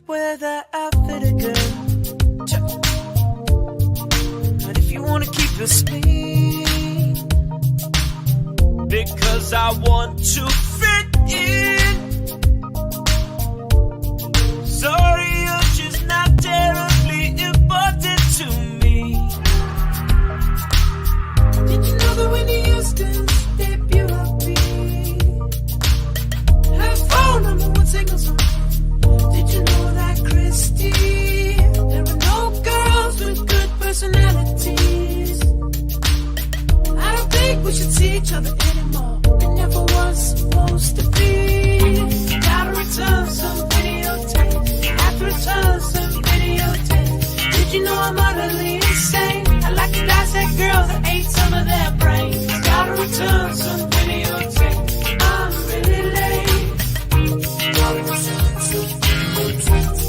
wear that outfit again. But if you wanna keep your spleen, because I want to fit in. Sorry, you're just not terribly important to me. Did you know that Whitney Houston's debut beat her phone #1 single song? Did you know that Christy, there are no girls with good personalities? I don't think we should see each other anymore. It never was supposed to be. Gotta return some videotapes. Have to return some videotapes. Did you know I'm utterly insane? I like to dissect girls that ate some of their brains. Gotta return some videotapes. I'm really late. Gotta return some videotapes.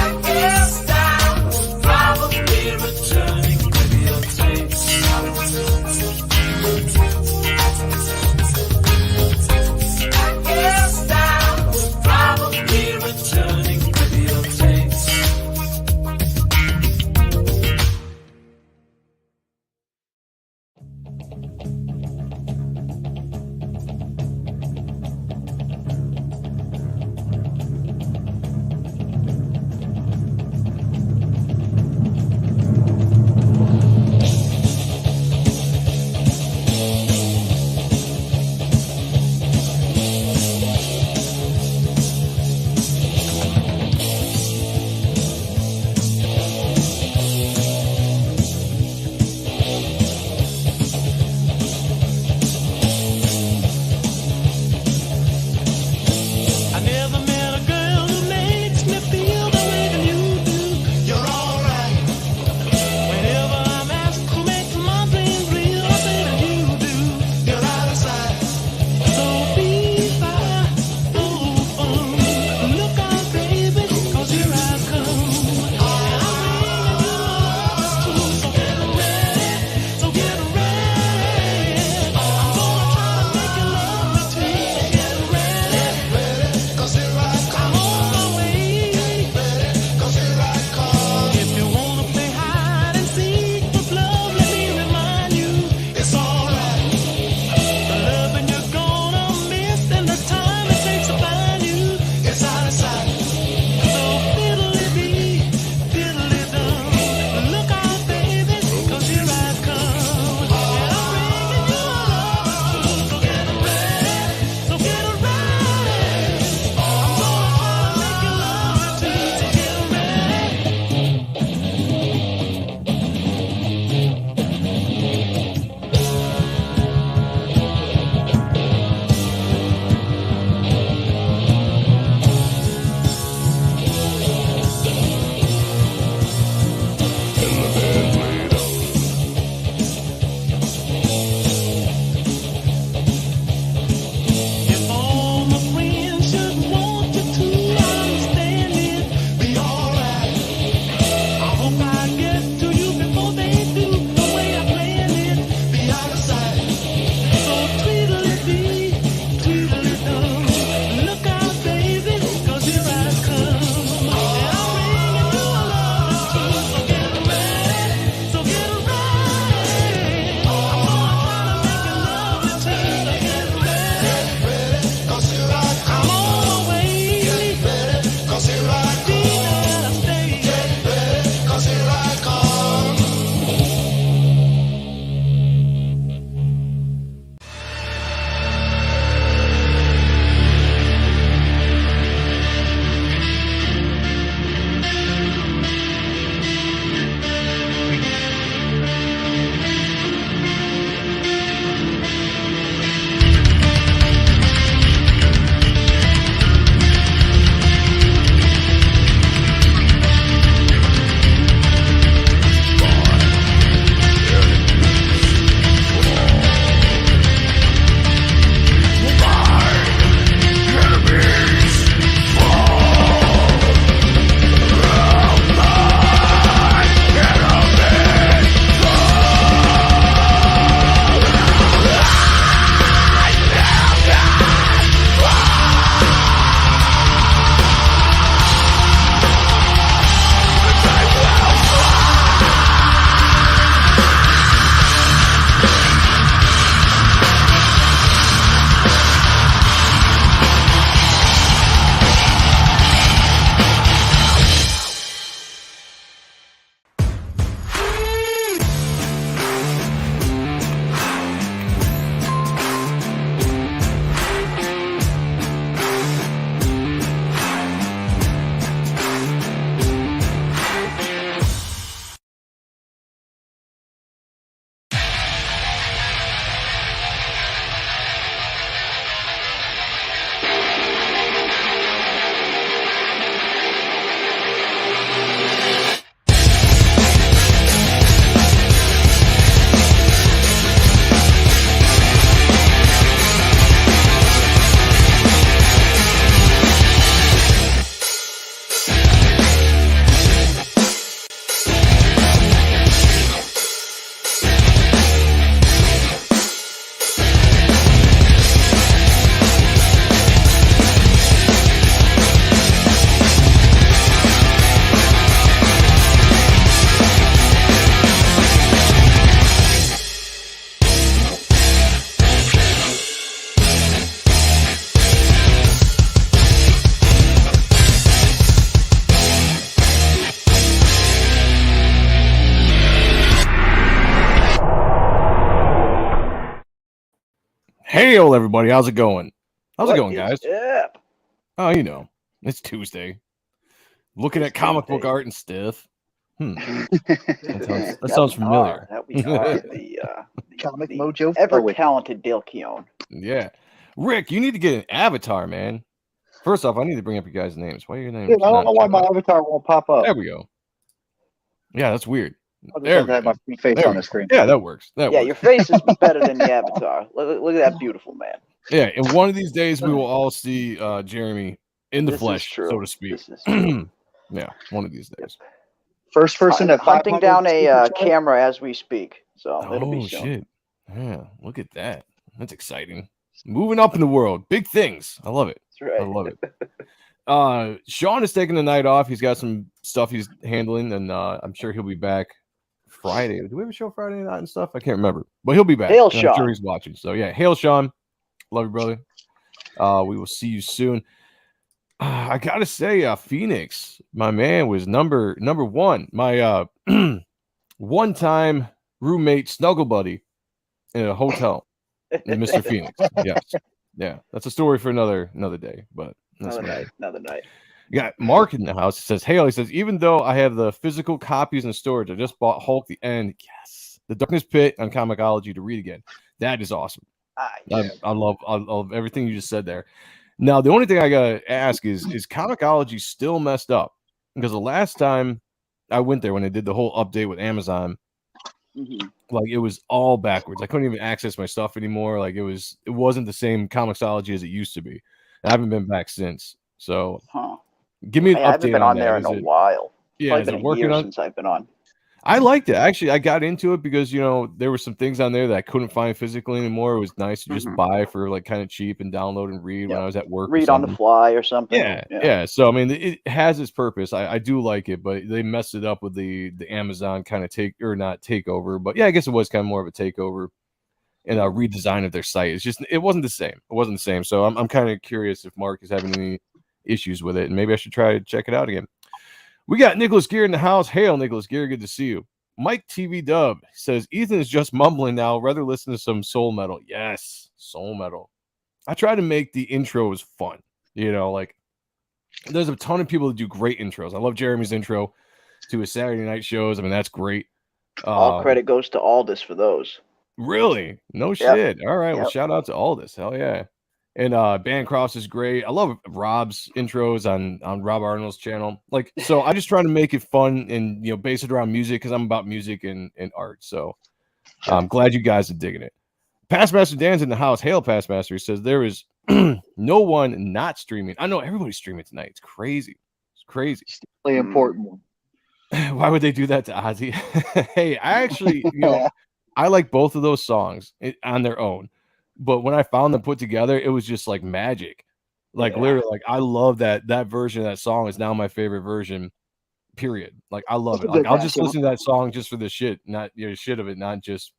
I guess I was probably returning videotapes. Gotta return some videotapes. I guess I was probably returning videotapes. Hail, everybody. How's it going? How's it going, guys? Up? Oh, you know, it's Tuesday. Looking at comic book art and stuff. That sounds familiar. That we are the Comic Mojo ever forward. talented Dale Keown. Yeah. Rick, you need to get an avatar, man. First off, I need to bring up your guys' names. Why are your names? Dude, I don't know why my avatar won't pop up. There we go. Yeah, that's weird. I'll just have to have my face on the screen. Yeah, that works. Your face is better than the avatar. Look at that beautiful man. Yeah, and one of these days we will all see Jeremy in the flesh, so to speak. Yeah, one of these days. First person at hunting down a camera as we speak. So it'll be soon. Shit. Yeah, look at that. That's exciting. Moving up in the world. Big things. I love it. That's right. I love it. Sean is taking the night off. He's got some stuff he's handling, and I'm sure he'll be back Friday. Do we have a show Friday night and stuff? I can't remember. But he'll be back. Hail, Sean. I'm sure he's watching. So yeah, hail, Sean. Love you, brother. We will see you soon. I gotta say, Phoenix, my man, was number one. My one-time roommate snuggle buddy in a hotel. Mr. Phoenix. Yes. Yeah. That's a story for another day. But that's another night. You got Mark in the house. He says, Hail, he says, even though I have the physical copies in storage, I just bought Hulk the End. Yes. The Darkness Pit on Comixology to read again. That is awesome. I love everything you just said there. Now, the only thing I gotta ask is Comixology still messed up? Because the last time I went there when they did the whole update with Amazon, like it was all backwards. I couldn't even access my stuff anymore. Like it wasn't the same Comixology as it used to be. I haven't been back since. So give me an update. I haven't been on there in a while. Yeah, is it working on? Since I've been on. I liked it. Actually, I got into it because, there were some things on there that I couldn't find physically anymore. It was nice to just buy for like kind of cheap and download and read when I was at work. Read on the fly or something. Yeah. So, I mean, it has its purpose. I do like it, but they messed it up with the Amazon kind of not takeover. But yeah, I guess it was kind of more of a takeover and a redesign of their site. It wasn't the same. It wasn't the same. So I'm kind of curious if Mark is having any issues with it, and maybe I should try to check it out again. We got Nicholas Gear in the house. Hail, Nicholas Gear. Good to see you. Mike TV Dub says, Ethan is just mumbling now. Rather listen to some soul metal. Yes, soul metal. I try to make the intros fun. Like there's a ton of people that do great intros. I love Jeremy's intro to his Saturday night shows. I mean, that's great. All credit goes to Aldous for those. Really? No shit. All right. Well, shout out to Aldous. Hell yeah. And Bancroft is great. I love Rob's intros on Rob Arnold's channel. Like, so I just try to make it fun and base it around music because I'm about music and art. So I'm glad you guys are digging it. Pastmaster Dan's in the house. Hail, Pastmaster. He says there is no one not streaming. I know everybody's streaming tonight. It's crazy. It's crazy. It's really important one. Why would they do that to Ozzy? Hey, I actually, I like both of those songs on their own. But when I found them put together, it was just like magic. Like literally, like I love that version of that song is now my favorite version. Period. Like I love it. Like I'll just listen to that song just for the shit, not shit of it, not just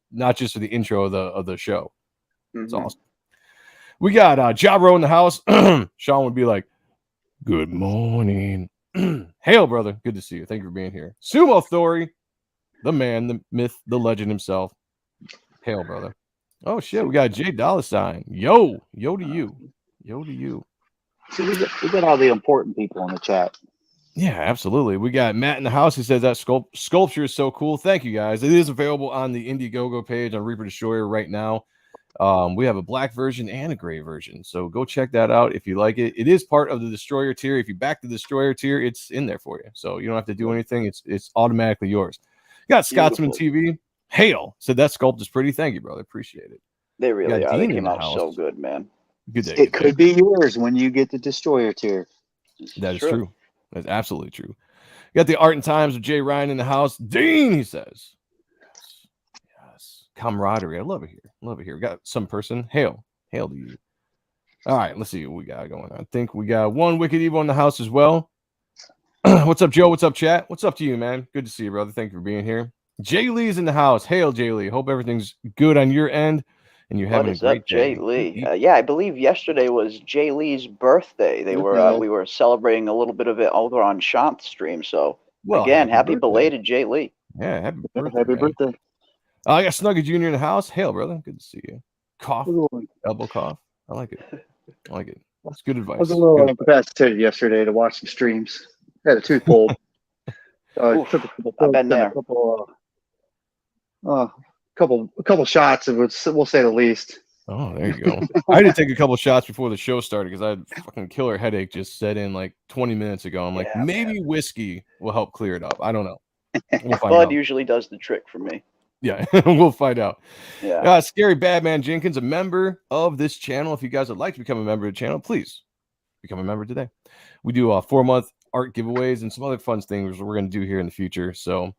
for the intro of the show. It's awesome. We got Jabro in the house. Sean would be like, "Good morning, hail, brother. Good to see you. Thank you for being here." Sumo Thori, the man, the myth, the legend himself. Hail, brother. Oh shit, we got Jay Dollar Sign. Yo to you. See, we got all the important people in the chat. Yeah, absolutely. We got Matt in the house who says that sculpture is so cool. Thank you guys. It is available on the Indiegogo page on Reaper Destroyer right now. We have a black version and a gray version, so go check that out if you like it. It is part of the Destroyer tier. If you back the Destroyer tier, it's in there for you, so you don't have to do anything. It's automatically yours. You got Scotsman TV. Hail said that sculpt is pretty. Thank you, brother. Appreciate it. They really are. They came out so good, man. Good day. It could be yours when you get the Destroyer tier. That is true. That's absolutely true. You got the Art and Times of Jay Ryan in the house. Dean, he says. Yes. Camaraderie. I love it here. Love it here. We got some person. Hail to you. All right, let's see what we got going on. I think we got one Wicked Evil in the house as well. What's up, Joe? What's up, chat? What's up to you, man? Good to see you, brother. Thank you for being here. Jay Lee's in the house. Hail, Jay Lee. Hope everything's good on your end and you're having a great day. Jay Lee? I believe yesterday was Jay Lee's birthday. We were celebrating a little bit of it over on Shanth's stream. So again, happy belated Jay Lee. Yeah, happy birthday. Happy birthday. I got Snuggy Jr. in the house. Hail, brother. Good to see you. Cough. Elbow cough. I like it. It's good advice. I was a little incapacitated yesterday to watch the streams. I had a tooth pulled. Oof, took a couple I've been there. A couple shots, we'll say the least. Oh, there you go. I had to take a couple shots before the show started because I had a fucking killer headache just set in like 20 minutes ago. I'm like, maybe whiskey will help clear it up. I don't know. We'll find Blood out. usually does the trick for me. Yeah, we'll find out. Yeah. Scary Badman Jenkins, a member of this channel. If you guys would like to become a member of the channel, please become a member today. We do 4-month art giveaways and some other fun things we're going to do here in the future. So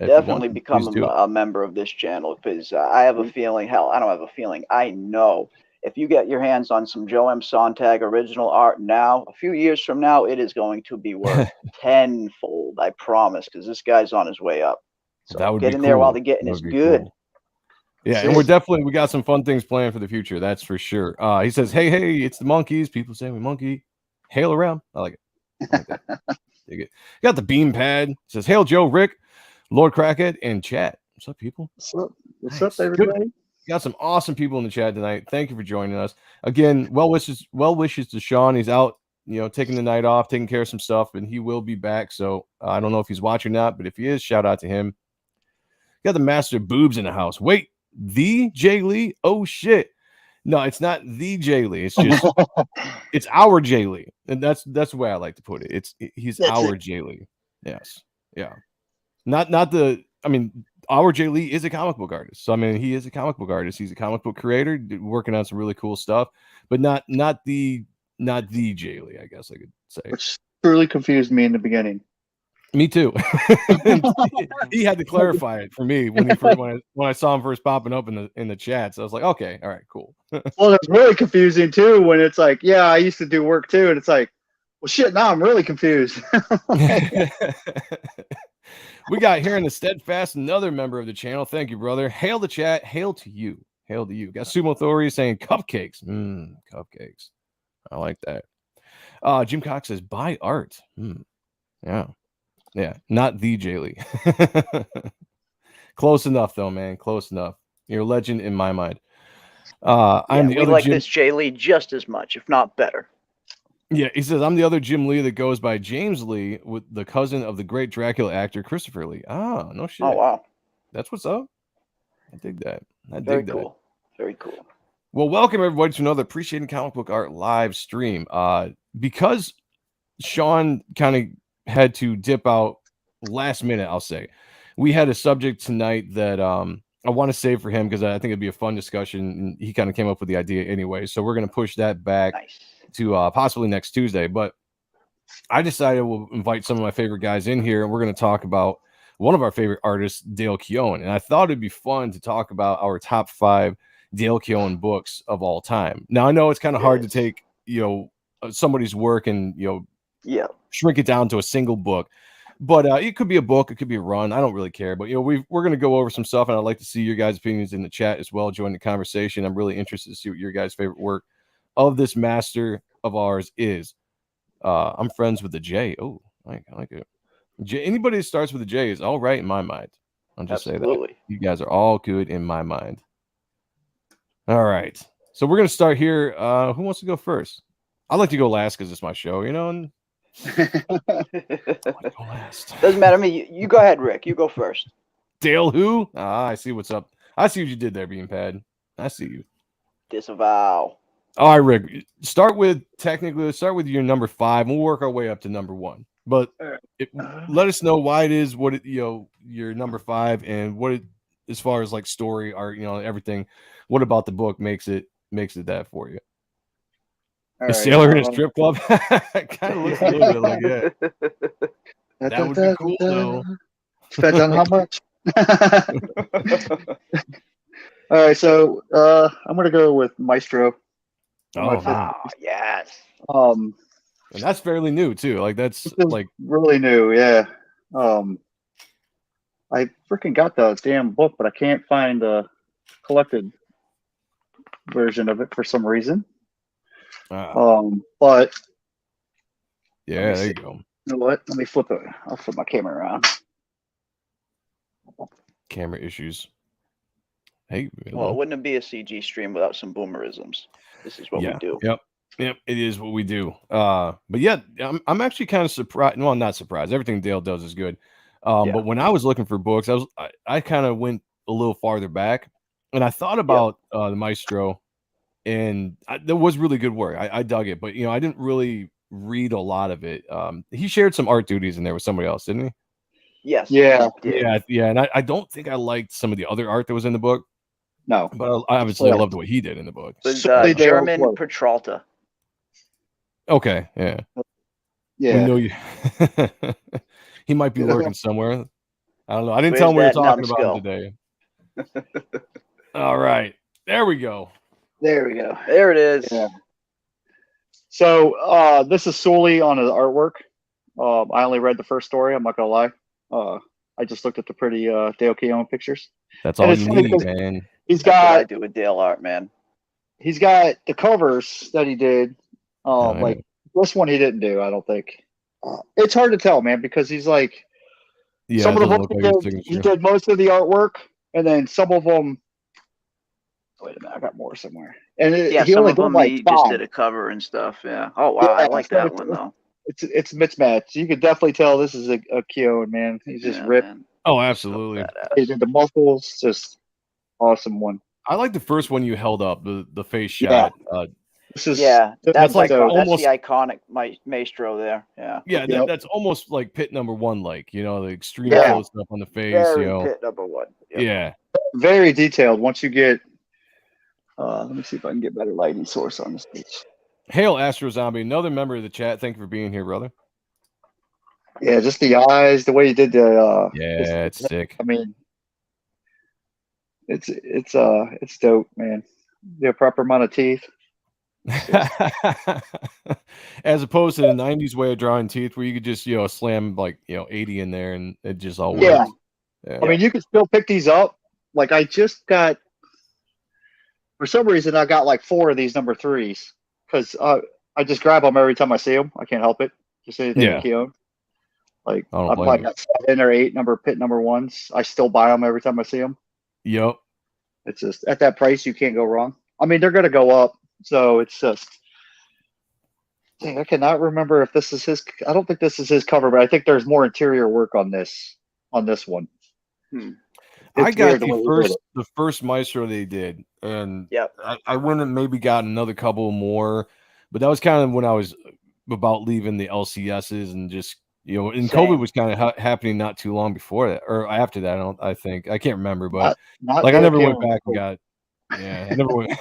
definitely become a member of this channel, because I have a feeling, hell, I don't have a feeling, I know if you get your hands on some Joe M. Sontag original art now, a few years from now, it is going to be worth tenfold, I promise, because this guy's on his way up. So that would get be in cool. there while the getting is good. Cool. Yeah, and we got some fun things planned for the future, that's for sure. He says, hey, it's the monkeys. People say we monkey. Hail around. I like it. I like that. Dig it. Got the beam pad. It says, hail Joe, Rick, Lord Crackhead, and chat. What's up, people? What's up, everybody? Got some awesome people in the chat tonight. Thank you for joining us. Again, well wishes to Sean. He's out, taking the night off, taking care of some stuff, and he will be back. So I don't know if he's watching or not, but if he is, shout out to him. Got the master of boobs in the house. Wait, the Jay Lee? Oh shit. No, it's not the Jay Lee. It's just it's our Jay Lee. And that's the way I like to put it. He's our Jay Lee. Yes. Yeah. Not the, our Jay Lee is a comic book artist. So he is a comic book artist. He's a comic book creator working on some really cool stuff, but not the Jay Lee, I guess I could say. Which truly confused me in the beginning. Me too. He had to clarify it for me when I saw him first popping up in the chat. So I was like, okay, all right, cool. Well, it's really confusing too when it's like, yeah, I used to do work too, and it's like, well, shit, now I'm really confused. We got here in the Steadfast, another member of the channel. Thank you, brother. Hail the chat. Hail to you. Hail to you. Got Sumo Authority saying cupcakes. Cupcakes. I like that. Jim Cox says buy art. Yeah. Yeah, not the Jay Lee. Close enough, though, man. Close enough. You're a legend in my mind. I'm the we other like Jim... this Jay Lee just as much, if not better. Yeah, he says, I'm the other Jim Lee that goes by James Lee, with the cousin of the great Dracula actor Christopher Lee. Ah, no shit. Oh, wow. That's what's up. I dig that. Very cool. Very cool. Well, welcome everybody to another Appreciating Comic Book Art live stream. Because Sean kind of had to dip out last minute, I'll say. We had a subject tonight that I want to save for him because I think it'd be a fun discussion. And he kind of came up with the idea anyway. So we're going to push that back to possibly next Tuesday. But I decided we'll invite some of my favorite guys in here, and we're going to talk about one of our favorite artists, Dale Keown. And I thought it'd be fun to talk about our top 5 Dale Keown books of all time. Now, I know it's kind of hard to take, somebody's work and, shrink it down to a single book, but it could be a book, it could be a run. I don't really care, but we're going to go over some stuff, and I'd like to see your guys' opinions in the chat as well. Join the conversation. I'm really interested to see what your guys' favorite work of this master of ours is. I'm friends with the J. Oh, I like it. Anybody that starts with a J is all right in my mind. I'll just say that. You guys are all good in my mind. All right, so we're going to start here. Who wants to go first? I'd like to go last because it's my show, and doesn't matter to me. You go ahead, Rick. You go first. Dale who? I see what's up. I see what you did there, Beanpad. I see you. Disavow. All right, Rick. Let's start with your number 5. We'll work our way up to number 1. But let us know why it is your number 5 and what it, as far as like story, art, everything. What about the book makes it that for you? A sailor in a strip club? Kind of looks a little bit like that. That would be cool, though. Depends on how much. All right, so I'm gonna go with Maestro. Oh, yes. And that's fairly new too. Like that's like really new, yeah. I freaking got the damn book, but I can't find the collected version of it for some reason. But yeah, there you go. You know what? Let me flip it. I'll flip my camera around. Camera issues. Hey, Well, it wouldn't be a CG stream without some boomerisms. This is what we do. Yep, it is what we do. But yeah, I'm actually kind of surprised. Well, not surprised. Everything Dale does is good. But when I was looking for books, I kind of went a little farther back, and I thought about the Maestro, and that was really good work. I dug it, but I didn't really read a lot of it. He shared some art duties in there with somebody else, didn't he? Yes. Yeah. Yeah. And I don't think I liked some of the other art that was in the book. No. But obviously I loved what he did in the book. It was German Petralta. Okay, yeah. Yeah. We know you. He might be lurking somewhere. I don't know. I didn't tell him we were talking about him today. All right. There we go. There we go. There it is. Yeah. So this is solely on the artwork. I only read the first story. I'm not gonna lie. I just looked at the pretty Dale Keown pictures. That's all you need, man. That's what I do with Dale art, man. He's got the covers that he did. Like this one he didn't do, I don't think. It's hard to tell, man, because he's like some of the books he did most of the artwork, and then some of them. Wait a minute, I got more somewhere. And he only did like he just did a cover and stuff. Yeah. Oh wow, I like that one though. It's mismatched. You could definitely tell this is a Keown, man. He's just ripped. Man. Oh, absolutely. He's into muscles, just awesome one. I like the first one you held up, the face shot. That's like almost the iconic Maestro there. Yeah. That's almost like Pit number 1, like the extreme close up on the face. Very Pit number 1. Yep. Yeah, very detailed. Once you get, let me see if I can get better lighting source on this page. Hail Astro Zombie, another member of the chat. Thank you for being here, brother. Yeah, just the eyes, the way you did the. It's sick. I mean, it's dope, man. The proper amount of teeth. As opposed to the 90s way of drawing teeth where you could just slam like 80 in there and it just all works. Yeah. I mean, you can still pick these up. Like I just got, for some reason I got like 4 of these number 3s because I just grab them every time I see them. I can't help it. Just anything Keown. Like I probably got 7 or 8 Pit number 1s. I still buy them every time I see them. Yep. It's just at that price you can't go wrong. I mean, they're gonna go up. So it's just, dang, I cannot remember if this is his. I don't think this is his cover, but I think there's more interior work on this one. I got the first Maestro they did, and I went and maybe got another couple more, but that was kind of when I was about leaving the LCSs and just and COVID was kind of happening not too long before that or after that. I think I can't remember, but I never went back and got. Yeah, I never went.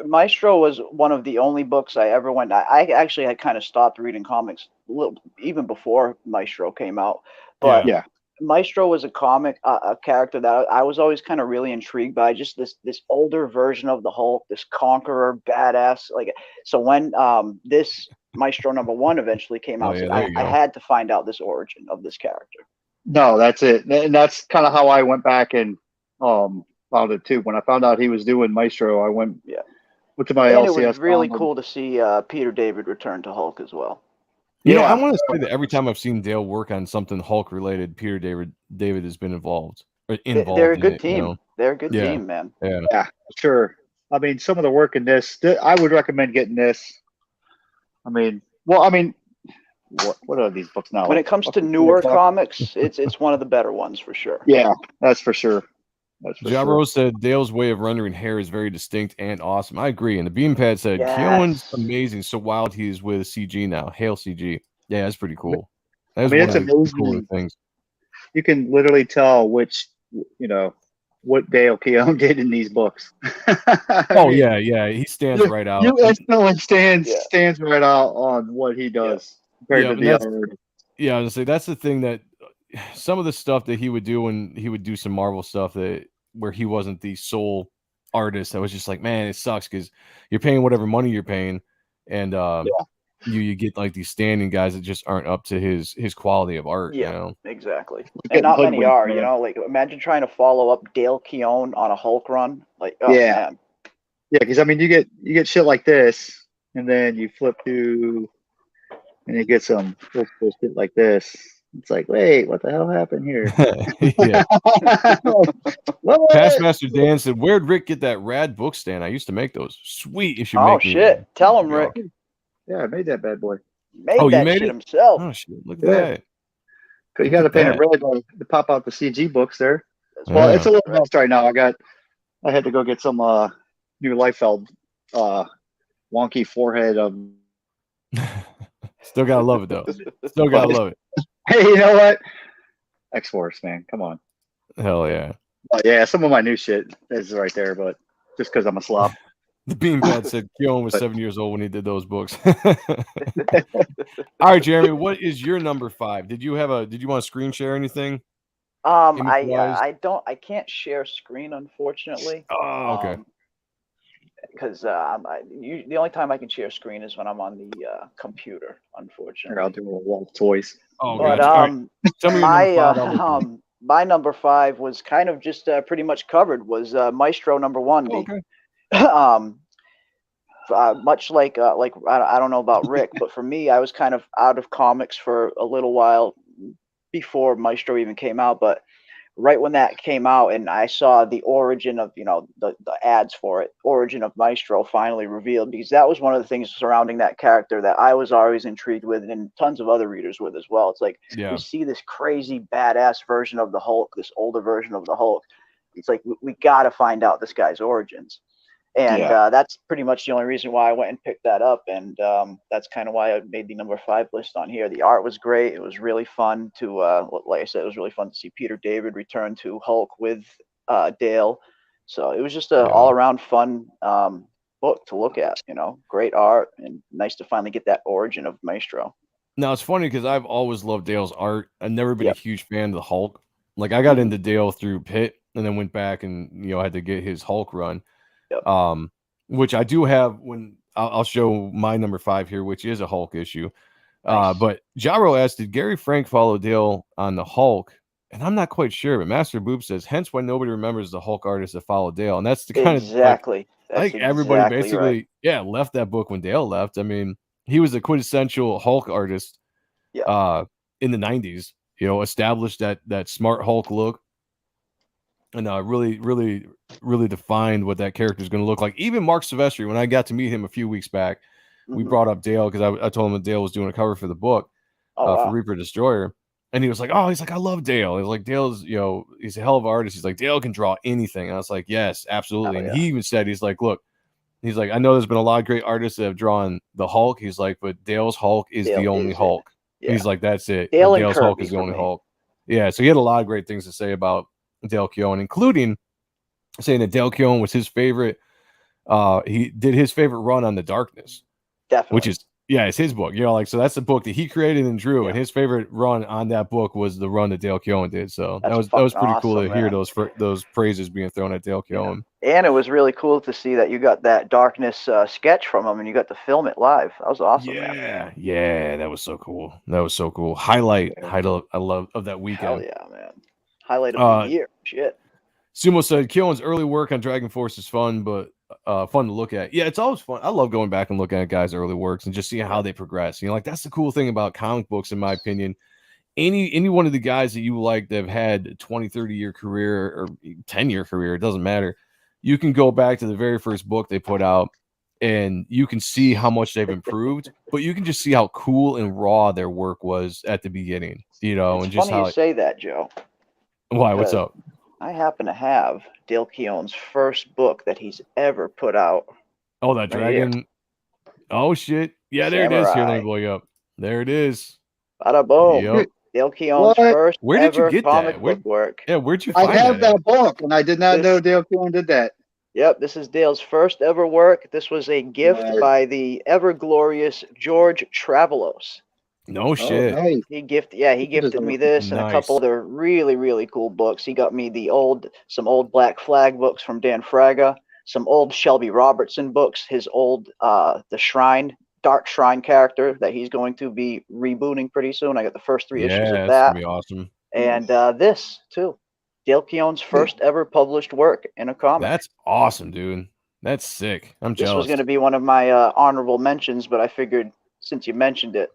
Maestro was one of the only books I ever went. I actually had kind of stopped reading comics even before Maestro came out. But Maestro was a comic, a character that I was always kind of really intrigued by. Just this older version of the Hulk, this conqueror, badass. Like so, when this Maestro number 1 eventually came out, I had to find out this origin of this character. No, that's it, and that's kind of how I went back and found it too. When I found out he was doing Maestro, I went to my LCS. It was really cool to see Peter David return to Hulk as well. I want to say that every time I've seen Dale work on something Hulk related, Peter David has been involved. They're a good team. They're a good team, man. Yeah, sure. I mean, some of the work in this, I would recommend getting this. I mean, what are these books now? When it comes to newer comics, it's one of the better ones for sure. Yeah, that's for sure. Rose said Dale's way of rendering hair is very distinct and awesome. I agree. And the Beampad said Keown's amazing. So wild he's with CG now. Hail CG. Yeah, that's pretty cool. That's it's amazing. Cool things. You can literally tell which what Dale Keown did in these books. Yeah. He stands right out. You instantly stands right out on what he does compared to the other. Yeah, I was gonna say that's the thing that some of the stuff that he would do when he would do some Marvel stuff where he wasn't the sole artist, I was just like, man, it sucks because you're paying whatever money you're paying, and you get like these standing guys that just aren't up to his quality of art. Exactly. And not many are. Like imagine trying to follow up Dale Keown on a Hulk run. Like, man. Yeah, because I mean, you get shit like this, and then you flip to, and you get some shit like this. It's like, wait, what the hell happened here? Yeah. What? Pastmaster Dan said, "Where'd Rick get that rad book stand? I used to make those. Sweet. You should Oh make me shit! one." Tell him, Rick. Yeah, I made that bad boy. Made Oh, you that made shit it? himself. Oh shit! Look Yeah. at that. You got to paint it red to pop out the CG books there. Well, it's a little messed right now. I had to go get some new Liefeld wonky forehead. Still gotta love it though. Still gotta love it. Hey, you know what? X-Force, man, come on. Hell yeah. Yeah, some of my new shit is right there, but just because I'm a slob. The Beanpad said Keown was 7 years old when he did those books. All right, Jeremy, what is your number 5? Did you want to screen share anything? I can't share screen, unfortunately. Oh, okay. Because the only time I can share screen is when I'm on the computer, unfortunately. I'll do a wall of toys. Oh, but right. my number 5 was kind of just pretty much covered. Was Maestro number 1. Oh, okay. Much like I don't know about Rick, but for me, I was kind of out of comics for a little while before Maestro even came out. But right when that came out, and I saw the origin of the ads for it, origin of Maestro finally revealed, because that was one of the things surrounding that character that I was always intrigued with, and tons of other readers with as well. It's like we see this crazy badass version of the Hulk, this older version of the Hulk. It's like we got to find out this guy's origins. And that's pretty much the only reason why I went and picked that up. And that's kind of why I made the number 5 list on here. The art was great. It was really fun to, like I said, it was really fun to see Peter David return to Hulk with Dale. So it was just an all-around fun book to look at. Great art, and nice to finally get that origin of Maestro. Now, it's funny because I've always loved Dale's art. I've never been a huge fan of the Hulk. Like, I got into Dale through Pitt, and then went back and had to get his Hulk run. Which I do have. When I'll show my number 5 here, which is a Hulk issue. Nice. But Jaro asked, did Gary Frank follow Dale on the Hulk? And I'm not quite sure, but Master Boob says, hence why nobody remembers the Hulk artist that followed Dale. And that's the kind of I think everybody basically left that book when Dale left. I mean, he was a quintessential Hulk artist in the 90s, established that smart Hulk look. And really defined what that character is going to look like. Even Mark Silvestri, when I got to meet him a few weeks back, we brought up Dale because I told him that Dale was doing a cover for the book for Reaper Destroyer. And he was like, I love Dale. He's like, Dale's, he's a hell of an artist. He's like, Dale can draw anything. And I was like, yes, absolutely. And he even said, he's like, look, he's like, I know there's been a lot of great artists that have drawn the Hulk. He's like, but Dale's Hulk is the only Hulk. Yeah. He's like, that's it. Dale's Hulk is the only Hulk. Yeah. So he had a lot of great things to say about Dale Keown, including saying that Dale Keown was his favorite. He did his favorite run on The Darkness, definitely, which is it's his book. So that's the book that he created and drew, and his favorite run on that book was the run that Dale Keown did. So that was pretty awesome, cool to hear those praises being thrown at Dale Keown. Yeah. And it was really cool to see that you got that Darkness sketch from him, and you got to film it live. That was awesome. Yeah, that was so cool. Highlight I love of that weekend. Hell yeah, man. Highlight of the year. Shit. Sumo said Keown's early work on Dragon Force is fun, but fun to look at. Yeah, it's always fun. I love going back and looking at guys' early works and just seeing how they progress. That's the cool thing about comic books, in my opinion. Any one of the guys that you like that have had a 20, 30-year career or 10-year career, it doesn't matter. You can go back to the very first book they put out, and you can see how much they've improved, but you can just see how cool and raw their work was at the beginning. It's and just funny how you say that, Joe. Why? What's up? I happen to have Dale Keown's first book that he's ever put out. Oh, that dragon. Here. Oh, shit. Yeah, there it is. Here, let me blow you up. There it is. Bada boom. Yep. Dale Keown's first Where did you get comic that? book work. Yeah, where'd you find that? I have that book, and I did not know Dale Keown did that. Yep, this is Dale's first ever work. This was a gift by the ever glorious George Travelos. No shit. Nice. He gifted me this and a couple other really, really cool books. He got me some old Black Flag books from Dan Fraga, some old Shelby Robertson books, his old the Dark Shrine character that he's going to be rebooting pretty soon. I got the first 3 issues of that. That's gonna be awesome. And this too. Dale Keown's first ever published work in a comic. That's awesome, dude. That's sick. I'm jealous. This was going to be one of my honorable mentions, but I figured since you mentioned it.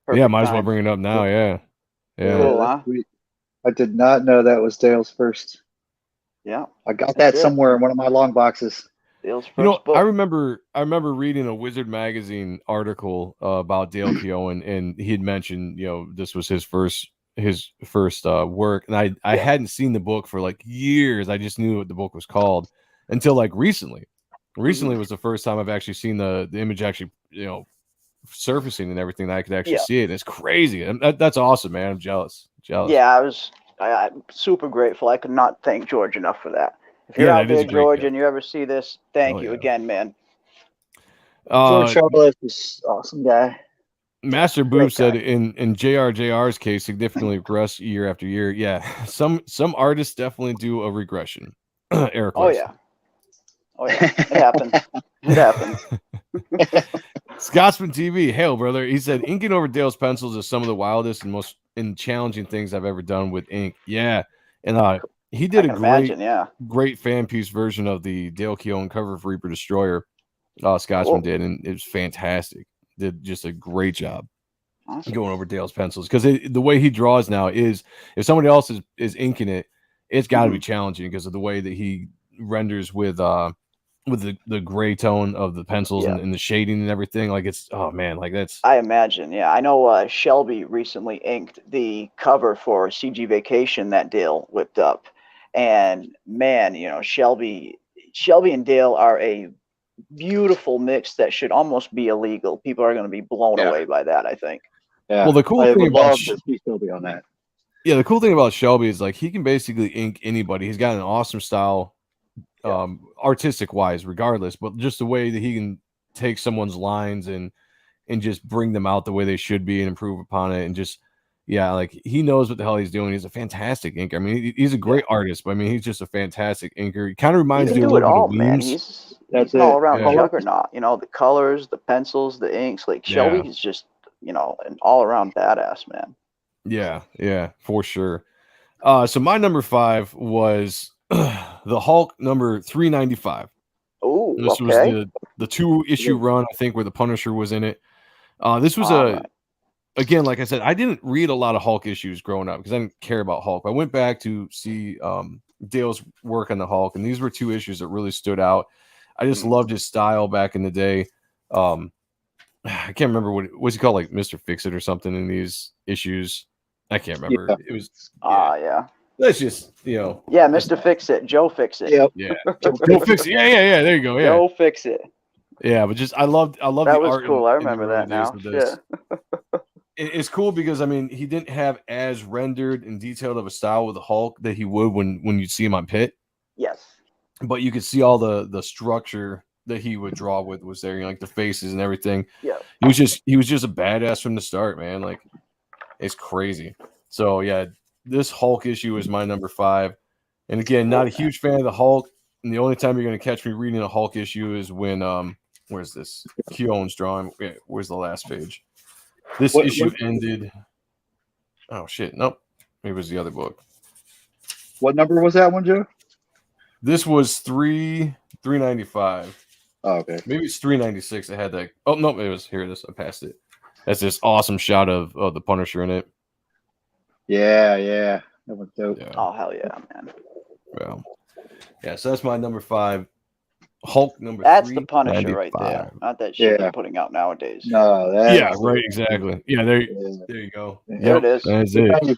Might as well bring it up now. Yeah. Yeah. Cool, huh? I did not know that was Dale's first. Yeah. I got that somewhere in one of my long boxes. Dale's first You know, book. I remember reading a Wizard magazine article about Dale Keown, and he had mentioned, this was his first work, and I hadn't seen the book for like years. I just knew what the book was called until like recently. Recently was the first time I've actually seen the image actually, surfacing and everything, that I could actually see it. And it's crazy. And that's awesome, man. I'm jealous. Yeah, I'm super grateful. I could not thank George enough for that. If you're out there, George, and you ever see this, thank you again, man. George Charlotte is awesome guy. Master Boob said in JR's case, significantly regress year after year. Yeah, some artists definitely do a regression. Eric. Oh yeah, it happens. It happens. Scotsman TV, hail brother. He said inking over Dale's pencils is some of the wildest and most challenging things I've ever done with ink. Yeah, and he did a great fan piece version of the Dale Keown cover of Reaper Destroyer. Scotsman did, and it was fantastic. Did just a great job going over Dale's pencils, because the way he draws now is, if somebody else is inking it, it's got to be challenging because of the way that he renders with the gray tone of the pencils and the shading and everything. Like, it's, oh man, like that's. I imagine, yeah. I know Shelby recently inked the cover for CG Vacation that Dale whipped up, and man, Shelby and Dale are a beautiful mix that should almost be illegal. People are going to be blown away by that, I think. Yeah. Well, the cool thing about Shelby on that. Yeah, the cool thing about Shelby is like he can basically ink anybody. He's got an awesome style, artistic wise, regardless. But just the way that he can take someone's lines and just bring them out the way they should be and improve upon it, and just like he knows what the hell he's doing. He's a fantastic inker. I mean, he's a great artist, but I mean, he's just a fantastic inker. He kind of reminds me a little bit of man. He's an all-around juggernaut. The colors, the pencils, the inks. Like Shelby is just an all-around badass, man. Yeah, for sure. So my number 5 was the Hulk number 395. Oh, this was the 2-issue run, I think, where the Punisher was in it. This was again, like I said, I didn't read a lot of Hulk issues growing up because I didn't care about Hulk. I went back to see Dale's work on the Hulk, and these were 2 issues that really stood out. I just loved his style back in the day. I can't remember what was he called, like Mr. Fix-It or something in these issues. I can't remember. It was That's just Mr. Fix-It, Joe Fix-It. Yeah, Joe Fix-It. Yeah. There you go. Yeah, Joe Fix-It. Yeah, but just I love that the was art. Cool. I remember that now. Yeah. It's cool because I mean he didn't have as rendered and detailed of a style with the Hulk that he would when you see him on Pit. Yes. But you could see all the structure that he would draw with was there, like the faces and everything. Yeah. He was just a badass from the start, man. Like, it's crazy. So yeah, this Hulk issue is my number 5. And again, not a huge fan of the Hulk. And the only time you're gonna catch me reading a Hulk issue is when where's this? Keown's drawing. Where's the last page? This issue ended. Oh shit! Nope. Maybe it was the other book. What number was that one, Joe? This was 395. Oh, okay. Maybe it's 396. I had that. Oh no, it was here. I passed it. That's this awesome shot of the Punisher in it. Yeah. That was dope. Yeah. Oh hell yeah, man. Well, yeah. So that's my number 5. Hulk number. That's the Punisher right there. Not that shit they're putting out nowadays. No. Right. Exactly. Yeah. There you go. There it is. That's it.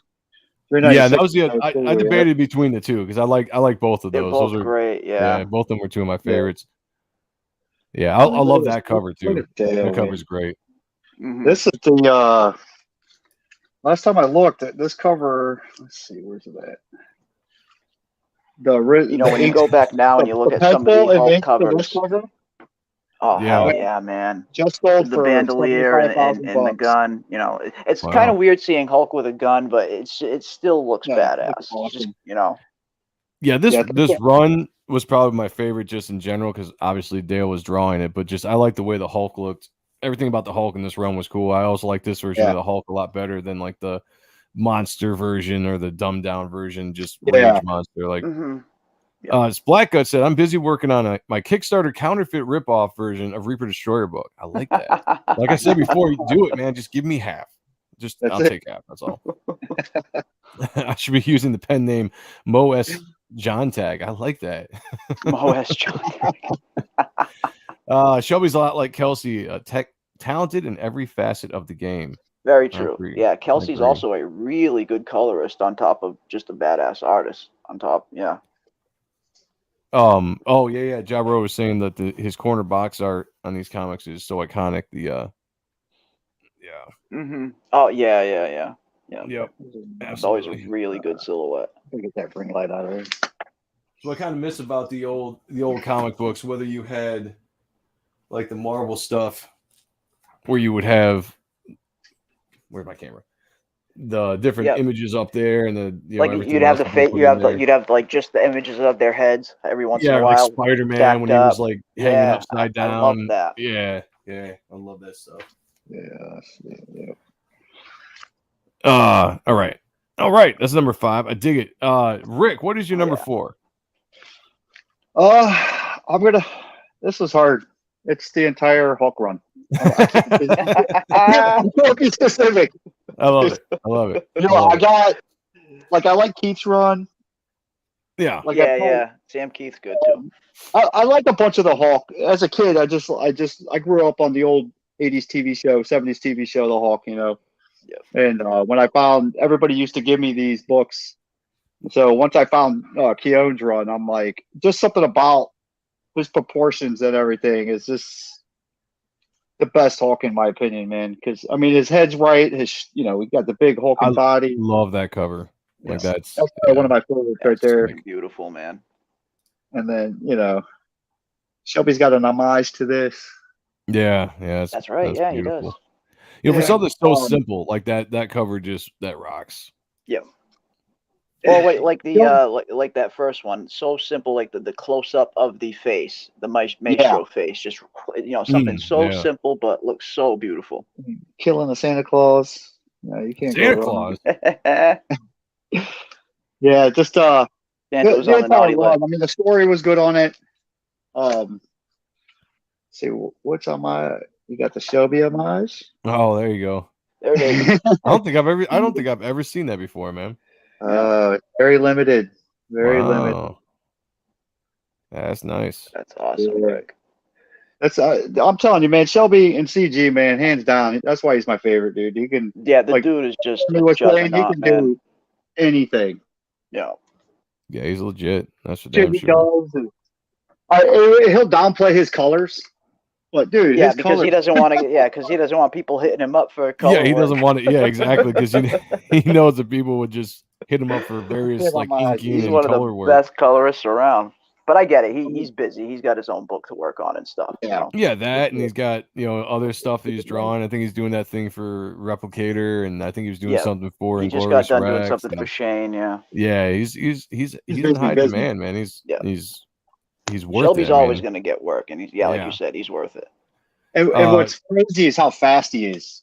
Yeah, that was the. I debated between the two because I like both of those. They're both those are great. Yeah. Both of them were 2 of my favorites. Yeah, I love that cover too. That cover's great. Mm-hmm. This is the last time I looked at this cover. Let's see, where's it at? When you go back now and you look at some of the Hulk covers. Oh hell yeah, man! Just sold the for bandolier and the gun. It's kind of weird seeing Hulk with a gun, but it still looks badass. Awesome. Yeah, this run was probably my favorite just in general because obviously Dale was drawing it, but just I like the way the Hulk looked. Everything about the Hulk in this run was cool. I also like this version of the Hulk a lot better than like the monster version or the dumbed down version, just Rage Monster. Like, Black Gut said, I'm busy working on my Kickstarter counterfeit ripoff version of Reaper Destroyer book. I like that. Like I said before, you do it, man. Just give me half. I'll take half. That's all. I should be using the pen name Mo S. John Tag. I like that. Mo S. John. Shelby's a lot like Kelsey, talented in every facet of the game. Very true. Yeah, Kelsey's also a really good colorist on top of just a badass artist on top. Yeah. Oh yeah. Jabro was saying that his corner box art on these comics is so iconic. Oh yeah. Yep. It's always a really good silhouette. Get that ring light out of it. So I kind of miss about the old comic books, whether you had like the Marvel stuff, where you would have where's my camera? The different images up there, and you'd have you'd have like just the images of their heads every once in a while. Like Spider-Man when he was like hanging upside down. I love that. Yeah, I love that stuff. Yeah. All right. That's number 5. I dig it. Rick, what is your number 4? This was hard. It's the entire Hulk run. I'm going to be specific. I love it. I like Keith's run. Yeah. Sam Keith's good too. I like a bunch of the Hulk. As a kid, I grew up on the old 80s TV show, 70s TV show, The Hulk, Yep. And when I found, everybody used to give me these books. So once I found Keown's run, I'm like, just something about his proportions and everything is just the best Hulk in my opinion, man. Because I mean, his head's right. We got the big hulking body. Love that cover. Like that's one of my favorites right there. Beautiful, man. And then Shelby's got an homage to this. Yeah, that's right. That's beautiful. He does. For something so simple like that cover that rocks. Yep. Well, wait, like the like that first one, so simple, like the close up of the face, the maestro face, just something simple but looks so beautiful. Killing the Santa Claus. No, you can't. Santa Claus. Yeah, just Santa's on the naughty list. I mean, the story was good on it. See what's on my. You got the Shelby homage. Oh, there you go. There it is. I don't think I've ever seen that before, man. Very limited. Very limited. That's nice. That's awesome, Rick. That's I'm telling you, man. Shelby and CG, man, hands down. That's why he's my favorite, dude. He can. Yeah, the dude is just. He can do anything. Yeah. Yeah, he's legit. That's for damn sure. He'll downplay his colors. But dude, because he doesn't want to. Because he doesn't want people hitting him up for color. Yeah, he doesn't want it. Yeah, exactly. Because he knows that people would just hit him up for various inking and color work. He's one of the best colorists around. But I get it. He's busy. He's got his own book to work on and stuff. Yeah, that, and he's got other stuff that he's drawing. I think he's doing that thing for Replicator, and I think he was doing something for. He just got done doing something for Shane. Yeah. Yeah, he's in high demand, man. He's worth Shelby's always going to get work, and like you said, he's worth it. And what's crazy is how fast he is.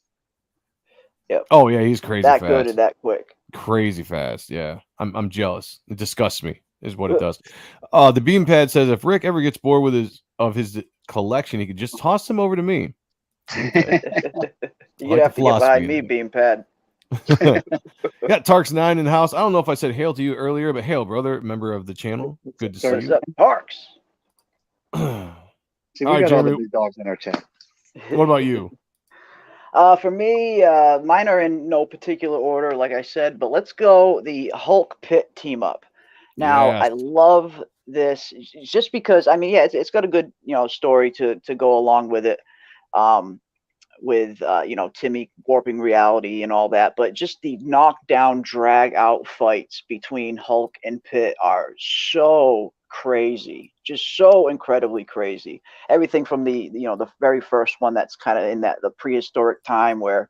Yeah. Oh yeah, he's crazy that fast. Good and that quick. Crazy fast. Yeah, I'm jealous. It disgusts me. Is what it does. The Beam Pad says if Rick ever gets bored with his collection, he could just toss them over to me. You'd have to get behind me, Beam Pad. Got Tarks 9 in the house. I don't know if I said hail to you earlier, but hail, brother, member of the channel. Good to see you. What's up, Tarks? See, we got all the big dogs in our chat. What about you? For me, mine are in no particular order, like I said, but let's go the Hulk Pit team up. Now, I love this just because, I mean, it's got a good, story to go along with it. With Timmy warping reality and all that, but just the knockdown drag out fights between Hulk and Pitt are so crazy, just so incredibly crazy. Everything from the very first one that's kind of in the prehistoric time where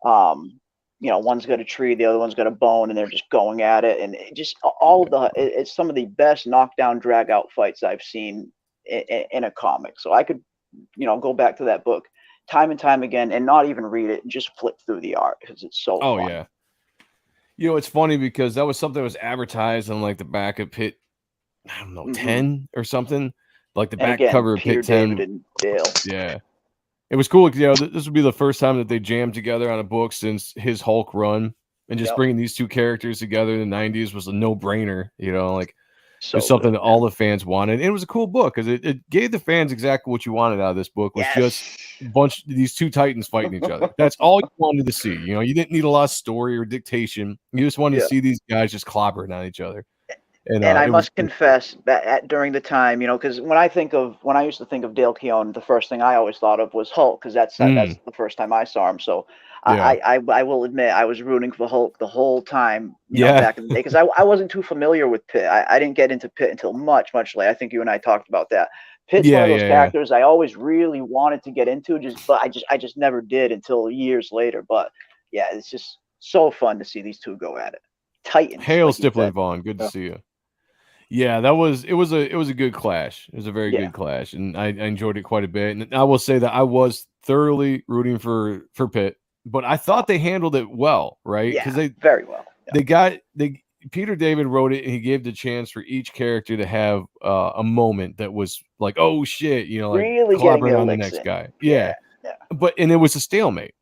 one's got a tree, the other one's got a bone, and they're just going at it, and it's some of the best knockdown drag out fights I've seen in a comic. So I could go back to that book time and time again and not even read it, just flip through the art because it's so fun. Yeah. It's funny because that was something that was advertised on like the back of Pit, I don't know, 10 or something. Like the back cover of Pit 10. David and Dale. Yeah. It was cool. You know, this would be the first time that they jammed together on a book since his Hulk run, and just bringing these two characters together in the '90s was a no-brainer. You know, like it was something that all the fans wanted. And it was a cool book because it gave the fans exactly what you wanted out of this book. Was just a bunch of these two titans fighting each other. That's all you wanted to see. You know, you didn't need a lot of story or dictation. You just wanted to see these guys just clobbering on each other. And I must confess that during the time, you know, because when I used to think of Dale Keown, the first thing I always thought of was Hulk, because that's the first time I saw him. So I will admit I was rooting for Hulk the whole time, you know, back in the day, because I wasn't too familiar with Pitt. I didn't get into Pitt until much later. I think you and I talked about that. Pitt's one of those characters I always really wanted to get into, but I just never did until years later. But yeah, it's just so fun to see these two go at it. Titans. Hail, Stipler and Vaughn, good to see you. Yeah, it was a good clash. It was a very good clash, and I enjoyed it quite a bit. And I will say that I was thoroughly rooting for Pitt, but I thought they handled it well, right? Because they very well. Peter David wrote it, and he gave the chance for each character to have a moment that was like, oh shit, you know, like really clobbering on the next guy. Yeah. But it was a stalemate.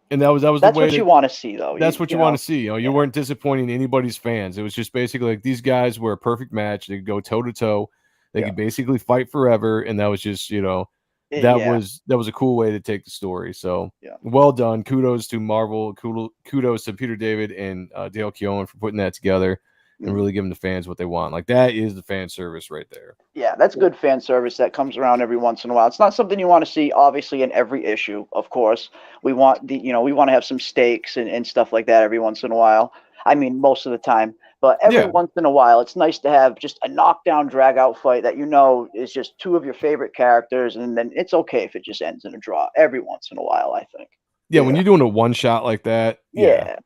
And that was that's the way what you want to see, though. That's what you want to see. You know, you weren't disappointing anybody's fans. It was just basically like these guys were a perfect match. They could go toe to toe. They could basically fight forever, and that was just, you know, that was a cool way to take the story. So well done. Kudos to Marvel. Kudos to Peter David and Dale Keown for putting that together and really giving the fans what they want. Like, that is the fan service right there. Yeah, that's good fan service that comes around every once in a while. It's not something you want to see, obviously, in every issue, of course. We want we want to have some stakes and stuff like that every once in a while. I mean, most of the time. But every once in a while, it's nice to have just a knockdown, drag-out fight that you know is just two of your favorite characters, and then it's okay if it just ends in a draw every once in a while, I think. Yeah, when you're doing a one shot like that,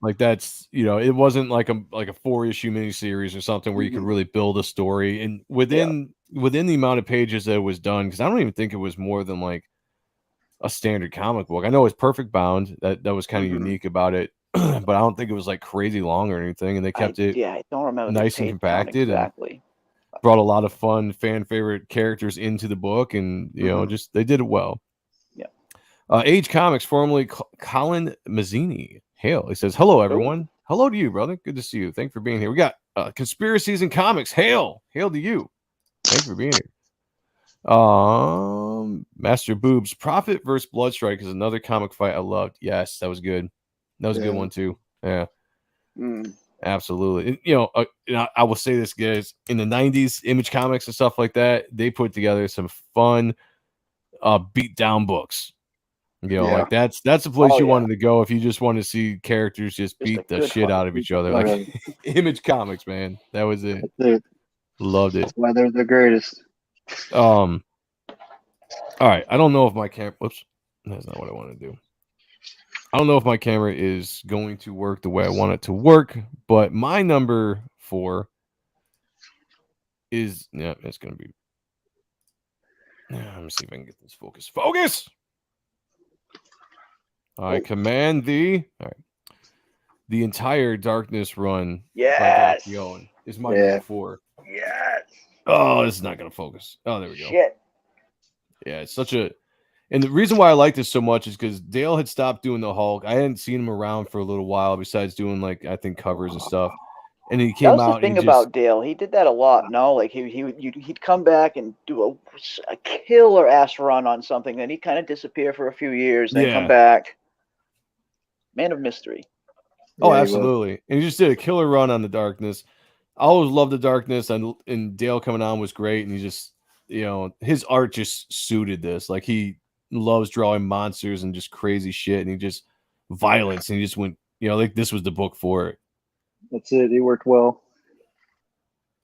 like that's, you know, it wasn't like a 4-issue miniseries or something where you could really build a story. And within the amount of pages that it was done, because I don't even think it was more than like a standard comic book. I know it's perfect bound. That was kind of unique about it, but I don't think it was like crazy long or anything. And they kept it I don't remember nice and compacted exactly. And brought a lot of fun fan favorite characters into the book, and you know, just they did it well. Age Comics, formerly Colin Mazzini. Hail. He says, hello, everyone. Hello to you, brother. Good to see you. Thanks for being here. We got Conspiracies in Comics. Hail. Hail to you. Thanks for being here. Master Boobs. Prophet versus Bloodstrike is another comic fight I loved. Yes, that was good. That was a good one, too. Yeah. Absolutely. And, you know, I will say this, guys. In the 90s, Image Comics and stuff like that, they put together some fun beat down books. You know, like that's the place you wanted to go if you just want to see characters just beat the shit out of each other. Like Image Comics, man. That was it. Loved it. That's why they're the greatest. All right. I don't know if my camera. Whoops. That's not what I want to do. I don't know if my camera is going to work the way I want it to work, but my number 4 is it's gonna be. Let me see if I can get this focus. Focus. I command thee. All right. The entire Darkness run. Yes. Is my number 4. Yes. Oh, it's not gonna focus. Oh, there we go. Shit. Yeah, it's such a. And the reason why I like this so much is because Dale had stopped doing the Hulk. I hadn't seen him around for a little while, besides doing like I think covers and stuff. And he came out. That was the thing about Dale. He did that a lot. No, like he'd come back and do a killer ass run on something, then he'd kind of disappear for a few years, then come back. Man of mystery. Oh, absolutely. And he just did a killer run on the Darkness. I always loved the Darkness, and Dale coming on was great. And he just, you know, his art just suited this. Like, he loves drawing monsters and just crazy shit, and he just violence, and he just went, you know, like this was the book for it. That's it. He worked well.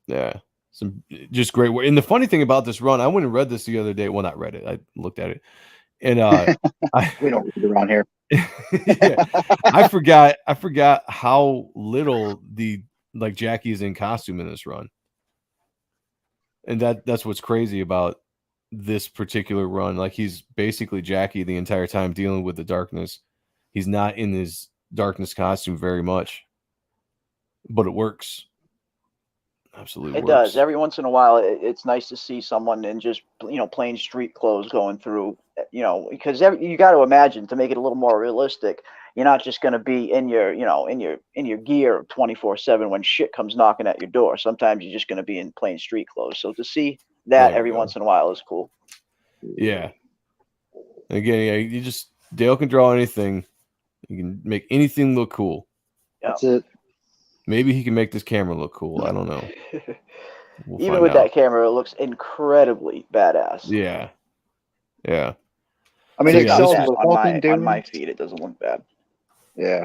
Yeah. Some just great work. And the funny thing about this run, I went and read this the other day. Well, not read it. I looked at it. And we don't read around here. I forgot how little Jackie is in costume in this run. And that's what's crazy about this particular run. Like, he's basically Jackie the entire time dealing with the Darkness. He's not in his Darkness costume very much. But it works. Absolutely it does. Every once in a while, it's nice to see someone in just, you know, plain street clothes going through that, because you got to imagine, to make it a little more realistic, you're not just going to be in your, in your gear 24/7 when shit comes knocking at your door. Sometimes you're just going to be in plain street clothes. So to see that every once in a while is cool. Yeah. Again, yeah, Dale can draw anything. You can make anything look cool. That's it. Maybe he can make this camera look cool. I don't know. Even with that camera, it looks incredibly badass. Yeah. Yeah. I mean, So, it excels with on my feed. It doesn't look bad. Yeah.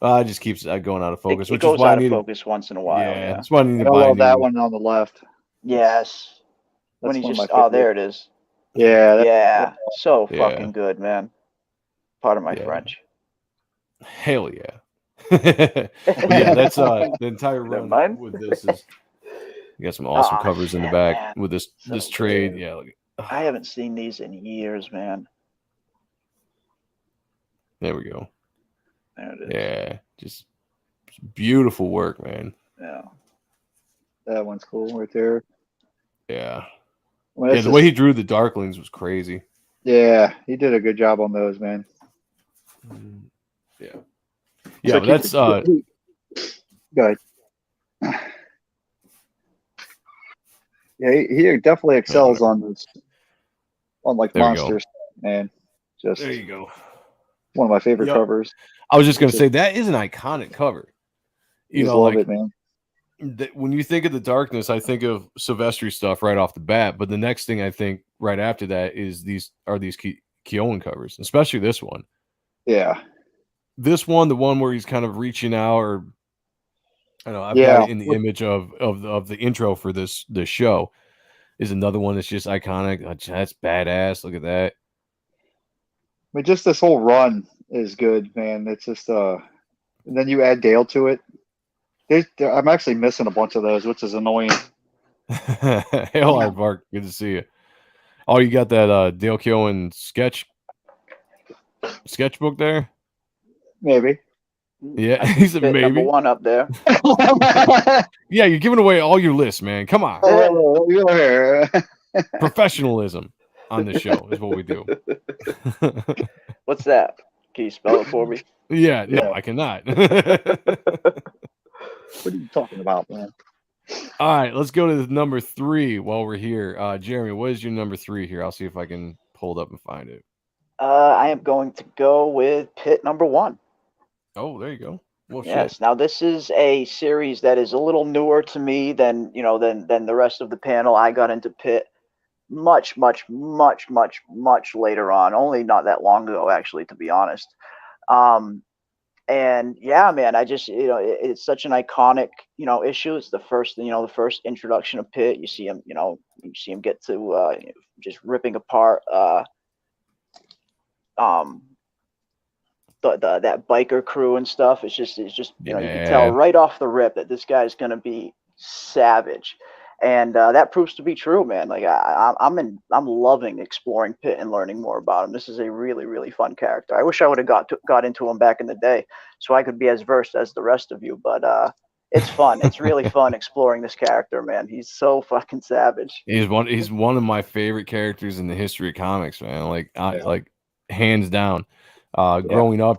It just keeps going out of focus. It goes out of focus once in a while. Yeah. That's why I need to I buy love that one on the left. Yes. That's when he's just, there it is. Yeah. Yeah. So fucking good, man. Pardon my French. Hell yeah. Yeah, that's the entire run with this is. You got some awesome covers in the back, man. With this trade. Good. Yeah. I haven't seen these in years, man. There we go. There it is. Yeah. Just beautiful work, man. Yeah. That one's cool right there. Yeah. Well, the way he drew the Darklings was crazy. Yeah, he did a good job on those, man. Yeah. Yeah, so that's go ahead. Yeah, he definitely excels on this, on like there monsters, man. Just there you go. One of my favorite covers. I was just gonna say that is an iconic cover. You know, love it, man. When you think of the Darkness, I think of Silvestri stuff right off the bat. But the next thing I think right after that is these Keown covers, especially this one. Yeah. This one, the one where he's kind of reaching out, or I don't know, I've got it in the image of the intro for this show, is another one that's just iconic. That's badass. Look at that. I mean, just this whole run is good, man. It's just and then you add Dale to it. I'm actually missing a bunch of those, which is annoying. Hell, Mark, good to see you. Oh, you got that Dale Keown sketchbook there? Maybe. Yeah, he's a maybe. Number one up there. Yeah, you're giving away all your lists, man. Come on. Professionalism on this show is what we do. What's that? Can you spell it for me? Yeah, no, I cannot. What are you talking about, man? All right, let's go to number 3 while we're here. Jeremy, what is your number 3 here? I'll see if I can pull it up and find it. I am going to go with Pit number 1. Oh, there you go. Well, yes. Shit. Now this is a series that is a little newer to me than the rest of the panel. I got into Pit much later on. Only not that long ago, actually, to be honest. And yeah, man, I just it's such an iconic issue. It's the first the first introduction of Pit. You see him get to just ripping apart that biker crew and stuff. It's just you can tell right off the rip that this guy's gonna be savage, and that proves to be true, man. Like I'm loving exploring Pit and learning more about him. This is a really fun character. I wish I would have got into him back in the day so I could be as versed as the rest of you, but it's fun. It's really fun exploring this character, man. He's so fucking savage. He's one of my favorite characters in the history of comics, man. Like hands down. Growing up,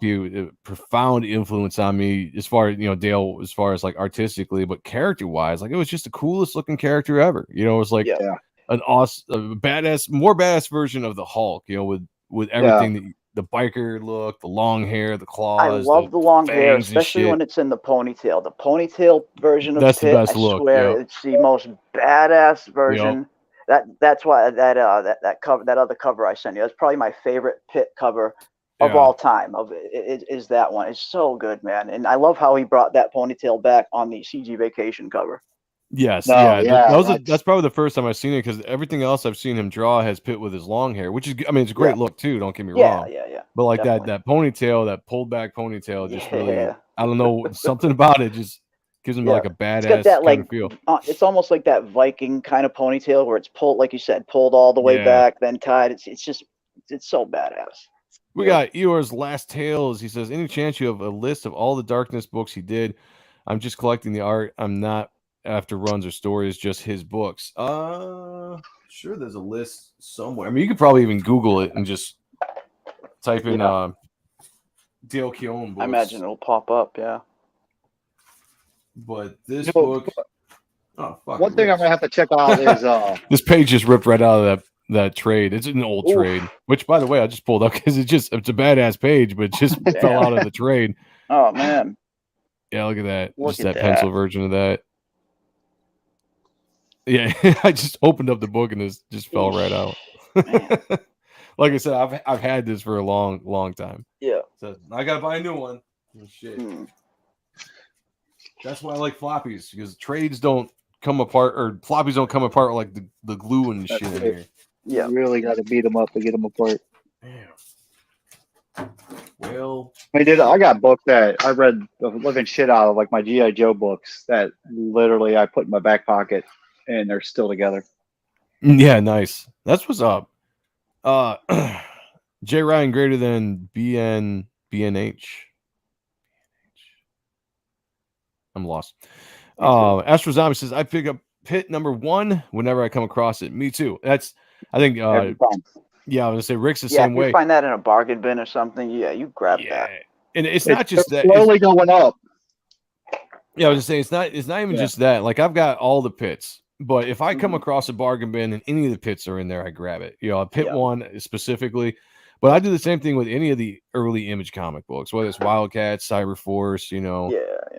profound influence on me as far as Dale, as far as like artistically, but character wise, like it was just the coolest looking character ever. It was like an awesome, more badass version of the Hulk. With everything, the biker look, the long hair, the claws. I love the long hair, especially when it's in the ponytail. The ponytail version of Pit, the best look. I swear, it's the most badass version. That's why that other cover I sent you. That's probably my favorite Pit cover of all time. Is that one? It's so good, man. And I love how he brought that ponytail back on the CG Vacation cover. Yes, that's probably the first time I've seen it, because everything else I've seen him draw has Pit with his long hair, which is, I mean, it's a great look too. Don't get me wrong. Yeah. But like that ponytail, that pulled back ponytail, just really, I don't know, something about it just gives him like a badass kind of feel. It's almost like that Viking kind of ponytail where it's pulled, like you said, pulled all the way back, then tied. It's so badass. We got Eeyore's Last Tales. He says, any chance you have a list of all the Darkness books he did? I'm just collecting the art. I'm not after runs or stories, just his books. Sure, there's a list somewhere. I mean, you could probably even Google it and just type in Dale Keown books. I imagine it'll pop up, yeah. But this book, one thing I'm gonna have to check out is this page just ripped right out of that trade. It's an old trade, which, by the way, I just pulled up because it's a badass page, but it just fell out of the trade. Oh man, yeah, look at that. Look just at that pencil version of that. Yeah, I just opened up the book and it just fell right out. Like I said, I've had this for a long time. Yeah. So I gotta buy a new one. Oh, shit. That's why I like floppies, because trades don't come apart, or floppies don't come apart like the glue and shit in here. Yeah. You really got to beat them up to get them apart. Damn. Well, I got books that I read the living shit out of, like my G.I. Joe books that literally I put in my back pocket and they're still together. Yeah, nice. That's what's up. J. Ryan greater than BNH. I'm lost. Astro Zombie says, I pick up Pit number 1 whenever I come across it. Me too. That's, I think, yeah, I was gonna say Rick's the same way. If you find that in a bargain bin or something, you grab that. And it's not just that. Slowly going up. Yeah, I was just saying it's not even just that. Like, I've got all the pits, but if I come across a bargain bin and any of the pits are in there, I grab it. You know, Pit 1 specifically. But I do the same thing with any of the early Image comic books, whether it's Wildcats, Cyber Force, you know.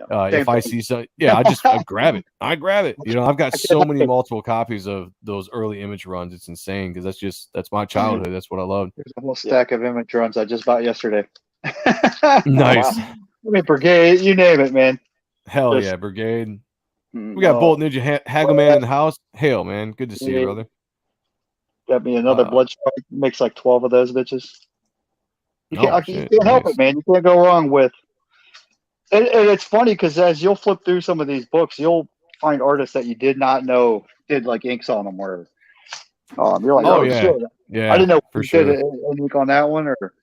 If I see something, I grab it. I grab it. You know, I've got so many multiple copies of those early Image runs. It's insane because that's my childhood. That's what I loved. There's a whole stack of Image runs I just bought yesterday. Nice. I mean, Brigade, you name it, man. Hell yeah, Brigade. We got Bolt Ninja Haggleman in the house. Hail, man. Good to see you, brother. Got me another Bloodstrike. Makes like 12 of those bitches. You can't help it, man. You can't go wrong with. And it's funny because as you'll flip through some of these books, you'll find artists that you did not know did like inks on them. Or you're like, shit. Yeah, I didn't know for you sure. did an ink on that one. Or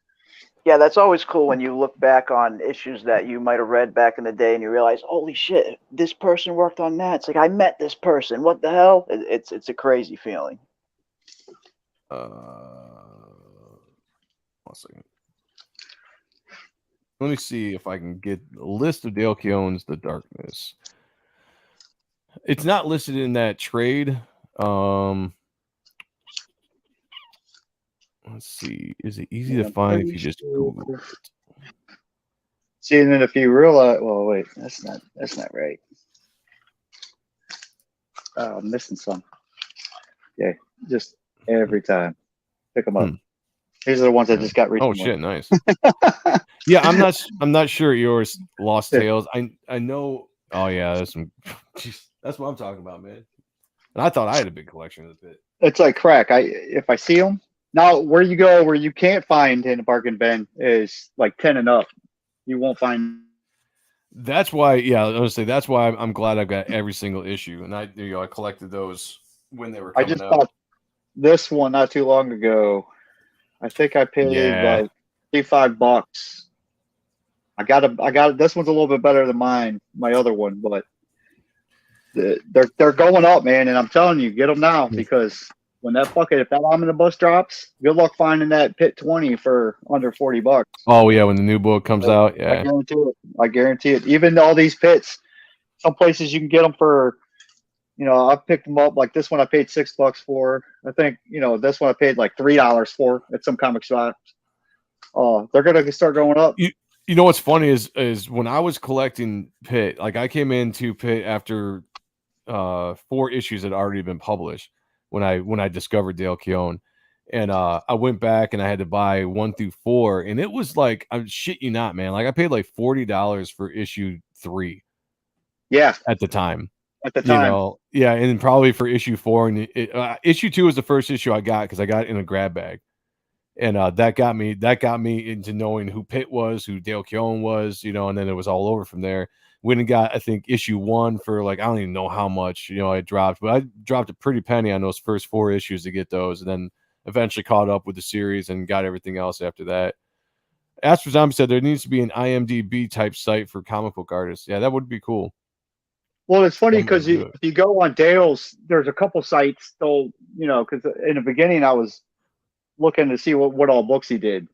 yeah, that's always cool when you look back on issues that you might have read back in the day and you realize, holy shit, this person worked on that. It's like, I met this person. What the hell? It's a crazy feeling. 1 second. Let me see if I can get a list of Dale Keown's The Darkness. It's not listed in that trade. Let's see. Is it easy to find if you just Google it? See, and then if you realize, well, wait, that's not right. I'm missing some. Yeah, just every time pick them up. These are the ones I just got recently. Oh shit, nice. Yeah, I'm not sure yours Lost Tales. I know. Oh yeah, that's some. Geez, that's what I'm talking about, man. And I thought I had a big collection of the Pit. It's like crack. If I see them now, where you can't find in a bargain bin is like 10 and up. You won't find. That's why. Yeah, honestly, that's why I'm glad I've got every single issue, and I collected those when they were coming I just out. bought this one not too long ago. I think I paid like $35. I got this one's a little bit better than my other one, but they're going up, man. And I'm telling you, get them now because when if that omnibus drops, good luck finding that Pit 20 for under $40. Oh yeah, when the new book comes out, yeah, I guarantee it. Even all these pits, some places you can get them for. You know, I've picked them up. Like this one, I paid $6 for. I think this one I paid like $3 for at some comic shops. They're gonna start going up. You know what's funny is when I was collecting Pit, like I came into Pit after 4 issues had already been published when I discovered Dale Keown, and I went back and I had to buy 1 through 4, and it was like, I'm shit you not, man. Like I paid like $40 for issue 3. Yeah, at the time. At the time, and probably for issue 4 and issue 2 was the first issue I got because I got it in a grab bag, and that got me into knowing who Pit was, who Dale Keown was, and then it was all over from there. Went and got I think issue 1 for like I don't even know how much I dropped, but I dropped a pretty penny on those first 4 issues to get those, and then eventually caught up with the series and got everything else after that. Astro Zombie said there needs to be an IMDb type site for comic book artists. Yeah, that would be cool. Well, it's funny because if you go on Dale's, there's a couple sites they'll, because in the beginning I was looking to see what all books he did.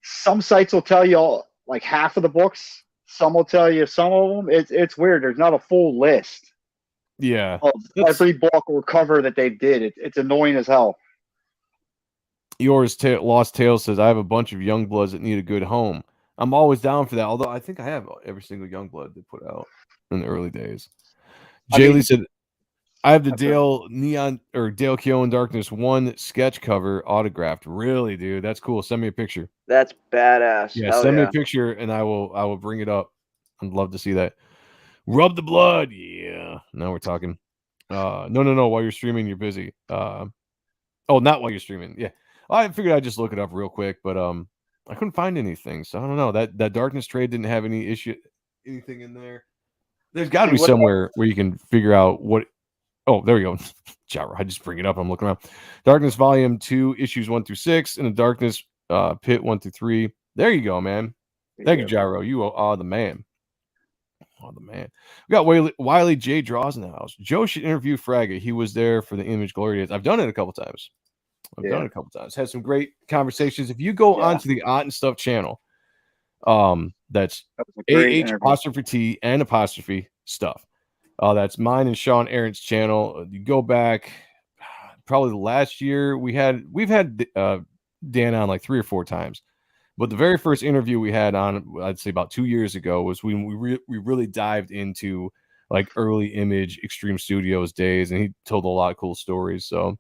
Some sites will tell you all, like half of the books. Some will tell you some of them. It's weird. There's not a full list. Yeah, of every book or cover that they did. It's annoying as hell. Yours Lost Tales says, I have a bunch of young bloods that need a good home. I'm always down for that. Although I think I have every single young blood they put out in the early days. Jaylee said, I have the Dale Keown Darkness 1 sketch cover autographed. Really, dude? That's cool. Send me a picture. That's badass. Yeah, send me a picture and I will bring it up. I'd love to see that. Rub the blood. Yeah. Now we're talking. No. While you're streaming, you're busy. Not while you're streaming. Yeah. I figured I'd just look it up real quick, but I couldn't find anything. So I don't know. That Darkness trade didn't have anything in there. There's got to be somewhere where you can figure out what. Oh, there we go. I just bring it up. I'm looking around. Darkness Volume 2, issues 1 through 6, and the Darkness Pit 1 through 3. There you go, man. Thank you, Gyro. You are the man. Oh, the man. We got Wiley J. Draws in the house. Joe should interview Fraga. He was there for the Image Glory days. I've done it a couple times. Had some great conversations. If you go onto the Ott and Stuff channel, that's AH''T and apostrophe stuff. That's mine and Sean Aaron's channel. You go back probably last year. We've had Dan on like 3 or 4 times. But the very first interview we had on, I'd say about 2 years ago, was when we really dived into like early Image Extreme Studios days, and he told a lot of cool stories. So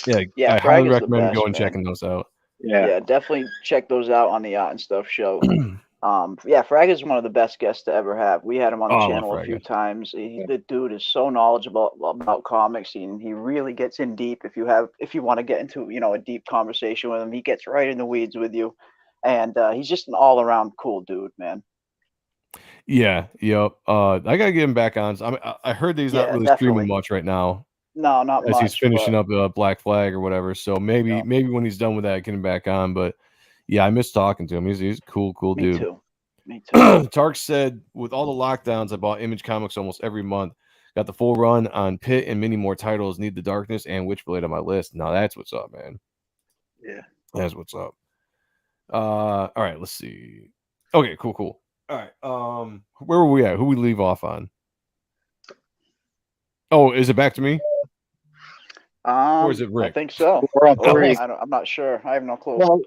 I highly recommend going checking those out. Yeah, definitely check those out on the Ott and Stuff show. Frag is one of the best guests to ever have. We had him on the channel a few times. The dude is so knowledgeable about comics, and he really gets in deep. If you want to get into a deep conversation with him, he gets right in the weeds with you, and he's just an all around cool dude, man. Yeah, yep. I gotta get him back on. I heard that he's not really streaming much right now. No, not much. He's finishing up Black Flag or whatever. So maybe when he's done with that, get him back on. But yeah, I miss talking to him. He's a cool dude. Me too. Tark said, with all the lockdowns, I bought Image Comics almost every month. Got the full run on Pit and many more titles. Need the Darkness and Witchblade on my list. Now that's what's up, man. Yeah, that's what's up. All right, let's see. Okay, cool. All right, where were we at? Who we leave off on? Oh, is it back to me? Or is it Rick? I think so. We're on 3. I'm not sure. I have no clue. Well,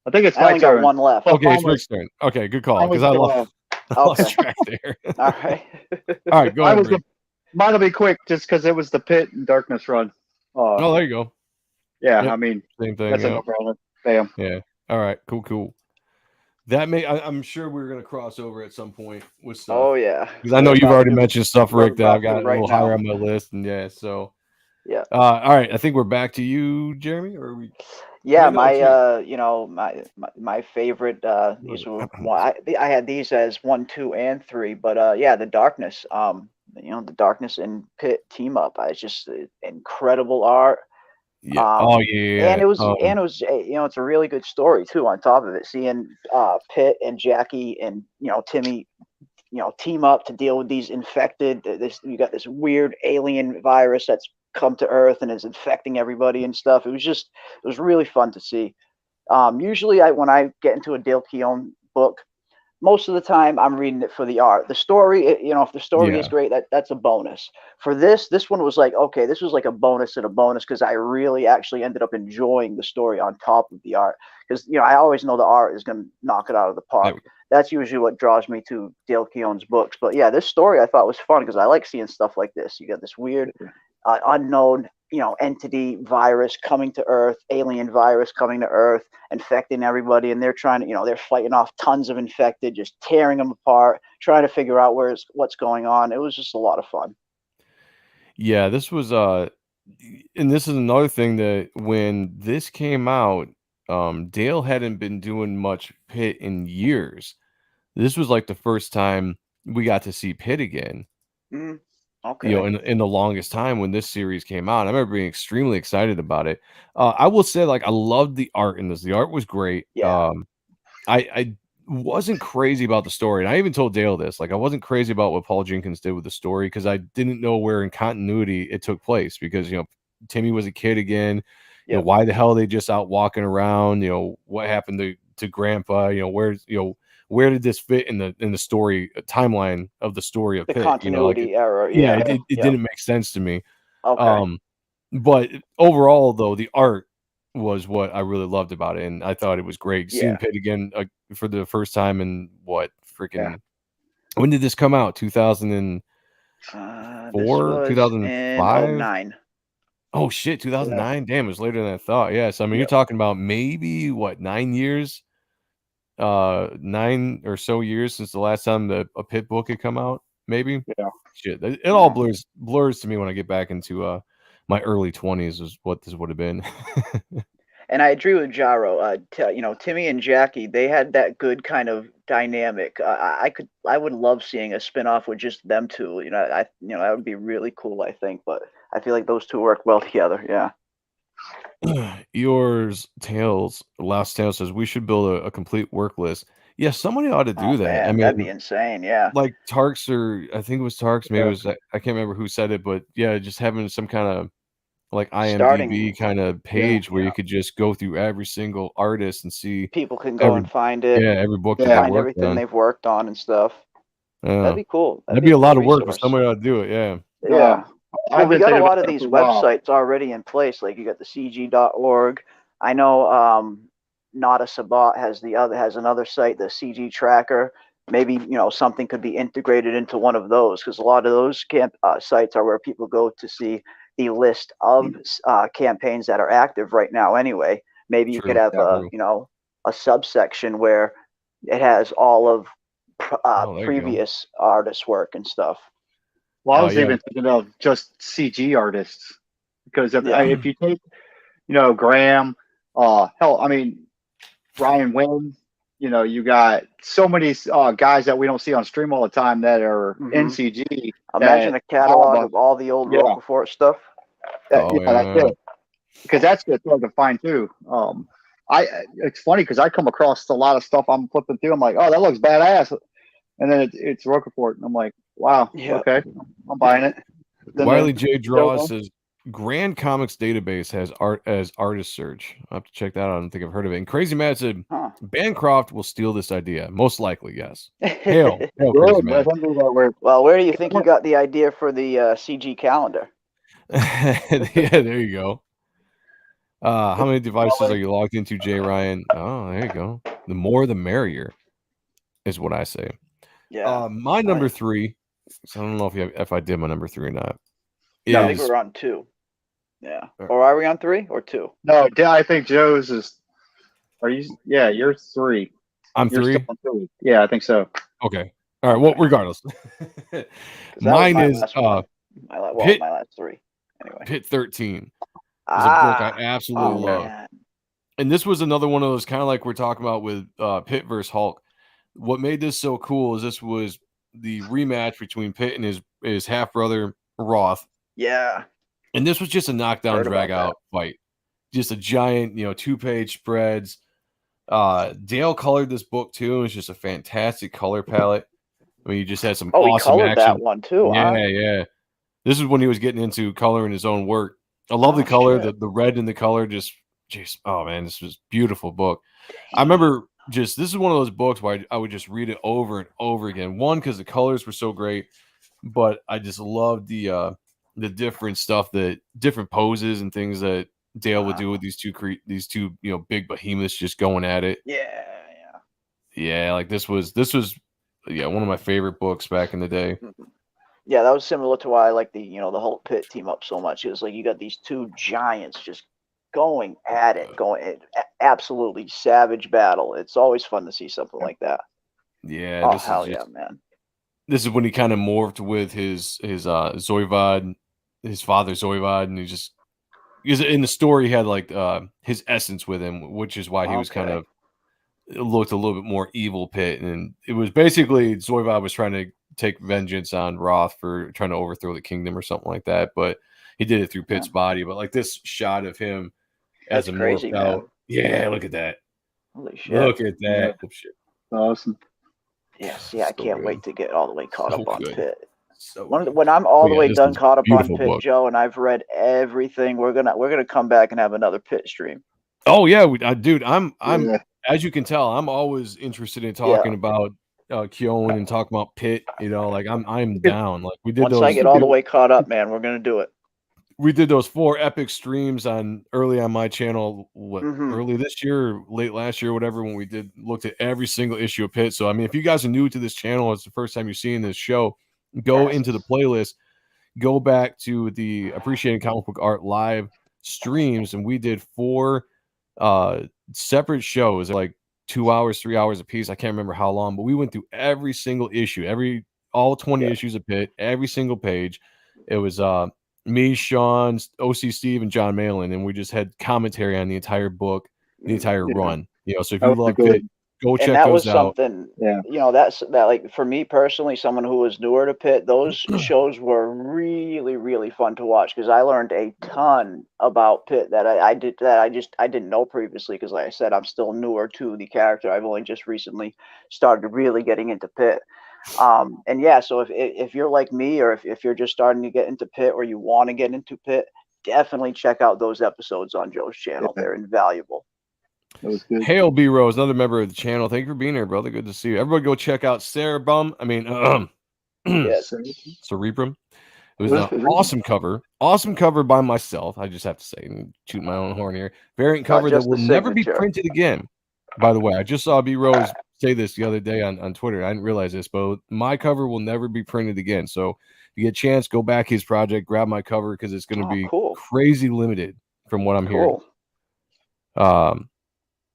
I think it's my turn. Got one left. Okay, it's Rick's turn. Okay, good call. Because I lost track there. All right. All right, go ahead. Mine will be quick, just because it was the Pit and Darkness run. There you go. Yeah, yep. I mean, same thing. That's no problem. Bam. Yeah. All right. Cool. That I'm sure we're gonna cross over at some point with stuff. Oh yeah. Because I know you've already mentioned stuff, Rick, that I've got a little higher on my list, and so. Yeah. All right. I think we're back to you, Jeremy. Or are we? Yeah, my favorite. These were, I had these as 1, 2, and 3, but the Darkness. The Darkness and Pit team up. It's just incredible art. Yeah. And it was it's a really good story too. On top of it, seeing Pit and Jackie and Timmy, team up to deal with these infected. You got this weird alien virus that's come to Earth and is infecting everybody and stuff. It was really fun to see. Usually when I get into a Dale Keown book, most of the time I'm reading it for the art. The story, if the story is great, that's a bonus. For this one was like, okay, this was like a bonus and a bonus, because I really actually ended up enjoying the story on top of the art. Because I always know the art is going to knock it out of the park. That's usually what draws me to Dale Keown's books. But yeah, this story I thought was fun, because I like seeing stuff like this. You got this weird unknown entity virus coming to Earth, alien virus coming to Earth, infecting everybody, and they're trying to they're fighting off tons of infected, just tearing them apart, trying to figure out what's going on. It was just a lot of fun. Yeah, this was and this is another thing, that when this came out, Dale hadn't been doing much Pit in years. This was like the first time we got to see Pit again. Okay. In the longest time when this series came out. I remember being extremely excited about it. I will say, I loved the art in this. The art was great. Yeah. I wasn't crazy about the story. And I even told Dale this. Like, I wasn't crazy about what Paul Jenkins did with the story because I didn't know where in continuity it took place. Because, you know, Timmy was a kid again. You know, why the hell are they just out walking around? You know, what happened to Grandpa? You know, where did this fit in the story timeline of the story of the Pitt? continuity you know, like error. Yeah, it didn't make sense to me. Okay. But overall, though, the art was what I really loved about it, and I thought it was great. Seeing Pitt again for the first time in what freaking when did this come out? 2004, 2005, 2009. Oh shit, 2009. Damn, it was later than I thought. Yeah, so I mean, you're talking about maybe what 9 years, 9 or so years since the last time a Pitt book had come out. Maybe. Yeah. Shit, it all blurs to me when I get back into my early 20s is what this would have been. And I agree with Jaro. You know, Timmy and Jackie, they had that good kind of dynamic. I would love seeing a spinoff with just them two. You know, that would be really cool. I think, but I feel like those two work well together. Yeah. Last Tales says we should build a complete work list. Yeah, somebody ought to do that. Man, I mean, that'd be insane. Yeah. like Tarks, or I think it was Tarks. Maybe it was I can't remember who said it, but yeah, just having some kind of like IMDb kind of page where you could just go through every single artist and see people can go and find it. Yeah, every book that find everything they've worked on and stuff. That'd be cool. That'd be a lot of work, but somebody ought to do it. Yeah. Yeah. We got a lot of these websites already in place. Like you got the CG.org. I know Nada Sabat has another site, the CG Tracker. Maybe, you know, something could be integrated into one of those, because a lot of those sites are where people go to see the list of campaigns that are active right now anyway. Maybe you could have you know, a subsection where it has all of previous artists' work and stuff. Well, I was even thinking of just CG artists, because if you take, you know, Graham, hell, I mean, Ryan Wynn, you know, you got so many guys that we don't see on stream all the time that are in CG. Imagine a catalog of all the old Roquefort stuff. That's it. Because that's good to find too. It's funny because I come across a lot of stuff I'm flipping through. I'm like, oh, that looks badass, and then it's Roquefort, and I'm like, wow, okay, I'm buying it. Then Wiley J. Draw says Grand Comics Database has art as artist search. I'll have to check that out. I don't think I've heard of it. And Crazy Matt said Bancroft will steal this idea. Most likely, yes. Hail Crazy Matt. Well, where do you think you got the idea for the CG calendar? Yeah, there you go. How many devices are you logged into, Jay Ryan? Oh, there you go. The more the merrier is what I say. Yeah. My number 3. So I don't know if I did my number 3 or not. No, I think we're on 2. Yeah. Or are we on 3 or 2? No, I think Joe's is. Are you? Yeah, you're 3. I'm 3. Yeah, I think so. Okay. All right. Well, regardless, mine is my last 3. Anyway, Pitt 13 is a book I absolutely love. Man. And this was another one of those kind of like we're talking about with Pitt versus Hulk. What made this so cool is this was the rematch between Pitt and his half brother Roth. Yeah. And this was just a knockdown drag out fight. Just a giant, 2-page spreads. Dale colored this book too. It's just a fantastic color palette. I mean, you just had some awesome he colored action. That one too. Yeah. This is when he was getting into coloring his own work. I love the color, the red in the color. Just, oh man, this was a beautiful book. I remember this is one of those books where I would just read it over and over again. One, because the colors were so great, but I just loved the different stuff, different poses and things that Dale would do with these two big behemoths just going at it. Yeah. Like this was one of my favorite books back in the day. Yeah, that was similar to why I like the Hulk Pitt team up so much. It was like you got these two giants just going at it, absolutely savage battle. It's always fun to see something like that. Yeah. Oh hell yeah, man. This is when he kind of morphed with his Zoivod, his father Zoivod, and because in the story he had like his essence with him, which is why he was kind of looked a little bit more evil Pitt, and it was basically Zoivod was trying to take vengeance on Roth for trying to overthrow the kingdom or something like that, but he did it through Pitt's body. But like this shot of him as a morphed out, look at that. Holy shit! Look at that. Awesome. Yes, yeah, I So can't good. wait to get all the way caught So up on good. Pitt. So When I'm all the way this done is a caught up on beautiful Pitt, book. Joe, and I've read everything, we're gonna come back and have another Pitt stream. Oh yeah, dude, I'm Yeah. as you can tell, I'm always interested in talking about Keown and talking about Pitt. You know, like I'm down. Like we did Once those. I get all the way caught up, man, we're gonna do it. We did those 4 epic streams early on my channel, Mhm. early this year, or late last year, whatever, when we looked at every single issue of Pitt. So I mean, if you guys are new to this channel, it's the first time you're seeing this show, go into the playlist, go back to the Appreciating Comic Book Art live streams, and we did 4 separate shows, like 2 hours, 3 hours a piece. I can't remember how long, but we went through every single issue, all 20 issues of Pitt, every single page. It was me, Sean, OC Steve, and John Malin, and we just had commentary on the entire book, the entire run. You know, so if you love Pitt, go check those out. Something, that like for me personally, someone who was newer to Pitt, those shows were really, really fun to watch because I learned a ton about Pitt that I didn't know previously because, like I said, I'm still newer to the character. I've only just recently started really getting into Pitt. And yeah, so if you're like me, or if you're just starting to get into Pitt, or you want to get into Pitt, definitely check out those episodes on Joe's channel. They're invaluable. That was good. Hail B Rose, another member of the channel. Thank you for being here, brother. Good to see you. Everybody go check out Cerebrum. Yes. Cerebrum. It was an awesome cover. Awesome cover by myself. I just have to say, and shoot my own horn here. Variant cover that will never be printed again. By the way, I just saw B Rose say this the other day on Twitter. I didn't realize this, but my cover will never be printed again. So if you get a chance, go back his project, grab my cover because it's going to be crazy limited from what I'm hearing.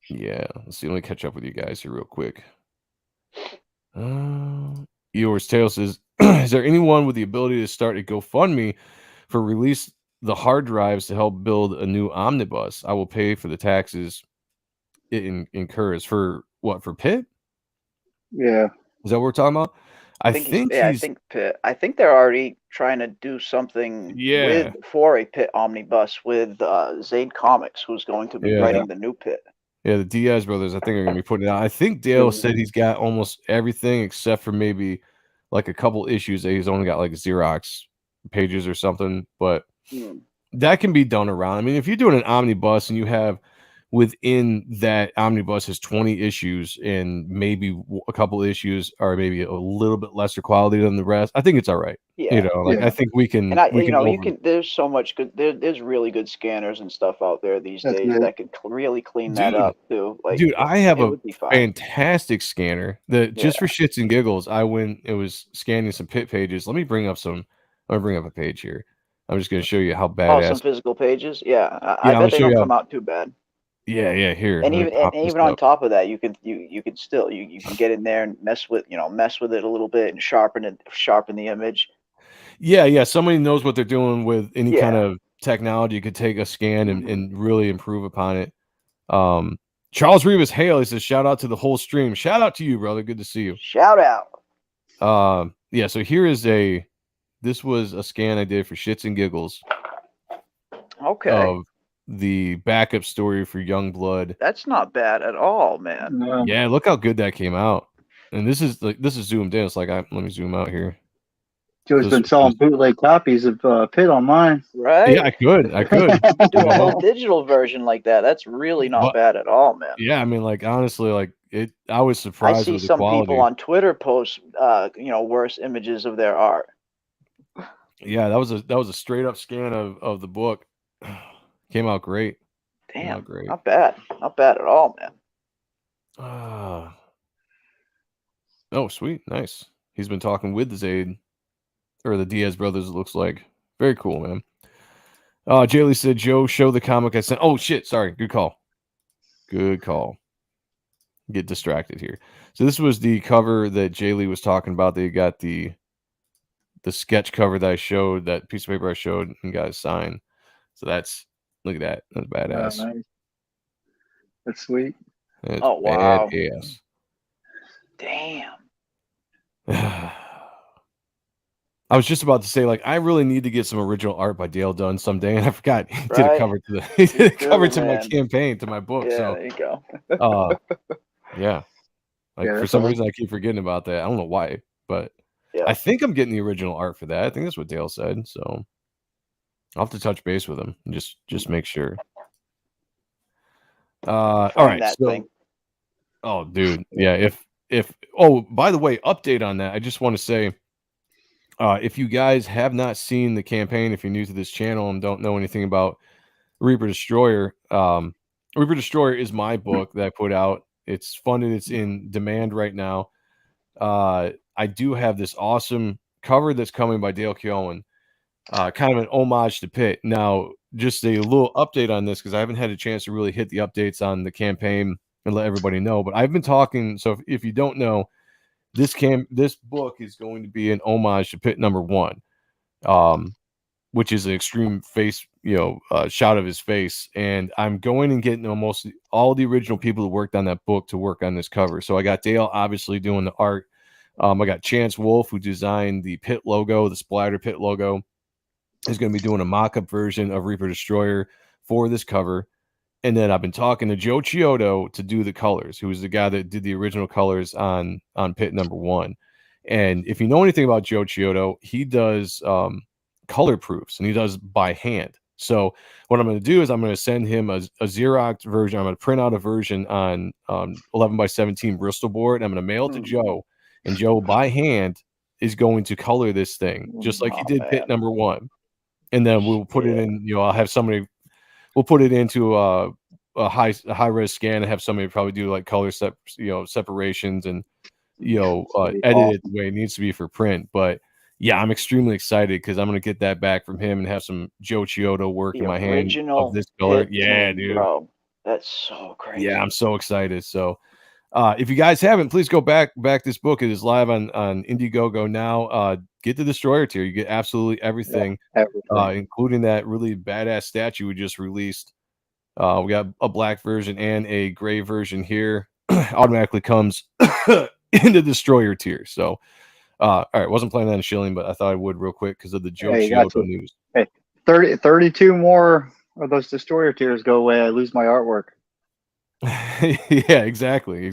Yeah, let's see. Let me catch up with you guys here real quick. Eeyore's Tale says, is there anyone with the ability to start a GoFundMe for release the hard drives to help build a new omnibus? I will pay for the taxes it incurs. For what? For Pitt? Yeah. Is that what we're talking about? I think Pitt. I think they're already trying to do something for a Pitt omnibus with Zade Comics, who's going to be writing the new Pitt. Yeah, the Diaz brothers, I think, are going to be putting it out. I think Dale said he's got almost everything except for maybe like a couple issues that he's only got like Xerox pages or something. But that can be done around. I mean, if you're doing an omnibus and you have within that omnibus has 20 issues and maybe a couple issues are maybe a little bit lesser quality than the rest, I think it's all right. You know, like I think we can. And there's so much good. There's really good scanners and stuff out there these days that could really clean that up too. Like, dude, I have a fantastic scanner that just for shits and giggles, it was scanning some Pitt pages. Let me bring up a page here. I'm just going to show you how badass. Some physical pages. Yeah, I bet they don't come out too bad. Yeah, here. And even on top of that, you can still get in there and mess with it a little bit and sharpen the image. Yeah. Somebody knows what they're doing with any kind of technology. Could take a scan and really improve upon it. Charles Rivas Hale, he says, shout out to the whole stream. Shout out to you, brother. Good to see you. Shout out. Yeah, so here is this was a scan I did for shits and giggles. Okay. Of the backup story for Youngblood. That's not bad at all, man. Yeah, look how good that came out. And this is zoomed in. It's like let me zoom out here. Joe's been selling bootleg copies of Pitt online. Right? Yeah, I could. Do a whole digital version like that. That's really not bad at all, man. Yeah, I mean, like honestly, like I was surprised. I see some people on Twitter post worse images of their art. Yeah, that was a straight up scan of the book. Came out great. Damn, great. Not bad at all, man. Oh, sweet, nice. He's been talking with the Zade or the Diaz brothers. It looks like very cool, man. Jaylee said, "Joe, show the comic I sent." Oh shit, sorry. Good call. Get distracted here. So this was the cover that Jaylee was talking about. They got the sketch cover that I showed, that piece of paper I showed, and got a sign. So look at that. That's badass. Nice. That's sweet. That's wow. Badass. Damn. I was just about to say, like, I really need to get some original art by Dale Dunn someday, and I forgot he did a cover to my campaign, to my book. Yeah, so there you go. yeah. Like Yeah, for that's some awesome. reason, I keep forgetting about that. I don't know why, but Yeah. I think I'm getting the original art for that. I think that's what Dale said. So I'll have to touch base with him and just make sure. All right. That So, thing. oh, dude, yeah. If oh, by the way, update on that. I just want to say, if you guys have not seen the campaign, if you're new to this channel and don't know anything about Reaper Destroyer, Reaper Destroyer is my book that I put out. It's funded. It's in demand right now. I do have this awesome cover that's coming by Dale Keown, kind of an homage to Pitt. Now, just a little update on this because I haven't had a chance to really hit the updates on the campaign and let everybody know. But I've been talking. So if you don't know, this book is going to be an homage to Pitt #1, which is an extreme face, shot of his face. And I'm going and getting almost all the original people who worked on that book to work on this cover. So I got Dale obviously doing the art. I got Chance Wolf, who designed the Pitt logo, the Splatter Pitt logo. Is going to be doing a mock-up version of Reaper Destroyer for this cover. And then I've been talking to Joe Chiodo to do the colors, who was the guy that did the original colors on Pitt #1. And if you know anything about Joe Chiodo, he does color proofs and he does by hand. So what I'm going to do is I'm going to send him a Xerox version. I'm going to print out a version on 11x17 Bristol board. And I'm going to mail it to Joe, and Joe by hand is going to color this thing just like he did Pitt #1. And then we'll put it in, I'll have somebody, we'll put it into a high res scan and have somebody probably do like color separations and, edit it the way it needs to be for print. But yeah, I'm extremely excited because I'm going to get that back from him and have some Joe Chiodo work in my hand of this color. Yeah, dude. Bro, that's so crazy. Yeah, I'm so excited. So if you guys haven't, please go back this book. It is live on Indiegogo now. Get the Destroyer tier. You get absolutely everything, including that really badass statue we just released. We got a black version and a gray version here. Automatically comes in the Destroyer tier. So, all right, wasn't planning on shilling, but I thought I would real quick because of the Joe Chiodo news. Hey, 32 more of those Destroyer tiers go away. I lose my artwork. Yeah, exactly.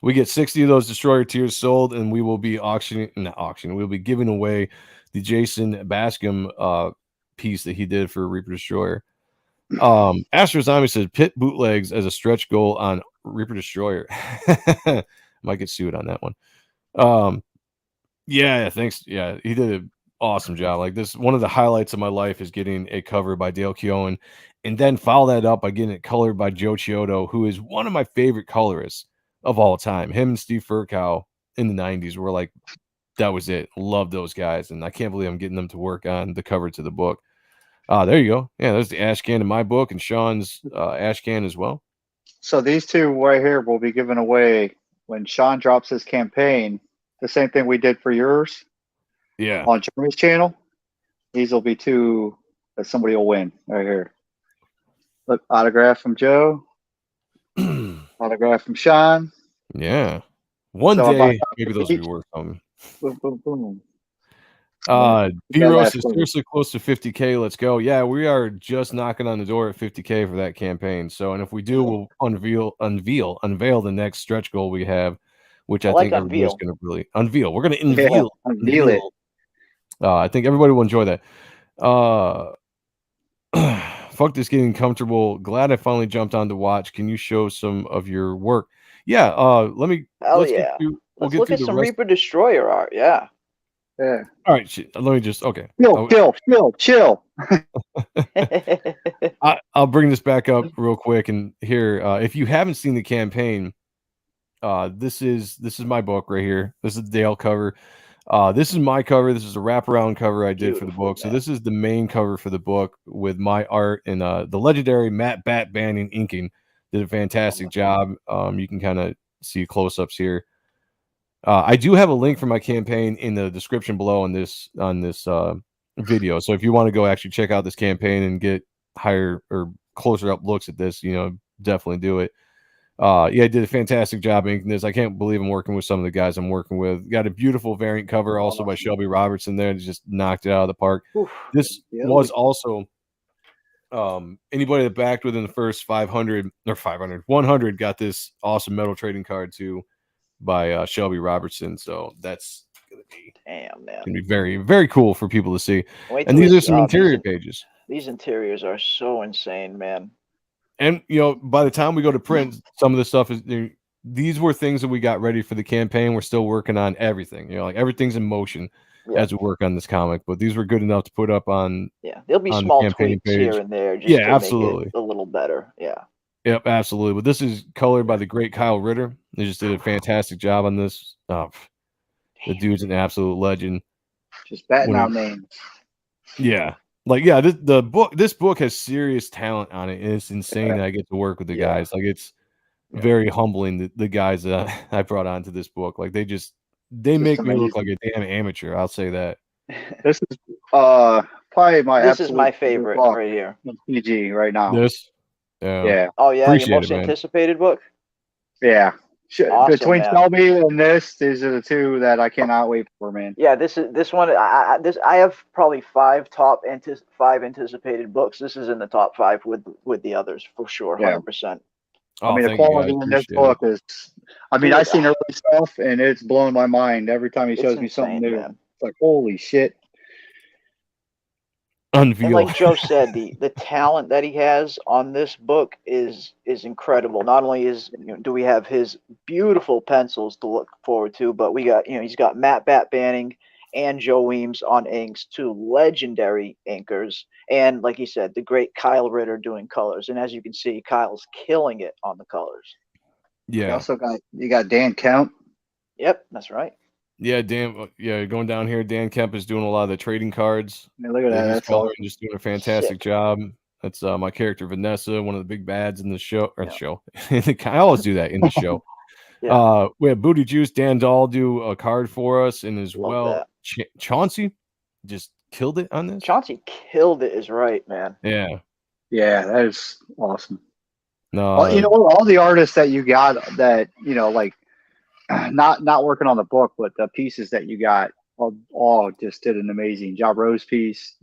We get 60 of those Destroyer tiers sold, and we will be we'll be giving away the Jason Bascom piece that he did for Reaper Destroyer. Astro Zombie said Pitt bootlegs as a stretch goal on Reaper Destroyer. Might get sued on that one. Yeah, thanks. Yeah, he did an awesome job. Like this, one of the highlights of my life is getting a cover by Dale Keown, and then follow that up by getting it colored by Joe Chiodo, who is one of my favorite colorists of all time. Him and Steve Furkow in the 90s were like, that was it. Love those guys, and I can't believe I'm getting them to work on the cover to the book. There you go. Yeah, there's the ash can in my book and Sean's ash can as well. So these two right here will be given away when Sean drops his campaign. The same thing we did for yours. Yeah. On Jeremy's channel. These will be two that somebody will win right here. Look, autograph from Joe. Autograph from Sean. Yeah. One day, maybe those will be worth something. Boom, boom, boom. B-Rose is seriously close to 50K. Let's go. Yeah, we are just knocking on the door at 50K for that campaign. So, and if we do, we'll unveil the next stretch goal we have, which I think everybody's going to really unveil. We're going to unveil it. I think everybody will enjoy that. Fuck this getting comfortable. Glad I finally jumped on to watch. Can you show some of your work? Yeah. Let's look at some Reaper Destroyer art. Yeah. Yeah. All right. Let me just chill. I'll bring this back up real quick and here. If you haven't seen the campaign, this is my book right here. This is the Dale cover. This is my cover. This is a wraparound cover I did for the book. So this is the main cover for the book with my art and the legendary Matt Bat Banning inking did a fantastic job. You can kind of see close-ups here. I do have a link for my campaign in the description below on this video. So if you want to go actually check out this campaign and get higher or closer up looks at this, definitely do it. I did a fantastic job inking this. I can't believe I'm working with some of the guys I'm working with. Got a beautiful variant cover also by Shelby Robertson there. Just knocked it out of the park. This was also anybody that backed within the first 100 got this awesome metal trading card too. by Shelby Robertson. So that's Damn, gonna be very, very cool for people to see. Wait And till these it's, are some interior pages. These interiors are so insane, man. And by the time we go to print, some of the stuff is these were things that we got ready for the campaign. We're still working on everything. Like everything's in motion as we work on this comic. But these were good enough to put up on. Yeah, there'll be on small the campaign tweaks page here and there just to absolutely. make it a little better. Yeah. Yep, absolutely. But this is colored by the great Kyle Ritter. They just did a fantastic job on this. The dude's an absolute legend. Just batting out names. Yeah. This book has serious talent on it, and it's insane that I get to work with the guys. Like it's very humbling, the guys that I brought onto this book. Like they make me look like a damn amateur. I'll say that. This is probably this is my favorite right here. PG right now. This? Yeah. Oh yeah, your most anticipated book? Yeah. Awesome, between Shelby and this, these are the two that I cannot wait for, man. Yeah, this one. I have probably five anticipated books. This is in the top 5 with the others for sure, 100%. I mean, the quality in this book is. I mean, I've seen early stuff, and it's blowing my mind every time he shows me something new. Man. It's like, holy shit. Unveil. And like Joe said, the talent that he has on this book is incredible. Not only do we have his beautiful pencils to look forward to, but we got he's got Matt Bat Banning and Joe Weems on inks, 2 legendary inkers, and like he said, the great Kyle Ritter doing colors. And as you can see, Kyle's killing it on the colors. Yeah. You also got Dan Keown. Yep, that's right. Yeah, going down here, Dan Kemp is doing a lot of the trading cards. Yeah, look at that. That's awesome. Just doing a fantastic job. That's my character Vanessa, one of the big bads in the show. I always do that in the show. We have Booty Juice, Dan Dahl do a card for us, and as well, Chauncey just killed it on this. Chauncey killed it is right, man. Yeah, that is awesome. No, all the artists that you got that like. Not working on the book, but the pieces that you got all just did an amazing job. Rose piece,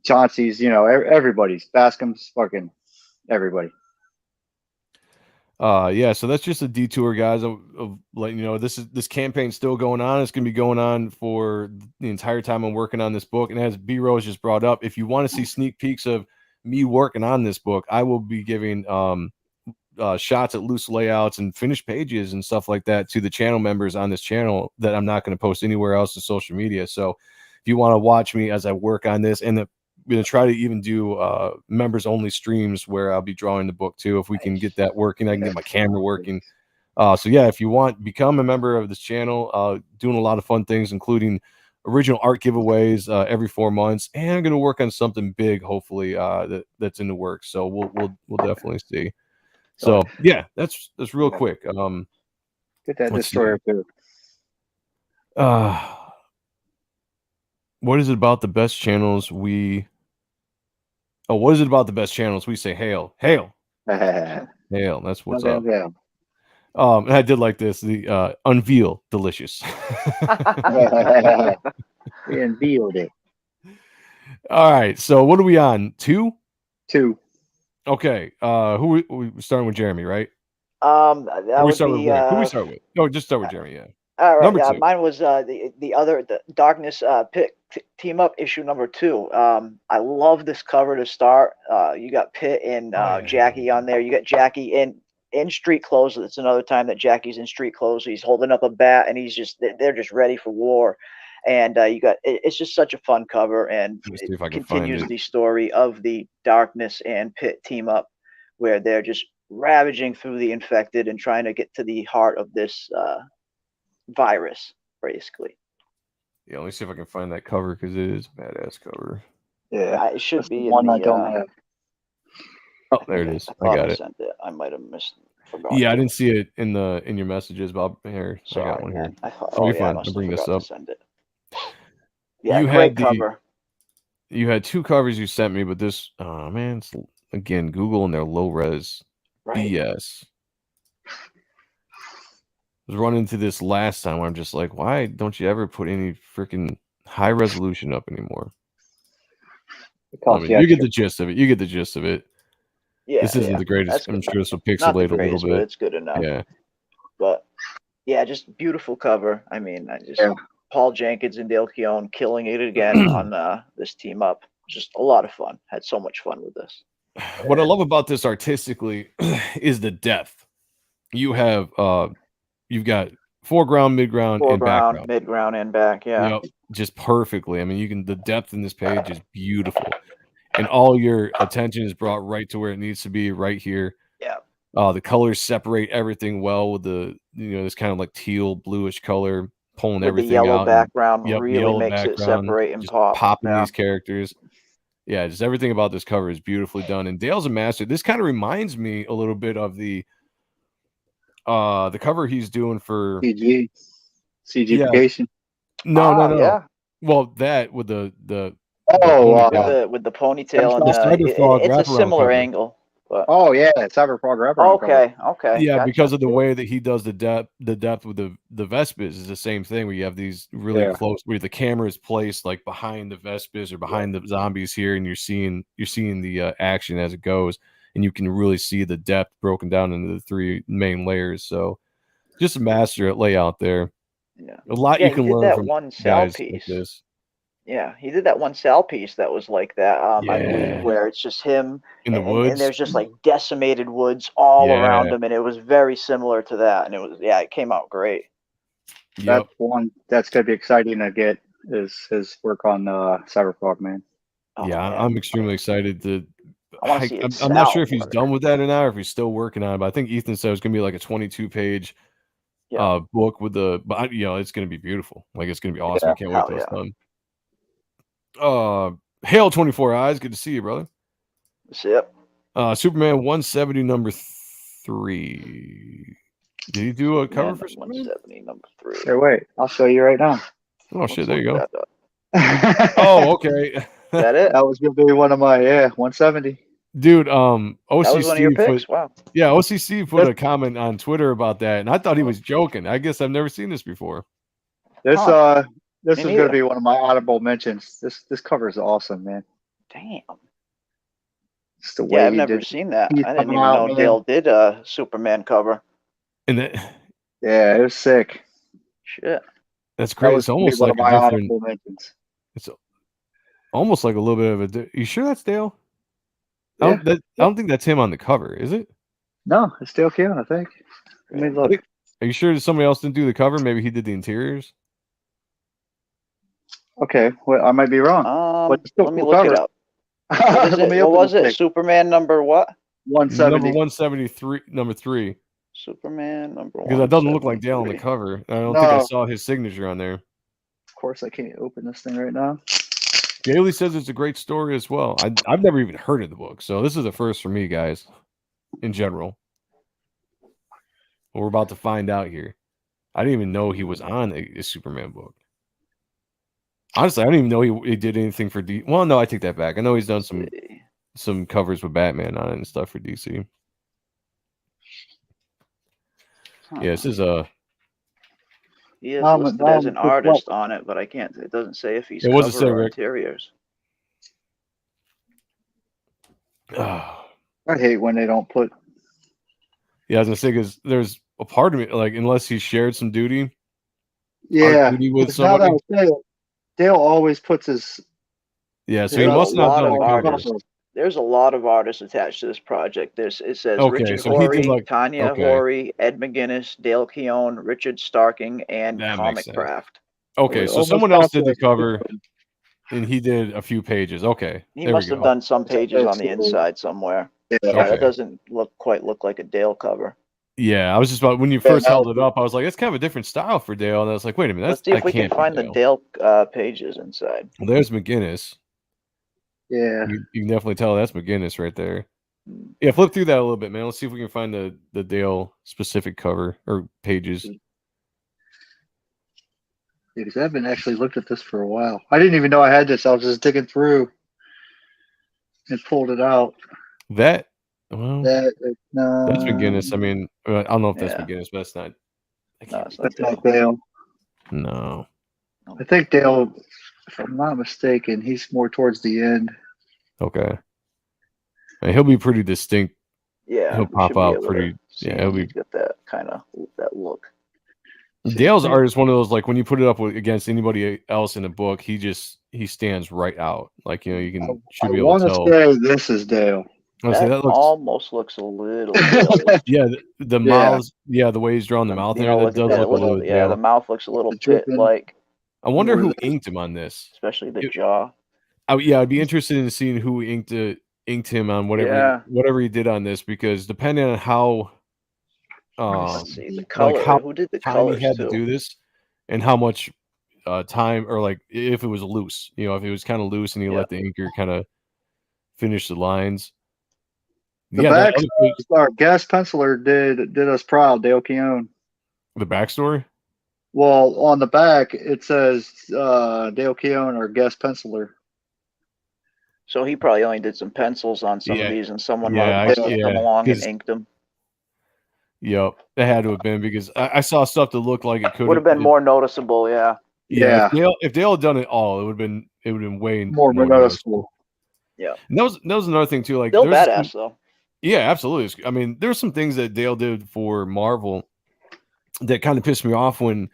Chauncey's, everybody's, Bascom's, fucking everybody. So that's just a detour, guys, of letting you know this campaign's still going on. It's gonna be going on for the entire time I'm working on this book. And as B Rose just brought up, if you want to see sneak peeks of me working on this book, I will be giving shots at loose layouts and finished pages and stuff like that to the channel members on this channel that I'm not going to post anywhere else in social media. So if you want to watch me as I work on this, and I'm going to try to even do members only streams where I'll be drawing the book too. If we can get that working, I can get my camera working. So yeah, if you want, become a member of this channel, doing a lot of fun things, including original art giveaways every 4 months. And I'm going to work on something big, hopefully that's in the works. So we'll definitely see. So yeah, that's real quick. Get that destroyer too. What is it about the best channels we? Oh, what is it about the best channels we say hail, hail, hail? That's what's up. Yeah. And I did like this. The unveil delicious. We unveiled it. All right. So what are we on? 2. Okay. Who we starting with? Jeremy, right? That would be, who we start with? No, just start with Jeremy. Yeah. All right. Number 2. Mine was the Darkness Pitt team up issue number 2. I love this cover to start. You got Pitt and Jackie on there. You got Jackie in street clothes. It's another time that Jackie's in street clothes. He's holding up a bat, and they're just ready for war. And it's just such a fun cover, and it continues the story of the Darkness and Pitt team up, where they're just ravaging through the infected and trying to get to the heart of this virus, basically. Yeah, let me see if I can find that cover, because it is a badass cover. Yeah, it should be one I don't have. Oh, there it is. I got it. I might have missed. Yeah, I didn't see it in your messages, Bob. Here, I got one here. I'll fine. I'll bring this up. Yeah, you had cover. You had 2 covers you sent me, but this, man, it's, again, Google and their low res BS. I was running into this last time where I'm just like, why don't you ever put any freaking high resolution up anymore? You get the gist of it. Yeah, this isn't the greatest. I'm sure this will pixelate a little bit. It's good enough. Yeah. But yeah, just beautiful cover. I mean, Paul Jenkins and Dale Keown killing it again on this team up. Just a lot of fun. Had so much fun with this. What I love about this artistically is the depth. You have you've got foreground, midground, and background. Midground, and back. Yeah. Yep, just perfectly. I mean, the depth in this page is beautiful, and all your attention is brought right to where it needs to be, right here. Yeah. The colors separate everything well with the this kind of like teal bluish color pulling with everything the yellow out. background really makes it separate and pop. Popping these characters. Yeah, just everything about this cover is beautifully done. And Dale's a master. This kind of reminds me a little bit of the cover he's doing for CGification. No. Yeah. Well, that with the with the ponytail and it's a similar cover. angle. But... Oh yeah, it's Cyberpunk wraparound. Okay. Yeah, gotcha. Because of the way that he does the depth with the Vespers is the same thing. Where you have these really close, where the camera is placed like behind the Vespers or behind the zombies here, and you're seeing the action as it goes, and you can really see the depth broken down into the three main layers. So, just a master at layout there. Yeah, a lot you can learn from one guys piece. Like this. Yeah, he did that one Sal piece that was like that. I believe where it's just him in the woods, and there's just like decimated woods all around him, and it was very similar to that. And it came out great. That's one that's gonna be exciting to get is his work on Cyberpunk, man. Man. I'm extremely excited to. I'm not sure if he's done with that or not, or if he's still working on it. But I think Ethan said it's gonna be like a 22-page book with but it's gonna be beautiful. Like it's gonna be awesome. I can't wait till it's done. Hail 24 Eyes, good to see you, brother. Yep. Superman 170 number 3. Did he do a cover for Superman? 170 number 3. Hey, wait, I'll show you right now. Oh shit, there you go. Oh, okay. Is that it? That was gonna be one of my 170. Dude, OC that was one of your picks. Wow. Yeah, OCC put a comment on Twitter about that, and I thought he was joking. I guess I've never seen this before. This is going to be one of my honorable mentions. This cover is awesome, man. Damn. It's the way I've never seen that. I didn't even know Dale did a Superman cover. And it was sick. Shit. That's great. It's almost like a different. It's almost like a little bit of a. You sure that's Dale? Yeah. I don't think that's him on the cover, is it? No, it's Dale Keown, I think. Let me look. Are you sure somebody else didn't do the cover? Maybe he did the interiors. Okay, well, I might be wrong. Let me look it up. What was it? Superman number what? 170. Number 173, number 3. Superman number 1. Because that doesn't look like Dale on the cover. I don't think I saw his signature on there. Of course, I can't open this thing right now. Daly says it's a great story as well. I've never even heard of the book, so this is a first for me, guys, in general. We're about to find out here. I didn't even know he was on a Superman book. Honestly, I don't even know he did anything for DC. Well, no, I take that back. I know he's done some covers with Batman on it and stuff for DC. Yeah, this is He is listed as an artist on it, but I can't. It doesn't say if he's cover or interiors. I hate when they don't put. Yeah, I was gonna say because there's a part of me like unless he shared some duty. Yeah, duty with somebody. Dale always puts his. Yeah, so he must not have done the covers. There's a lot of artists attached to this project. It says Richard Horry, Tanya Horry, Ed McGuinness, Dale Keown, Richard Starking, and Comic Craft. Okay, so someone else did the cover, and he did a few pages. Okay, he must have done some pages on the inside somewhere. Yeah, that doesn't quite look like a Dale cover. Yeah, I was just about when you first held it up, I was like, it's kind of a different style for Dale, and I was like, wait a minute, let's see if we can find the Dale pages inside. Well, there's McGuinness. Yeah, you can definitely tell that's McGuinness right there. Yeah, flip through that a little bit, man. Let's see if we can find the Dale specific cover or pages. Yeah, because I haven't actually looked at this for a while. I didn't even know I had this. I was just digging through and pulled it out. That's that's McGuinness. I mean, I don't know if that's McGuinness, but that's not. That's not Dale. No. I think Dale, if I'm not mistaken, he's more towards the end. Okay. And he'll be pretty distinct Yeah, he'll we pop should be out able pretty. to see Yeah, him. it'll be. He's got that kind of that look. Dale's art is one of those, like, when you put it up against anybody else in a book, he stands right out. Like, you know, you should I be able want to to tell. say this is Dale. I say That that looks almost looks a little Dale. yeah, the mouths, the way he's drawn the mouth You there, know, that does look a little bit yeah, the Dale. mouth looks a little The pit dripping. like, I wonder who inked him on this. especially the jaw. I'd be interested in seeing who inked him on whatever he did on this, because depending on how Let's see the like color. how Who did the time he colors had too? to do this, and how much time, or like if it was loose, you know, if it was kind of loose and he let the inker kind of finish the lines. The back, our guest penciler did us proud, Dale Keown. The backstory? Well, on the back it says Dale Keown, our guest penciler. So he probably only did some pencils on some of these, and someone must have come along and inked them. Yep, it had to have been, because I saw stuff that looked like it could have been more noticeable. Yeah. If Dale had done it all, it would have been way more noticeable. Yeah. And that was another thing too. Like, still badass though. Yeah, absolutely. I mean, there's some things that Dale did for Marvel that kind of pissed me off when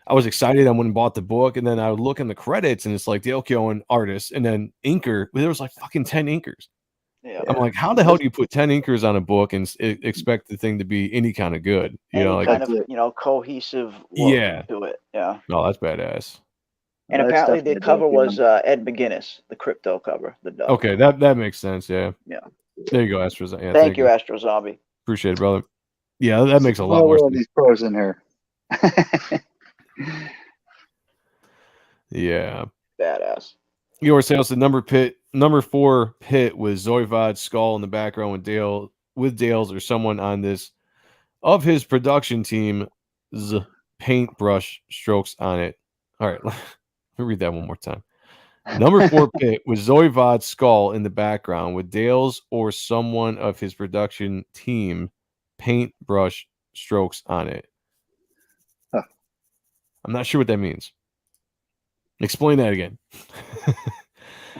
I was excited. I went and bought the book, and then I would look in the credits, and it's like Dale Keown, artist, and then inker. There was like fucking 10 inkers. Yeah. I'm like, how the hell do you put 10 inkers on a book and expect the thing to be any kind of good? You know, kind of cohesive look to it. Yeah. No, that's badass. And apparently the cover was Ed McGuinness, the Crypto cover. Okay, that makes sense. Yeah. Yeah. There you go, Astro. Yeah, thank you, Astro Zombie. Appreciate it, brother. Yeah, that makes a lot more sense. These pros in here. Yeah. Badass. Your sales, the number 4 pit with Zoivod's skull in the background with Dale's or someone on this of his production team's paintbrush strokes on it. All right, let me read that one more time. Number 4 pit with Zoivod's skull in the background with Dale's or someone of his production team paintbrush strokes on it. Huh. I'm not sure what that means. Explain that again.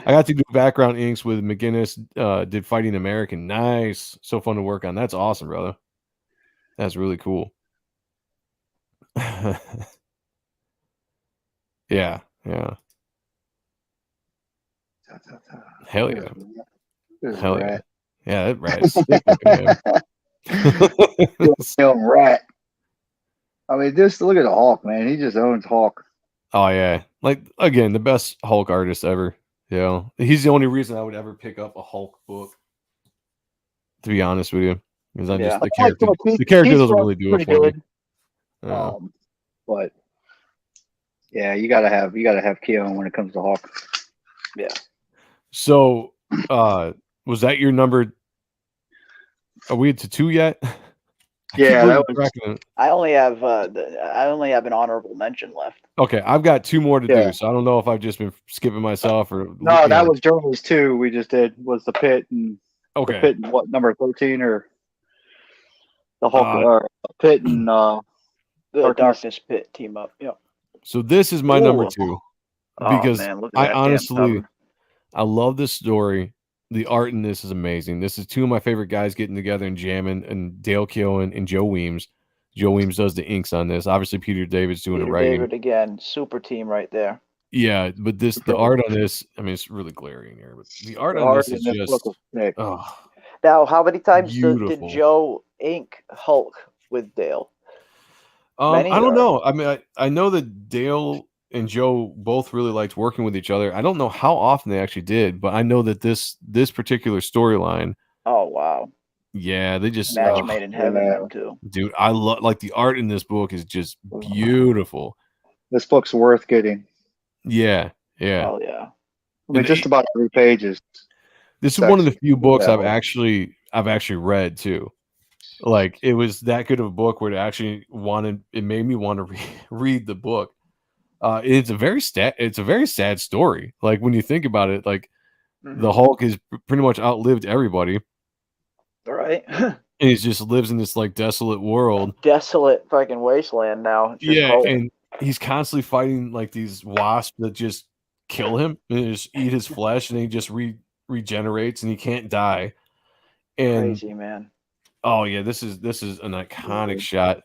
I got to do background inks with McGuinness, did Fighting American. Nice. So fun to work on. That's awesome, brother. That's really cool. Yeah. Hell yeah. Hell yeah. Yeah, that rat is sick looking, rat. I mean, just look at the Hulk, man. He just owns Hulk. Oh yeah. Like, again, the best Hulk artist ever. You know, he's the only reason I would ever pick up a Hulk book, to be honest with you. Because the character doesn't really do it for me. But yeah, you gotta have Keown when it comes to Hulk. Yeah. So was that your number? Are we to 2 yet? Yeah, that was, I only have an honorable mention left. Okay, I've got 2 more to do, so I don't know if I've just been skipping myself or no. That was Journey's 2. We just did was the pit and the pit and what number 13 or the Hulk or pit and the Darkness Pit team up. Yeah. So this is my number 2 because I honestly I love this story. The art in this is amazing. This is 2 of my favorite guys getting together and jamming, and Dale Keown and Joe Weems. Joe Weems does the inks on this. Obviously, Peter David's doing the writing. David again, super team right there. Yeah, but the art on this, I mean, it's really glaring here, but the art on this is just. Now, how many times did Joe ink Hulk with Dale? I don't know. I mean, I know that Dale and Joe both really liked working with each other. I don't know how often they actually did, but I know that this particular storyline. Oh wow! Yeah, they just match made in heaven too. Dude, I love the art in this book is just beautiful. This book's worth getting. Yeah. Oh yeah. I mean, just about every page is. This is one of the few books I've actually read too. Like, it was that good of a book where it made me want to read the book. It's a very sad story. Like, when you think about it, like the Hulk has pretty much outlived everybody. Right. And he just lives in this like desolate world. Desolate fucking wasteland now. And he's constantly fighting like these wasps that just kill him and just eat his flesh, and he just regenerates and he can't die. And crazy, man. Oh yeah, this is an iconic shot.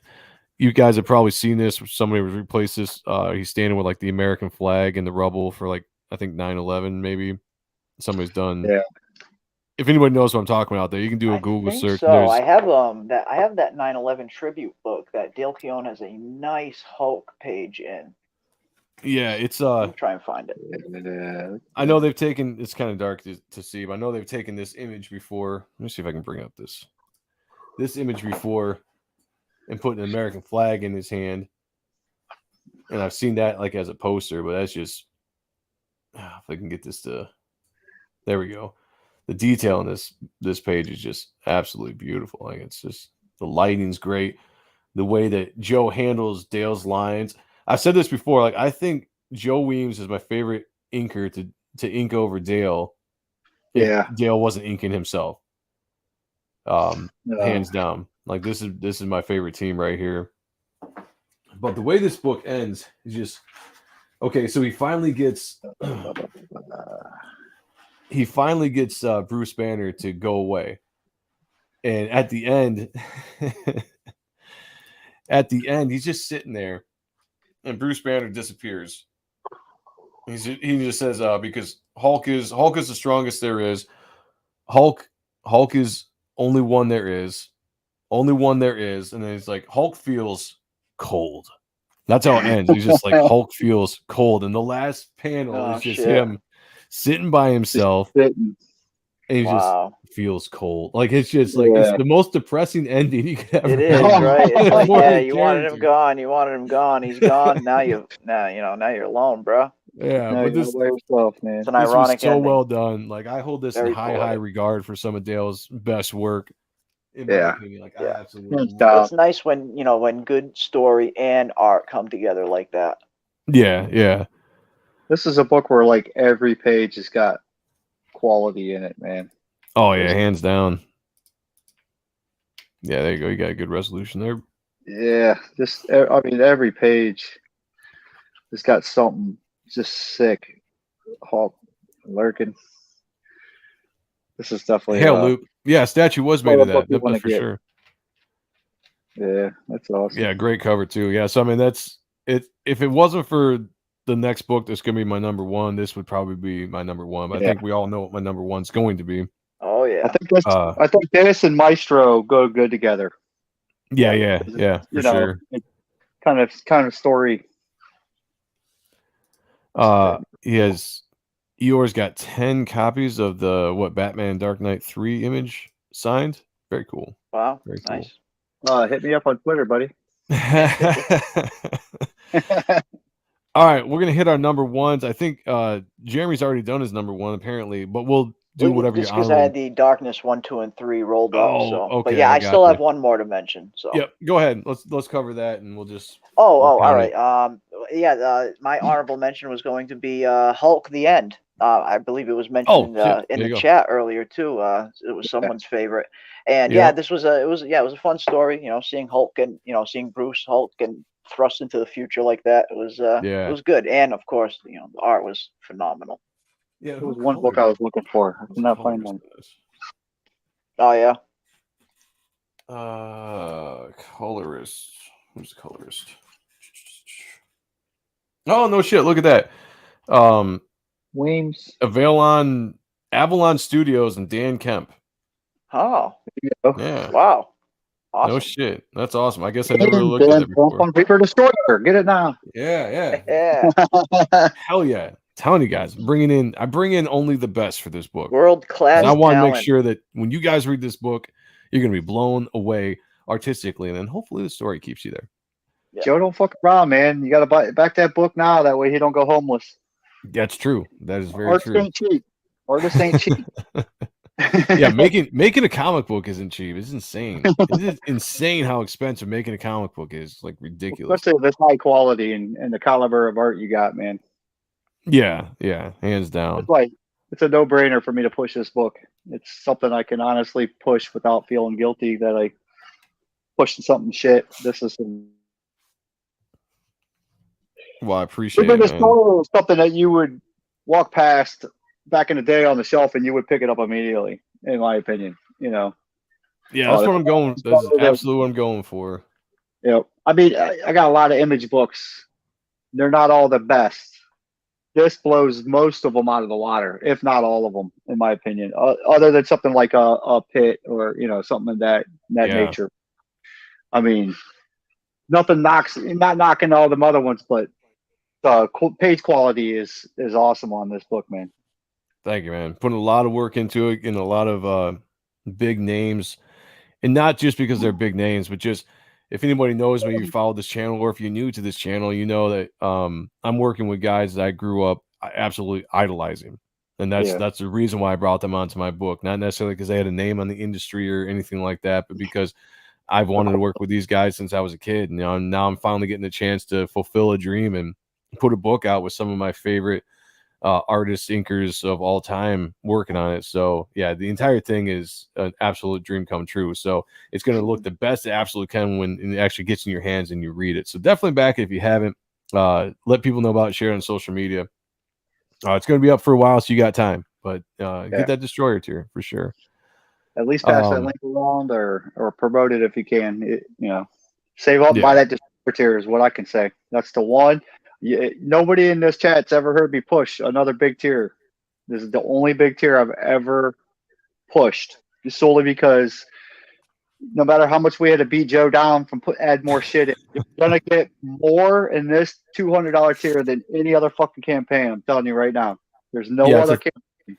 You guys have probably seen this. Somebody was replaced this. He's standing with like the American flag in the rubble for like I think 9/11 maybe. Somebody's done. Yeah. If anybody knows what I'm talking about, there you can do a Google think search. So I have that 9/11 tribute book that Dale Keown has a nice Hulk page in. Yeah, it's I'll try and find it. I know they've taken. It's kind of dark to see, but I know they've taken this image before. Let me see if I can bring up this image before, and put an American flag in his hand. And I've seen that like as a poster, but that's just if I can get this to. There we go. The detail in this page is just absolutely beautiful. Like it's just the lighting's great. The way that Joe handles Dale's lines. I've said this before. Like I think Joe Weems is my favorite inker to ink over Dale. Yeah, Dale wasn't inking himself. Hands down. Like this is my favorite team right here. But the way this book ends is just okay. So he finally gets Bruce Banner to go away, and at the end, he's just sitting there, and Bruce Banner disappears. He just says, "Because Hulk is the strongest there is. Hulk is only one there is, and then he's like, Hulk feels cold." That's how it ends. He's just like Hulk feels cold, and the last panel is just him sitting by himself, and he just feels cold. Like it's just like it's the most depressing ending you could ever. It is right. It's like, yeah, you wanted him gone. He's gone. Now you're alone, bro. Yeah, but this by yourself, man. It's an ironic was so ending. well done. Like I hold this in high regard for some of Dale's best work. In my opinion, like I absolutely. It's nice when good story and art come together like that. Yeah. This is a book where like every page has got quality in it, man. Oh yeah, hands down. Yeah, there you go. You got a good resolution there. Yeah, every page has got something just sick. Hulk lurking. This is definitely Hail Luke. Yeah, statue was made of that. That's for sure. Yeah, that's awesome. Yeah, great cover too. Yeah, so I mean that's it. If it wasn't for the next book that's gonna be my number one, this would probably be my number one. But I think we all know what my number one's going to be. Oh yeah. I think Dennis and Maestro go good together. Yeah, for sure. Kind of story. Eeyore's got 10 copies of the Batman Dark Knight 3 image signed. Very cool. Wow. Very nice. Cool. Hit me up on Twitter, buddy. All right, we're gonna hit our number ones. I think Jeremy's already done his number one apparently, but we'll do whatever. Just because I had the Darkness 1, 2, and 3 rolled up. So, okay. But yeah, I still have one more to mention. So yep, go ahead. Let's cover that, and we'll just. All right. My honorable mention was going to be Hulk: The End. I believe it was mentioned in the chat earlier too. It was someone's favorite, and this was it was a fun story. Seeing Hulk and seeing Bruce Hulk and thrust into the future like that. It was good, and of course the art was phenomenal. Yeah, it was one book I was looking for. I could not find one. Oh yeah. Colorist. Who's the colorist? Oh no shit! Look at that. Weems. Avalon Studios and Dan Kemp. Oh. Yeah. Wow. Awesome. No shit. That's awesome. I guess I never really looked at that before. Reaper Destroyer. Get it now. Yeah. Hell yeah. Telling you guys, I bring in only the best for this book. World class. I want to make sure that when you guys read this book, you're going to be blown away artistically, and then hopefully the story keeps you there. Yeah. Joe, don't fuck around, man. You got to buy back that book now. That way he don't go homeless. That's true. That is very true. Artists ain't cheap. Yeah, making a comic book isn't cheap. It's insane. It's insane how expensive making a comic book is. Like ridiculous. Especially this high quality and the caliber of art you got, man. Yeah, hands down. It's a no-brainer for me to push this book. It's something I can honestly push without feeling guilty that I pushed something shit. This is well, I appreciate it. It's something that you would walk past back in the day on the shelf and you would pick it up immediately, in my opinion. Yeah, that's what I'm going. That's absolutely what I'm going for. Yep. I mean, I got a lot of Image books. They're not all the best. This blows most of them out of the water, if not all of them, in my opinion. Other than something like a Pit or something of that nature. I mean, nothing not knocking all the other ones, but the page quality is awesome on this book, man. Thank you, man. Putting a lot of work into it, and a lot of big names, and not just because they're big names, but just if anybody knows me, you follow this channel, or if you're new to this channel, you know that I'm working with guys that I grew up absolutely idolizing, and that's the reason why I brought them onto my book. Not necessarily because they had a name on the industry or anything like that, but because I've wanted to work with these guys since I was a kid. And, now I'm finally getting a chance to fulfill a dream and put a book out with some of my favorite artists, inkers of all time working on it. So yeah, the entire thing is an absolute dream come true. So it's going to look the best it absolutely can when it actually gets in your hands and you read it. So definitely back it if you haven't. Let people know about it, share it on social media. It's going to be up for a while, so you got time, but get that Destroyer tier for sure. At least pass that link around or promote it if you can. Save up and buy that Destroyer tier is what I can say. That's the one. Nobody in this chat's ever heard me push another big tier. This is the only big tier I've ever pushed, just solely because no matter how much we had to beat Joe down from add more shit in, you're gonna get more in this $200 tier than any other fucking campaign. I'm telling you right now. There's no other campaign.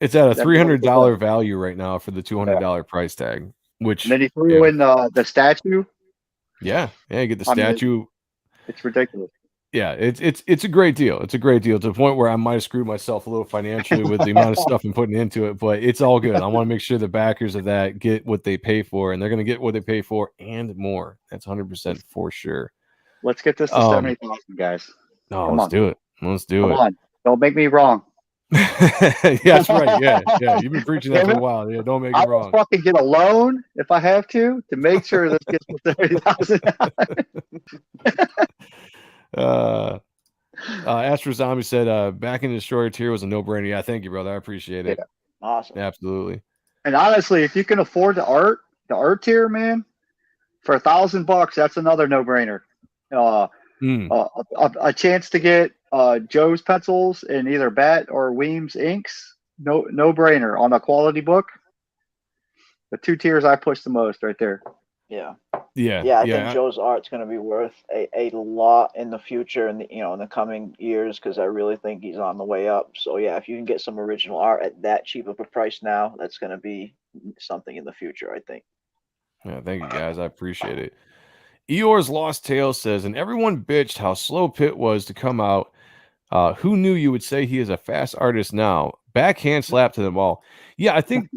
It's at a $300 value right now for the $200 price tag. Which and then he threw in the statue. Yeah, you get the statue. It's ridiculous. Yeah, it's a great deal. It's a great deal to the point where I might have screwed myself a little financially with the amount of stuff I'm putting into it, but it's all good. I want to make sure the backers of that get what they pay for, and they're going to get what they pay for and more. That's 100% for sure. Let's get this to 70,000, guys. No, let's do it. Let's do it. Come on, don't make me wrong. Yeah, that's right. Yeah. You've been preaching that for a while. Yeah, don't make it wrong. I'll fucking get a loan if I have to make sure this gets to 30,000. Astro Zombie said back in the Destroyer tier was a no-brainer. Yeah, thank you, brother. I appreciate it. Yeah. Awesome. Absolutely. And honestly, if you can afford the art tier, man, for $1,000, that's another no-brainer. A chance to get Joe's pencils in either Bat or Weems inks, no-brainer on a quality book. The two tiers I push the most right there. Yeah. I think Joe's art's going to be worth a lot in the future and in the coming years, because I really think he's on the way up. So yeah, if you can get some original art at that cheap of a price now, that's going to be something in the future, I think. Yeah, thank you guys. I appreciate it. Eeyore's Lost Tale says, and everyone bitched how slow Pitt was to come out. Who knew you would say he is a fast artist now? Backhand slap to them all. Yeah, I think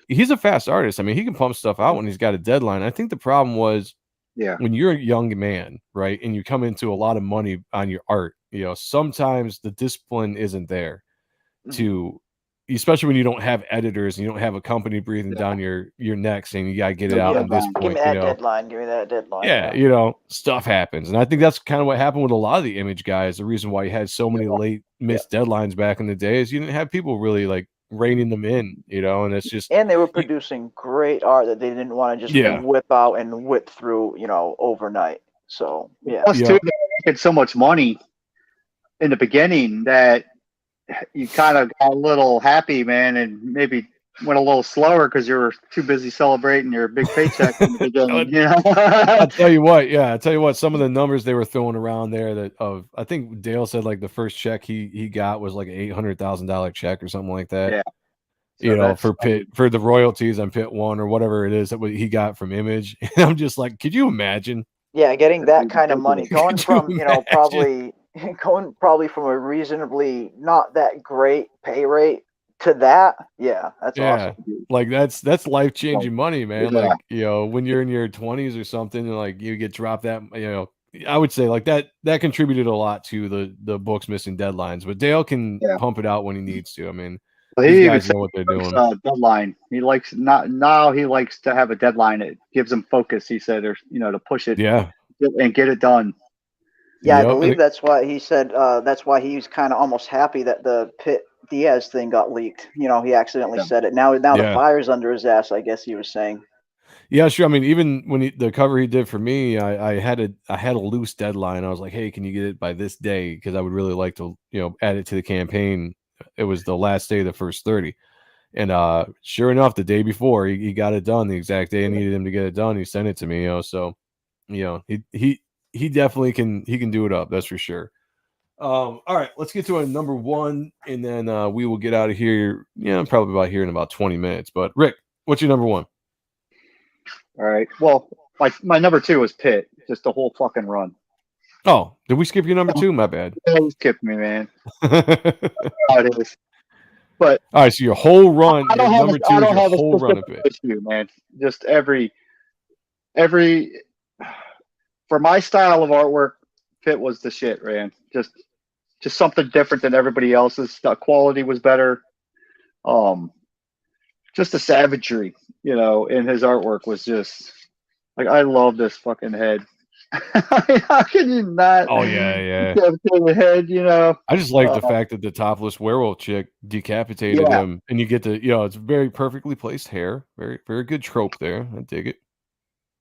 he's a fast artist. I mean, he can pump stuff out when he's got a deadline. I think the problem was when you're a young man, right, and you come into a lot of money on your art, sometimes the discipline isn't there to, especially when you don't have editors and you don't have a company breathing down your neck saying you got to get it out at this point. Give me that deadline. Give me that deadline. Yeah, stuff happens. And I think that's kind of what happened with a lot of the Image guys. The reason why you had so many late missed deadlines back in the day is you didn't have people really like reining them in, and it's just. And they were producing great art that they didn't want to just whip out and whip through, overnight. So, yeah. Plus, too, they had so much money in the beginning that you kind of got a little happy, man, and maybe went a little slower because you were too busy celebrating your big paycheck in the beginning. I'll tell you what, some of the numbers they were throwing around there I think Dale said like the first check he got was like an $800,000 check or something like that. Yeah. So for the royalties on Pit 1 or whatever it is that he got from Image. And I'm just like, could you imagine? Yeah, getting that kind of money, going from probably from a reasonably not that great pay rate to that. Yeah, that's awesome. Like that's life-changing money, man. Yeah. Like, when you're in your 20s or something and like you get dropped that, I would say like that contributed a lot to the book's missing deadlines, but Dale can pump it out when he needs to. I mean, he even know what they're doing. Deadline. He likes he likes to have a deadline. It gives him focus, he said, or to push it and get it done. Yeah, I believe that's why he said that's why he was kind of almost happy that the Pitt Diaz thing got leaked. He accidentally said it. Now the fire's under his ass, I guess he was saying. Yeah, sure. I mean, even when the cover he did for me, I had a loose deadline. I was like, "Hey, can you get it by this day?" Because I would really like to, add it to the campaign. It was the last day of the first 30, and sure enough, the day before he got it done, the exact day I needed him to get it done. He sent it to me. So he definitely can do it up. That's for sure. All right, let's get to our number one, and then we will get out of here. Yeah, probably about here in about 20 minutes. But Rick, what's your number one? All right. Well, my number two was Pitt. Just the whole fucking run. Oh, did we skip your number two? My bad. Yeah, you skipped me, man. All How it is. But right, so your whole run, I don't number two is your have a whole run of specific Pitt. issue, man. Just every for my style of artwork, Pitt was the shit, man. Just something different than everybody else's. The quality was better. Just the savagery, in his artwork was just like, I love this fucking head. How can you not? Oh yeah. Decapitate the head, I just like the fact that the topless werewolf chick decapitated him, and you get to, it's very perfectly placed hair, very very good trope there. I dig it.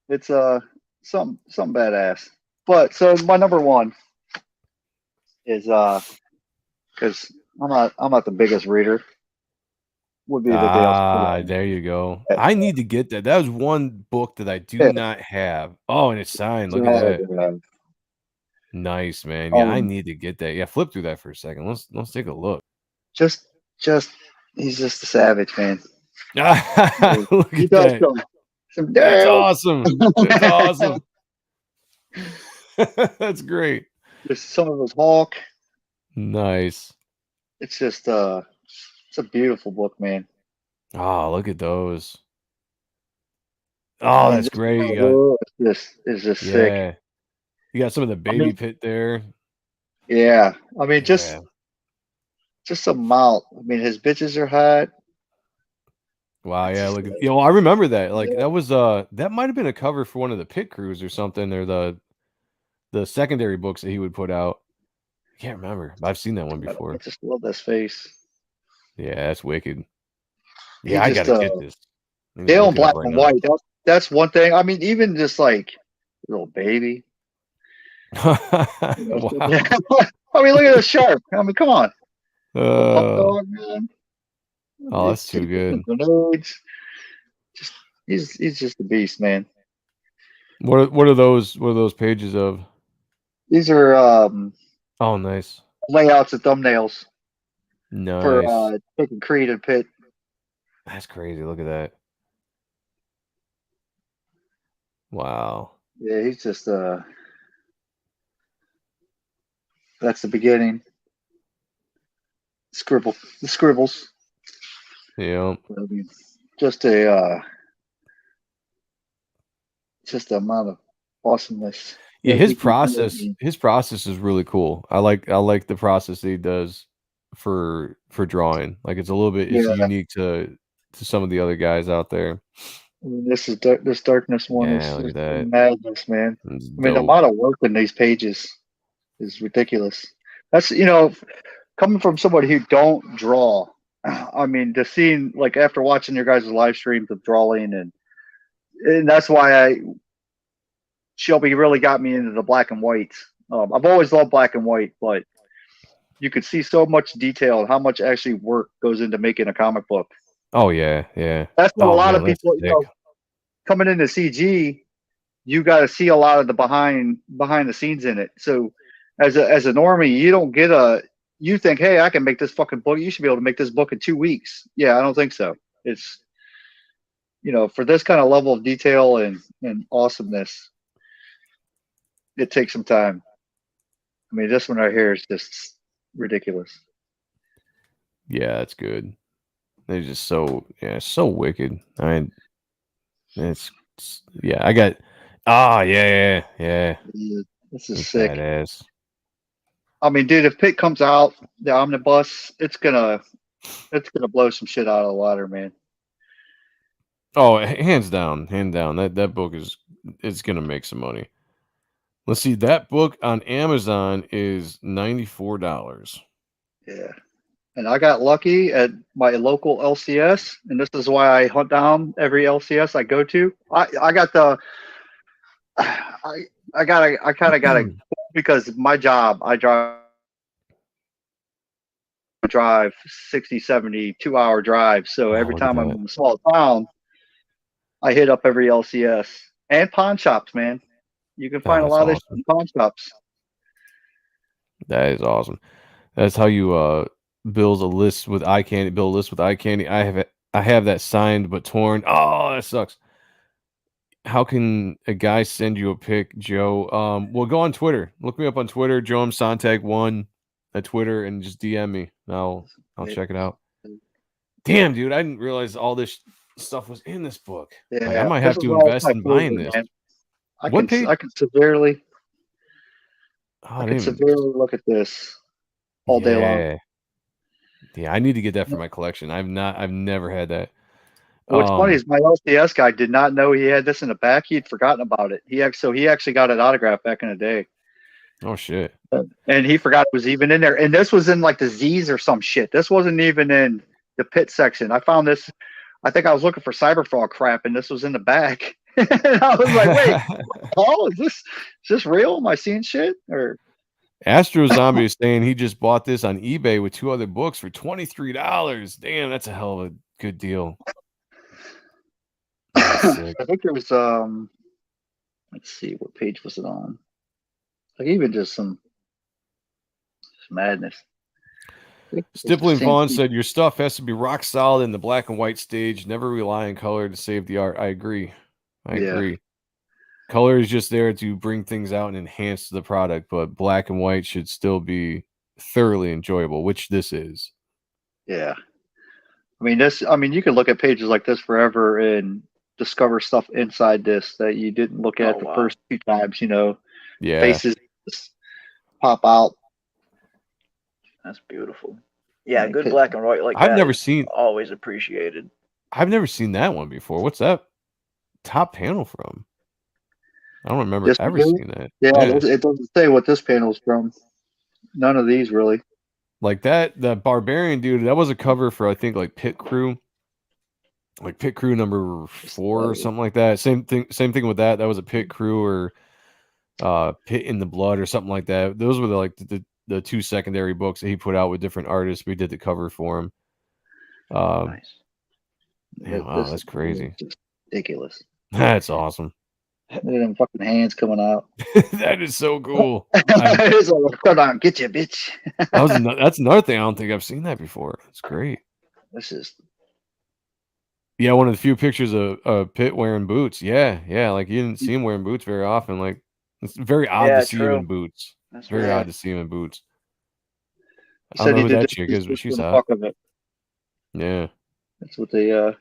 It's some badass. But so my number one is because I'm not the biggest reader. Would be the Dale. There you go. I need to get that. That was one book that I do not have. Oh, and it's signed. Look at that. Nice, man. Yeah, I need to get that. Yeah, flip through that for a second. Let's take a look. Just he's just a savage, man. Look at that. That's awesome. That's awesome. That's great. Just some of his Hulk. Nice. It's just it's a beautiful book, man. Oh, look at those. Oh, that's great. This is just sick. You got some of the baby Pit there. Yeah. I mean, just a mount. I mean, his bitches are hot. Wow, yeah. Look, I remember that. Like that was that might have been a cover for one of the Pit Crews or something, or the secondary books that he would put out. I can't remember. I've seen that one before. I just love this face. Yeah, that's wicked. Yeah, I gotta get this. Dale in black and white. That's one thing. I mean, even just like little baby. Wow. I mean, look at the shark. I mean, come on. Dog, man. Oh, that's too good. Grenades. He's just a beast, man. What are those pages of? These are oh, nice layouts of thumbnails. Nice. For taking Creed and Pitt. That's crazy. Look at that. Wow. Yeah, he's just that's the beginning. The scribbles. Yeah. I mean, just the amount of awesomeness. Yeah, his process is really cool. I like the process that he does for drawing. Like it's a little bit unique to some of the other guys out there. I mean, this darkness one is madness, man. I mean, the amount of work in these pages is ridiculous. That's coming from somebody who don't draw. I mean, the scene, like after watching your guys' live streams of drawing, and that's why Shelby really got me into the black and white. I've always loved black and white, but you could see so much detail and how much actually work goes into making a comic book. Oh yeah. That's what a lot of people, coming into CG, you got to see a lot of the behind the scenes in it. So as a normie, you don't get you think, hey, I can make this fucking book. You should be able to make this book in 2 weeks. Yeah, I don't think so. It's, for this kind of level of detail and awesomeness, it takes some time. I mean, this one right here is just ridiculous. Yeah, that's good. They're just so wicked. I mean, I got. Yeah. This is sick. Badass. I mean, dude, if Pitt comes out, the omnibus, it's gonna blow some shit out of the water, man. Oh, hands down. That book it's gonna make some money. Let's see. That book on Amazon is $94. Yeah. and I got lucky at my local LCS, and this is why I hunt down every LCS I go to. I got the I kind of got a because my job I drive 60, 70, 2-hour drive. So every time I'm in a small town, I hit up every LCS and pawn shops, man. You can find a lot of this in pawn shops. That is awesome. That's how you build a list with eye candy. Build a list with eye candy. I have that signed but torn. Oh, that sucks. How can a guy send you a pic, Joe? Well, go on Twitter. Look me up on Twitter, Joe M. Sontag 1 at Twitter, and just DM me. I'll check it out. Damn, dude, I didn't realize all this stuff was in this book. Yeah, like, I might have to invest in buying this. I can severely. Oh, I can severely look at this all day long. Yeah, I need to get that for my collection. I've never had that. What's funny is my LCS guy did not know he had this in the back. He'd forgotten about it. He actually got it autographed back in the day. Oh shit! And he forgot it was even in there. And this was in like the Z's or some shit. This wasn't even in the pit section. I found this. I think I was looking for Cyberfrog crap, and this was in the back. And I was like, "Wait, oh, is this real? Am I seeing shit?" Or Astro Zombie is saying he just bought this on eBay with 2 other books for $23. Damn, that's a hell of a good deal. I think there was let's see, what page was it on? Like even just some madness. Stippling Vaughn said your stuff has to be rock solid in the black and white stage. Never rely on color to save the art. I agree. I agree. Color is just there to bring things out and enhance the product, but black and white should still be thoroughly enjoyable, which this is. Yeah. I mean, you can look at pages like this forever and discover stuff inside this that you didn't look at the first 2 times, Yeah. Faces just pop out. That's beautiful. Yeah, good black and white like I've that. Never seen. Always appreciated. I've never seen that one before. What's that top panel from? I don't remember ever seeing that. Yeah, it doesn't say what this panel's from. None of these really. Like that Barbarian dude, that was a cover for I think like Pit Crew. Like Pit Crew number 4 or something like that. Same thing with that. That was a Pit Crew or Pit in the Blood or something like that. Those were the 2 secondary books that he put out with different artists. We did the cover for him. Nice. Yeah, wow, that's crazy. Ridiculous. That's awesome. Look at them fucking hands coming out. That is so cool. It's like, come on, get you, bitch. That's another thing. I don't think I've seen that before. It's great. This is. Yeah, one of the few pictures of Pitt wearing boots. Yeah. Like you didn't see him wearing boots very often. Like it's very odd to see him in boots. It's very odd to see him in boots. I don't know who that chick is, but she's hot. Yeah. That's what they.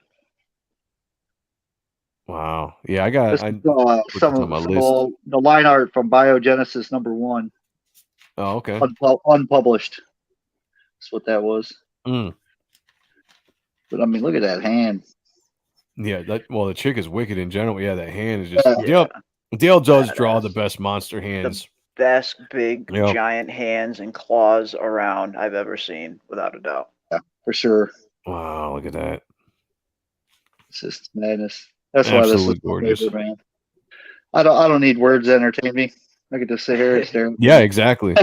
Wow. Yeah, I got some of the line art from Biogenesis #1. Oh, okay. Unpublished. That's what that was. But I mean, look at that hand. Yeah, the chick is wicked in general. Yeah, that hand is just Dale does draw the best monster hands. The best big giant hands and claws around I've ever seen, without a doubt. Yeah, for sure. Wow, look at that. It's just madness. That's why this is gorgeous, favorite, man. I don't need words to entertain me. I could just sit here and stare. Yeah, exactly.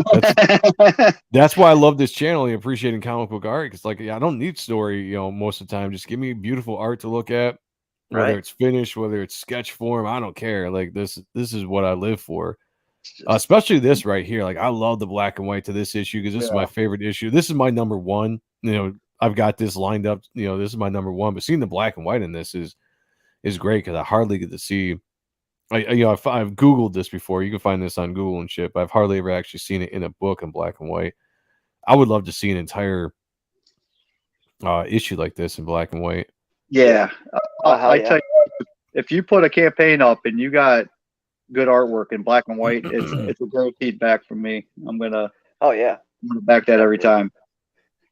That's why I love this channel. Appreciating comic book art. Because I don't need story. Most of the time, just give me beautiful art to look at. Whether it's finished, whether it's sketch form, I don't care. Like this is what I live for. Especially this right here. Like I love the black and white to this issue because this is my favorite issue. This is my number 1. I've got this lined up. This is my number 1. But seeing the black and white in this is great because I hardly get to see. I've Googled this before. You can find this on Google and shit, but I've hardly ever actually seen it in a book in black and white. I would love to see an entire issue like this in black and white. Yeah, I tell you, if you put a campaign up and you got good artwork in black and white, it's a great feedback from me. I'm gonna back that every time.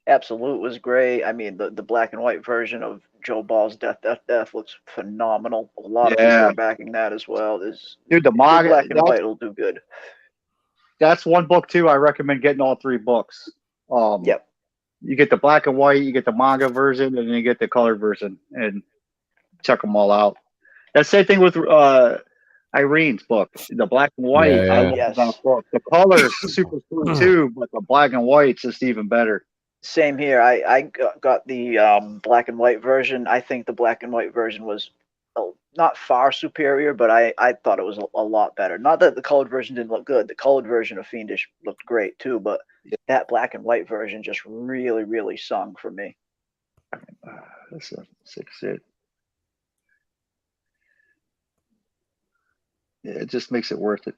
Absolute was great. I mean, the black and white version of Joe Ball's Death looks phenomenal. A lot of people are backing that as well. Dude, the manga black and white will do good. That's one book too. I recommend getting all 3 books. Yep. you get the black and white, you get the manga version, and then you get the colored version, and check them all out. That same thing with Irene's book, the black and white. Yeah. I love Yes. that book. The color's super cool too, but the black and white's just even better. Same here. I got the black and white version. I think the black and white version was not far superior, but I thought it was a lot better. Not that the colored version didn't look good. The colored version of Fiendish looked great too, but that black and white version just really, really sung for me. That's a sick shit. Yeah, it just makes it worth it.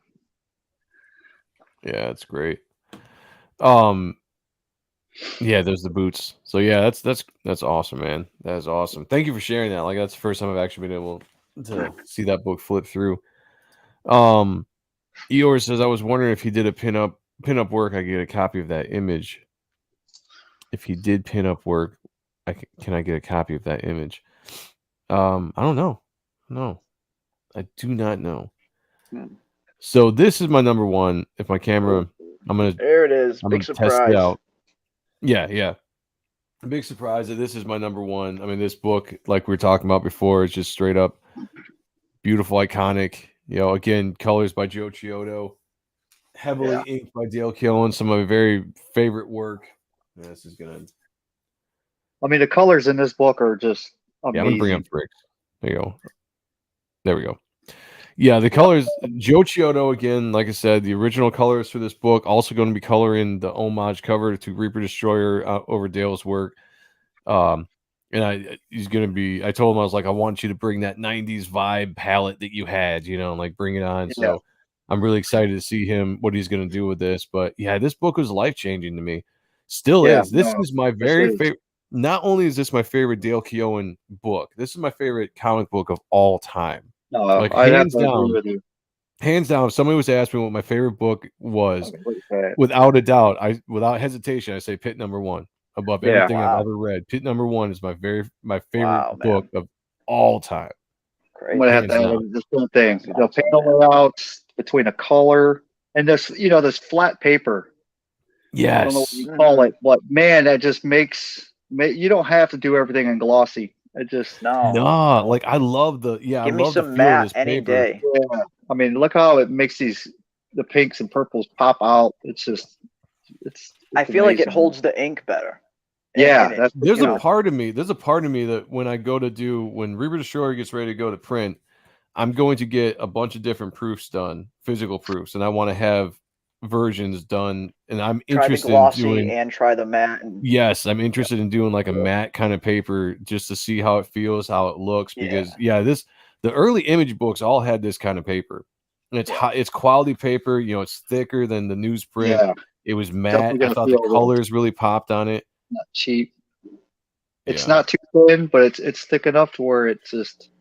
Yeah, it's great. Yeah, there's the boots. So yeah, that's awesome, man. That is awesome. Thank you for sharing that. Like that's the first time I've actually been able to see that book flip through. Eeyore says I was wondering if he did a pin-up work, I could get a copy of that image. If he did pin-up work, can I get a copy of that image? I don't know. No, I do not know. So this is my number one. If my camera, There it is. Big surprise. Test it out. Yeah. Big surprise that this is my number one. I mean, this book, like we were talking about before, is just straight up beautiful, iconic. You know, again, colors by Joe Chiodo, heavily inked by Dale Keown. Some of my very favorite work. Yeah, this is gonna. I mean, the colors in this book are just amazing. Yeah, I'm gonna bring up bricks. There you go. There we go. Yeah, the colors. Joe Chiodo again. Like I said, the original colors for this book also going to be coloring the homage cover to Reaper Destroyer over Dale's work. And he's going to be. I told him I was like, I want you to bring that '90s vibe palette that you had, you know, and like bring it on. Yeah. So I'm really excited to see what he's going to do with this. But yeah, this book was life changing to me. Still is. This is my very favorite. Not only is this my favorite Dale Keown book, this is my favorite comic book of all time. No, like hands down. Hands down, if somebody was to ask me what my favorite book was, without a doubt, without hesitation, I say Pit number one above everything I've ever read. Pit number one is my favorite book of all time. Great. I'm gonna have to add this one thing: the panel layouts between a color and this, this flat paper. Yes, I don't know what you call it, but man, that just makes you don't have to do everything in glossy. It just no. Like I love the Give I me love some the feel matte of this any paper. day. Yeah. I mean, look how it makes the pinks and purples pop out. It's just it's I feel amazing. Like it holds the ink better. Yeah, there's a part of me that when I go to when Reaper Destroyer gets ready to go to print, I'm going to get a bunch of different proofs done, physical proofs, and I want to have versions done, and I'm interested in doing and try the matte. Yes, I'm interested in doing like a matte kind of paper just to see how it feels, how it looks, because the early image books all had this kind of paper. And it's quality paper, it's thicker than the newsprint. Yeah. It was matte. I thought the colors really popped on it. Not cheap. It's not too thin, but it's thick enough to where it's just.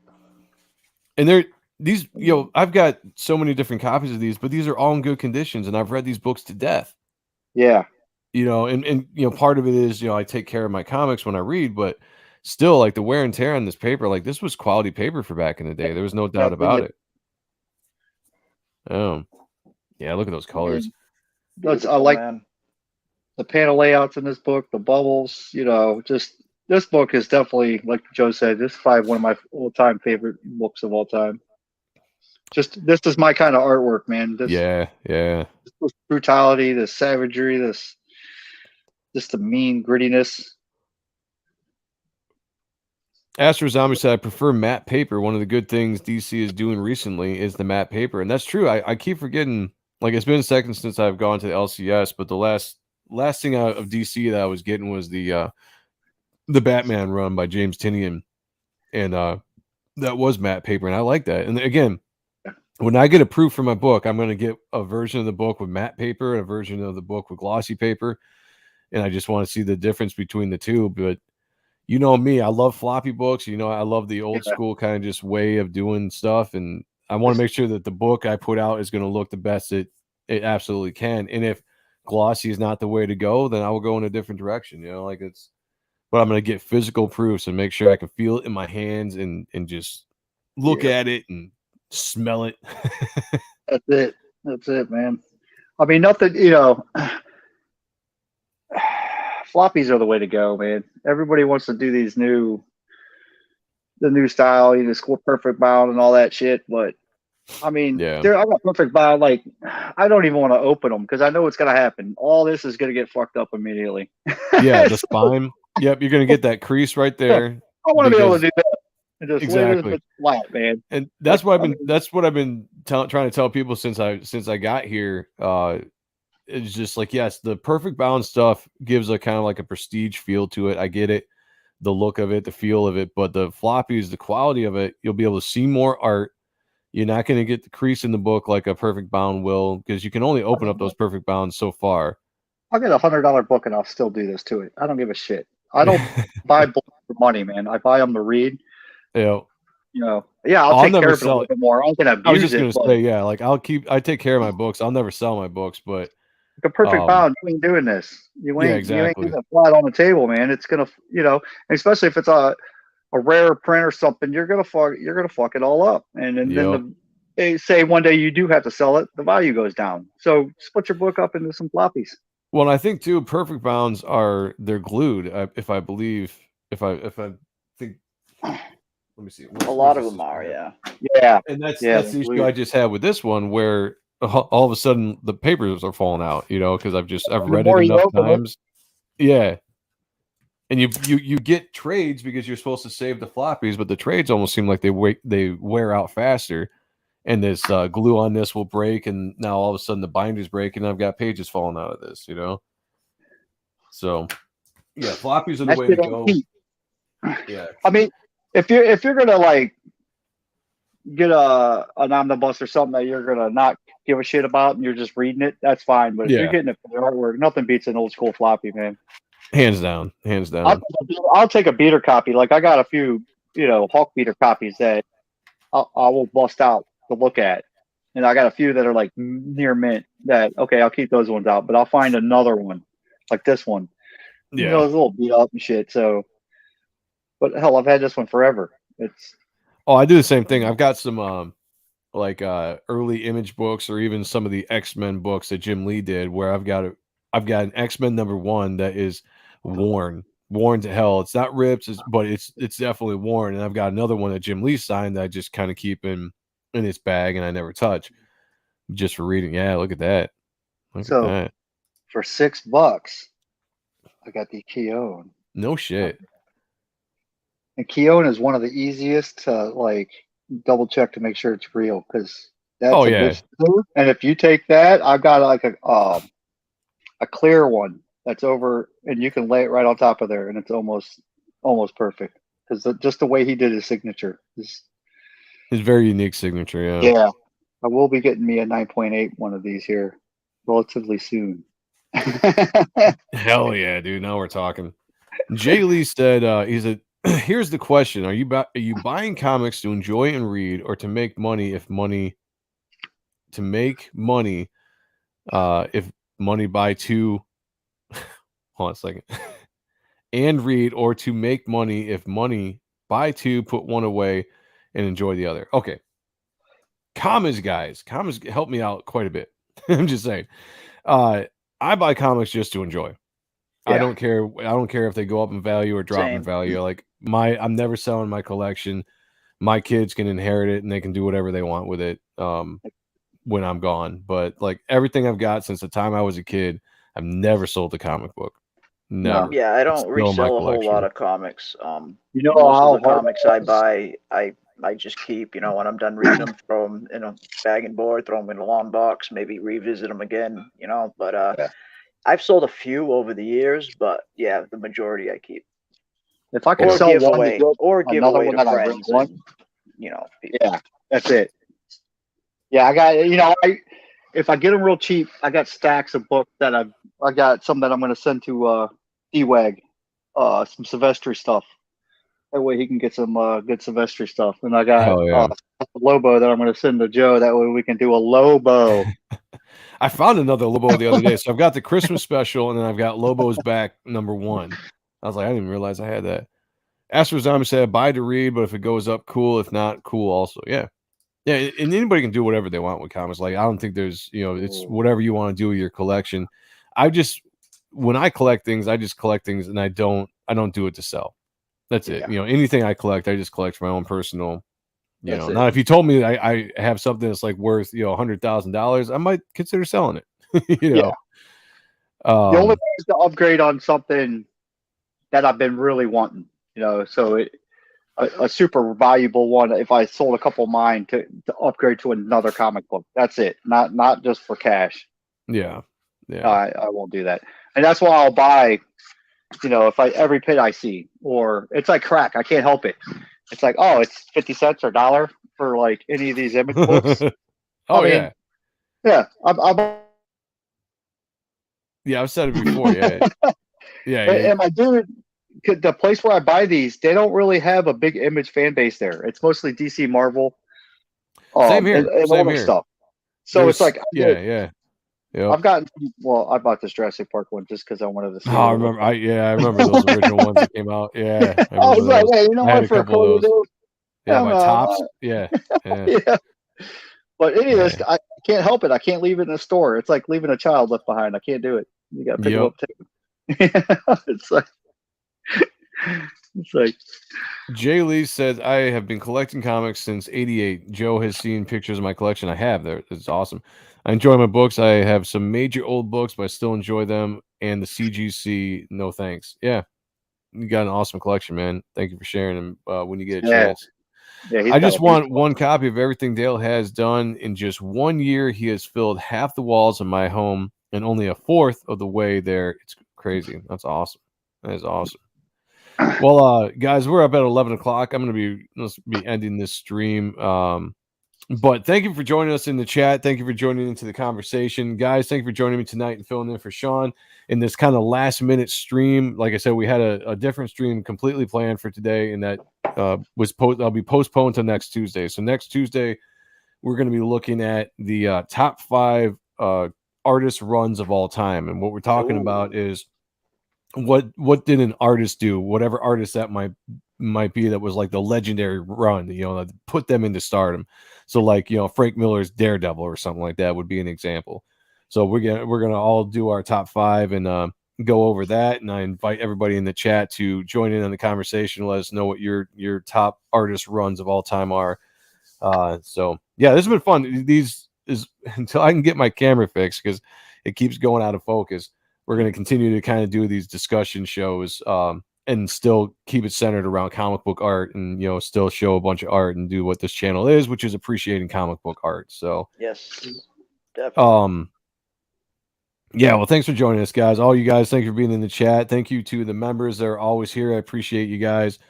And these, I've got so many different copies of these, but these are all in good conditions, and I've read these books to death. Yeah. And part of it is, I take care of my comics when I read, but still, like the wear and tear on this paper, like this was quality paper for back in the day. There was no doubt about it. Yeah, look at those colors. I like the panel layouts in this book, the bubbles, just this book is definitely, like Joe said, this is probably one of my all-time favorite books of all time. Just this is my kind of artwork, man. This brutality, this savagery, just the mean grittiness. Astro Zombie said, I prefer matte paper. One of the good things DC is doing recently is the matte paper. And that's true. I keep forgetting, like it's been a second since I've gone to the LCS, but the last thing out of DC that I was getting was the Batman run by James Tynion. And that was matte paper. And I like that. And again, when I get a proof for my book, I'm going to get a version of the book with matte paper and a version of the book with glossy paper. And I just want to see the difference between the two. But you know me, I love floppy books. I love the old school kind of just way of doing stuff. And I want to make sure that the book I put out is going to look the best it absolutely can. And if glossy is not the way to go, then I will go in a different direction. But I'm going to get physical proofs and make sure I can feel it in my hands and just look at it and smell it. That's it, man. I mean, nothing, floppies are the way to go, man. Everybody wants to do the new style, score perfect bound and all that shit. But I mean, I got perfect bound. Like, I don't even want to open them because I know what's gonna happen. All this is gonna get fucked up immediately. Yeah, the spine. Yep, you're gonna get that crease right there. I want to be able to do that. And just exactly flat, man. And that's what I've been trying to tell people since I got here. It's just like, yes, the perfect bound stuff gives a kind of like a prestige feel to it. I get it, the look of it, the feel of it, but the floppies, the quality of it, you'll be able to see more art. You're not going to get the crease in the book like a perfect bound will, because you can only open up those perfect bounds so far. I'll get $100 book and I'll still do this to it. I don't give a shit. I don't buy books for money, man. I buy them to read. Yeah. I'll take care of it a little bit more. I was just going to say, yeah, like I take care of my books. I'll never sell my books, but the perfect bound, you ain't doing this. You ain't getting it flat on the table, man. It's gonna, especially if it's a rare print or something, you're gonna fuck it all up. And then they say one day you do have to sell it, the value goes down. So split your book up into some floppies. Well, and I think too, perfect bounds they're glued. If I think. Let me see. A lot of them are, yeah. And that's the issue I just had with this one, where all of a sudden the papers are falling out, because I've read it enough times. Yeah. And you get trades because you're supposed to save the floppies, but the trades almost seem like they wear out faster, and this glue on this will break, and now all of a sudden the binders break, and I've got pages falling out of this, So yeah, floppies are the way to go. Yeah. I mean, if you're gonna like get an omnibus or something that you're gonna not give a shit about and you're just reading it, that's fine. But if you're getting it for the artwork, nothing beats an old school floppy, man. Hands down. I'll take a beater copy. Like, I got a few, Hulk beater copies that I will bust out to look at, and I got a few that are like near mint that, okay, I'll keep those ones out, but I'll find another one like this one. Yeah, it's a little beat up and shit. So, but hell, I've had this one forever. I do the same thing. I've got some early Image books, or even some of the X-Men books that Jim Lee did, where I've got an X-Men #1 that is worn to hell. It's not ripped, but it's definitely worn. And I've got another one that Jim Lee signed that I just kind of keep in its bag and I never touch, just for reading. Yeah, look at that. Look at that. For $6, I got the Keown. No shit. And Keown is one of the easiest to like double check to make sure it's real, because that's good stuff. And if you take that, I've got like a clear one that's over, and you can lay it right on top of there, and it's almost perfect, because just the way he did his signature is his very unique signature. Yeah, I will be getting me a 9.8 one of these here relatively soon. Hell yeah, dude! Now we're talking. Jay Lee said, here's the question: Are you buying comics to enjoy and read, or to make money? If money buy two. Hold on a second. And read, or to make money if money buy two, put one away, and enjoy the other. Okay. Commas help me out quite a bit. I'm just saying. I buy comics just to enjoy. Yeah. I don't care if they go up in value or drop in value. Like, I'm never selling my collection. My kids can inherit it and they can do whatever they want with it when I'm gone. But like, everything I've got since the time I was a kid, I've never sold a comic book. Never. Yeah, I don't resell a whole lot of comics. Most of the comics I buy, I just keep. When I'm done reading them, throw them in a bag and board, throw them in a long box, maybe revisit them again. But I've sold a few over the years, but yeah, the majority I keep. If I could sell one away, or give away to friends, yeah, that's it. Yeah, I got if I get them real cheap, I got stacks of books that I got some that I'm going to send to D-Wag, some Silvestri stuff. That way he can get some good Silvestri stuff. And I got Lobo that I'm going to send to Joe. That way we can do a Lobo. I found another Lobo the other day. So I've got the Christmas special, and then I've got Lobo's Back #1. I was like, I didn't even realize I had that. Astrazama said, buy to read, but if it goes up, cool. If not, cool also. Yeah. Yeah, and anybody can do whatever they want with comics. Like, I don't think there's, it's whatever you want to do with your collection. when I collect things, I just collect things, and I don't do it to sell. That's it. You know, anything I collect, I just collect for my own personal. You know, now if you told me I have something that's like worth $100,000, I might consider selling it. You know, the only way is to upgrade on something that I've been really wanting. You know, so a super valuable one. If I sold a couple of mine to upgrade to another comic book, that's it. Not just for cash. Yeah. I won't do that, and that's why I'll buy. You know, if every pit I see, or it's like crack, I can't help it. It's like, oh, it's 50 cents or $1 for like any of these image books. Oh, I mean, yeah. Yeah, I've said it before. Yeah. And my dude, the place where I buy these, they don't really have a big image fan base there. It's mostly DC, Marvel, same here, and same older here. stuff. So it's like, yeah. I've gotten, I bought this Jurassic Park one just because I wanted to see. Oh, I remember. I remember those original ones that came out. Yeah, I was like, hey, you know what? For a couple of those, yeah, my tops. Yeah. But any of this, I can't help it. I can't leave it in a store. It's like leaving a child left behind. I can't do it. You got to pick them up, take them. It's like. Jay Lee says, I have been collecting comics since '88. Joe has seen pictures of my collection. I have. It's awesome. I enjoy my books. I have some major old books, but I still enjoy them. And the CGC, no thanks. Yeah, you got an awesome collection, man. Thank you for sharing them when you get a chance. Yeah, I just want one copy of everything Dale has done. In just 1 year, he has filled half the walls of my home and only a fourth of the way there. It's crazy. That's awesome. That is awesome. Well, guys, we're up at 11 o'clock. I'm going to be ending this stream. But thank you for joining us in the chat. Thank you for joining into the conversation. Guys, thank you for joining me tonight and filling in for Sean in this kind of last minute stream. Like I said, we had a different stream completely planned for today, and that I'll be postponed to next Tuesday. So next Tuesday, we're going to be looking at the top 5 artist runs of all time. And what we're talking about is what did an artist do, whatever artist that might be, that was like the legendary run, that put them into stardom. So like, Frank Miller's Daredevil or something like that would be an example. So we're gonna all do our top 5 and go over that. And I invite everybody in the chat to join in on the conversation. Let us know what your top artist runs of all time are. So yeah, this has been fun. These is until I can get my camera fixed because it keeps going out of focus. We're going to continue to kind of do these discussion shows and still keep it centered around comic book art and, still show a bunch of art and do what this channel is, which is appreciating comic book art. So, yes, definitely. Yeah, well, thanks for joining us, guys. All you guys, thank you for being in the chat. Thank you to the members that are always here. I appreciate you guys.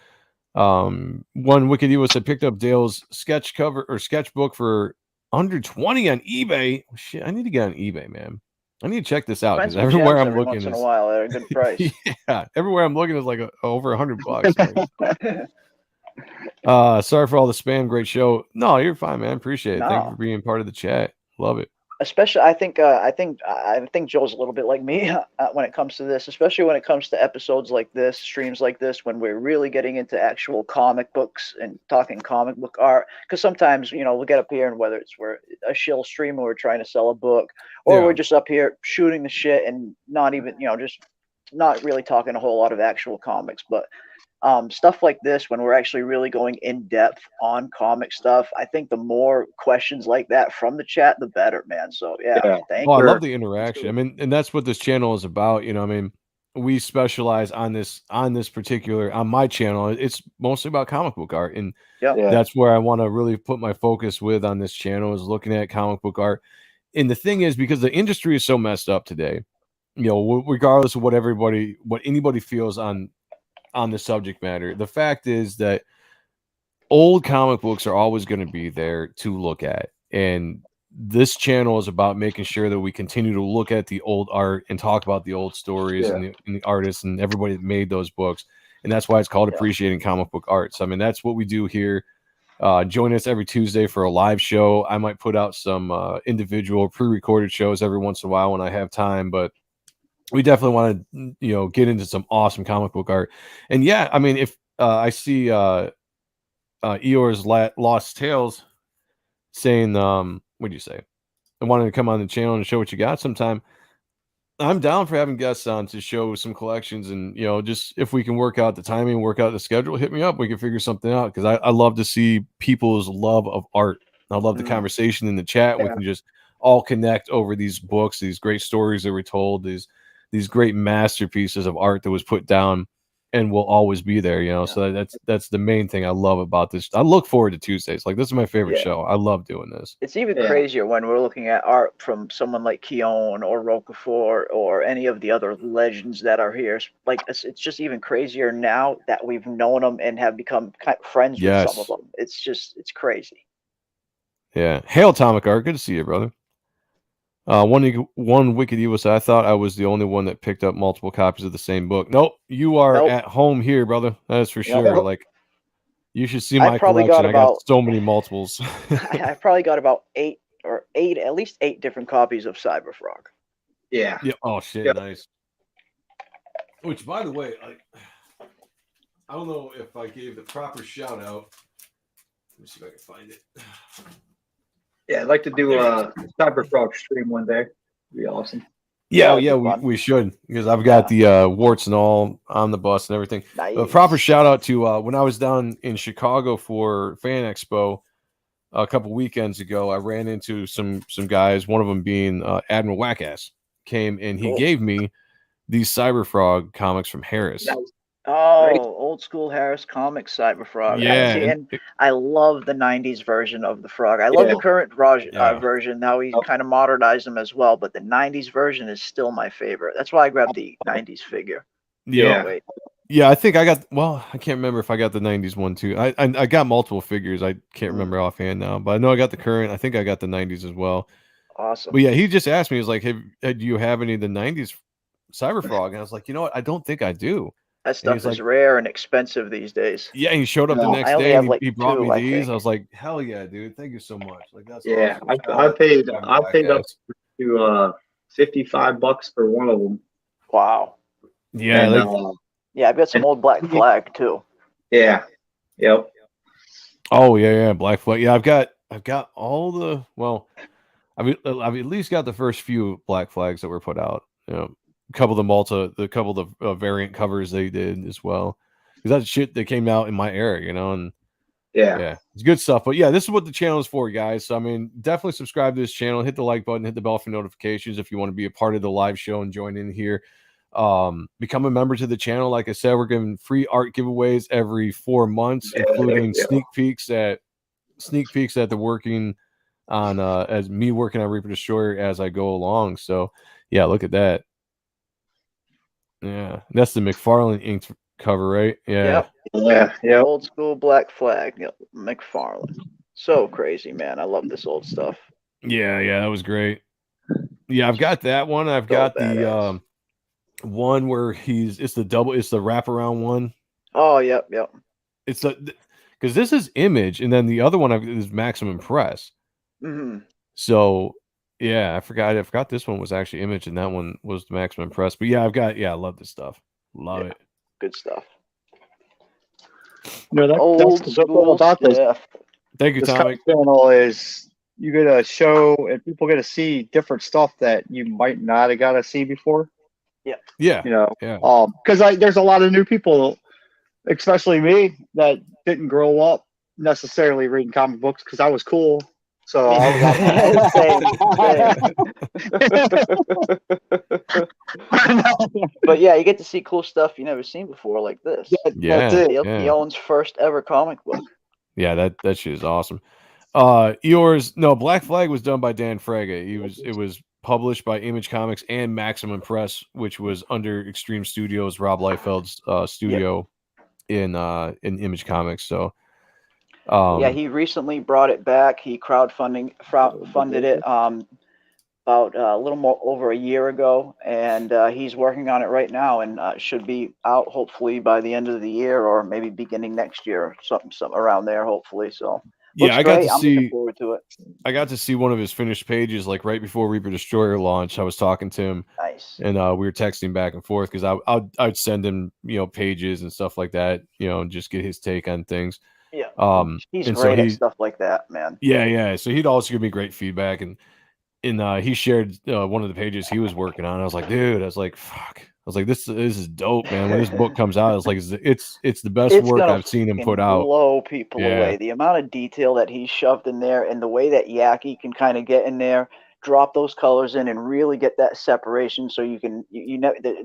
One Wicked Evo said picked up Dale's sketch cover or sketchbook for under 20 on eBay. Shit, I need to get on eBay, man. I need to check this out because everywhere I'm looking once in a while at a good price. Yeah, everywhere I'm looking is like over $100. Sorry for all the spam. Great show. No, you're fine, man. Appreciate it. Thank you for being part of the chat. Love it. Especially, I think Joe's a little bit like me when it comes to this, especially when it comes to episodes like this, streams like this, when we're really getting into actual comic books and talking comic book art. Because sometimes, we'll get up here and whether we're a shill stream or we're trying to sell a book, or we're just up here shooting the shit and not even, just not really talking a whole lot of actual comics, but stuff like this, when we're actually really going in depth on comic stuff, I think the more questions like that from the chat, the better, man. So thank you. I love the interaction. I mean, and that's what this channel is about. We specialize on my channel. It's mostly about comic book art, and that's where I want to really put my focus with on this channel, is looking at comic book art. And the thing is, because the industry is so messed up today, regardless of what anybody feels on the subject matter, the fact is that old comic books are always going to be there to look at, and this channel is about making sure that we continue to look at the old art and talk about the old stories and the artists and everybody that made those books. And that's why it's called Appreciating Comic Book Art. So I mean, that's what we do here. Join us every Tuesday for a live show. I might put out some individual pre-recorded shows every once in a while when I have time, but we definitely want to, get into some awesome comic book art. And I mean, if I see Eeyore's Lost Tales saying, what do you say? I wanted to come on the channel and show what you got sometime. I'm down for having guests on to show some collections, and just if we can work out the timing, work out the schedule, hit me up. We can figure something out, because I love to see people's love of art. I love the conversation in the chat. Yeah. We can just all connect over these books, these great stories that were told, these great masterpieces of art that was put down and will always be there. So that's the main thing I love about this. I look forward to Tuesdays. Like, this is my favorite show. I love doing this. It's even crazier when we're looking at art from someone like Keown or Roquefort or any of the other legends that are here. Like, it's just even crazier now that we've known them and have become kind of friends with some of them. It's crazy. Yeah. Hail Atomic Art. Good to see you, brother. One Wicked Evil said, I thought I was the only one that picked up multiple copies of the same book. Nope, you are at home here, brother. That is for sure. Like, you should see my collection. I got so many multiples. I probably got about at least eight different copies of Cyberfrog. Yeah. Oh shit, nice. Which, by the way, I don't know if I gave the proper shout out. Let me see if I can find it. Yeah, I'd like to do a Cyberfrog stream one day. It'd be awesome. Yeah, we should, because I've got the warts and all on the bus and everything. Nice. A proper shout out to when I was down in Chicago for Fan Expo a couple weekends ago. I ran into some guys. One of them being Admiral Wackass came, and he gave me these Cyberfrog comics from Harris. Oh, old school Harris Comics Cyberfrog. Yeah, and I love the 90s version of the frog. I love the current version. Now he's kind of modernized them as well, but the 90s version is still my favorite. That's why I grabbed the 90s figure. Yeah. Yeah, I think I got, I can't remember if I got the 90s one too. I got multiple figures. I can't remember offhand now, but I know I got the current. I think I got the 90s as well. Awesome. But yeah, he just asked me, he was like, hey, do you have any of the 90s Cyberfrog? And I was like, you know what? I don't think I do. That stuff is rare and expensive these days. Yeah, he showed up the next day and he brought me these. I was like, hell yeah, dude. Thank you so much. Like, that's awesome. I paid up to $55 for one of them. Wow. Yeah, and, I've got some old Black Flag too. Yeah. Yep. Oh yeah, Black Flag. Yeah, I've got all the I've at least got the first few Black Flags that were put out. A couple of the variant covers they did as well, because that's shit that came out in my era, and yeah, it's good stuff. But yeah, this is what the channel is for, guys. So I mean, definitely subscribe to this channel, hit the like button, hit the bell for notifications if you want to be a part of the live show and join in here. Become a member to the channel. Like I said, we're giving free art giveaways every 4 months, including sneak peeks at the working on as me working on Reaper Destroyer as I go along. So yeah, look at that. Yeah, that's the McFarlane inked cover, right? Yeah. Yeah. Old school Black Flag. Yep. McFarlane. So crazy, man. I love this old stuff. Yeah, that was great. Yeah, I've got that one. I've got the one where it's the wraparound one. Oh, yep. It's because this is Image, and then the other one is Maximum Press. Mm-hmm. So yeah, I forgot this one was actually Image, and that one was the Maximum Press. But yeah, I love this stuff. Love it. Good stuff. That's so cool about this. Thank you, Tommy. Channel is you get a show and people get to see different stuff that you might not have got to see before. Yeah. Because there's a lot of new people, especially me, that didn't grow up necessarily reading comic books because I was cool. So but yeah, you get to see cool stuff you never seen before, like this. He owns first ever comic book. Yeah, that shit is awesome. Black Flag was done by Dan Fraga. It was published by Image Comics and Maximum Press, which was under Extreme Studios, Rob Liefeld's studio in Image Comics. So he recently brought it back. He funded it about a little more over a year ago, and he's working on it right now, and should be out hopefully by the end of the year or maybe beginning next year, or something around there, hopefully. So I got to see. Looking forward to it. I got to see one of his finished pages, like right before Reaper Destroyer launch. I was talking to him, nice, and we were texting back and forth because I'd send him pages and stuff like that, and just get his take on things. Yeah, he's great at stuff like that, man. Yeah. So he'd also give me great feedback, and he shared one of the pages he was working on. I was like, dude, I was like, fuck. I was like, this is dope, man. When this book comes out, it's like it's the best work I've seen him put out. Blow people away. The amount of detail that he shoved in there, and the way that Yaki can kind of get in there, drop those colors in, and really get that separation. So you can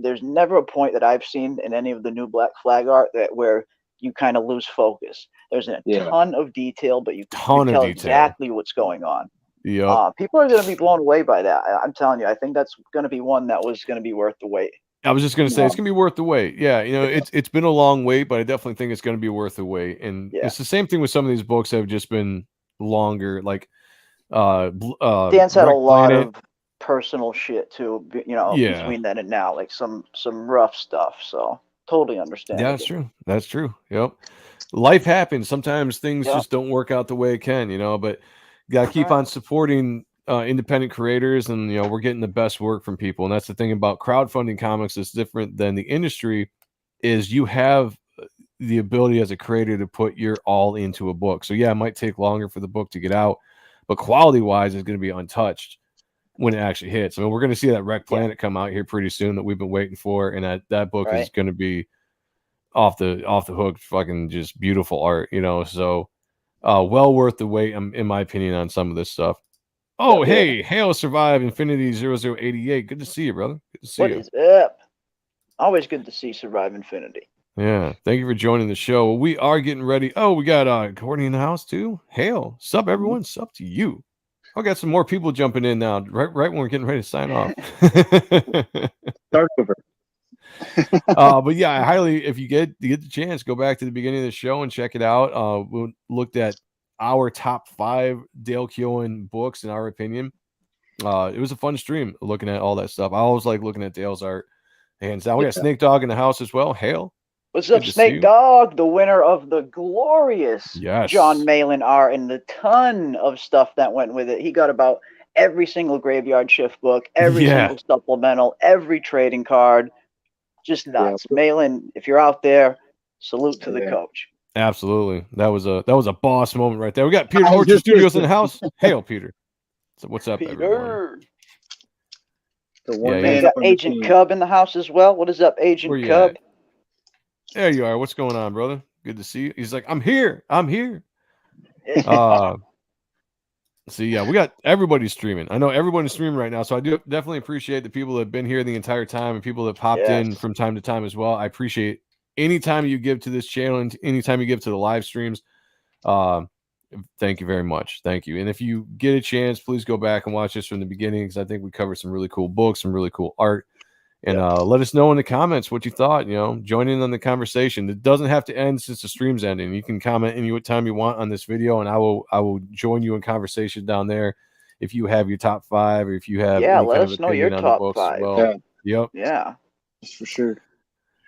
there's never a point that I've seen in any of the new Black Flag art where you kind of lose focus. There's a ton of detail, but you can tell exactly what's going on. Yeah, people are going to be blown away by that. I'm telling you, I think that's going to be one that was going to be worth the wait. I was just going to say it's going to be worth the wait. Yeah, it's been a long wait, but I definitely think it's going to be worth the wait. And it's the same thing with some of these books that have just been longer. Like Dan's had a lot of personal shit too, between then and now, like some rough stuff. So totally understand. Yeah, that's true. That's true. Yep. Life happens. Sometimes things just don't work out the way it can, but you got to keep on supporting independent creators, and we're getting the best work from people. And that's the thing about crowdfunding comics that's different than the industry, is you have the ability as a creator to put your all into a book. So yeah, it might take longer for the book to get out, but quality wise is going to be untouched when it actually hits. I mean, we're going to see that Wreck Planet come out here pretty soon that we've been waiting for, and that book is going to be off the hook, fucking just beautiful art, so well worth the wait, in my opinion, on some of this stuff. Oh, hey, Hail Survive Infinity 0088. Good to see you, brother. Good to see you. What is up? Always good to see Survive Infinity. Yeah, thank you for joining the show. We are getting ready. Oh, we got Courtney in the house too. Hail, sup everyone, sup to you. I got some more people jumping in now, right when we're getting ready to sign off. Start over. But yeah, I highly, if you get the chance, go back to the beginning of the show and check it out. We looked at our top 5 Dale Keown books in our opinion. It was a fun stream looking at all that stuff. I always like looking at Dale's art. Hands down. We got Snake Dog in the house as well. Hail. What's up, Snake Dog? The winner of the glorious John Malin art and the ton of stuff that went with it. He got about every single Graveyard Shift book, every single supplemental, every trading card. Just nuts. Malin, if you're out there, salute to the coach. Absolutely. That was a boss moment right there. We got Peter Orchard Studios in the house. Hail, Peter. So what's up, everyone? The one man got Agent Cub in the house as well. What is up, Agent Cub? At? There you are. What's going on, brother? Good to see you. He's like, I'm here. See, yeah, we got everybody streaming. I know everybody's streaming right now, so I do definitely appreciate the people that have been here the entire time and people that popped in from time to time as well. I appreciate any time you give to this channel and anytime you give to the live streams. Thank you very much. Thank you. And if you get a chance, please go back and watch this from the beginning, because I think we covered some really cool books, some really cool art. And let us know in the comments what you thought. Join in on the conversation. It doesn't have to end since the stream's ending. You can comment any time you want on this video, and I will join you in conversation down there. If you have your top 5, or if you have let us know your top 5. Well. Yeah. That's for sure.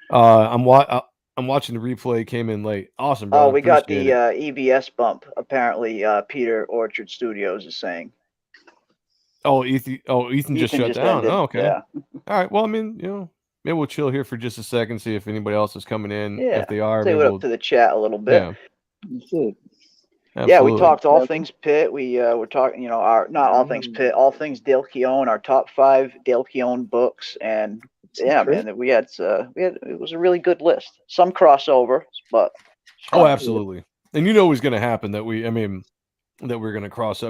I'm watching the replay. Came in late. Awesome, bro. Oh, we got the EBS bump. Apparently, Peter Orchard Studios is saying. Oh, Ethan just shut down. Ended. Oh, okay. Yeah. All right. Well, I mean, maybe we'll chill here for just a second, see if anybody else is coming in. Yeah. If they are, say what up to the chat a little bit. Yeah. We talked all things Pitt. We're talking, our not all things Pitt, all things Dale Keown, our top 5 Dale Keown books, and man, we had it was a really good list. Some crossover, but absolutely. And it was going to happen that we're going to cross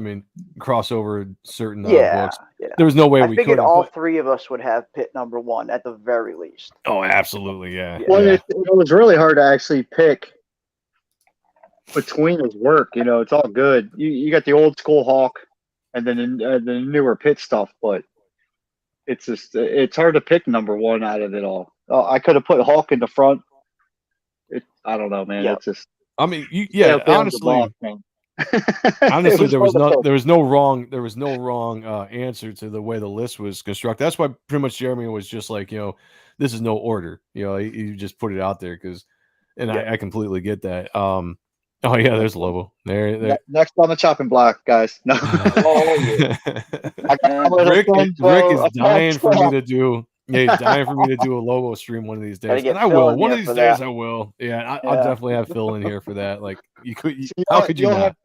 over certain books. Yeah. There was no way we figured all 3 of us would have Pitt number 1 at the very least. Oh, absolutely, yeah. Well, it was really hard to actually pick between his work. It's all good. You got the old school Hawk, and then the newer Pitt stuff, but it's hard to pick number 1 out of it all. I could have put Hawk in the front. I don't know, man. It's just. I mean, honestly. Honestly, there was no wrong answer to the way the list was constructed. That's why pretty much Jeremy was just like, this is no order. You just put it out there I completely get that. Oh yeah, there's Lobo. There. Next on the chopping block, guys. No. Rick is dying for me to do. Yeah, he's dying for me to do a Lobo stream one of these days, and I will. One of these days, I will. Yeah, I'll definitely have Phil in here for that. Like how could you not?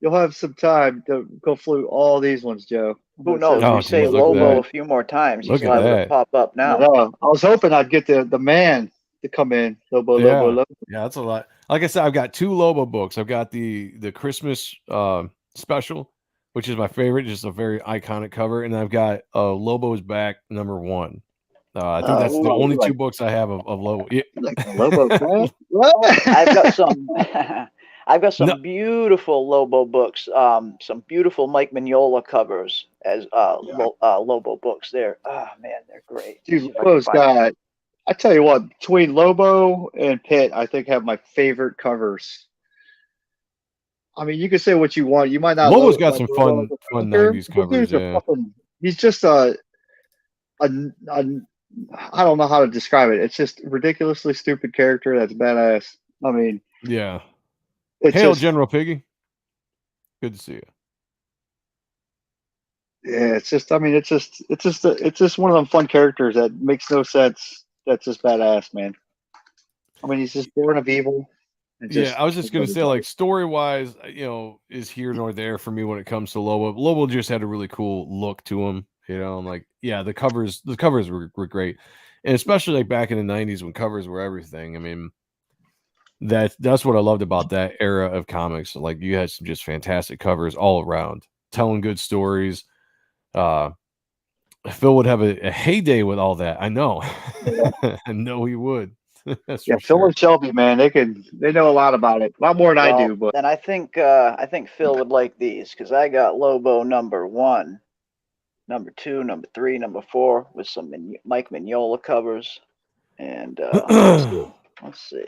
You'll have some time to go through all these ones, Joe. Who knows? Oh, We say geez, look at Lobo that. a few more times. Look He's at liable to that. pop up now. I was hoping I'd get the man to come in. Lobo. Yeah, that's a lot. Like I said, I've got 2 Lobo books. I've got the Christmas special, which is my favorite, just a very iconic cover, and I've got Lobo's Back #1. I think that's the only 2 books I have of Lobo. Yeah. Like Lobo. I've got some. I've got some beautiful Lobo books. Some beautiful Mike Mignola covers as Lobo books. They're man, they're great. Dude, Lobo's got. I tell you what, between Lobo and Pitt, I think have my favorite covers. I mean, you can say what you want. You might not. Lobo's got some fun 90s covers. Yeah, he's just a. I don't know how to describe it. It's just ridiculously stupid character that's badass. I mean, yeah. It's Hail, just, General Piggy. Good to see you. Yeah, it's just. I mean, it's just one of them fun characters that makes no sense. That's just badass, man. I mean, he's just born of evil. Yeah, I was just gonna say, like, story wise, is here nor there for me when it comes to Lobo. Lobo just had a really cool look to him, and like, yeah, the covers were great, and especially like back in the '90s when covers were everything. I mean, that's what I loved about that era of comics. Like, you had some just fantastic covers all around, telling good stories. Phil would have a heyday with all that. I know, I know he would. That's yeah, for Phil sure. and Shelby, man, they know a lot about it, a lot more than I do. But then I think Phil would like these because I got Lobo #1, #2, #3, #4 with some Mike Mignola covers, and let's see.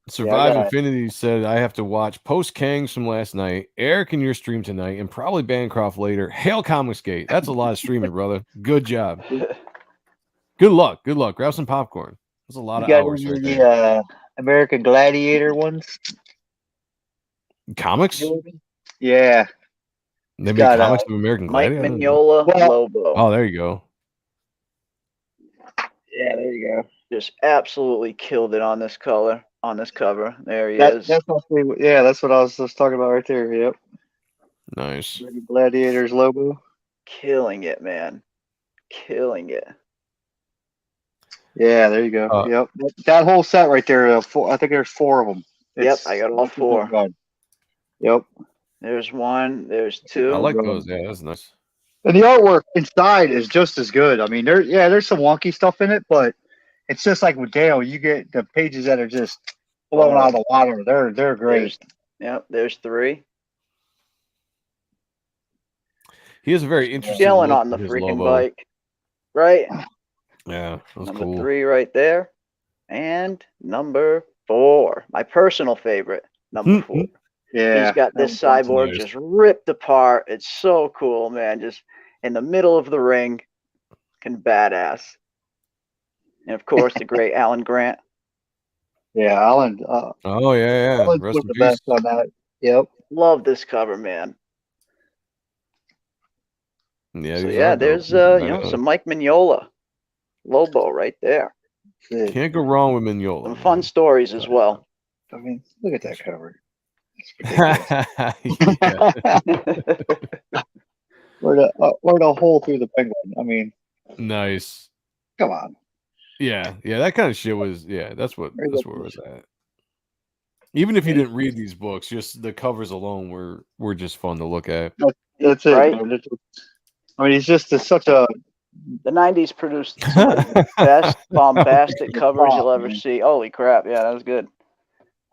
Survive Infinity said I have to watch Post Kangs from last night, Eric in your stream tonight, and probably Bancroft later. Hail Comicsgate. That's a lot of streaming, brother. Good job. Good luck. Grab some popcorn. That's a lot of hours. Right there. American Gladiator ones. Comics? Yeah. They made comics of American Mike Gladiator. Mignola Lobo. Oh, there you go. Yeah, there you go. Just absolutely killed it on this cover. There he is. That's what I was just talking about right there. Yep. Nice. Gladiators Lobo. Killing it, man. Killing it. Yeah, there you go. Yep. That whole set right there, I think there's 4 of them. Yep, I got all 4. Yep. There's 1, there's 2. I like those. Yeah, that's nice. And the artwork inside is just as good. I mean, there's some wonky stuff in it, but it's just like with Dale, you get the pages that are just blowing out of the water. They're great. There's 3. He has a very interesting chilling look on the to his freaking Lobo. bike. Right? Yeah, that was #3 cool. right there. And #4. My personal favorite. #4. Yeah. He's got this cyborg just ripped apart. It's so cool, man. Just in the middle of the ring. Fucking badass. And of course, the great Alan Grant. Yeah, Alan. Oh, yeah. Alan Rest was in the peace. best on that. Yep. Love this cover, man. Yeah, So these yeah, are there's dope. some Mike Mignola Lobo right there. Can't go wrong with Mignola. Some fun stories as well. I mean, look at that cover. Or the hole through the penguin. I mean, nice. Come on. Yeah, that kind of shit was. Yeah, that's where it was at. Even if you didn't read these books, just the covers alone were just fun to look at. That's it. Right? Man. I mean, he's just such a. The '90s produced some of the best bombastic covers you'll ever see. Holy crap! Yeah, that was good.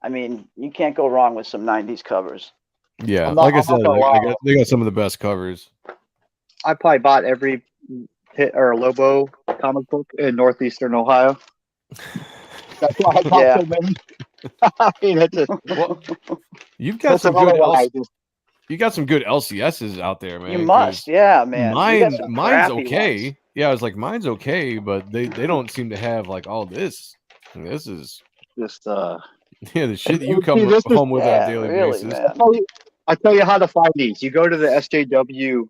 I mean, you can't go wrong with some '90s covers. Yeah, like I said, they got some of the best covers. I probably bought every Hit or Lobo comic book in Northeastern Ohio. That's why I bought so many. I mean, it's just, you've got some good. You got some good LCSs out there, man. You must, yeah, man. Mine's okay. Ones. Yeah, I was like, mine's okay, but they don't seem to have like all this. And this is just yeah, the shit you come home with on a daily basis. I tell you how to find these. You go to the SJW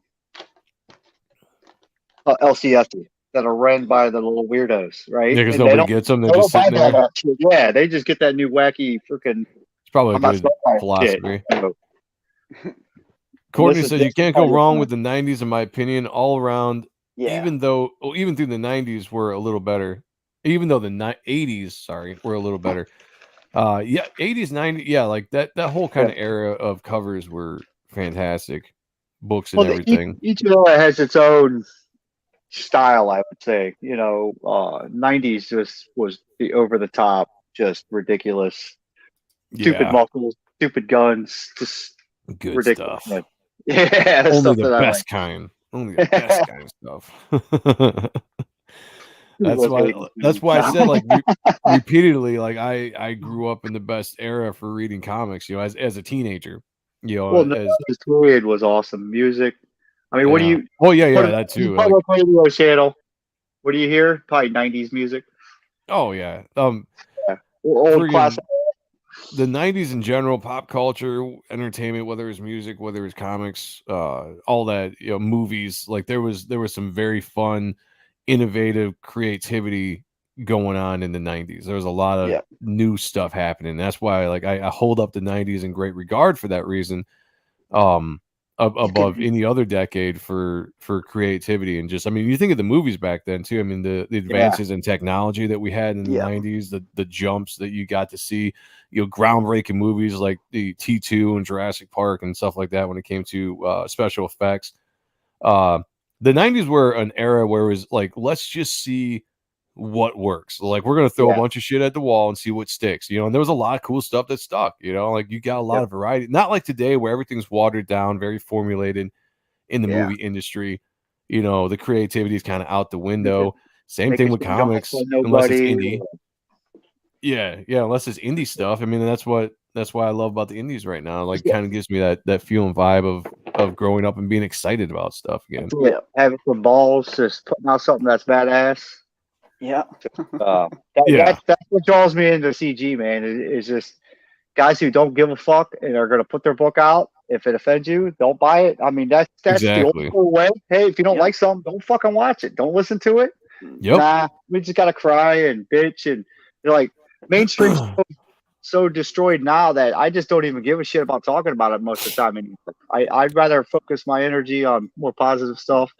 LCS that are run by the little weirdos, right? Yeah, because nobody gets them. They're just sitting there. Yeah, they just get that new wacky freaking. It's probably a good philosophy. Courtney This says is you can't go wrong with the 90s, in my opinion, all around. Yeah. Even through the 90s were a little better. Even though the 80s, sorry, were a little better. Yeah, 80s, 90s, yeah, like that whole kind of era of covers were fantastic. Books and Well, everything. each era has its own style, I would say. 90s just was the over the top, just ridiculous, stupid Yeah, muscles, stupid guns, just good ridiculous. stuff. Yeah, the Only stuff the that I best like. kind. Only the best kind of stuff. That's why I said, like, repeatedly, like I grew up in the best era for reading comics, as a teenager. Well, no, As this period was awesome. Music. I mean, what do yeah. you Well, yeah, put that too. Like, public radio channel? What do you hear? Probably 90s music. oh yeah. Old Friggin' classic. the 90s in general, pop culture, entertainment, whether it's music, whether it's comics, all that, movies, like there was some very fun, innovative creativity going on in the 90s. There was a lot of new stuff happening. That's why, like, I hold up the 90s in great regard for that reason. Above any other decade for creativity. And just, I mean, you think of the movies back then too. I mean, the advances in technology that we had in the 90s, the jumps that you got to see, groundbreaking movies like the T2 and Jurassic Park and stuff like that when it came to special effects. The 90s were an era where it was like, let's just see what works. Like, we're gonna throw a bunch of shit at the wall and see what sticks, and there was a lot of cool stuff that stuck, like you got a lot of variety, not like today where everything's watered down, very formulated in the movie industry. The creativity is kind of out the window. Same thing with comics, unless it's indie. Unless it's indie stuff. I mean, that's why I love about the indies right now. Like, kind of gives me that feel and vibe of growing up and being excited about stuff again. Having some balls, just putting out something that's badass. Yeah. That's what draws me into CG, man. Is just guys who don't give a fuck and are going to put their book out. If it offends you, don't buy it. I mean, that's the old school way. Hey, if you don't like something, don't fucking watch it. Don't listen to it. Nah, we just got to cry and bitch. And like, mainstream's so destroyed now that I just don't even give a shit about talking about it most of the time anymore. I'd rather focus my energy on more positive stuff.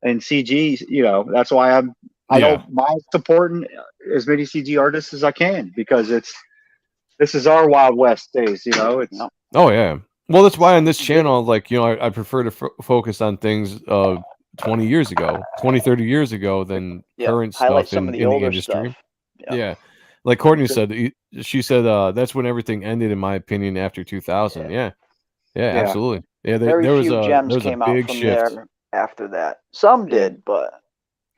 And CG, that's why I don't mind supporting as many CG artists as I can, because this is our Wild West days, It's oh yeah. Well, that's why on this channel, like, I prefer to focus on things 20 years ago, 20, 30 years ago than current stuff in the industry. Yeah. Like Courtney said, she said that's when everything ended, in my opinion, after 2000. Yeah, absolutely. Yeah, there was a big shift there after that. Some did, but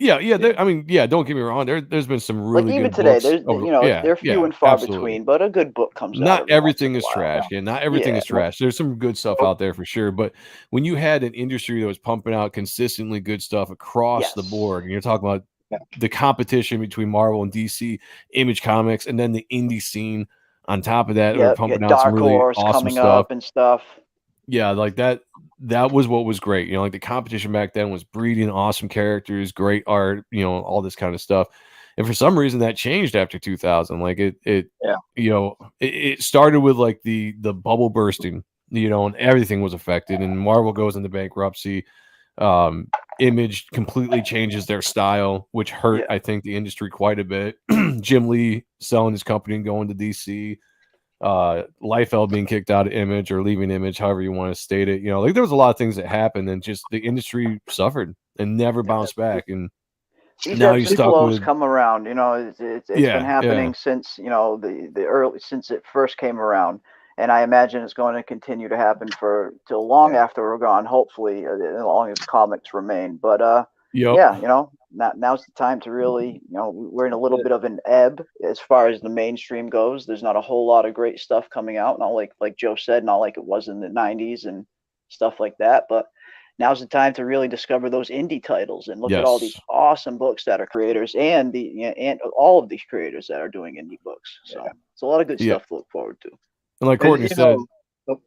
I mean, don't get me wrong. There's been some really even good today, books. they're few and far between, but a good book comes out. Not everything is trash. Yeah, not everything is trash. There's some good stuff out there for sure. But when you had an industry that was pumping out consistently good stuff across the board, and you're talking about the competition between Marvel and DC, Image Comics, and then the indie scene on top of that, are pumping out some really awesome stuff and stuff. Yeah, like that was what was great. Like the competition back then was breeding awesome characters, great art, all this kind of stuff. And for some reason that changed after 2000. Like it started with like the bubble bursting, and everything was affected, and Marvel goes into bankruptcy. Image completely changes their style, which hurt, I think, the industry quite a bit. Jim Lee selling his company and going to DC. Liefeld being kicked out of Image or leaving Image, however you want to state it. Like there was a lot of things that happened, and just the industry suffered and never bounced back. And now you're stuck with come around. It's been happening since the early, since it first came around, and I imagine it's going to continue to happen till long after we're gone. Hopefully, as long as comics remain. But now's the time to really, we're in a little bit of an ebb as far as the mainstream goes. There's not a whole lot of great stuff coming out, not like Joe said, not like it was in the 90s and stuff like that. But now's the time to really discover those indie titles and look at all these awesome books that are creators and all of these creators that are doing indie books. So it's a lot of good stuff to look forward to. And like Courtney said,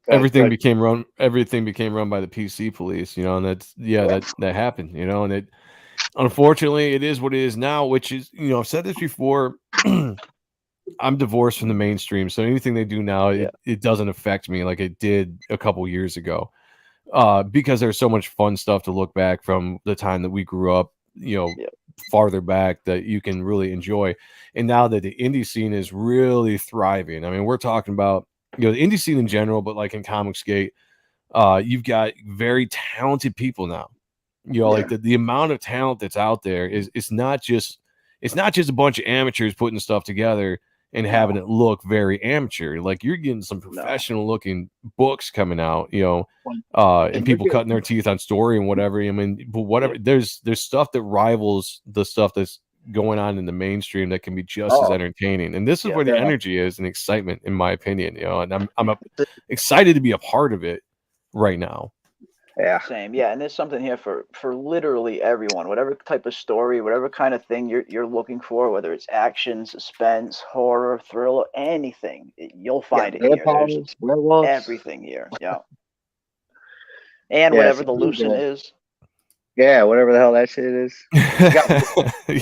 everything became run by the PC police, and that happened, and it, unfortunately, it is what it is now, which is, I've said this before, I'm divorced from the mainstream, so anything they do now, it doesn't affect me like it did a couple years ago. because there's so much fun stuff to look back from the time that we grew up, farther back, that you can really enjoy. And now that the indie scene is really thriving, I mean, we're talking about, the indie scene in general, but like in Comicsgate, you've got very talented people now. Like the amount of talent that's out there is it's not just a bunch of amateurs putting stuff together and having it look very amateur. Like, you're getting some professional looking books coming out, and people cutting their teeth on story and whatever. I mean, but whatever, there's stuff that rivals the stuff that's going on in the mainstream that can be just as entertaining. And this is where the energy is and excitement, in my opinion, and I'm excited to be a part of it right now. Yeah. Same. Yeah. And there's something here for literally everyone, whatever type of story, whatever kind of thing you're looking for, whether it's action, suspense, horror, thriller, anything, you'll find it here. There's everything here. Yeah. And whatever the Lucent is. Yeah. Whatever the hell that shit is.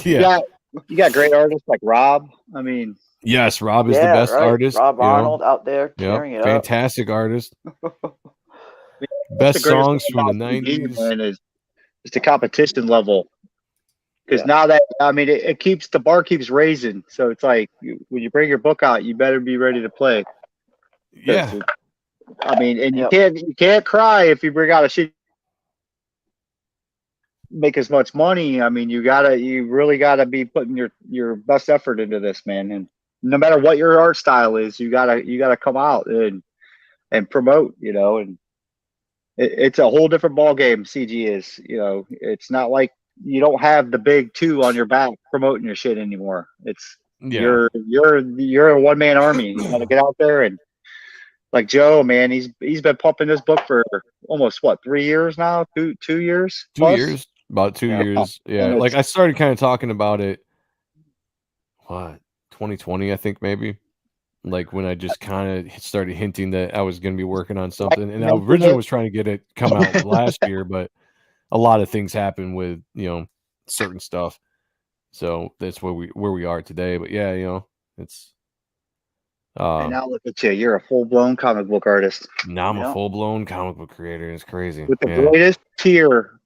You got great artists like Rob. I mean, yes, Rob is the best artist. Rob Arnold out there tearing it fantastic artist. Best songs from the 90s. Man, is the competition level. Because now that, I mean, it keeps, the bar keeps raising. So it's like, when you bring your book out, you better be ready to play. Yeah. I mean, and you can't cry if you bring out a shit, make as much money. I mean, you really gotta be putting your best effort into this, man. And no matter what your art style is, you gotta come out and promote, and it's a whole different ball game. CG is, it's not like you don't have the big two on your back promoting your shit anymore. It's you're a one-man army. You gotta get out there, and like Joe, man, he's been pumping this book for almost 3 years now, 2 years, plus? 2 years, about 2 years. Yeah, like I started kind of talking about it. 2020, I think, maybe. Like when I just kind of started hinting that I was going to be working on something, and I originally was trying to get it come out last year, but a lot of things happened with certain stuff, so that's where we are today. But yeah, it's. And now look at you! You're a full-blown comic book artist. Now I'm a full-blown comic book creator. It's crazy. With the greatest tier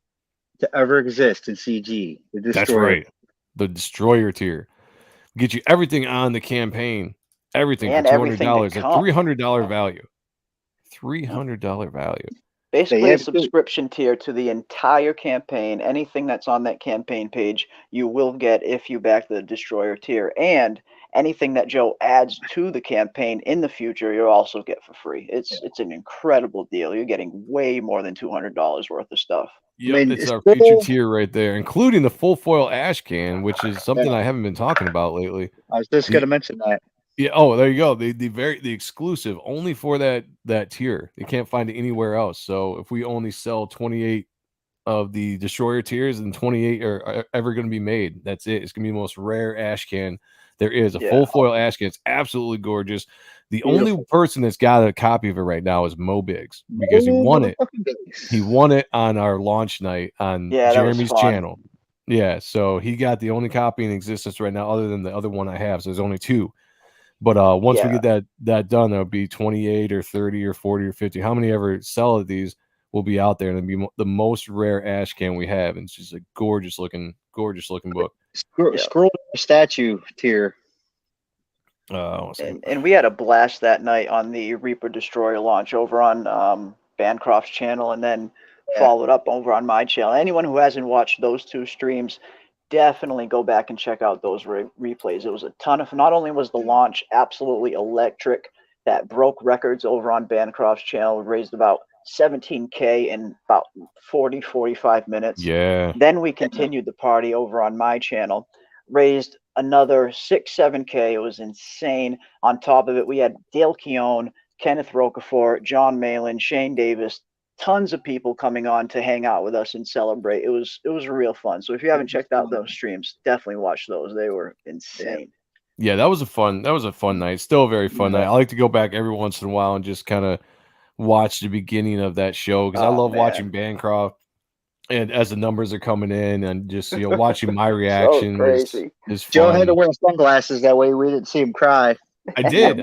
to ever exist in CG. That's right. The Destroyer tier. Get you everything on the campaign. Everything for $200, a $300 value. $300 value. Basically, a subscription tier to the entire campaign. Anything that's on that campaign page, you will get if you back the Destroyer tier. And anything that Joe adds to the campaign in the future, you'll also get for free. It's an incredible deal. You're getting way more than $200 worth of stuff. Yeah, it's our future tier right there, including the full foil ash can, which is something I haven't been talking about lately. I was just going to mention that. Yeah. Oh, there you go. The exclusive only for that tier. You can't find it anywhere else. So if we only sell 28 of the Destroyer tiers, and 28 are ever going to be made, that's it. It's going to be the most rare ash can there is. A full foil ash can. It's absolutely gorgeous. The only person that's got a copy of it right now is Mo Biggs, because he won it. He won it on our launch night on Jeremy's channel. Yeah. So he got the only copy in existence right now, other than the other one I have. So there's only 2. But once we get that done, there'll be 28 or 30 or 40 or 50. How many ever sell of these will be out there, and it'll be the most rare ash can we have. And it's just a gorgeous looking book. Scroll statue tier. And we had a blast that night on the Reaper Destroyer launch over on Bancroft's channel, and then followed up over on my channel. Anyone who hasn't watched those 2 streams, definitely go back and check out those replays. It was a ton of, not only was the launch absolutely electric, that broke records over on Bancroft's channel. We raised about 17K in about 45 minutes. Yeah. Then we continued the party over on my channel, raised another 7K. It was insane. On top of it, we had Dale Keown, Kenneth Rocafort, John Malin, Shane Davis, tons of people coming on to hang out with us and celebrate. It was real fun. So if you haven't checked out those streams, definitely watch those. They were insane. Yeah, that was a fun night. Still a very fun night. I like to go back every once in a while and just kind of watch the beginning of that show, because I love watching Bancroft, and as the numbers are coming in, and just watching my reaction. So crazy. is fun. Joe had to wear sunglasses, that way we didn't see him cry. I did.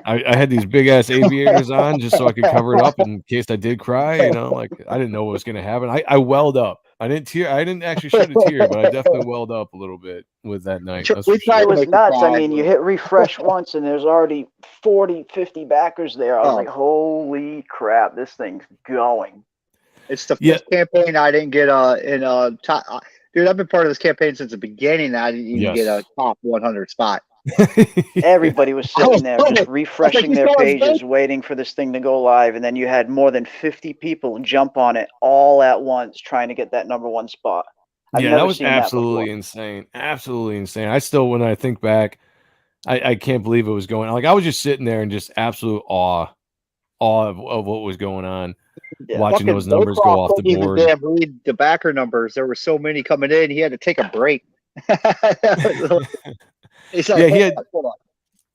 I had these big ass aviators on just so I could cover it up in case I did cry. Like I didn't know what was going to happen. I welled up. I didn't tear. I didn't actually shed a tear, but I definitely welled up a little bit with that night. That's for sure. It was nuts. I mean, you hit refresh once and there's already 40, 50 backers there. I was like, holy crap, this thing's going. It's the first campaign I didn't get top. Dude, I've been part of this campaign since the beginning. I didn't even get a top 100 spot. Everybody was sitting there just refreshing their pages, waiting for this thing to go live, and then you had more than 50 people jump on it all at once trying to get that #1 spot. That was absolutely insane. Absolutely insane. I still, when I think back, I can't believe it was going on. Like I was just sitting there in just absolute awe of what was going on. Watching those numbers go off the board. Read the backer numbers. There were so many coming in. He had to take a break.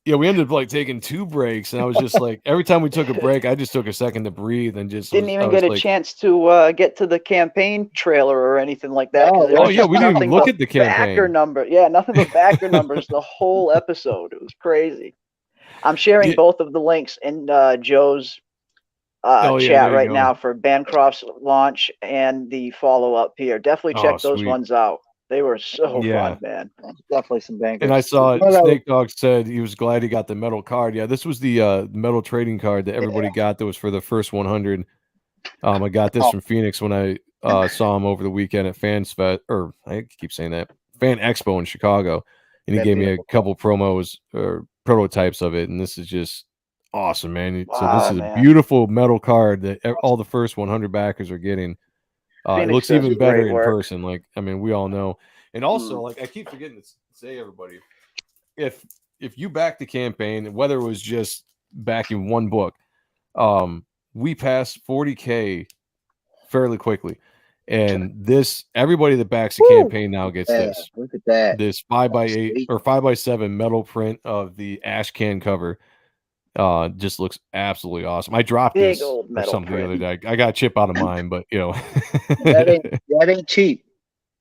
We ended up like taking 2 breaks, and I was just like, every time we took a break, I just took a second to breathe and just didn't even get a chance to get to the campaign trailer or anything like that. We didn't even look at the campaign. Backer number, nothing but backer numbers the whole episode. It was crazy. I'm sharing both of the links in Joe's chat right now for Bancroft's launch and the follow-up here. Definitely check those ones out. They were so fun, man. Definitely some bankers. And I saw Snake Dog said he was glad he got the metal card. Yeah, this was the metal trading card that everybody got that was for the first 100. I got this from Phoenix when I saw him over the weekend at Fan Expo in Chicago. And he gave me a couple promos or prototypes of it. And this is just awesome, man. So this is a beautiful metal card that all the first 100 backers are getting. It looks even better in person. Like, I mean, we all know. And also, like, I keep forgetting to say, everybody, if you back the campaign, whether it was just backing one book, we passed 40K fairly quickly. And everybody that backs the campaign now gets this. Look at that. This 5x8 or 5x7 metal print of the ash can cover. Just looks absolutely awesome. I dropped this or something the other day. I got a chip out of mine, but that ain't cheap.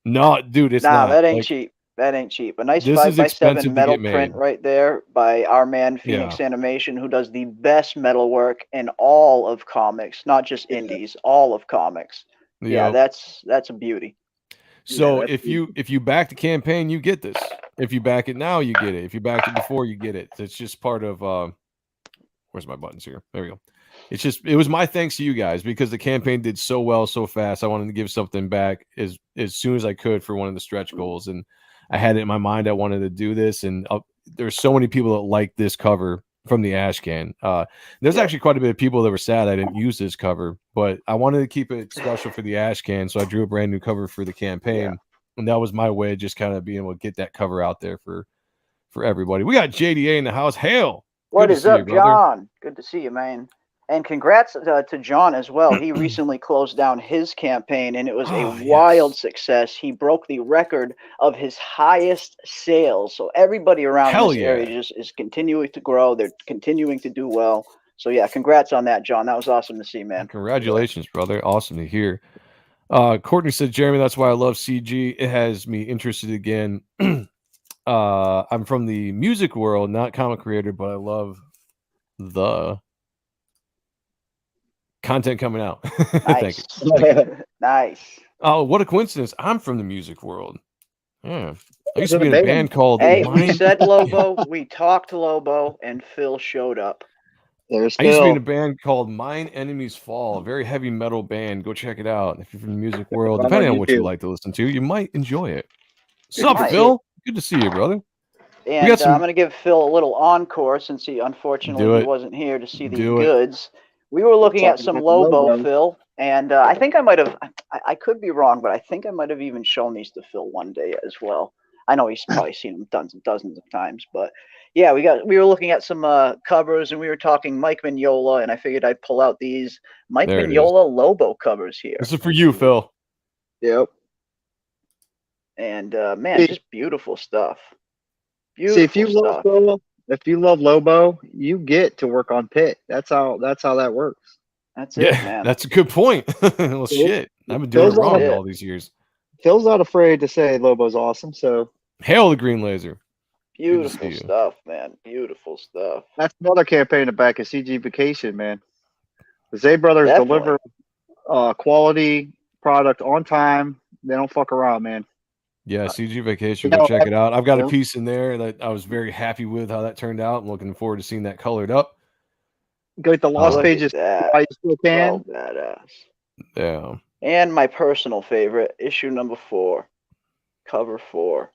No, dude, it's not. That ain't cheap. That ain't cheap. A nice 5x7 metal print right there by our man Phoenix Animation, who does the best metal work in all of comics, not just indies, all of comics. Yeah, that's a beauty. So if you back the campaign, you get this. If you back it now, you get it. If you backed it before, you get it. It's just part of where's my buttons here? There we go. It was my thanks to you guys because the campaign did so well so fast. I wanted to give something back as soon as I could for one of the stretch goals, and I had it in my mind. I wanted to do this, and there's so many people that like this cover from the ash can. There's actually quite a bit of people that were sad I didn't use this cover, but I wanted to keep it special for the ash can, so I drew a brand new cover for the campaign, and that was my way of just kind of being able to get that cover out there for everybody. We got JDA in the house. Hail! What is up, John? Good to see you, man. And congrats to John as well. He recently closed down his campaign, and it was a wild success. He broke the record of his highest sales. So everybody around this area just is continuing to grow. They're continuing to do well. So, yeah, congrats on that, John. That was awesome to see, man. Congratulations, brother. Awesome to hear. Courtney said, Jeremy, that's why I love CG. It has me interested again. I'm from the music world, not comic creator, but I love the content coming out. Nice. Thank you. Nice. Oh, what a coincidence. I'm from the music world. Yeah. I used to be in a band called we said Lobo, we talked to Lobo, and Phil showed up. I used to be in a band called Mine Enemies Fall, a very heavy metal band. Go check it out if you're from the music world. Depending on what you like to listen to, you might enjoy it. What's up, Phil? Good to see you, brother. And I'm going to give Phil a little encore since he unfortunately wasn't here to see the goods. We were looking at some Lobo, Phil, and I think I might have, I could be wrong, but I think I might have even shown these to Phil one day as well. I know he's probably seen them dozens of times, but yeah, we were looking at some covers, and we were talking Mike Mignola, and I figured I'd pull out these Mike Mignola Lobo covers here. This is for you, Phil. Yep. And man, just beautiful stuff. Beautiful See, if you love Lobo, you get to work on Pitt. That's how that works. That's it, man. That's a good point. Well, shit, I've been doing it wrong all these years. Phil's not afraid to say Lobo's awesome. So hail the green laser. Beautiful stuff, man. Beautiful stuff. That's another campaign in the back of CG Vacation, man. The Zay Brothers deliver quality product on time. They don't fuck around, man. Yeah, CG Vacation, go check it out. I've got a piece in there that I was very happy with how that turned out. I'm looking forward to seeing that colored up. Go to the Lost Pages. I still can. Well, badass. Yeah. And my personal favorite, issue number 4, cover 4.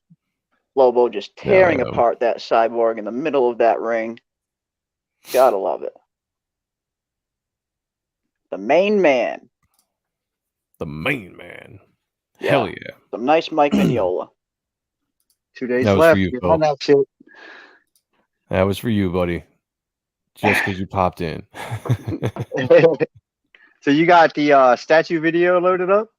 Lobo just tearing apart that cyborg in the middle of that ring. Gotta love it. The main man. The main man. Yeah. Hell yeah. Some nice Mike Mignola. 2 days left. You, on that shit. That was for you, buddy. Just because you popped in. So you got the statue video loaded up?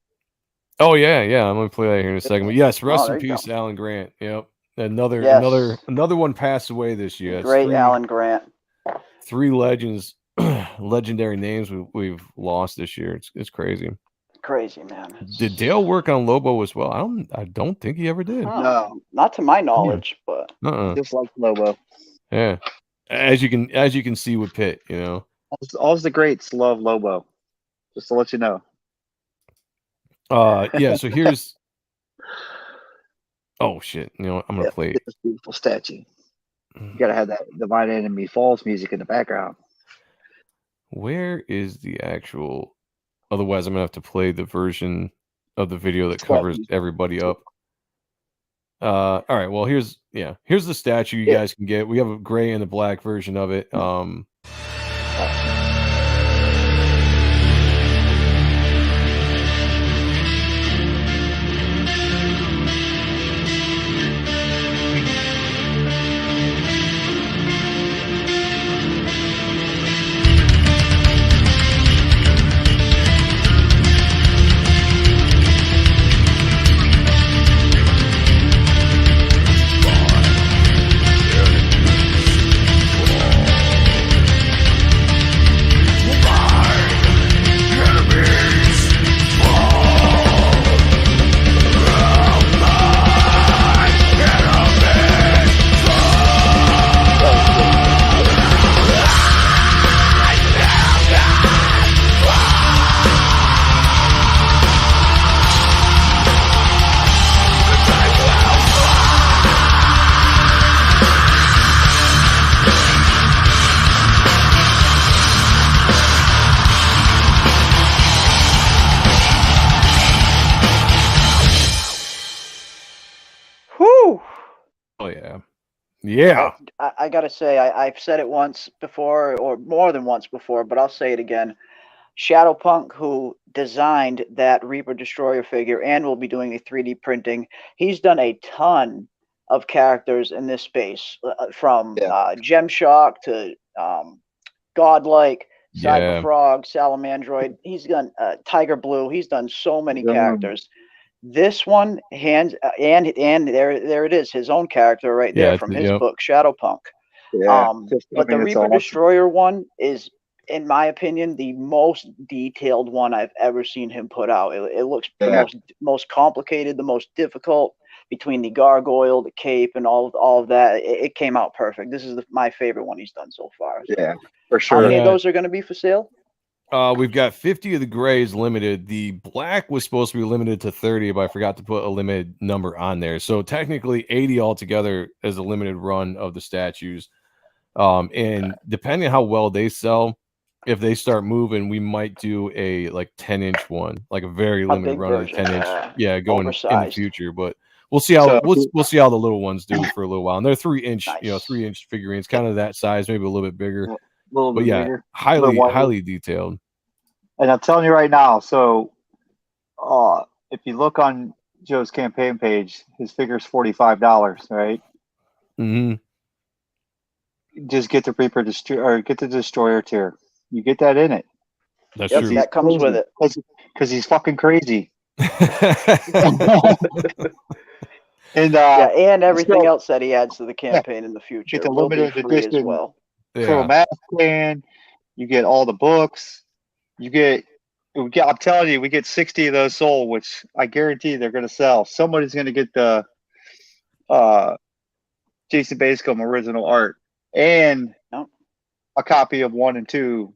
Oh yeah. I'm gonna play that here in a second. But yes, rest in peace, Alan Grant. Yep. Another one passed away this year. Great Alan Grant. 3 legends, legendary names we've lost this year. It's crazy. Crazy, man. Did Dale work on Lobo as well? I don't think he ever did. No, not to my knowledge, but just like Lobo. Yeah, as you can see with Pitt, you know, all the greats love Lobo. Just to let you know. Yeah. So here's. Oh shit! You know, I'm gonna play this beautiful statue. You gotta have that Divine Enemy Falls music in the background. Where is the actual? Otherwise, I'm gonna have to play the version of the video that covers everybody up. All right. Well, here's the statue you guys can get. We have a gray and a black version of it. Yeah. I gotta say, I've said it once before, or more than once before, but I'll say it again. Shadowpunk, who designed that Reaper Destroyer figure and will be doing the 3D printing, he's done a ton of characters in this space, from Gemshock to Godlike, Cyber Frog, Salamandroid. He's done Tiger Blue. He's done so many characters. This one, and there it is, his own character right there from his book, Shadowpunk. But the Reaper Destroyer one is, in my opinion, the most detailed one I've ever seen him put out. It looks the most complicated, the most difficult, between the gargoyle, the cape, and all of that. It came out perfect. This is my favorite one he's done so far. So. Yeah, for sure. How many of those are going to be for sale? We've got 50 of the grays limited. The black was supposed to be limited to 30, but I forgot to put a limited number on there. So technically 80 altogether is a limited run of the statues. And depending on how well they sell, if they start moving, we might do a 10-inch one, like a very limited run of 10-inch. Going in the future. But we'll see how we'll see how the little ones do for a little while. And they're 3-inch, 3-inch figurines, kind of that size, maybe a little bit bigger. But bigger, highly detailed. And I'm telling you right now, so if you look on Joe's campaign page, his figure's $45, right? Mm-hmm. Just get the Reaper or get the Destroyer tier. You get that in it. That's true. That comes with it. Because he's fucking crazy. And everything else that he adds to the campaign in the future. Get the limited edition as well. Mask plan. You get all the books. I'm telling you, we get 60 of those sold, which I guarantee they're going to sell. Somebody's going to get the Jason Bascom original art and Yep. a copy of 1 and 2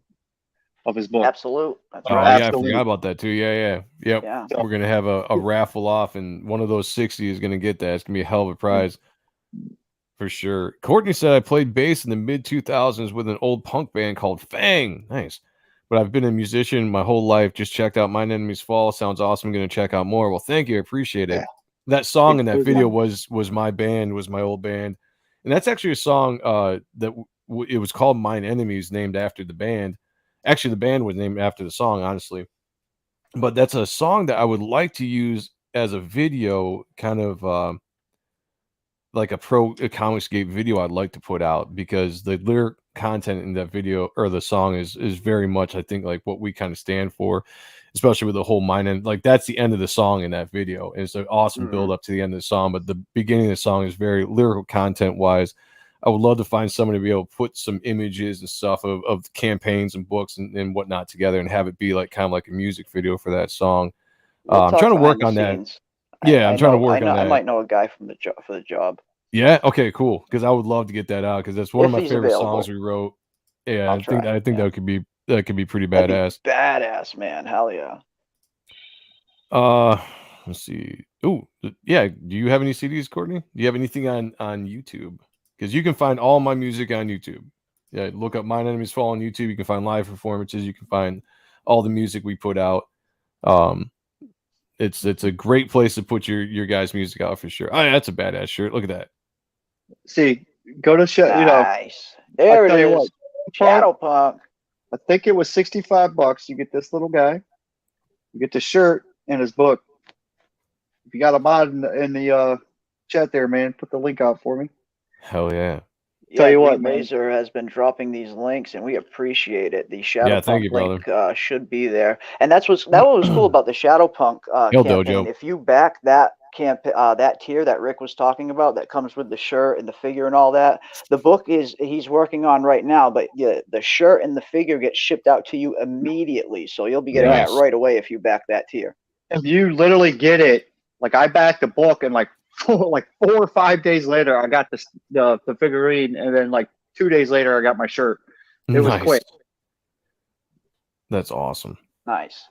of his book. Absolute. That's Oh right. yeah, I forgot about that too. Yeah. Yep. Yeah. We're gonna have a raffle off, and one of those 60 is gonna get that. It's gonna be a hell of a prize. For sure. Courtney said I played bass in the mid 2000s with an old punk band called Fang. Nice. But I've been a musician my whole life. Just checked out Mine Enemies Fall. Sounds awesome. I'm going to check out more. Well, thank you. I appreciate it. Yeah. That song in that video was my band, was my old band. And that's actually a song that it was called Mine Enemies, named after the band. Actually, the band was named after the song, honestly. But that's a song that I would like to use as a video, kind of like a Comicscape video I'd like to put out, because the lyric content in that video or the song is very much, I think, like what we kind of stand for, especially with the whole mine. And like, that's the end of the song in that video. And it's an awesome build up to the end of the song, but the beginning of the song is very lyrical content wise. I would love to find somebody to be able to put some images and stuff of campaigns and books and whatnot together and have it be like kind of like a music video for that song. I'm trying to work on that. Yeah, I'm trying to work on that. I might know a guy from for the job. Yeah. Okay. Cool. Because I would love to get that out, because that's one of my favorite songs we wrote. Yeah, I think that could be pretty badass. Badass, man. Hell yeah. Let's see. Oh, yeah. Do you have any CDs, Courtney? Do you have anything on YouTube? Because you can find all my music on YouTube. Yeah, look up Mine Enemies Fall on YouTube. You can find live performances. You can find all the music we put out. It's a great place to put your guys' music out for sure. Oh, yeah, that's a badass shirt. Look at that. See, go to nice. There it is. Shadow Punk. I think it was $65. You get this little guy. You get the shirt and his book. If you got a mod in the chat there, man, put the link out for me. Hell yeah. Tell you what, Razor has been dropping these links, and we appreciate it. The Shadow Punk link should be there, and that was cool about the Shadow Punk campaign. Dojo. If you back that that tier that Rick was talking about, that comes with the shirt and the figure and all that, the book he's working on right now, but the shirt and the figure get shipped out to you immediately, so you'll be getting that right away if you back that tier. If you literally get it, like I backed the book and like 4 or 5 days later, I got the figurine, and then like 2 days later, I got my shirt. It was quick. That's awesome. Nice.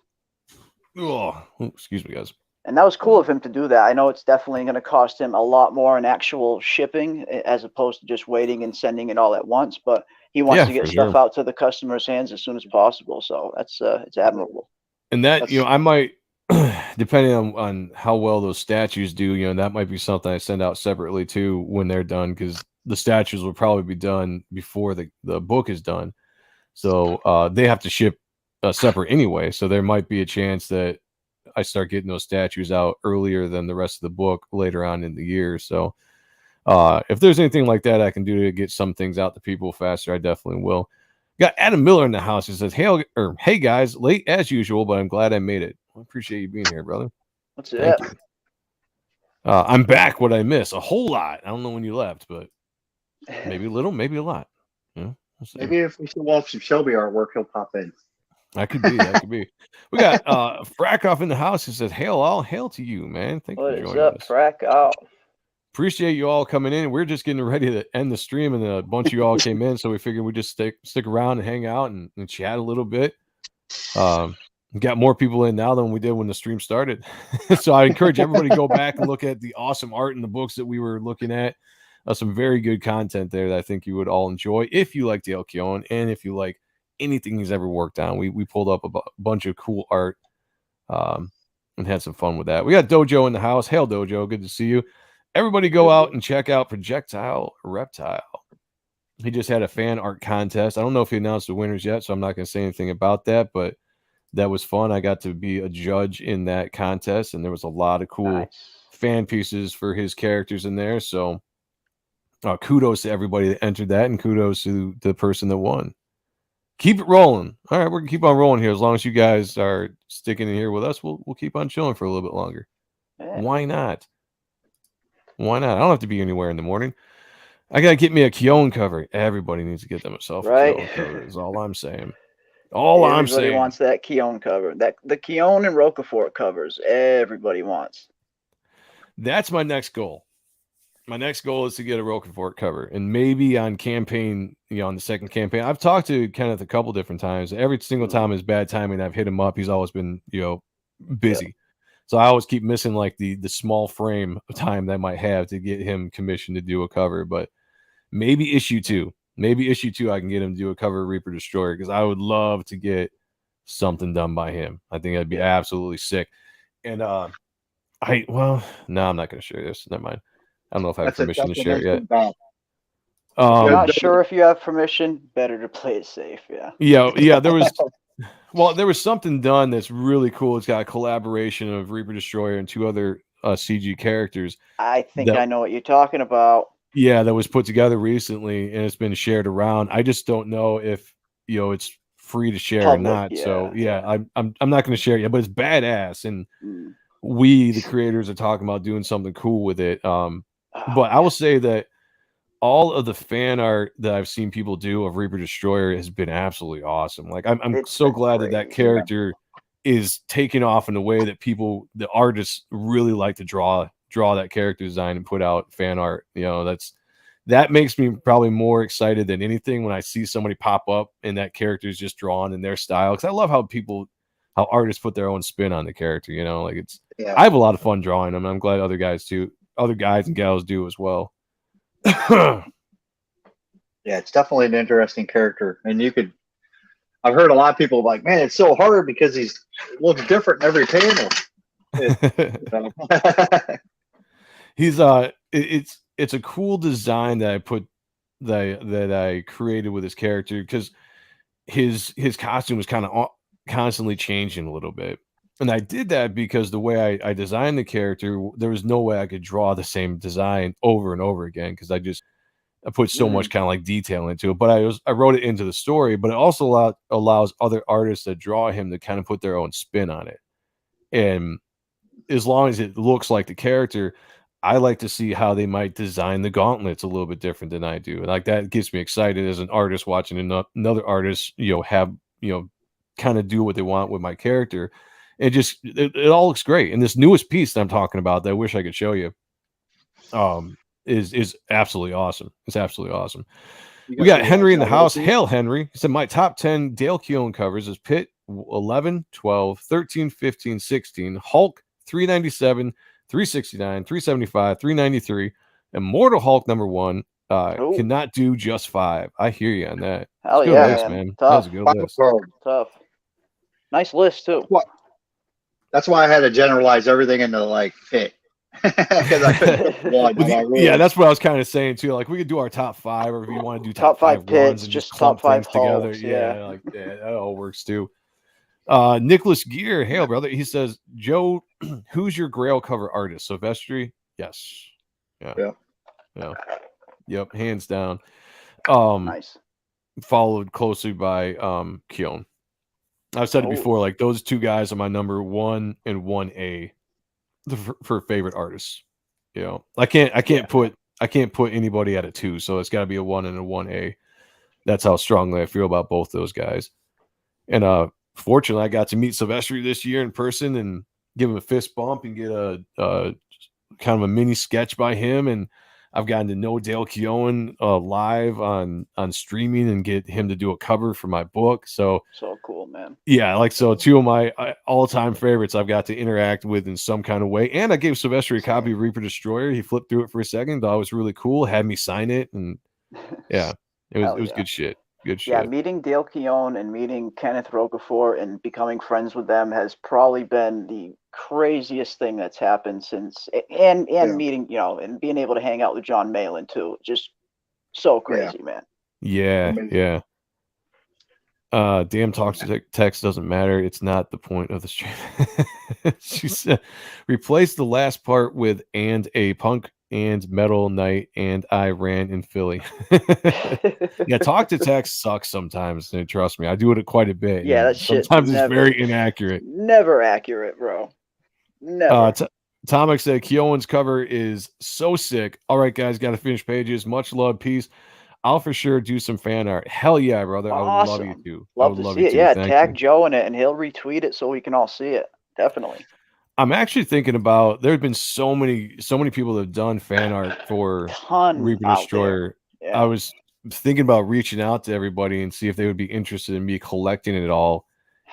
Oh, excuse me, guys. And that was cool of him to do that. I know it's definitely going to cost him a lot more in actual shipping, as opposed to just waiting and sending it all at once. But he wants to get stuff out to the customer's hands as soon as possible. So that's it's admirable. And that, I might, depending on how well those statues do, that might be something I send out separately too when they're done, because the statues will probably be done before the book is done. So they have to ship separate anyway. So there might be a chance that I start getting those statues out earlier than the rest of the book later on in the year. So if there's anything like that I can do to get some things out to people faster, I definitely will. Got Adam Miller in the house. He says, hey guys, late as usual, but I'm glad I made it. I appreciate you being here, brother. What's it? I'm back. What I miss? A whole lot. I don't know when you left, but maybe a little, maybe a lot. We'll maybe if we show off some Shelby artwork, he'll pop in. That could be. That could be. We got Frackoff in the house. He says, all hail to you, man. Thank you for joining us. Frackoff? Appreciate you all coming in. We're just getting ready to end the stream, and a bunch of you all came in, so we figured we'd just stick around and hang out and chat a little bit. We got more people in now than we did when the stream started. So I encourage everybody to go back and look at the awesome art in the books that we were looking at. Some very good content there that I think you would all enjoy if you like Dale Keown and if you like anything he's ever worked on. We pulled up a bunch of cool art and had some fun with that. We got Dojo in the house. Hail, Dojo. Good to see you. Everybody go out and check out Projectile Reptile. He just had a fan art contest. I don't know if he announced the winners yet, so I'm not going to say anything about that, but that was fun. I got to be a judge in that contest, and there was a lot of cool fan pieces for his characters in there. So kudos to everybody that entered that, and kudos to the person that won. Keep it rolling. All right, we're going to keep on rolling here. As long as you guys are sticking in here with us, we'll keep on chilling for a little bit longer. Yeah. Why not? Why not? I don't have to be anywhere in the morning. I got to get me a Keown cover. Everybody needs to get themselves a Keown cover is all I'm saying. Everybody wants that Keown cover. The Keown and Roquefort covers, everybody wants. That's my next goal. My next goal is to get a Roquefort cover, and maybe on campaign, on the second campaign. I've talked to Kenneth a couple different times. Every single time is bad timing. I've hit him up. He's always been, busy. So I always keep missing like the small frame of time that I might have to get him commissioned to do a cover. But maybe issue 2. Maybe issue 2 I can get him to do a cover of Reaper Destroyer, because I would love to get something done by him. I think that'd be absolutely sick. And no, I'm not going to share this. Never mind. I don't know if I have permission to share it yet. I'm not sure if you have permission. Better to play it safe. Yeah. There was something done that's really cool. It's got a collaboration of Reaper Destroyer and 2 other CG characters. I think I know what you're talking about. Yeah, that was put together recently, and it's been shared around. I just don't know if it's free to share or not. Yeah, so I'm not going to share it yet, but it's badass, and we, the creators, are talking about doing something cool with it. But I will say that all of the fan art that I've seen people do of Reaper Destroyer has been absolutely awesome. Like I'm so glad that character is taking off in a way that the artists really like to draw that character design and put out fan art. That makes me probably more excited than anything when I see somebody pop up and that character is just drawn in their style. Because I love how artists put their own spin on the character. I have a lot of fun drawing them. And I'm glad other guys and gals do as well. Yeah, it's definitely an interesting character, and I've heard a lot of people like, man, it's so hard because he looks different in every panel. It's a cool design that I created with his character, because his costume was kind of constantly changing a little bit. And I did that because the way I designed the character, there was no way I could draw the same design over and over again, because I put so much kind of like detail into it. But I wrote it into the story, but it also allows other artists that draw him to kind of put their own spin on it. And as long as it looks like the character, I like to see how they might design the gauntlets a little bit different than I do. And like that gets me excited as an artist watching another artist, have, kind of do what they want with my character. It all looks great. And this newest piece that I'm talking about that I wish I could show you is absolutely awesome. It's absolutely awesome. We got Henry in the house. Hail, Henry. He said, my top 10 Dale Keown covers is Pitt 11, 12, 13, 15, 16, Hulk 397, 369, 375, 393, Immortal Hulk number 1. Cannot do just 5. I hear you on that. Hell yeah, list, man. Tough. That was a good list. Tough. Nice list too. What? That's why I had to generalize everything into like Pitt. Because I couldn't pick one. Yeah, that's what I was kind of saying too. Like we could do our top 5, or if you want to do top 5 Pits, and just top 5 together. Hulks, Yeah, that all works too. Nicholas Gear, hail brother. He says, Joe, who's your Grail cover artist? Silvestri? Yes. Yeah. Yep, hands down. Nice. Followed closely by Keown. I've said it before, like those 2 guys are my number 1 and 1A for favorite artists. I can't put anybody at a 2, so it's got to be a 1 and a 1A. That's how strongly I feel about both those guys. And fortunately, I got to meet Silvestri this year in person and give him a fist bump and get a kind of a mini sketch by him. And I've gotten to know Dale Keown live on streaming and get him to do a cover for my book. So cool, man. Yeah, so 2 of my all-time favorites I've got to interact with in some kind of way. And I gave Silvestri a copy of Reaper Destroyer. He flipped through it for a second, thought it was really cool, had me sign it, and yeah, it was good shit. Good shit. Yeah, meeting Dale Keown and meeting Kenneth Roquefort and becoming friends with them has probably been the craziest thing that's happened since, and meeting, and being able to hang out with John Malin too. Just so crazy, man. Yeah. Damn toxic text doesn't matter. It's not the point of the stream. She said, replace the last part with and a punk and metal night and I ran in Philly. Yeah, talk to text sucks sometimes. And trust me, I do it quite a bit. Yeah, that shit. Sometimes it's very inaccurate. Never accurate, bro. Never. Tomic said Keown's cover is so sick. All right, guys, got to finish pages. Much love, peace. I'll for sure do some fan art. Hell yeah, brother. Awesome. I would love you to. Love to see it. Yeah, tag Joe in it and he'll retweet it so we can all see it. Definitely. I'm actually thinking about. There have been so many people that have done fan art for Reaper Destroyer. Yeah. I was thinking about reaching out to everybody and see if they would be interested in me collecting it all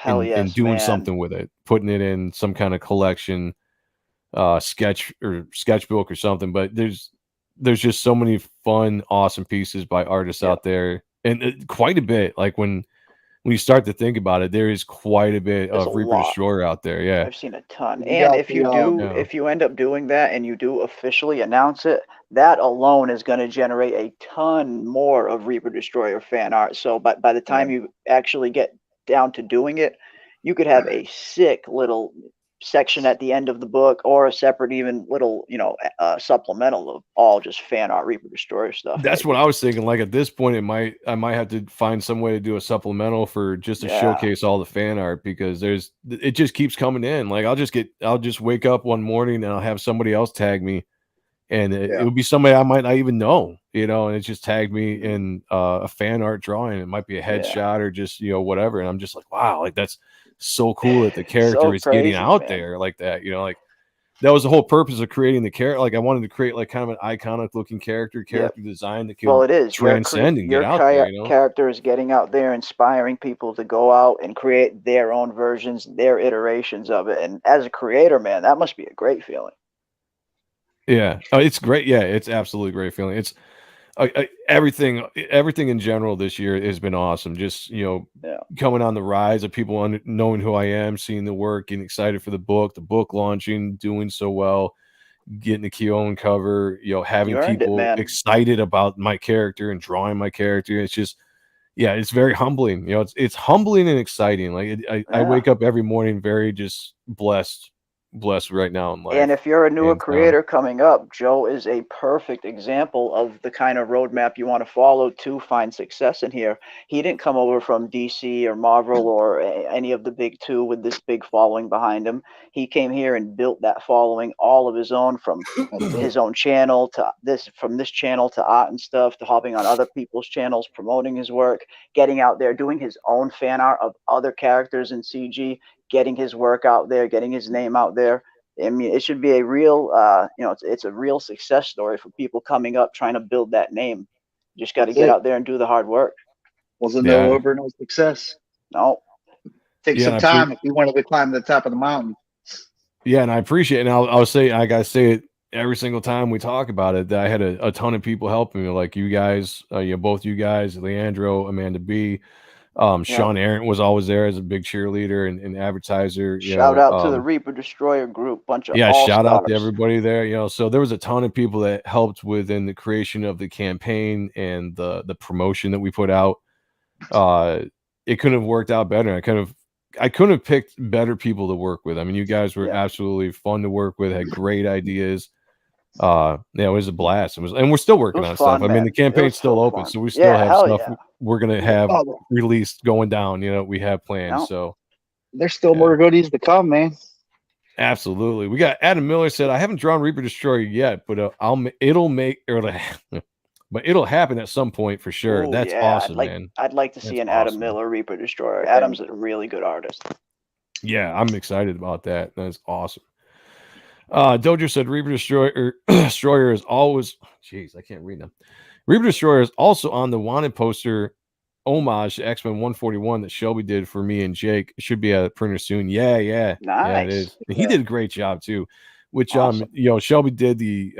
and doing something with it, putting it in some kind of collection, sketchbook or something. But there's just so many fun, awesome pieces by artists out there, and quite a bit. Like when you start to think about it, there is quite a bit of Reaper Destroyer out there. Yeah, I've seen a ton. And if you end up doing that and you do officially announce it, that alone is going to generate a ton more of Reaper Destroyer fan art. So by the time you actually get down to doing it, you could have a sick little section at the end of the book, or a separate even little supplemental of all just fan art Reaper Destroyer stuff. That's what I was thinking. Like at this point, I might have to find some way to do a supplemental for just to showcase all the fan art, because it just keeps coming in. Like I'll just wake up one morning and I'll have somebody else tag me, and it would be somebody I might not even know, and it just tagged me in a fan art drawing. It might be a headshot or just whatever, and I'm just like, wow, like that's so cool that the character is getting out there like that. Like that was the whole purpose of creating the character. Like I wanted to create like kind of an iconic looking character design that can transcend and get out there. Character is getting out there, inspiring people to go out and create their own versions, their iterations of it. And as a creator, man, that must be a great feeling. Yeah, it's great. Yeah, it's absolutely great feeling. It's everything in general this year has been awesome. Just coming on the rise of people knowing who I am, seeing the work, getting excited for the book launching, doing so well, getting the Keown cover, having people excited about my character and drawing my character. It's just, it's very humbling. It's humbling and exciting. Like I wake up every morning very just blessed right now in life. And if you're a newer creator coming up, Joe is a perfect example of the kind of roadmap you want to follow to find success in here. He didn't come over from DC or Marvel or any of the big two with this big following behind him. He came here and built that following all of his own, from his own channel to this channel to art and stuff, to hopping on other people's channels, promoting his work, getting out there, doing his own fan art of other characters in CG, getting his work out there, getting his name out there. I mean, it should be a real, it's a real success story for people coming up trying to build that name. You just got to get out there and do the hard work. Wasn't no overnight success. No. Take some time if you wanted to climb the top of the mountain. Yeah, and I appreciate it. And I'll say, I got to say it every single time we talk about it, that I had a ton of people helping me, like you guys, both you guys, Leandro, Amanda B. Sean Arendt was always there as a big cheerleader and advertiser. Shout out to the Reaper Destroyer group, shout out to everybody there. So there was a ton of people that helped within the creation of the campaign and the promotion that we put out. It couldn't have worked out better. I couldn't have picked better people to work with. I mean, you guys were absolutely fun to work with, had great ideas. It was a blast. And we're still working on stuff. I mean, the campaign's still open, so we still have stuff we're gonna have released going down. We have plans. So there's still more goodies to come, man. Absolutely. We got Adam Miller said, I haven't drawn Reaper Destroyer yet, but it'll happen at some point for sure. That's awesome, man. I'd like to see an Adam Miller Reaper Destroyer. Adam's a really good artist. Yeah, I'm excited about that. That's awesome. Dojo said Reaper Destroyer is always, jeez, I can't read them. Reaper Destroyer is also on the wanted poster homage to X-Men 141 that Shelby did for me and Jake. It should be at a printer soon. Yeah, nice. Yeah, it is. He did a great job too. Which awesome. Shelby did the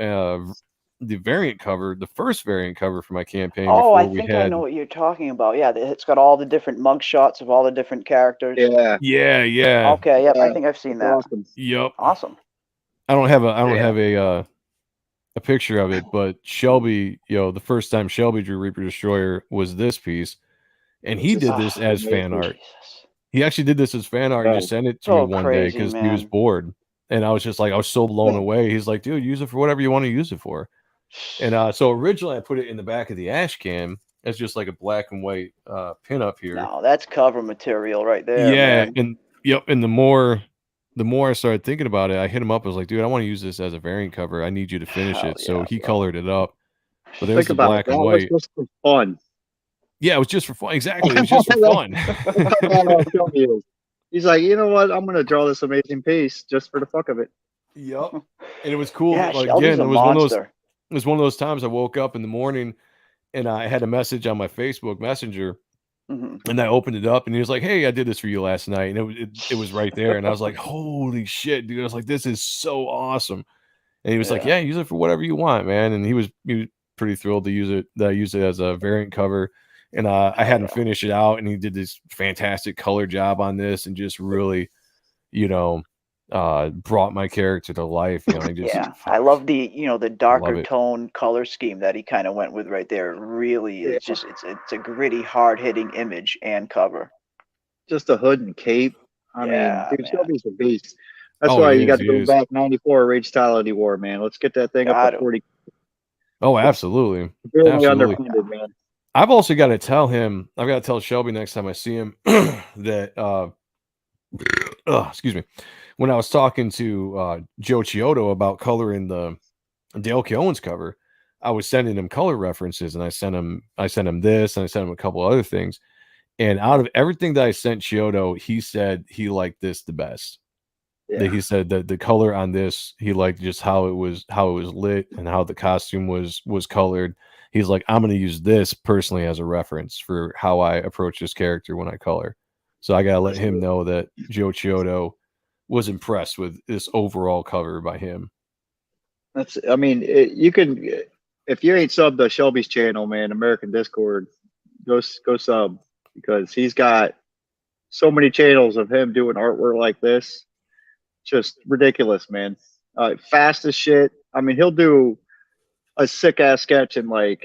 variant cover, the first variant cover for my campaign. Oh, I think I know what you're talking about. Yeah, it's got all the different mug shots of all the different characters. Yeah. Okay, yep, I think I've seen that. Awesome. Yep. Awesome. I don't have a picture of it, but Shelby, the first time Shelby drew Reaper Destroyer was this piece, and he did this as fan art. He actually did this as fan art and just sent it to me one day because he was bored, and I was just like, I was so blown away. He's like, dude, use it for whatever you want to use it for. And so originally I put it in the back of the ash cam as just like a black and white pin up here. No, that's cover material right there. Yeah, man. And the more I started thinking about it, I hit him up. I was like, dude, I want to use this as a variant cover. I need you to finish it. So he colored it up. But there's the black and white. It was just for fun. Yeah, it was just for fun. Exactly. It was just for fun. He's like, you know what? I'm gonna draw this amazing piece just for the fuck of it. Yep. And it was cool. Yeah, Like, Shelby's again, a it was one of those. monster. It was one of those times I woke up in the morning and I had a message on my Facebook Messenger, and I opened it up, and he was like, "Hey, I did this for you last night," and it was right there, and I was like, "Holy shit, dude!" I was like, "This is so awesome," and he was like, "Yeah, use it for whatever you want, man," and he was pretty thrilled to use it. That I used it as a variant cover, and I had him finish it out, and he did this fantastic color job on this, and just really, you know, brought my character to life. You know, just, I love the the darker tone color scheme that he kind of went with right there. Really, it's just it's a gritty, hard hitting image and cover. Just a hood and cape. I mean, dude, Shelby's a beast. That's why you got to go back 94 Rage Totality War, man. Let's get that thing up to 40. Oh, absolutely. Really underfunded, man. I've also got to tell him. I've got to tell Shelby next time I see him that. Excuse me. When I was talking to Joe Chiodo about coloring the Dale Keown's cover, I was sending him color references, and I sent him this, and I sent him a couple other things. And out of everything that I sent Chiodo, he said he liked this the best. Yeah. That he said that the color on this, he liked just how it was lit and how the costume was colored. He's like, I'm going to use this personally as a reference for how I approach this character when I color. So I got to let him know that Joe Chiodo was impressed with this overall cover by him. I mean, you can, if you ain't subbed to Shelby's channel, man, American Discord, go sub, because he's got so many channels of him doing artwork like this. Just ridiculous, man. Fast as shit. I mean, he'll do a sick ass sketch in like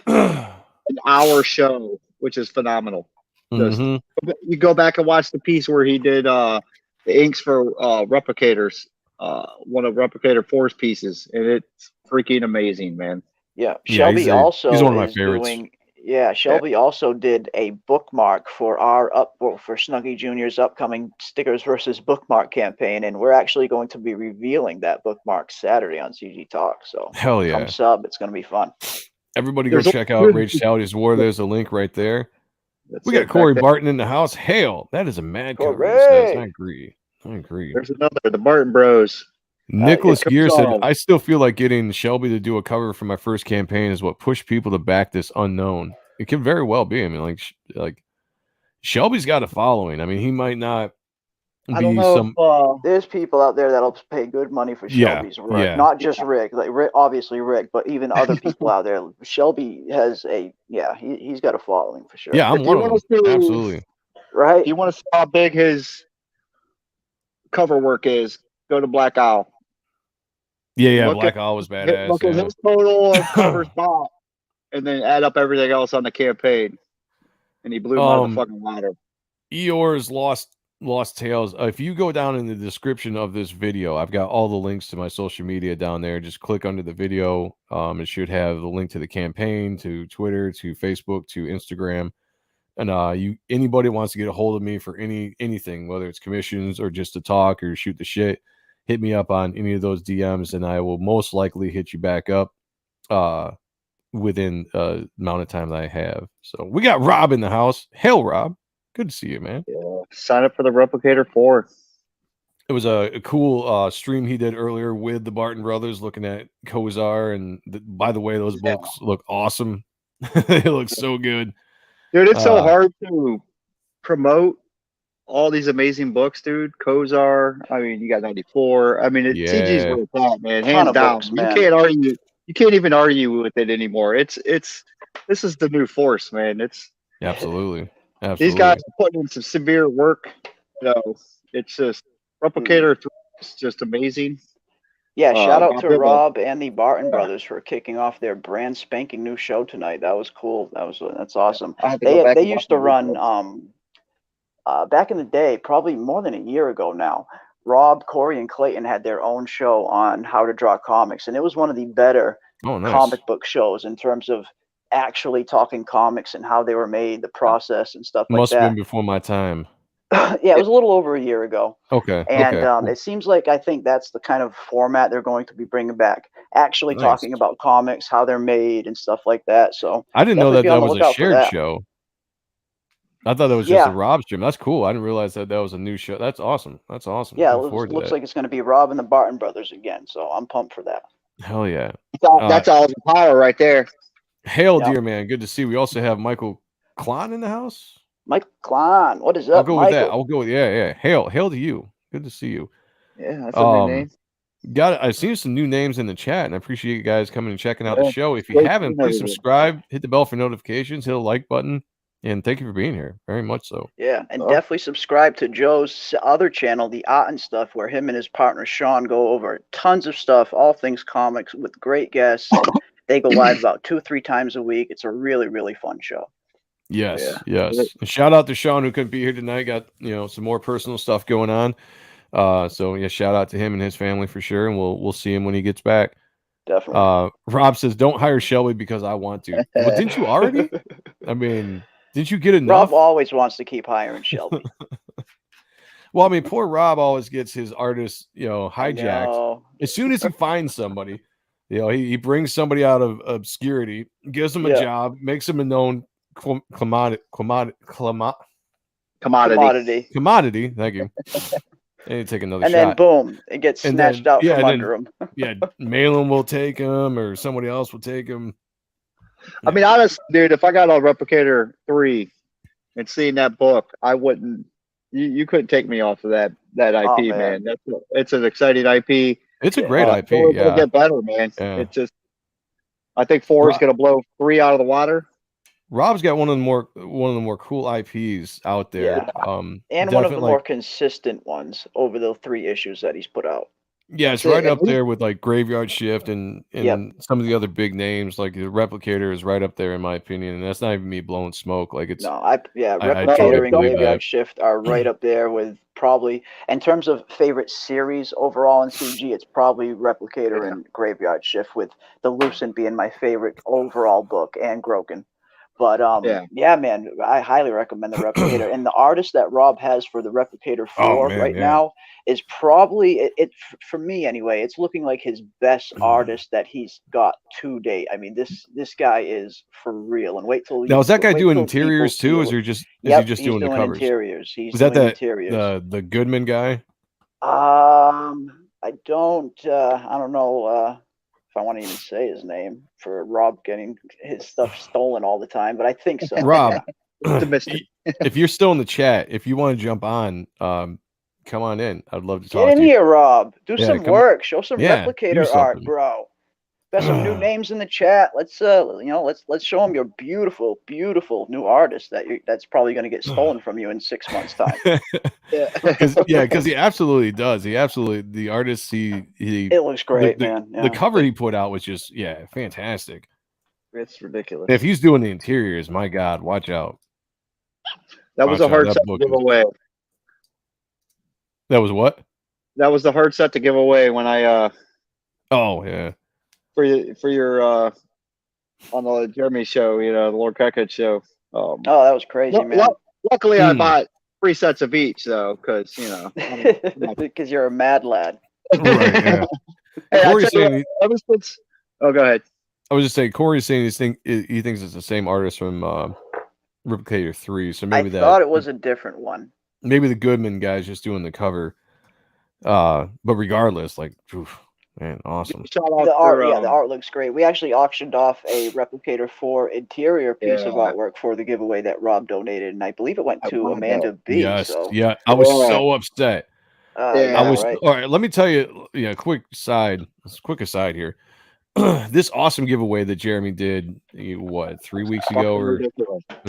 an hour show, which is phenomenal. Just, you go back and watch the piece where he did the inks for Replicators, one of Replicator 4's pieces, and it's freaking amazing, man. Yeah, Shelby he's one of my favorites. Shelby also did a bookmark for for Snuggie Jr.'s upcoming Stickers versus Bookmark campaign, and we're actually going to be revealing that bookmark Saturday on CG Talk. So hell yeah, come sub, it's going to be fun. Everybody go check out Rage Totality's War. There's a link right there. We got Corey Barton in the house. Hail, that is a mad cover. I agree. There's another, the Barton Bros. Nicholas Gear said, I still feel like getting Shelby to do a cover for my first campaign is what pushed people to back this unknown. It could very well be. I mean, like Shelby's got a following. I mean, he might not be I don't know there's people out there that'll pay good money for Shelby's work. Yeah. Not just Rick, like obviously Rick, but even other people out there. Shelby has he's got a following for sure. Yeah, I'm one of them. Absolutely. Right. If you want to see how big his cover work is, go to Black Owl. Yeah, Black Owl was badass. Look at his total of covers bought, and then add up everything else on the campaign, and he blew him out of the fucking water. Eeyore's Lost Tales. If you go down in the description of this video, I've got all the links to my social media down there. Just click under the video. It should have the link to the campaign, to Twitter, to Facebook, to Instagram. And anybody wants to get a hold of me for anything, whether it's commissions or just to talk or shoot the shit, hit me up on any of those DMs, and I will most likely hit you back up within amount of time that I have. So we got Rob in the house. Hail, Rob. Good to see you, man. Yeah. Sign up for the Replicator 4. It was a cool stream he did earlier with the Barton brothers looking at Kozar. And by the way, those books look awesome. They look so good. Dude, it's so hard to promote all these amazing books, dude. Kozar, I mean, you got 94. I mean, CG's where it's at, man. Hands down. Books, man. You can't argue. You can't even argue with it anymore. This is the new force, man. It's absolutely. These guys are putting in some severe work. It's just Replicator 3 is just amazing. Yeah, shout out to Rob and the Barton brothers for kicking off their brand spanking new show tonight. That was cool. That's awesome. They used to run back in the day, probably more than a year ago now. Rob, Corey, and Clayton had their own show on how to draw comics, and it was one of the better comic book shows in terms of actually talking comics and how they were made, the process and stuff like that. Must have been before my time. Yeah, it was a little over a year ago. Okay. And it seems like I think that's the kind of format they're going to be bringing back. Actually talking about comics, how they're made and stuff like that. So I didn't know that was a shared show. I thought that was just a Rob stream. That's cool. I didn't realize that was a new show. That's awesome. That's awesome. Yeah, it looks like it's going to be Rob and the Barton brothers again. So I'm pumped for that. Hell yeah. That's all the power right there. Hail, dear man. Good to see you. We also have Michael Klon in the house. Mike Klon. What is up, I'll go Michael? with that. I'll go with, yeah. Hail to you. Good to see you. Yeah, that's a new name. I've seen some new names in the chat, and I appreciate you guys coming and checking out the show. If you haven't, please subscribe, hit the bell for notifications, hit the like button, and thank you for being here. Very much so. Yeah, and definitely subscribe to Joe's other channel, The Art and Stuff, where him and his partner Sean go over tons of stuff, all things comics, with great guests. And they go live about 2-3 times a week. It's a really, really fun show. Yes. And shout out to Sean, who couldn't be here tonight. Got some more personal stuff going on. So yeah, shout out to him and his family for sure, and we'll see him when he gets back. Definitely. Rob says, "Don't hire Shelby because I want to." Well, didn't you already? I mean, didn't you get enough? Rob always wants to keep hiring Shelby. Well, I mean, poor Rob always gets his artists, hijacked. As soon as he finds somebody, he brings somebody out of obscurity, gives them a job, makes them a known commodity. Thank you. And take another shot. And then boom, it gets snatched out from under him. Malin will take him, or somebody else will take him. I mean, honestly, dude, if I got on Replicator 3 and seeing that book, I wouldn't. You couldn't take me off of that IP, man. It's an exciting IP. It's a great IP. It'll get better, man. Yeah. It's just, I think 4 is going to blow 3 out of the water. Rob's got one of the more cool IPs out there. And one of the more consistent ones over the 3 issues that he's put out. Yeah, it's right up there with like Graveyard Shift and some of the other big names. Like the Replicator is right up there in my opinion, and that's not even me blowing smoke. Like it's Replicator and Graveyard Shift are right up there with probably, in terms of favorite series overall in CG, it's probably Replicator and Graveyard Shift, with the Lucent being my favorite overall book, and Groken. But man, I highly recommend the Replicator. And the artist that Rob has for the Replicator 4 now is probably it for me anyway. It's looking like his best artist that he's got to date. I mean, this guy is for real. And wait till now, is that guy doing interiors too? Is he just doing the covers? Interiors. Is that the Goodman guy? I don't know. If I want to even say his name, for Rob getting his stuff stolen all the time, but I think so. Rob, if you're still in the chat, if you want to jump on, come on in. I'd love to talk to you. Get in here, Rob. Do some work. Show some Replicator art, bro. Got some new names in the chat. Let's show them your beautiful, beautiful new artist that's probably going to get stolen from you in 6 months' time. Because he absolutely does. The artist it looks great, man. Yeah. The cover he put out was just fantastic. It's ridiculous. If he's doing the interiors, my God, watch out. That was a hard set to give away. That was what? That was the hard set to give away when I. Oh yeah. For your on the Jeremy show, the Lord Crackhead show. Oh, that was crazy, man. Luckily, I bought 3 sets of each, though, because because you're a mad lad. Right, yeah. Corey's saying go ahead. I was just saying, Corey's saying he thinks it's the same artist from Replicator 3. So maybe I thought it was a different one. Maybe the Goodman guy's just doing the cover. But regardless, like, man, awesome. The art looks great. We actually auctioned off a Replicator 4 interior piece of artwork for the giveaway that Rob donated, and I believe it went to Amanda B. Yes, so. yeah, I was so upset. All right, let me tell you, quick aside here. This awesome giveaway that Jeremy did, 3 weeks ago or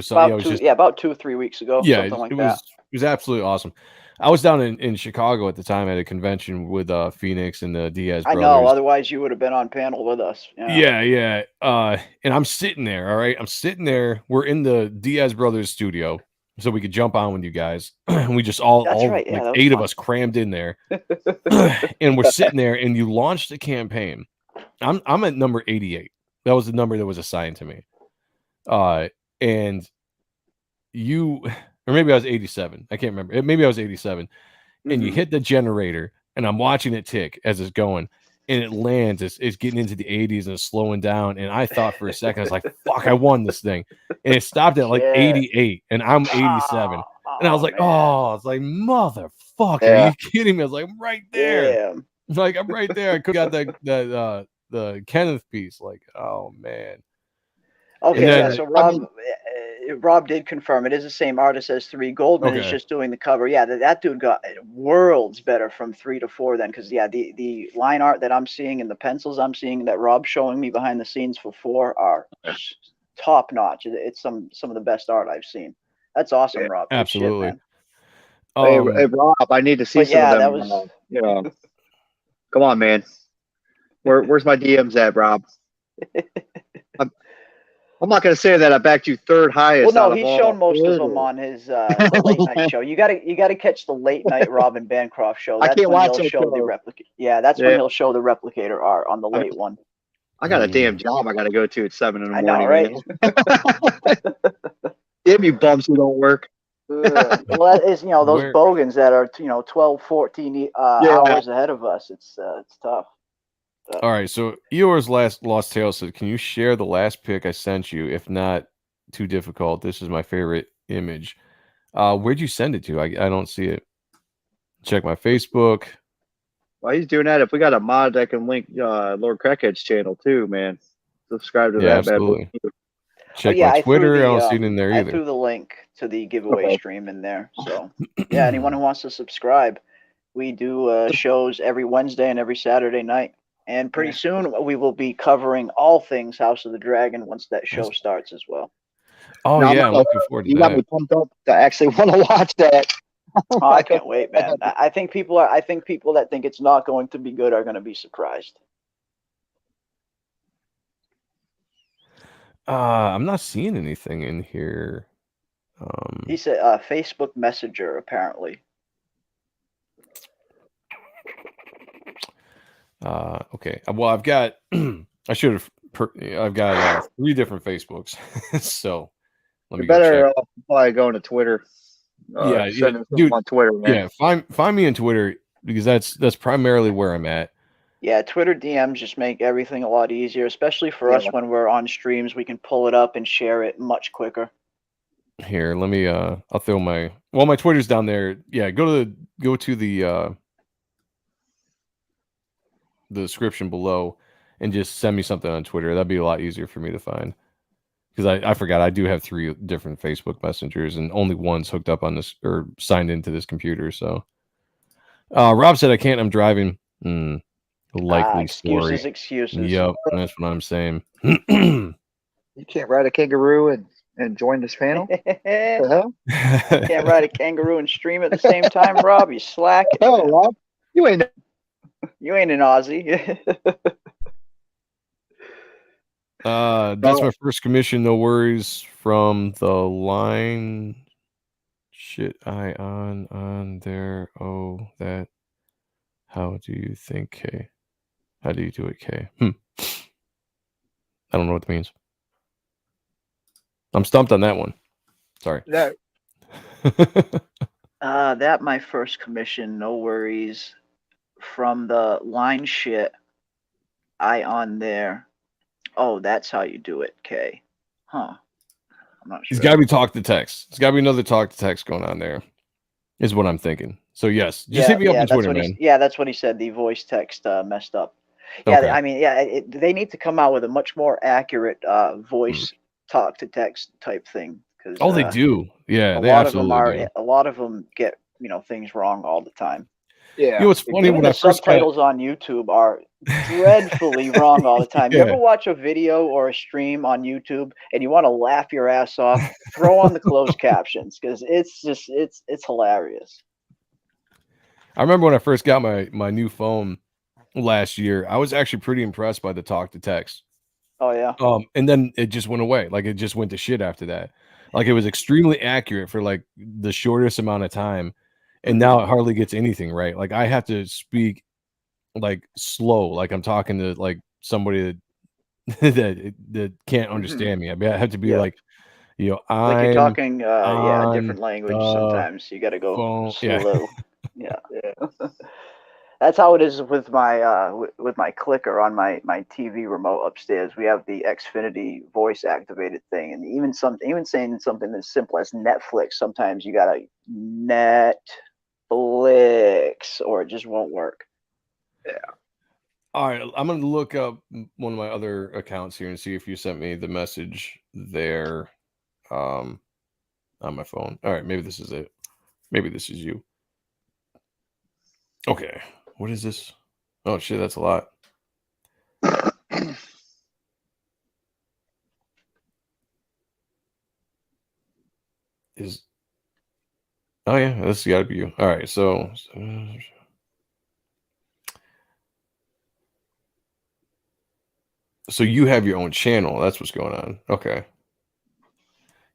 something? About 2-3 weeks ago. Yeah, something like it that. was absolutely awesome. I was down in Chicago at the time at a convention with Phoenix and the Diaz brothers. I know, otherwise you would have been on panel with us. Yeah. And I'm sitting there, all right? I'm sitting there. We're in the Diaz brothers studio, so we could jump on with you guys. And we just all 8 of us crammed in there. And we're sitting there, and you launched the campaign. I'm at number 88. That was the number that was assigned to me. And you... Or maybe I was 87. I can't remember. Maybe I was 87. And you hit the generator, and I'm watching it tick as it's going. and it lands. It's getting into the 80s and it's slowing down. And I thought for a second, I was like, fuck, I won this thing. And it stopped at like 88, and I'm 87. And I was like, oh, it's like, motherfucker, are you kidding me? I was like, I'm right there. Damn. Like, I'm right there. I could have got that the Kenneth piece. Like, oh man. Okay, then, so Rob did confirm it is the same artist as 3. Goldman is just doing the cover. Yeah, that dude got worlds better from 3 to 4 then, because the line art that I'm seeing and the pencils I'm seeing that Rob's showing me behind the scenes for 4 are top notch. It's some of the best art I've seen. That's awesome, Rob. Absolutely. Shit, man. Hey, Rob, I need to see some of them. That was... Come on, man. Where's my DMs at, Rob? I'm not going to say that I backed you 3rd highest. Well, no, he's shown most of them on his late night show. You got to catch the late night Robin Bancroft show. That's I can't watch when he'll show the replicator. Yeah, that's when he'll show the replicator art on the late one. I got a damn job I got to go to at 7 in the morning. I know, right? Damn you bums who don't work. Well, that is, those bogans that are 12, 14 hours ahead of us. It's tough. All right, so Eeyore's Lost Tale said, can you share the last pic I sent you? If not too difficult, this is my favorite image. Where'd you send it to? I don't see it. Check my Facebook. While he's doing that, if we got a mod that can link Lord Crackhead's channel too, man. Subscribe to that. Absolutely. Check my Twitter. I don't see it in there either. I threw the link to the giveaway stream in there. So yeah, anyone who wants to subscribe, we do shows every Wednesday and every Saturday night. And pretty soon we will be covering all things House of the Dragon once that show starts as well. Oh, I'm looking forward to that. You got me pumped up to actually want to watch that. Oh, I can't wait, man. I think people that think it's not going to be good are going to be surprised. I'm not seeing anything in here. He said Facebook Messenger, apparently. Okay. Well, I've got I've got 3 different Facebooks. So let me better probably going to Twitter. Dude, on Twitter, man. Yeah, find me on Twitter because that's primarily where I'm at. Yeah, Twitter DMs just make everything a lot easier, especially for us when we're on streams. We can pull it up and share it much quicker. Here, let me I'll throw my Twitter's down there. Yeah, go to the description below and just send me something on Twitter. That'd be a lot easier for me to find. Because I forgot I do have 3 different Facebook messengers and only one's hooked up on this or signed into this computer. So Rob said I can't, I'm driving. Likely story. Excuses. Yep, that's what I'm saying. You can't ride a kangaroo and join this panel? What the hell? You can't ride a kangaroo and stream at the same time, Rob? You slack. Oh, Rob, you ain't an Aussie. That's my first commission. No worries from the line. Shit, I on there. Oh, that. How do you think, K? How do you do it, K? I don't know what it means. I'm stumped on that one. Sorry. That my first commission. No worries from the line. Shit, I on there. Oh, that's how you do it, K. Huh. I'm not sure. It's got to be talk to text. It's got to be another talk to text going on there, is what I'm thinking. So, yes, just hit me up on Twitter, man. That's what he said. The voice text messed up. Yeah, okay. I mean, they need to come out with a much more accurate voice talk to text type thing. Oh, they do. Yeah, they absolutely do. A lot of them get things wrong all the time. Yeah, it's funny when the subtitles on YouTube are dreadfully wrong all the time. You ever watch a video or a stream on YouTube and you want to laugh your ass off? Throw on the closed captions because it's hilarious. I remember when I first got my new phone last year, I was actually pretty impressed by the talk to text. Oh yeah. And then it just went away. Like it just went to shit after that. Like it was extremely accurate for like the shortest amount of time. And now it hardly gets anything right. Like I have to speak like slow, like I'm talking to like somebody that can't understand me. I mean, I have to be like, like you're talking a different language sometimes. You got to go slow. Yeah. That's how it is with my with my clicker on my TV remote upstairs. We have the Xfinity voice activated thing, and even saying something as simple as Netflix. Sometimes you gotta Netflix, or it just won't work. Yeah. All right, I'm gonna look up one of my other accounts here and see if you sent me the message there, on my phone. All right, maybe this is it. Maybe this is you. Okay, what is this? Oh shit, that's a lot. Oh yeah, this got to be you. All right, so you have your own channel. That's what's going on. Okay,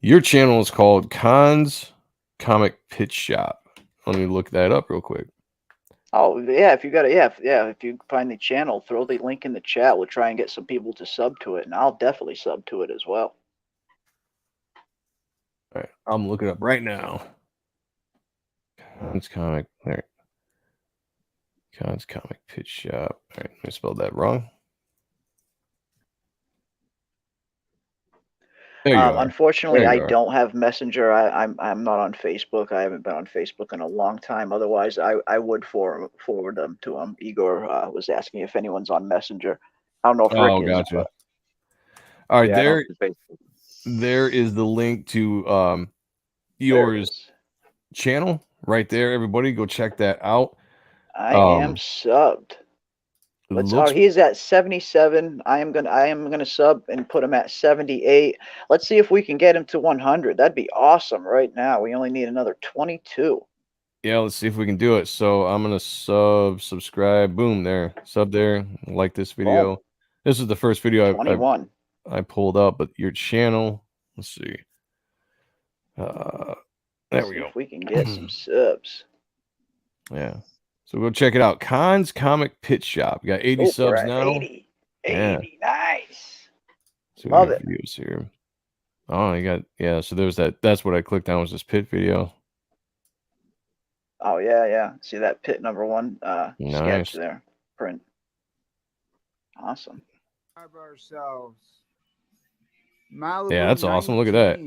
your channel is called Khan's Comic Pitch Shop. Let me look that up real quick. Oh yeah, if you got it, if you find the channel, throw the link in the chat. We'll try and get some people to sub to it, and I'll definitely sub to it as well. All right, I'm looking up right now. Khan's Comic Pitch Shop. All right, I spelled that wrong. Unfortunately, I don't have Messenger. I'm not on Facebook. I haven't been on Facebook in a long time. Otherwise, I would forward them to him. Igor was asking if anyone's on Messenger. I don't know if Rick is. Gotcha. But... All right, there is the link to yours channel right there. Everybody, go check that out. I am subbed. He's at 77. I am gonna sub and put him at 78. Let's see if we can get him to 100. That'd be awesome. Right now, we only need another 22. Yeah, let's see if we can do it. So I'm gonna subscribe. Boom, there, sub there. Like this video. Boom. This is the first video 21. I pulled up, but your channel. Let's see. There we go. If we can get some subs. Yeah. So go check it out. Khan's Comic Pitch Shop. We got 80 subs now. 80. 80. Nice. So love it. Videos here. Oh, you got so there's that. That's what I clicked on, was this pit video. Oh yeah. See that pit number 1 sketch there. Print. Awesome. Ourselves. Malibu yeah, that's awesome. Look at that.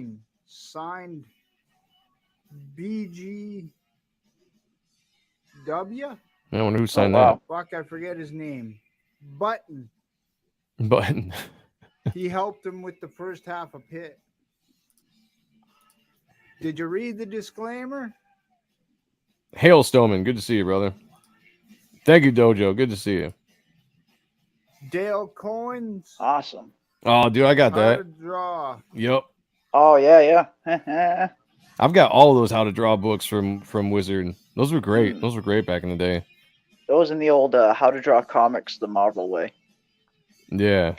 Signed BG. W? I wonder who signed that. Fuck, I forget his name. Button. He helped him with the first half of Pit. Did you read the disclaimer? Hail Stoneman, good to see you, brother. Thank you, Dojo. Good to see you. Dale Cohen's. Awesome. Oh, dude, I got that. How to draw. Yep. Oh yeah. I've got all of those how to draw books from Wizard. Those were great. Those were great back in the day. Those in the old how to draw comics the Marvel way. Yeah.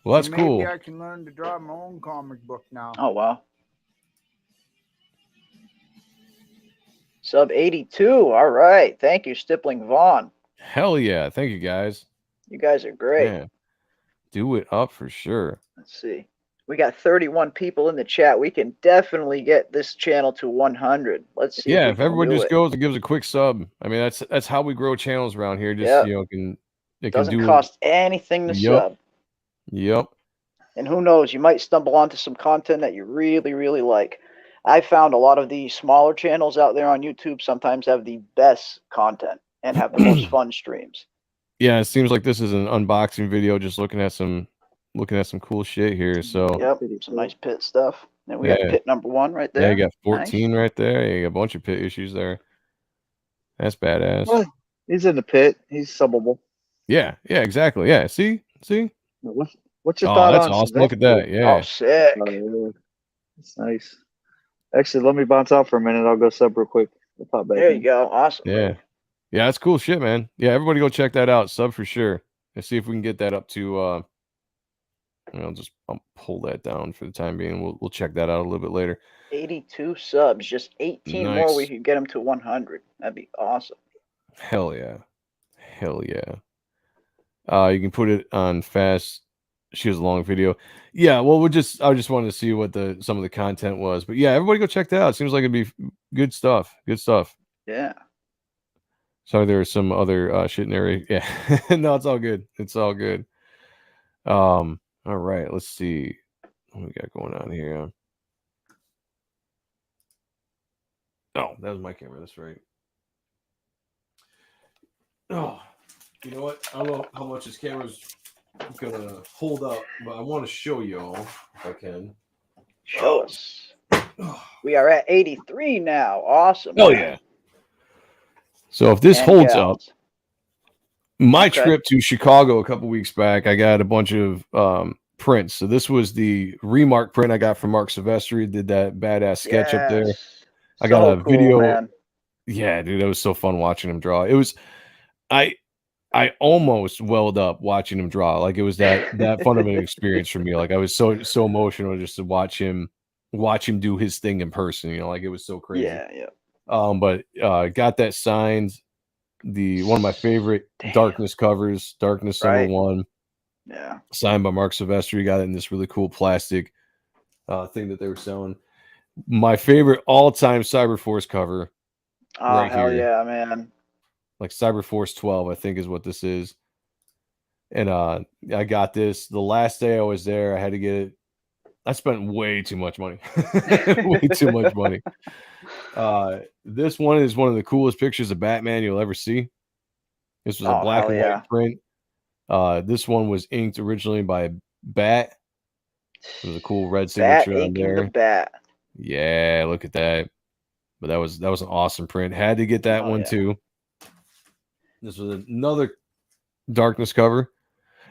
Well, that's cool. Maybe I can learn to draw my own comic book now. Oh wow. Sub 82. All right. Thank you, Stippling Vaughn. Hell yeah. Thank you, guys. You guys are great. Yeah. Do it up for sure. Let's see. We got 31 people in the chat. We can definitely get this channel to 100. Let's see. Yeah, if everyone just goes and gives a quick sub. I mean, that's how we grow channels around here. Just it doesn't cost anything to sub. Yep. And who knows, you might stumble onto some content that you really, really like. I found a lot of the smaller channels out there on YouTube sometimes have the best content and have the most fun streams. Yeah, it seems like this is an unboxing video, just looking at some cool shit here. So yep, some nice pit stuff. And we got pit number 1 right there. Yeah, you got 14 right there. You got a bunch of pit issues there. That's badass. Well, he's in the pit. He's subbable. Yeah, exactly. Yeah, see. What's your thought that's on? Awesome. Look at that. Yeah. Oh, sick. That's nice. Actually, let me bounce out for a minute. I'll go sub real quick. I'll pop back. There you go. Awesome. Yeah, that's cool shit, man. Yeah, everybody go check that out. Sub for sure. Let's see if we can get that up to. I'll pull that down for the time being. We'll check that out a little bit later. 82 subs, just 18 more. We could get them to 100. That'd be awesome. Hell yeah. You can put it on fast. She was a long video. Yeah, well, I just wanted to see what some of the content was. But yeah, everybody go check that out. It seems like it'd be good stuff. Yeah. Sorry, there was some other shit in there. Yeah, no, it's all good. It's all good. All right, let's see what we got going on here. Oh, that was my camera. That's right. Oh, you know what? I don't know how much this camera's gonna hold up, but I want to show y'all if I can. Show us. We are at 83 now. Awesome. Oh yeah. So if this holds up, my trip to Chicago a couple weeks back, I got a bunch of prints. So this was the Remark print I got from Mark Silvestri. Did that badass sketch up there. I got a video. Man. Yeah, dude, it was so fun watching him draw. It was, I almost welled up watching him draw. Like it was that fun of an experience for me. Like I was so emotional just to watch him do his thing in person. You know, like it was so crazy. Yeah. But got that signed. One of my favorite Darkness covers, Darkness #1. Yeah. Signed by Mark Silvestri. Got it in this really cool plastic thing that they were selling. My favorite all-time Cyberforce cover. Oh, right hell here. Yeah, man. Like Cyberforce 12, I think is what this is. And I got this the last day I was there. I had to get it. I spent way too much money. Way too much money. This one is one of the coolest pictures of Batman you'll ever see. This was a black and white print. This one was inked originally by Bat. It was a cool red signature on there. The Bat. Yeah, look at that. But that was an awesome print. Had to get that one too. This was another Darkness cover.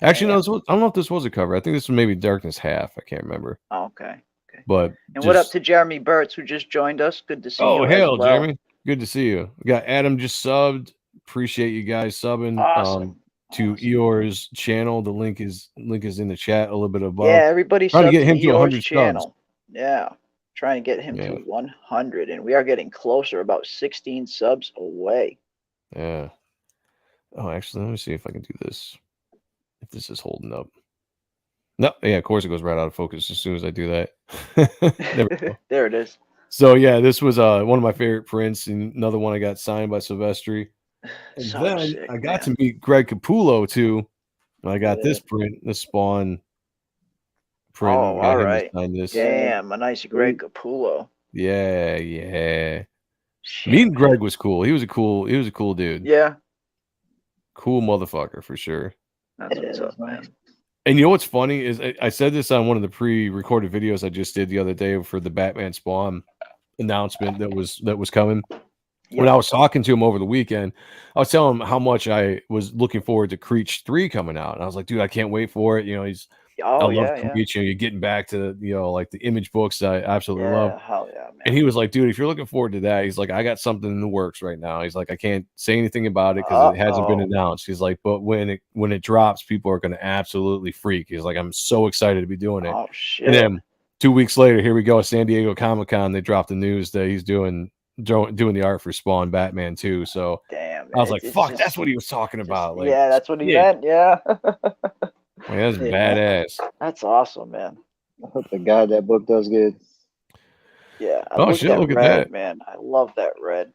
Actually, no, I don't know if this was a cover. I think this was maybe Darkness half. I can't remember. Oh, okay. But what up to Jeremy Burtz, who just joined us? Good to see you. Oh, hell, Jeremy. Good to see you. We got Adam just subbed. Appreciate you guys subbing to Eeyore's channel. The link is in the chat a little bit above. Yeah, everybody trying to get him to 100 channel. Subs. Yeah. Trying to get him to 100, and we are getting closer, about 16 subs away. Yeah. Oh, actually, let me see if I can do this. If this is holding up. No, yeah, of course it goes right out of focus as soon as I do that. There we go. There it is. So yeah, this was one of my favorite prints, and another one I got signed by Silvestri. And then sick, I got to meet Greg Capullo too. And I got this print, the Spawn print. Oh, all right. This. Damn, a nice Greg Capullo. Yeah. Meeting Greg was cool. He was a cool dude. Yeah. Cool motherfucker for sure. That's what's up, man. And you know what's funny is I said this on one of the pre-recorded videos I just did the other day for the Batman Spawn announcement that was coming. Yeah. When I was talking to him over the weekend, I was telling him how much I was looking forward to Creech 3 coming out. And I was like, dude, I can't wait for it. You know, I love Creech. You know, you're getting back to, you know, like the Image books I absolutely love. Hell yeah, man. And he was like, dude, if you're looking forward to that, he's like, I got something in the works right now. He's like, I can't say anything about it because it hasn't been announced. He's like, but when it drops, people are going to absolutely freak. He's like, I'm so excited to be doing it. Oh, shit. And then 2 weeks later, here we go, San Diego Comic-Con. They dropped the news that he's doing the art for Spawn Batman 2. So damn, I was like, fuck, that's what he was talking about. Like, yeah, that's what he meant. Yeah. Man, that's badass. That's awesome, man. I hope the guy that book does good. Yeah. Oh shit! Look at that, man. I love that red.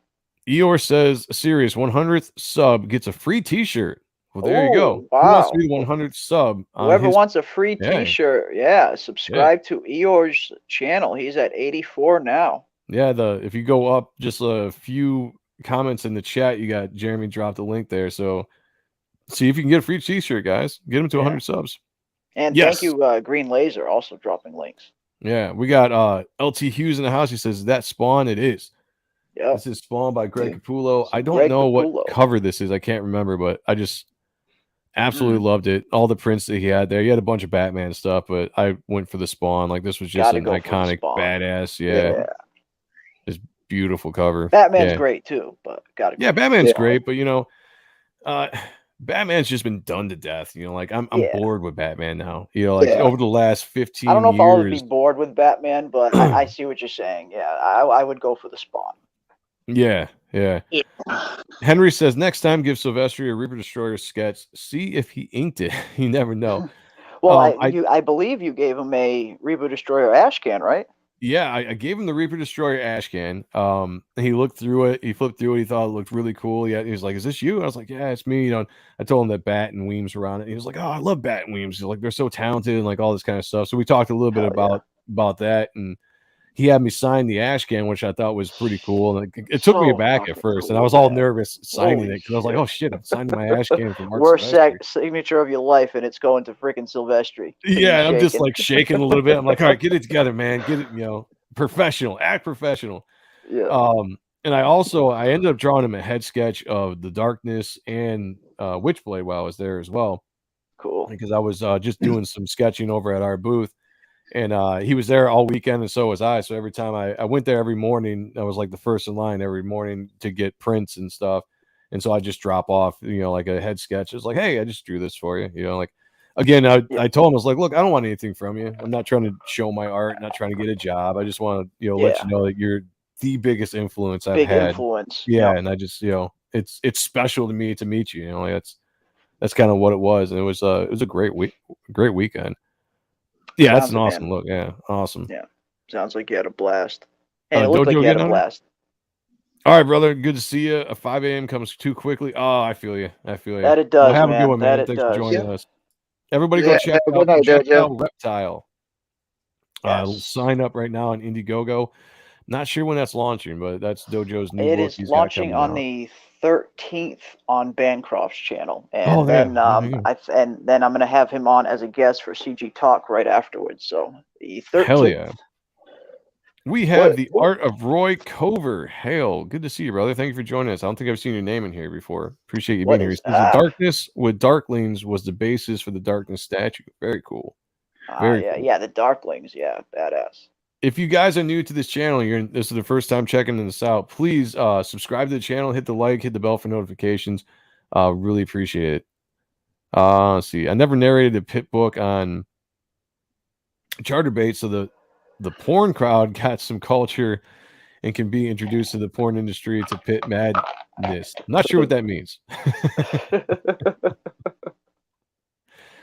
Eeyore says, "Serious 100th sub gets a free T-shirt." Well, there you go. Wow. Who wants to be the 100th sub? Whoever wants a free T-shirt, subscribe to Eeyore's channel. He's at 84 now. Yeah, if you go up just a few comments in the chat, you got Jeremy dropped a link there. So see if you can get a free T-shirt, guys. Get him to 100 subs. And thank you, Green Laser, also dropping links. Yeah, we got LT Hughes in the house. He says, that Spawn? It is. Yeah. This is Spawn by Greg Capullo. I don't know what cover this is. I can't remember, but I just absolutely loved it. All the prints that he had there. He had a bunch of Batman stuff, but I went for the Spawn. Like, this was just an iconic badass. Yeah. This beautiful cover. Batman's great too, but gotta go. Yeah, Batman's great, but you know, Batman's just been done to death. You know, like I'm bored with Batman now. You know, like over the last 15 years. I don't know if I'll be bored with Batman, but I see what you're saying. Yeah, I would go for the Spawn. Yeah. Henry says, next time give Silvestri a Reaper Destroyer sketch. See if he inked it. You never know. Well, I believe you gave him a Reaper Destroyer ash can, right? Yeah, I gave him the Reaper Destroyer ash can. He looked through it. He flipped through it. He thought it looked really cool. He was like, "Is this you?" And I was like, "Yeah, it's me." You know, I told him that Bat and Weems were on it. He was like, "Oh, I love Bat and Weems. He's like, they're so talented and like all this kind of stuff." So we talked a little bit about that, and he had me sign the ash can, which I thought was pretty cool. And it took me aback at first, and I was all nervous signing it because I was like, "Oh shit, I'm signing my ash can for Mark Worst Silvestri." signature of your life, and it's going to freaking Silvestri. Yeah, I'm just like shaking a little bit. I'm like, "All right, get it together, man. Get it, professional, act professional." Yeah. And I ended up drawing him a head sketch of the Darkness and Witchblade while I was there as well. Cool. Because I was just doing some sketching over at our booth. And he was there all weekend, and so was I. So every time I went there every morning, I was like the first in line every morning to get prints and stuff. And so I just drop off, like a head sketch. It's like, "Hey, I just drew this for you." Like, again, I told him, I was like, "Look, I don't want anything from you. I'm not trying to show my art, not trying to get a job. I just want to, let you know that you're the biggest influence I've had." Influence. Yeah. And I just, it's special to me to meet you. Like that's kind of what it was. And it was a great weekend. Yeah, that's an awesome look. Yeah, awesome. Yeah, sounds like you had a blast. And it looked like you had a blast. All right, brother. Good to see you. A 5 a.m. comes too quickly. Oh, I feel you. That it does, have man. a good one, man. Thanks for joining us. Everybody go check out Reptile. Sign up right now on Indiegogo. Not sure when that's launching, but that's Dojo's new book. It is launching on the 13th on Bancroft's channel, and then and then I'm going to have him on as a guest for CG Talk right afterwards. So the 13th. Hell yeah. We have the art of Roy Cover. Hail, good to see you, brother. Thank you for joining us. I don't think I've seen your name in here before. Appreciate you being here. The Darkness with Darklings was the basis for the Darkness statue. Very cool. Cool. Yeah, the Darklings. Yeah, badass. If you guys are new to this channel, this is the first time checking this out, please subscribe to the channel, hit the like, hit the bell for notifications. Really appreciate it. Let's see. I never narrated a pit book on Charterbait, so the porn crowd got some culture and can be introduced to the porn industry to pit madness. I'm not sure what that means.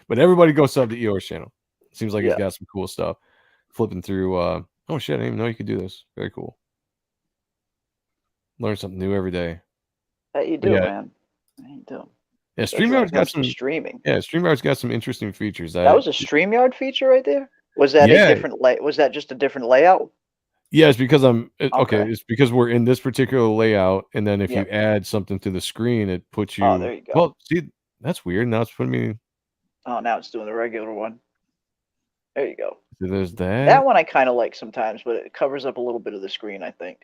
But everybody go sub to Eeyore's channel. Seems like he's got some cool stuff. Flipping through oh shit, I didn't even know you could do this. Very cool. Learn something new every day. That you do, man. You do. Yeah, StreamYard's got some streaming. Yeah, StreamYard's got some interesting features. That was a StreamYard feature right there? Was that a different was that just a different layout? Yeah, it's because it's because we're in this particular layout, and then if you add something to the screen, it puts you. Oh, there you go. Well, see, that's weird. Now it's putting me. Oh, now it's doing the regular one. There you go. So there's that. That one I kind of like sometimes, but it covers up a little bit of the screen, I think.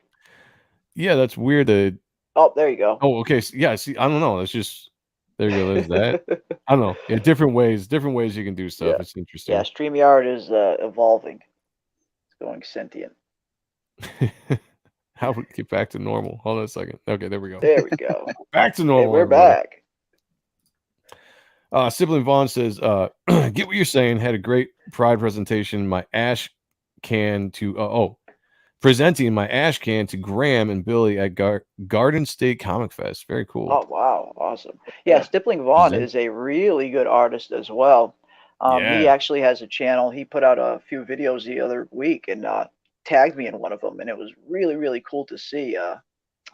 Yeah, that's weird. Oh, there you go. Oh, okay. So, yeah, see, I don't know. It's just there you go. There's that. I don't know. Yeah, different ways you can do stuff. Yeah. It's interesting. Yeah, StreamYard is evolving. It's going sentient. How would we get back to normal? Hold on a second. Okay, there we go. There we go. Back to normal. Hey, we're back. Sibling Vaughn says, get what you're saying. Had a great Pride presentation. My ash can to presenting my ash can to Graham and Billy at Garden State Comic Fest. Very cool. Oh wow, awesome. Yeah, Stippling Vaughn is a really good artist as well. He actually has a channel. He put out a few videos the other week and tagged me in one of them, and it was really, really cool to see.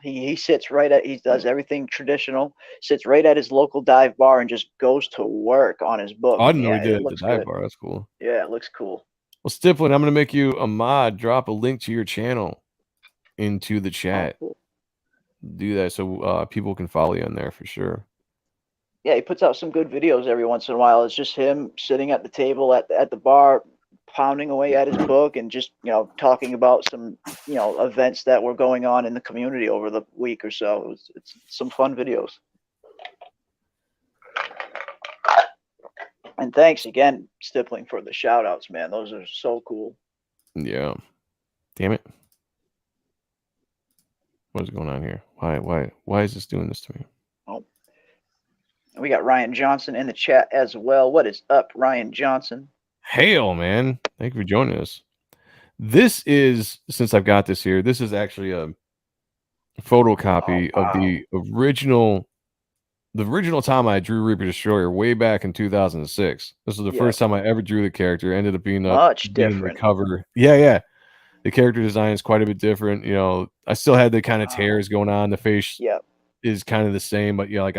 He sits right at, he does everything traditional, sits right at his local dive bar and just goes to work on his book. I didn't know he did it at the dive bar. That's cool. Yeah, it looks cool. Well, Stippling, I'm going to make you a mod. Drop a link to your channel into the chat. Oh, cool. Do that so people can follow you on there for sure. Yeah, he puts out some good videos every once in a while. It's just him sitting at the table at the bar, pounding away at his book and just, talking about some, events that were going on in the community over the week or so. It's some fun videos. And thanks again, Stippling, for the shout outs, man. Those are so cool. Yeah. Damn it. What is going on here? Why is this doing this to me? Oh. And we got Ryan Johnson in the chat as well. What is up, Ryan Johnson? Hail, man. Thank you for joining us. This is, since I've got this here, this is actually a photocopy of the original time I drew Reaper Destroyer way back in 2006. This was the first time I ever drew the character. Ended up being much different the cover. Yeah. The character design is quite a bit different. You know, I still had the kind of tears going on. The face Yep. is kind of the same, but yeah, like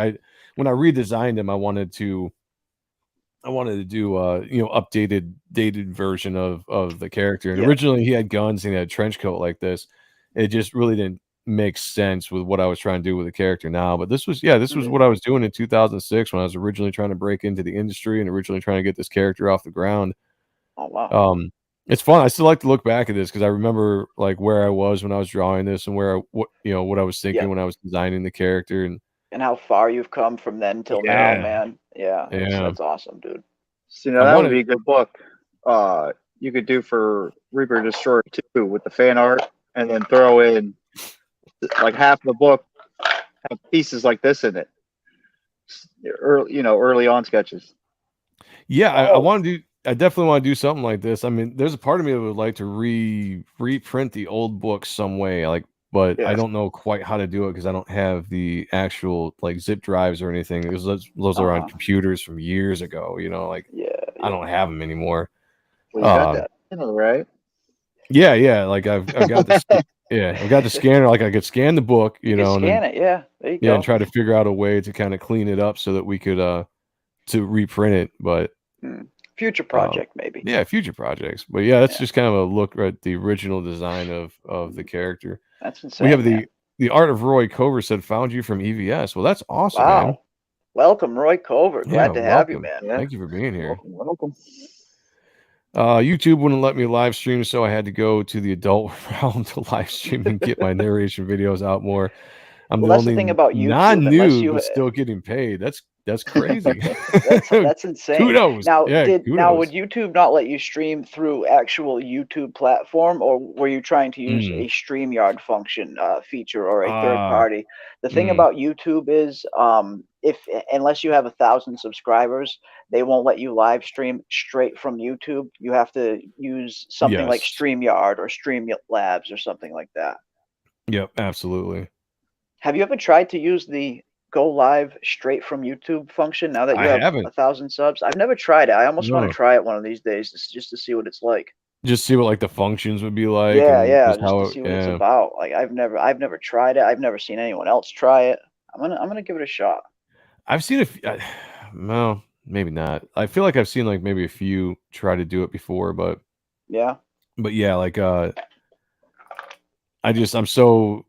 when I redesigned him, I wanted to do you know, updated dated version of the character. And Yeah. originally he had guns and he had a trench coat like this. It just really didn't make sense with what I was trying to do with the character now. But this was what I was doing in 2006 when I was originally trying to break into the industry and originally trying to get this character off the ground. Oh wow. It's fun. I still like to look back at this because I remember like where I was when I was drawing this and what I was thinking when I was designing the character and how far you've come from then till now, man. Yeah. That's awesome, dude. So, that would be a good book. You could do for Reaper Destroyer 2 with the fan art, and then throw in like half the book have pieces like this in it. Early on sketches. Yeah, I definitely want to do something like this. I mean, there's a part of me that would like to reprint the old books some way, but I don't know quite how to do it because I don't have the actual like zip drives or anything. Those are on computers from years ago. I don't have them anymore. Well, you got that, right? Yeah. Like I've got this. I've got the scanner. Like I could scan the book, and scan it. Yeah, there you go. And try to figure out a way to kind of clean it up so that we could to reprint it. But future project maybe. Yeah, future projects. But yeah, that's just kind of a look at the original design of the character. That's insane. We have the art of Roy Cover said found you from EVS. Well, that's awesome, man. Welcome, Roy Cover. Glad to have you, man. Thank you for being here. Welcome. YouTube wouldn't let me live stream, so I had to go to the adult realm to live stream and get my narration videos out more. I'm the only thing about YouTube, non-nude but still getting paid. That's crazy. that's insane. Kudos. Now, kudos. Would YouTube not let you stream through actual YouTube platform, or were you trying to use a StreamYard function feature or a third party? The thing about YouTube is, unless you have 1,000 subscribers, they won't let you live stream straight from YouTube. You have to use something like StreamYard or Streamlabs or something like that. Yep, absolutely. Have you ever tried to use the go live straight from YouTube function now that you have 1,000 subs? I've never tried it. I almost want to try it one of these days just to see what it's like. Just see what like the functions would be like. Just to see what it's about. Like I've never tried it. I've never seen anyone else try it. I'm gonna give it a shot. I've seen well, maybe not. I feel like I've seen like maybe a few try to do it before, but yeah, like I'm so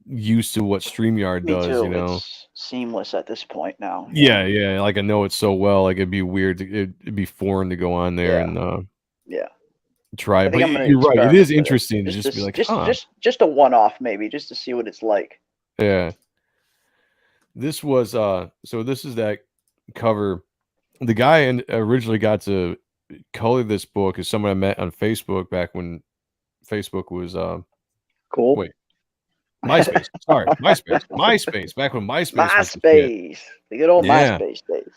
used to what StreamYard does, It's seamless at this point now. Yeah. Like I know it so well. Like it'd be weird it'd be foreign to go on there and try it. But you're right. It is interesting to just be like, just a one-off maybe, just to see what it's like. Yeah. This was so this is that cover. The guy originally got to color this book is someone I met on Facebook back when Facebook was cool. Wait. MySpace. Sorry, MySpace. Back when MySpace was the good old MySpace days.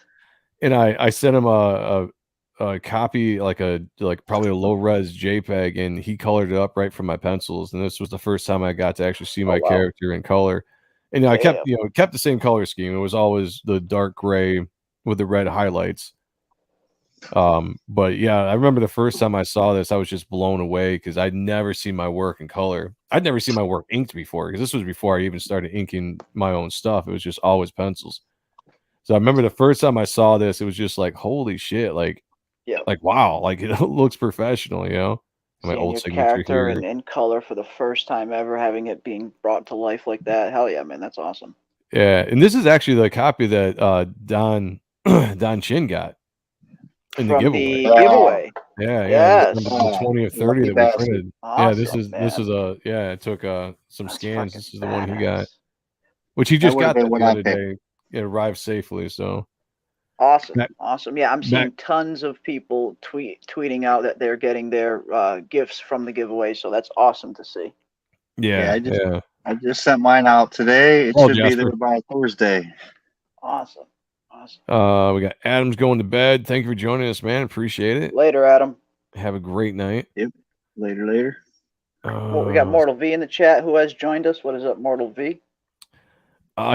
And I sent him a copy, like probably a low res JPEG, and he colored it up right from my pencils. And this was the first time I got to actually see my character in color. And I kept the same color scheme. It was always the dark gray with the red highlights. But yeah, I remember the first time I saw this, I was just blown away because I'd never seen my work in color. I'd never seen my work inked before because this was before I even started inking my own stuff. It was just always pencils. So I remember the first time I saw this, it was just like, holy shit, like wow, like it looks professional, My old signature here in color for the first time ever, having it being brought to life like that. Hell yeah, man, that's awesome. Yeah, and this is actually the copy that Don Chin got. In the giveaway. Yeah. The 20 or 30 that we printed. Awesome, this is it took some scans. This is the one he got. Which he just got the other day. It arrived safely, so awesome. Yeah, I'm seeing tons of people tweeting out that they're getting their gifts from the giveaway, so that's awesome to see. Yeah, I just sent mine out today. It should be there by Thursday. Awesome. We got Adam's going to bed. Thank you for joining us, man. Appreciate it. Later, Adam. Have a great night. Yep. Later. We got Mortal V in the chat who has joined us. What is up, Mortal V?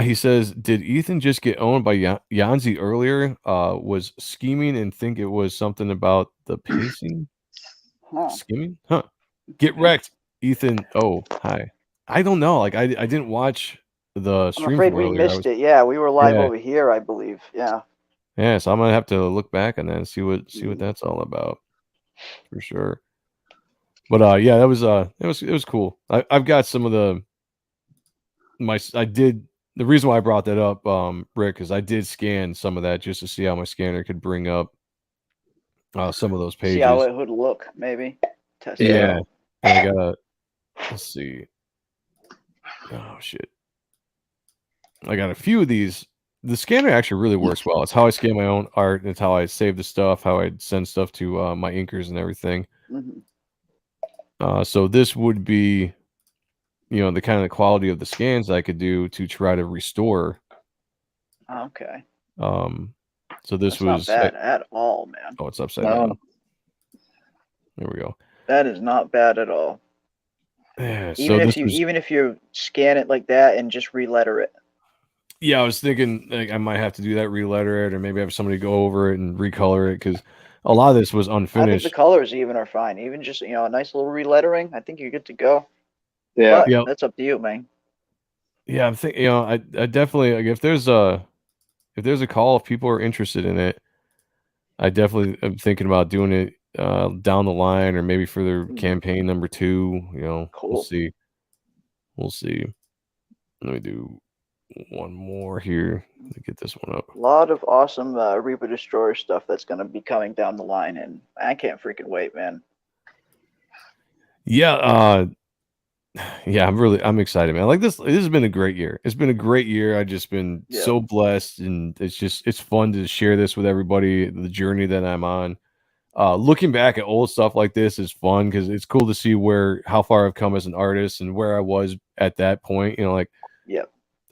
He says, did Ethan just get owned by Yanzi earlier? Was scheming and think it was something about the pacing? Huh. Scheming? Huh. Get wrecked, Ethan. Oh, hi. I don't know. Like I didn't watch the I'm stream afraid from we earlier. missed it. Yeah, we were live Yeah. over here, I believe. Yeah. Yeah, so I'm gonna have to look back and then see what that's all about for sure. But yeah, that was it was cool. I've got some of the the reason why I brought that up, Rick, is I did scan some of that just to see how my scanner could bring up some of those See how pages. it would look, maybe. Test it Yeah. out. And I gotta let's see. Oh shit. I got a few of these. The scanner actually really works well. It's how I scan my own art. It's how I save the stuff, how I send stuff to my inkers and everything. So this would be, the kind of quality of the scans I could do to try to restore. Okay. So this That's was not bad at all, man. Oh, it's upside down. There we go. That is not bad at all. Yeah, Even if you scan it like that and just re-letter it. Yeah, I was thinking like I might have to do that, re-letter it, or maybe have somebody go over it and recolor it because a lot of this was unfinished. I think the colors even are fine. Even just a nice little re-lettering, I think you're good to go. Yeah, but that's up to you, man. Yeah, I'm thinking. I definitely like if there's a call, if people are interested in it, I definitely am thinking about doing it down the line, or maybe for their campaign number 2. Cool. We'll see. Let me do one more here to get this one up. A lot of awesome Reaper Destroyer stuff that's going to be coming down the line, and I can't freaking wait, man. Yeah, yeah, I'm excited, man. Like this has been a great year. It's been a great year. I've just been so blessed, and it's fun to share this with everybody, the journey that I'm on. Looking back at old stuff like this is fun because it's cool to see how far I've come as an artist and where I was at that point.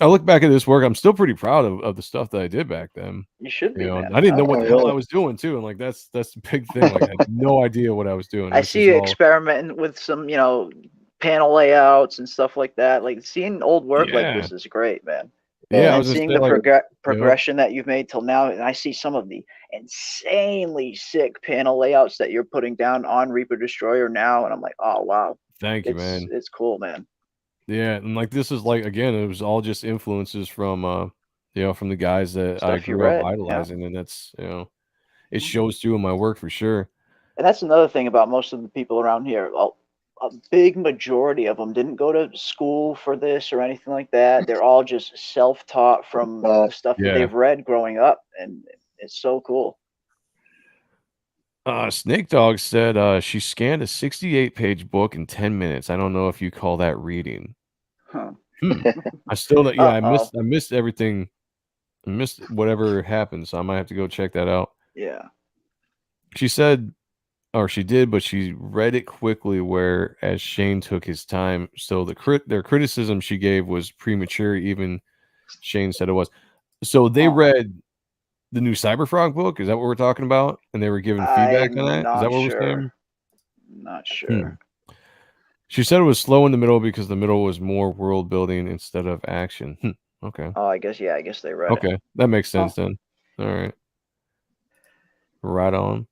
I look back at this work, I'm still pretty proud of the stuff that I did back then. You should be, man. I didn't know what the hell I was doing too, and like that's the big thing. Like I had no idea what I was doing. I see you experimenting with some, panel layouts and stuff like that. Like seeing old work like this is great, man. Yeah, and seeing the progression that you've made till now, and I see some of the insanely sick panel layouts that you're putting down on Reaper Destroyer now, and I'm like, oh wow. Thank you, man. It's cool, man. Yeah, and like this is like again, it was all just influences from from the guys that I grew up idolizing, and that's it shows through in my work for sure. And that's another thing about most of the people around here. A big majority of them didn't go to school for this or anything like that. They're all just self-taught from the stuff that they've read growing up, and it's so cool. Snake Dog said she scanned a 68-page book in 10 minutes. I don't know if you call that reading. Huh. I still don't. Yeah, I missed everything. I missed whatever happened, so I might have to go check that out. Yeah. She said, or she did, but she read it quickly, whereas Shane took his time. So their criticism she gave was premature. Even Shane said it was. So they read the new Cyberfrog book. Is that what we're talking about? And they were giving feedback on that. Is that what we're saying? Not sure. She said it was slow in the middle because the middle was more world building instead of action. Okay. Oh, I guess they read it. Okay, that makes sense then. All right. Right on.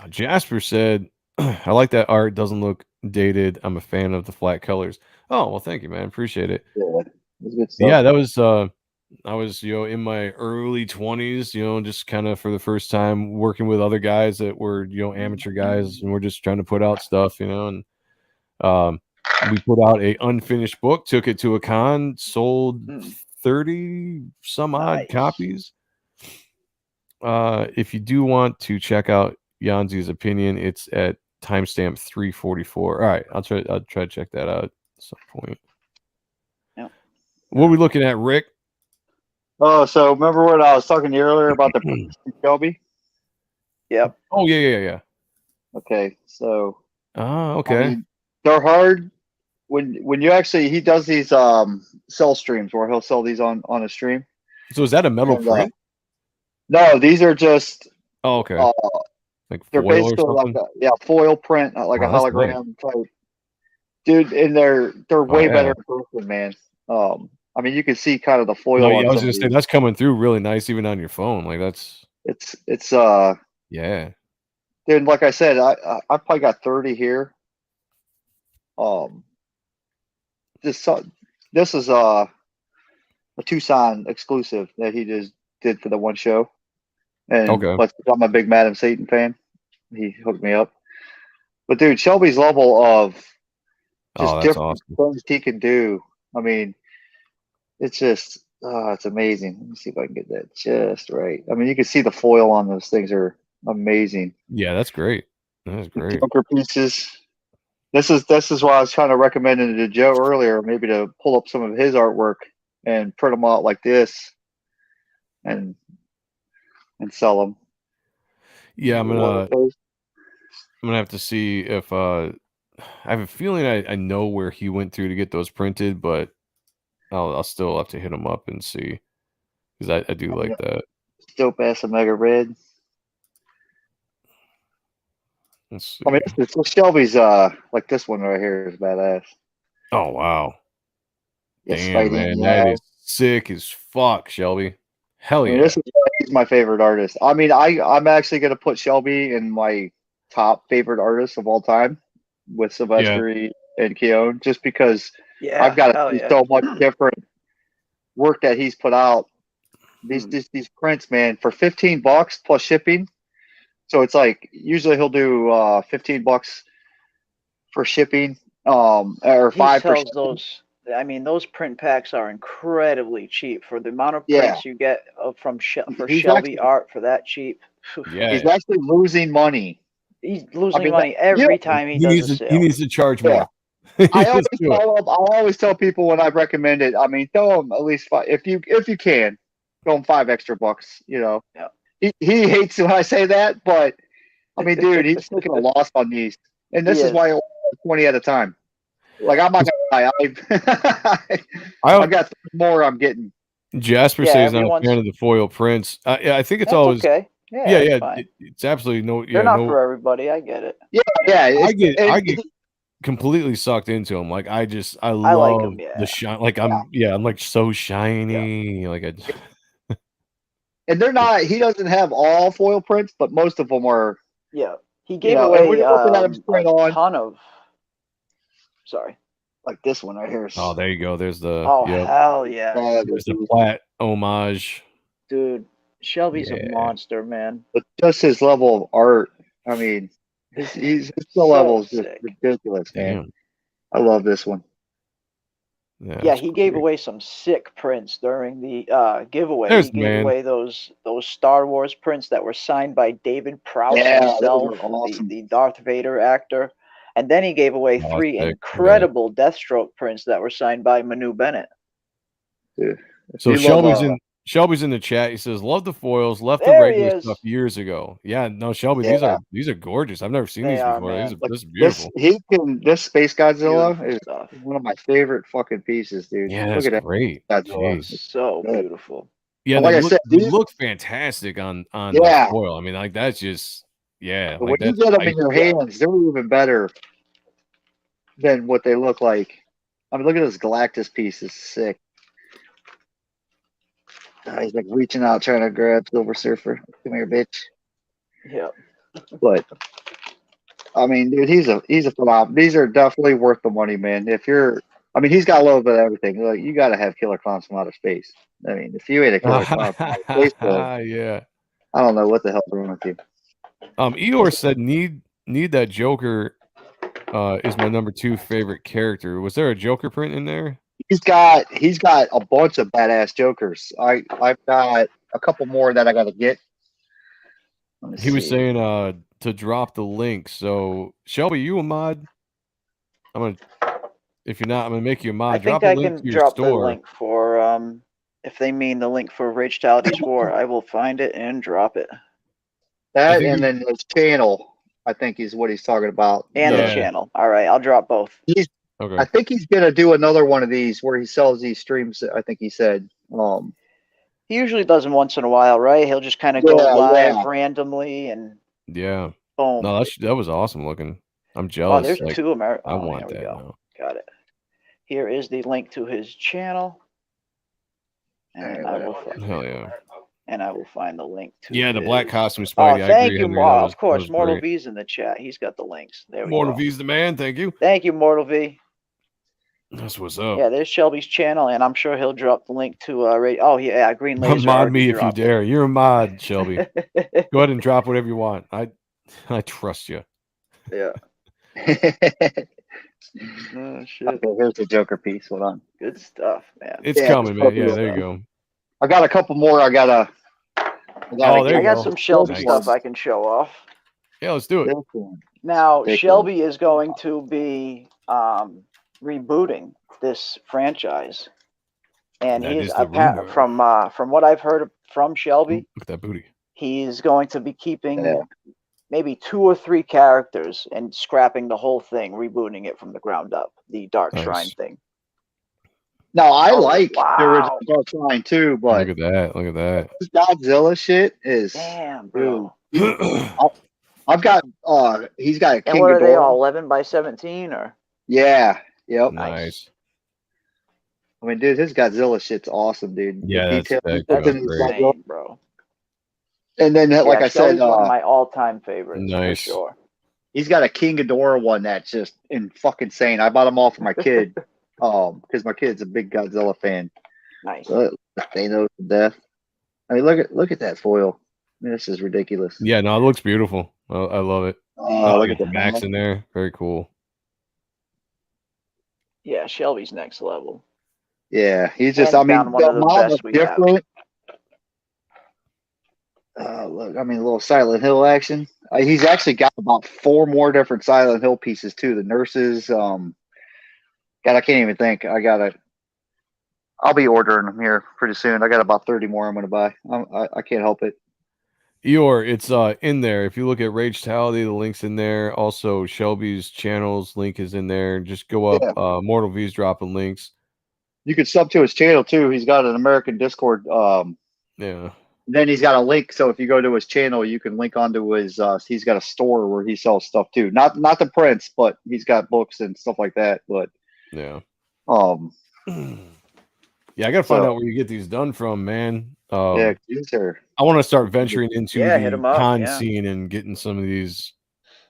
Jasper said, I like that art. Doesn't look dated. I'm a fan of the flat colors. Oh, well, thank you, man. Appreciate it. Yeah, that was I was, in my early 20s, just kind of for the first time working with other guys that were, amateur guys, and we're just trying to put out stuff, and we put out a unfinished book, took it to a con, sold 30 some odd copies. If you do want to check out Yanzi's opinion, it's at timestamp 344. All right, I'll try to check that out at some point. Yeah. What are we looking at, Rick? Oh, so remember what I was talking to you earlier about the Shelby? Yep. Oh yeah. Okay, so. Okay. I mean, they're hard when you actually he does these sell streams where he'll sell these on a stream. So is that a metal print? No, these are just. Oh, okay. Like they're basically like foil print, like a hologram type. Dude, and they're way better in person, man. I mean, you can see kind of the foil. No, I was gonna say that's coming through really nice, even on your phone. Like that's it's yeah. Dude, like I said, I probably got 30 here. This is a Tucson exclusive that he just did for the one show. And Okay. but I'm a big Madam Satan fan. He hooked me up. But dude, Shelby's level of just that's different awesome. things he can do. I mean, it's just it's amazing. Let me see if I can get that just right. I mean, you can see the foil on those things are amazing. Yeah, that's great. That's great. Joker pieces. This is why I was trying to recommend it to Joe earlier, maybe to pull up some of his artwork and print them out like this, and sell them. Yeah, I'm gonna have to see if I have a feeling I know where he went through to get those printed, but I'll still have to hit him up and see because I do like that. Dope ass Omega Red. Let's see. I mean, this Shelby's like this one right here is badass. Oh wow! Yes, Damn, man, that is sick as fuck, Shelby. Hell yeah! He's my favorite artist. I mean, I'm actually gonna put Shelby in my top favorite artists of all time with Silvestri and Keown, just because I've got to see so much different work that he's put out. These prints, man, for $15 plus shipping. So it's like usually he'll do $15 for shipping, or $5 for shipping. Those. I mean, those print packs are incredibly cheap for the amount of prints you get from Shelby art for that cheap. Yeah, he's actually losing money. He's losing money every time he does a sale. He needs to charge more. I always tell people when I recommend it. I mean, throw him at least $5 if you can. Throw him $5 extra. You know. Yeah. He hates when I say that, but I mean, dude, he's taking a loss on these, and this is why I order 20 at a time. Like I'm not gonna lie, I've got more I'm getting. Jasper says I'm a fan of the foil prints. I think it's always okay. It's absolutely no. They're not for everybody. I get it. I get completely sucked into them. Like I love like them, the shine. Like I'm like so shiny. Yeah. Like and they're not. He doesn't have all foil prints, but most of them are. Yeah, he gave away a ton of. Sorry, like this one right here. Oh, there you go. There's the. Hell yeah! There's the Platt homage. Dude, Shelby's a monster, man. But just his level of art. I mean, his level is just ridiculous, man. Damn. I love this one. Yeah, he gave away some sick prints during the giveaway. He gave away those Star Wars prints that were signed by David Prowse himself, awesome. the Darth Vader actor. And then he gave away 3 incredible Deathstroke prints that were signed by Manu Bennett. Dude. So Shelby's in the chat. He says, "Love the foils. Left the regular stuff years ago." Yeah, no, Shelby. These are gorgeous. I've never seen these before. This is beautiful. This Space Godzilla is one of my favorite fucking pieces, dude. Yeah, that's great. It's so beautiful. Yeah, like they look fantastic on the foil. I mean, like that's just But when you get them in your hands, they're even better than what they look like. I mean, look at this Galactus piece. It's sick. He's like reaching out, trying to grab Silver Surfer. Come here, bitch. Yeah. But I mean, dude, he's a phenomenal. These are definitely worth the money, man. He's got a little bit of everything. Like you got to have killer clowns from outer space. I mean, if you ain't a killer clown from outer space, I don't know what the hell's wrong with you. Eeyore said, "Need that Joker is my number 2 favorite character." Was there a Joker print in there? He's got a bunch of badass Jokers. I've got a couple more that I got to get. He was saying to drop the link. So Shelby, you a mod? If you're not, I'm gonna make you a mod. Drop a link to your store. The link for if they mean the link for Rage Tality's War, I will find it and drop it. That and then his channel, I think, is what he's talking about. And the channel. All right, I'll drop both. Okay. I think he's gonna do another one of these where he sells these streams. I think he said. He usually does them once in a while, right? He'll just kind of go live randomly and boom. No, that was awesome looking. I'm jealous. Oh, there's 2 American. I want that now. Got it. Here is the link to his channel. And I will Hell yeah. And I will find the link to the his... black costume Oh, Spidey. I thank agree, you, Henry. That was, of course. that was Mortal great. V's in the chat. He's got the links. There we Mortal go. V's the man. Thank you. Thank you, Mortal V. That's what's up. Yeah, there's Shelby's channel, and I'm sure he'll drop the link to Green Laser. Mod already me if you dropped it. dare. You're a mod, Shelby. Go ahead and drop whatever you want. I trust you. Yeah. Oh, Oh shit. okay, here's the Joker piece. Hold on. Good stuff, man. It's Yeah, coming, it's man. Yeah, probably there you go. I got a couple more. I gotta Oh, there I you got go. some Shelby Nice. stuff I can show off. Yeah, let's do it. Now, Take Shelby is going to be rebooting this franchise, and That he's is the rumor. from what I've heard from Shelby, Look at that booty. he's going to be keeping maybe 2 or 3 characters and scrapping the whole thing, rebooting it from the ground up. The Dark Nice. Shrine thing. No, I like wow. the original Dark Shrine too, but Look at that. Look at that. this Godzilla shit is Damn, bro. dude. I've got he's got a And King what are they Ghidorah. all 11 by 17 or? Yeah. Yep. Nice. I mean, dude, his Godzilla shit's awesome, dude. The Yeah, detail that he puts in was his great. Godzilla. Insane, bro. And then, like I said, Shelby's one of my all-time favorites Nice. for sure. he's got a King Ghidorah one that's just fucking insane. I bought them all for my kid, because my kid's a big Godzilla fan. Nice. They know to death. I mean, look at that foil. I mean, this is ridiculous. Yeah, no, it looks beautiful. I love it. Look at the the Max in there. Very cool. Yeah, Shelby's next level. Yeah, he's just. Hands I mean, down, one the of the model is best we have. different. Look, I mean, a little Silent Hill action. He's actually got about 4 more different Silent Hill pieces too. The nurses. God, I can't even think. I'll be ordering them here pretty soon. I got about 30 more I'm going to buy. I can't help it. Eeyore, it's in there. If you look at Rage Tality, the link's in there. Also, Shelby's channels link is in there. Just go up. Yeah. Mortal V's dropping links. You can sub to his channel too. He's got an American Discord. Yeah. Then he's got a link. So if you go to his channel, you can link onto his. He's got a store where he sells stuff too. Not the prints, but he's got books and stuff like that. But Yeah. Yeah, I gotta find out where you get these done from, man. sure. I want to start venturing into hit the 'em up, con yeah. scene and getting some of these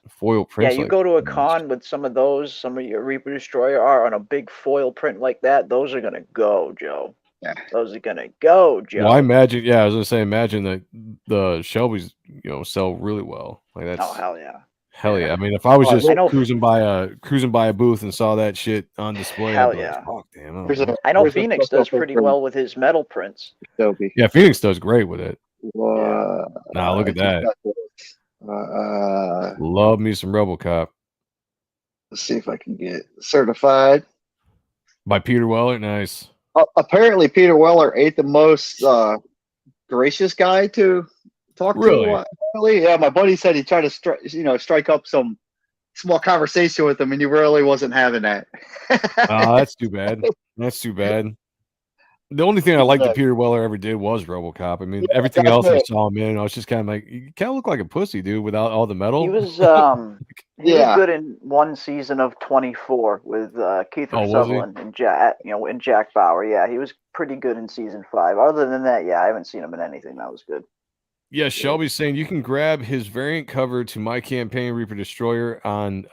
foil Yeah, prints. you like go to a that. con with some of those, some of your Reaper Destroyer are on a big foil print like that. Those are gonna go, Joe. Yeah. Those are gonna go, Joe. Well, I imagine. Yeah, I was gonna say, imagine that the Shelby's, sell really well. Like that's Oh hell yeah. hell yeah. I mean, if I was Oh, just I know- cruising by a booth and saw that shit on display, Hell I'd be like, yeah. fuck, damn. I know Phoenix does pretty well with his metal prints. Dopey. Yeah, Phoenix does great with it. Nah, Look at that. Love me some RoboCop Let's see if I can get certified. by Peter Weller. Nice. Apparently, Peter Weller ain't the most gracious guy to talk Really? to. Really? Yeah, my buddy said he tried to strike up some small conversation with him, and he really wasn't having that. Oh, that's too bad. That's too bad. The only thing I liked that Peter Weller ever did was RoboCop. I mean, everything that's else I it. saw him in, I was just kind of like, you kind of look like a pussy, dude, without all the metal. He was he was Yeah. good in one season of 24 with Keith Oh, was he? Sutherland and Jack Bauer. Yeah, he was pretty good in season 5. Other than that, yeah, I haven't seen him in anything that was good. Yeah, Shelby's saying you can grab his variant cover to my campaign Reaper Destroyer on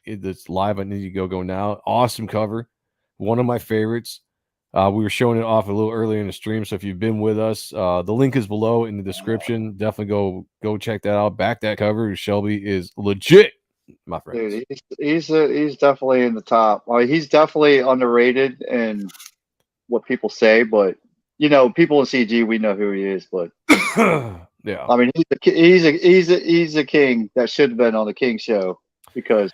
it's live on Indiegogo now. Awesome cover, one of my favorites. We were showing it off a little earlier in the stream, so if you've been with us, the link is below in the description. Definitely go check that out. Back that cover. Shelby is legit, my friend. Dude, he's definitely in the top. He's definitely underrated in what people say, but people in CG, we know who he is. But Yeah, I mean, he's a king that should have been on the King show because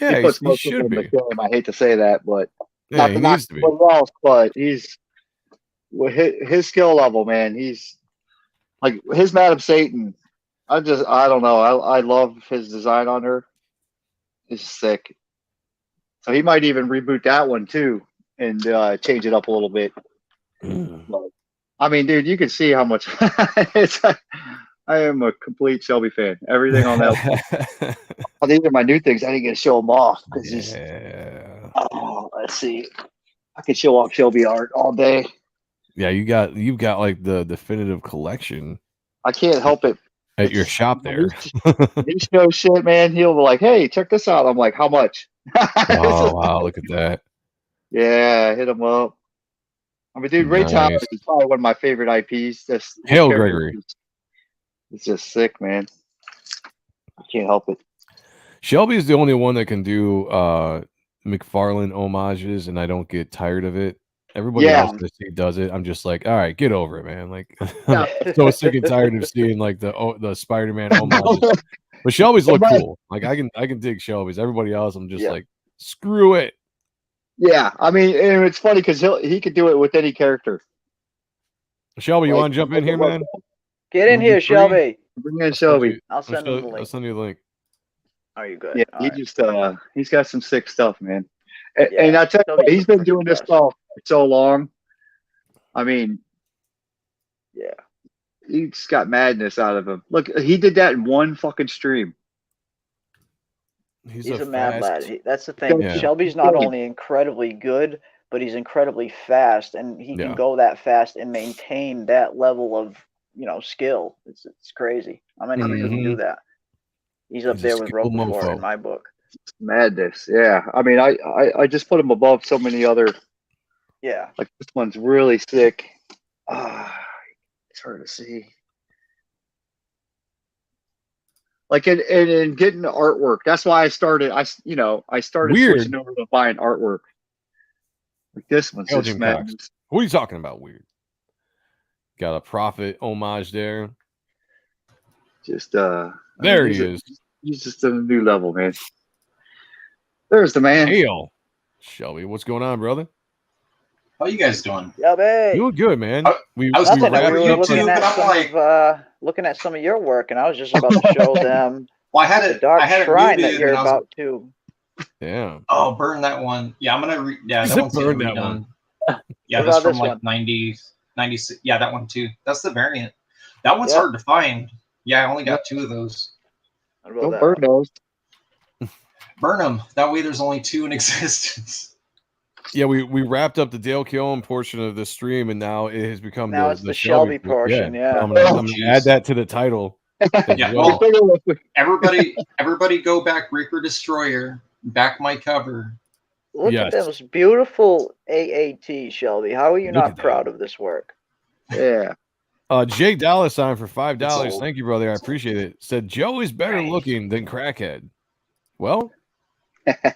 yeah, he puts he most people should in the be. game. I hate to say that, but Yeah, he needs to be. everyone else, but he's with his skill level, man. He's like his Madam Satan. I don't know. I love his design on her. It's sick. So he might even reboot that one too and change it up a little bit. But, I mean, dude, you can see how much I am a complete Shelby fan. Everything on that. These are my new things. I didn't get to show them off because let's see. I could show off Shelby art all day. Yeah, you've got like the definitive collection I can't help it. at your shop there. He shows shit, man. He'll be like, "Hey, check this out." I'm like, "How much?" Oh wow, look at that. Yeah, hit him up. I mean, dude, Ray Thomas Nice. is probably one of my favorite IPs. Just his Hail character Gregory. It's just sick, man. I can't help it. Shelby is the only one that can do McFarlane homages, and I don't get tired of it. Everybody Yeah. else that see does it. I'm just like, all right, get over it, man. Like, Yeah. I'm so sick and tired of seeing like the Spider-Man homages. But Shelby's look cool. Like I can dig Shelby's. Everybody else, I'm just like, screw it. Yeah, I mean, and it's funny because he could do it with any character. Shelby, you want to jump in here, man? Get in here, Shelby. Bring in Shelby. I'll send him the link. I'll send you the link. Are you good? Yeah, All right. just he's got some sick stuff, man. And I tell you, he's been doing this stuff for so long. I mean, yeah, he's got madness out of him. Look, he did that in one fucking stream. He's a mad lad. That's the thing. Yeah. Shelby's not only incredibly good, but he's incredibly fast, and he can go that fast and maintain that level of skill. It's crazy. I mean, he can do that. He's up there with Roquefort in my book. Madness, yeah. I mean, I just put him above so many other. Yeah. Like this one's really sick. It's hard to see. Like in getting the artwork. That's why I started. I started switching over to buying artwork. Like this one's just madness. What are you talking about? Weird. Got a Prophet homage there. Just there he is. He's just at a new level, man. There's the man. Hail, Shelby. What's going on, brother? How you guys doing? Shelby. Doing good, man. We were looking at some of your work, and I was just about to show them. Well, I had it. Dark I had Shrine it that you're about to. Yeah. Oh, burn that one. Yeah, I'm gonna. that one's burn that one. Yeah, that's from like 90, 96. Yeah, that one too. That's the variant. That one's hard to find. Yeah, I only got 2 of those. Don't burn those. Burn them. That way, there's only 2 in existence. Yeah, we wrapped up the Dale Keown portion of the stream, and now it has become the Shelby portion. Yeah. I'm gonna add that to the title. Yeah. Well, everybody, go back Reaper Destroyer. Back my cover. Look at those beautiful AAT, Shelby. How are you not proud of this work? Yeah. Jay $sign for $5. Thank you, brother. I appreciate it. Said Joe is better looking than Crackhead. Well,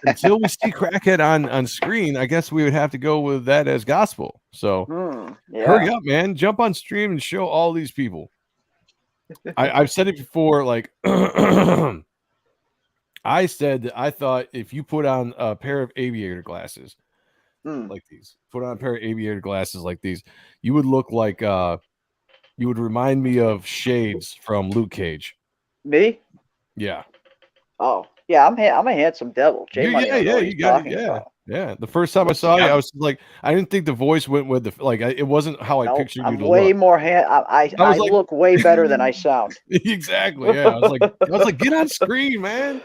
until we see Crackhead on screen, I guess we would have to go with that as gospel. So hurry up, man. Jump on stream and show all these people. I've said it before, like I said that I thought if you put on a pair of aviator glasses like these, put on a pair of aviator glasses like these, you would look like you would remind me of Shades from Luke Cage. Me? Yeah. Oh, yeah. I'm a handsome devil. You got it. Yeah. The first time I saw you, I was like, I didn't think the voice went with the it wasn't how I pictured you to look. Way more I look way better than I sound. Exactly. Yeah. I was like, get on screen, man.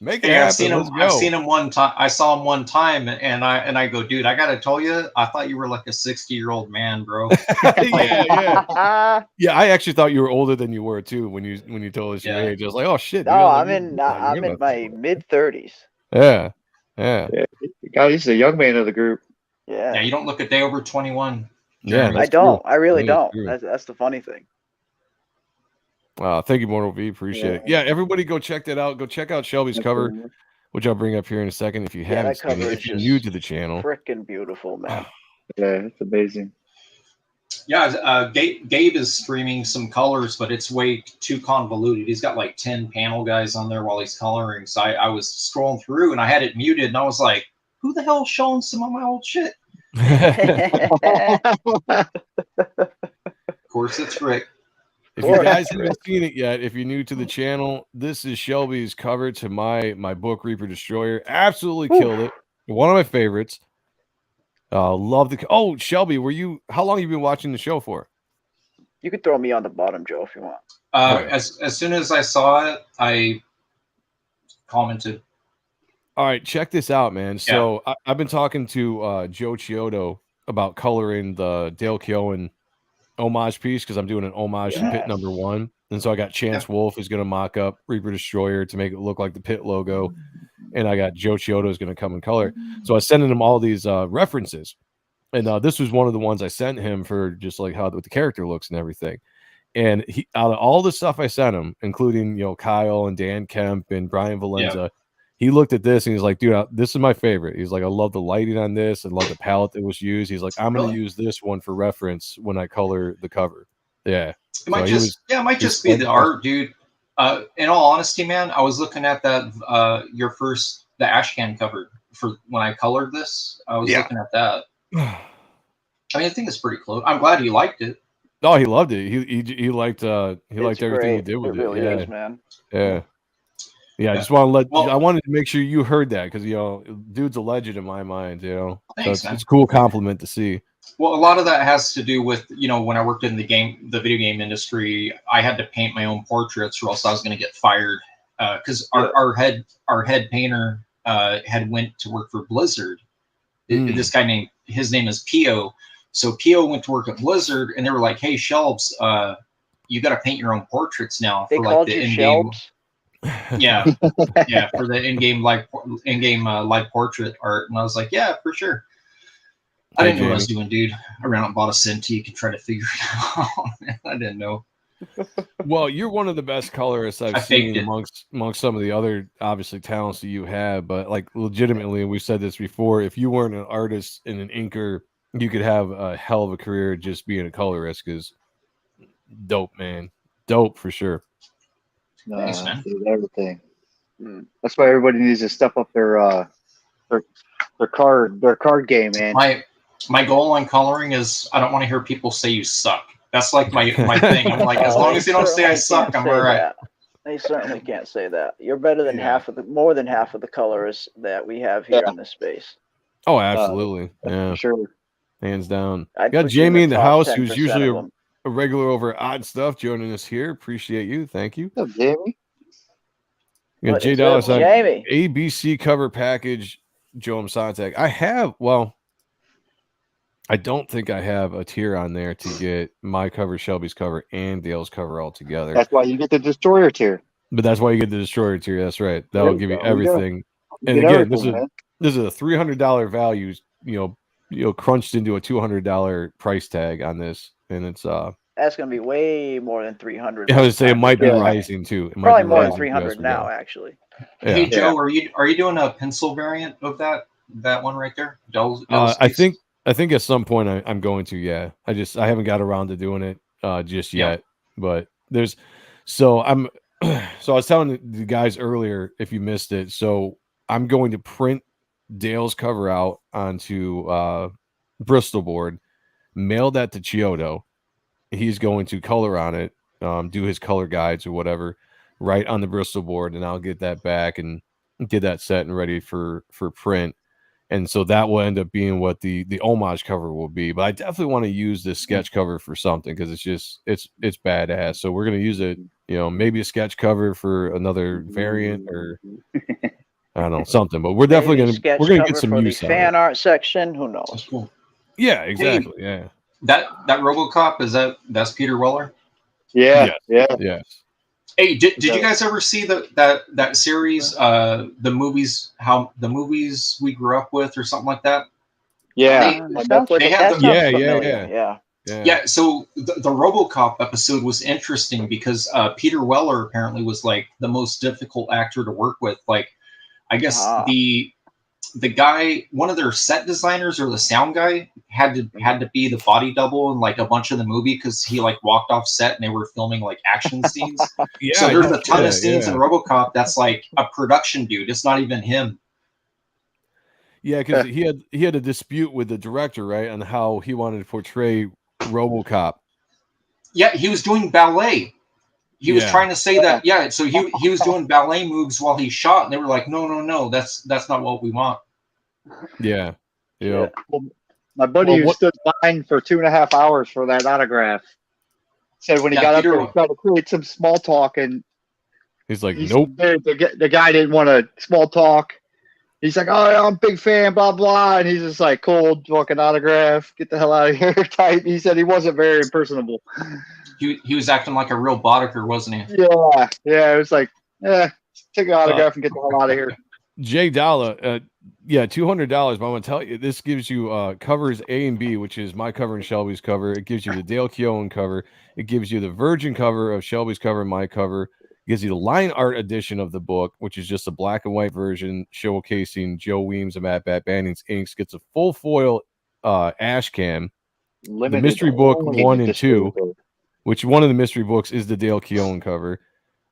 Make it happen. I've seen him one time. I saw him one time, and I go, dude, I gotta tell you, I thought you were like a 60-year-old man, bro. Yeah. Yeah, I actually thought you were older than you were too when you told us your age. I was like, oh shit. No, I'm in my mid-30s. Yeah. He's a young man of the group. Yeah. Yeah, you don't look a day over 21. Yeah, I don't. I really don't. That's the funny thing. Thank you, Mortal V. Appreciate it. Yeah, everybody go check that out. Go check out Shelby's cover, which I'll bring up here in a second if you haven't seen it. If you're new to the channel. Freaking beautiful, man. Yeah, it's amazing. Yeah, Gabe is streaming some colors, but it's way too convoluted. He's got like 10 panel guys on there while he's coloring. So I was scrolling through and I had it muted and I was like, who the hell is showing some of my old shit? Of course, it's Rick. If you guys haven't seen it yet, if you're new to the channel, this is Shelby's cover to my book, Reaper Destroyer. Absolutely killed it. One of my favorites. Love the. Oh, Shelby, how long have you been watching the show for? You could throw me on the bottom, Joe, if you want. As soon as I saw it, I commented. All right, check this out, man. So I've been talking to Joe Chiodo about coloring the Dale Keown homage piece because I'm doing an homage to Pit number 1. And so I got Chance Wolf is going to mock up Reaper Destroyer to make it look like the Pit logo. And I got Joe Chiodo is going to come and color. So I was sending him all these references. And this was one of the ones I sent him for just like how the character looks and everything. And he, out of all the stuff I sent him, including, you know, Kyle and Dan Kemp and Brian Valenza, he looked at this and he's like, dude, this is my favorite. He's like, I love the lighting on this. I love the palette that was used. He's like, I'm going to use this one for reference when I color the cover. Yeah. It might just be the art, dude. In all honesty, man, I was looking at that, the Ashcan cover for when I colored this. I was looking at that. I mean, I think it's pretty close. I'm glad he liked it. Oh, he loved it. He liked everything he did with it. Really is, man. Yeah. I just want to I wanted to make sure you heard that because, you know, dude's a legend in my mind, you know. Thanks, so it's a cool compliment to see. Well, a lot of that has to do with, you know, when I worked in the video game industry, I had to paint my own portraits or else I was going to get fired because our head painter had went to work for Blizzard. This guy his name is Pio. So Pio went to work at Blizzard, and they were like, "Hey, Shelbs, you got to paint your own portraits now for like the in-game." Yeah, for the in-game live portrait art. And I was like, "Yeah, for sure." I didn't know what I was doing, dude. I ran out and bought a Cintiq and tried to figure it out. I didn't know. Well, you're one of the best colorists I've seen amongst some of the other obviously talents that you have. But like legitimately, and we've said this before, if you weren't an artist and an inker, you could have a hell of a career just being a colorist. Because dope, man, dope for sure. Thanks, man. Dude, everything. That's why everybody needs to step up their card game, man. My goal on coloring is I don't want to hear people say you suck. That's like my thing. I'm like, as long as you don't say I suck, I'm all right. They certainly can't say that. You're better than more than half of the colorists that we have here in this space. Oh, absolutely. For sure. Hands down. Got Jamie in the house, who's usually a regular over at Odd Stuff, joining us here. Appreciate you. Thank you. What's up, Jamie? You got J Dollar Sign ABC cover package, Joe M. Sontag. I don't think I have a tier on there to get my cover, Shelby's cover, and Dale's cover all together. That's why you get the Destroyer tier. But that's why you get the Destroyer tier. That's right. That will give you everything. And again, this is a $300 value, you know, crunched into a $200 price tag on this, and it's that's going to be way more than 300. I would say it might be rising too. It probably more than 300 now, actually. Yeah. Hey Joe, are you doing a pencil variant of that one right there? I think at some point I'm going to. Yeah, I haven't got around to doing it just yet. But so I was telling the guys earlier, if you missed it, so I'm going to print Dale's cover out onto Bristol board, mail that to Chiodo. He's going to color on it, do his color guides or whatever, right on the Bristol board, and I'll get that back and get that set and ready for print. And so that will end up being what the homage cover will be. But I definitely want to use this sketch cover for something because it's badass. So we're gonna use it, you know, maybe a sketch cover for another variant or I don't know, something. But we're definitely gonna get some use out of it. Fan art section, who knows? That's cool. Yeah, exactly. Yeah. That RoboCop that's Peter Weller? Yeah. Yes. Hey, did you guys ever see that series, the movies we grew up with, or something like that? Yeah. Yeah. So the RoboCop episode was interesting because Peter Weller apparently was like the most difficult actor to work with. Like, I guess the guy, one of their set designers or the sound guy had to be the body double in like a bunch of the movie because he like walked off set and they were filming like action scenes. So there's a ton of scenes in RoboCop that's like a production dude. It's not even him. Yeah, because he had a dispute with the director, right, on how he wanted to portray RoboCop. Yeah, he was doing ballet. He was trying to say that, so he was doing ballet moves while he shot, and they were like, no, that's not what we want. Yeah. Well, my buddy who stood line for 2.5 hours for that autograph said when he got up there, he tried to create some small talk, and he's like, nope. The guy didn't want to small talk. He's like, oh, I'm a big fan, blah, blah. And he's just like, cold, fucking autograph. Get the hell out of here type. He said he wasn't very personable. He was acting like a real Boddicker, wasn't he? Yeah. Yeah. It was like, take an autograph and get the hell out of here. Jay Dalla, yeah, $200. But I'm going to tell you, this gives you covers A and B, which is my cover and Shelby's cover. It gives you the Dale Keown cover. It gives you the Virgin cover of Shelby's cover and my cover. It gives you the line art edition of the book, which is just a black and white version showcasing Joe Weems and Matt Bat Banning's inks. Gets a full foil ash can. Limited, the mystery book 1 and 2, which one of the mystery books is the Dale Keown cover.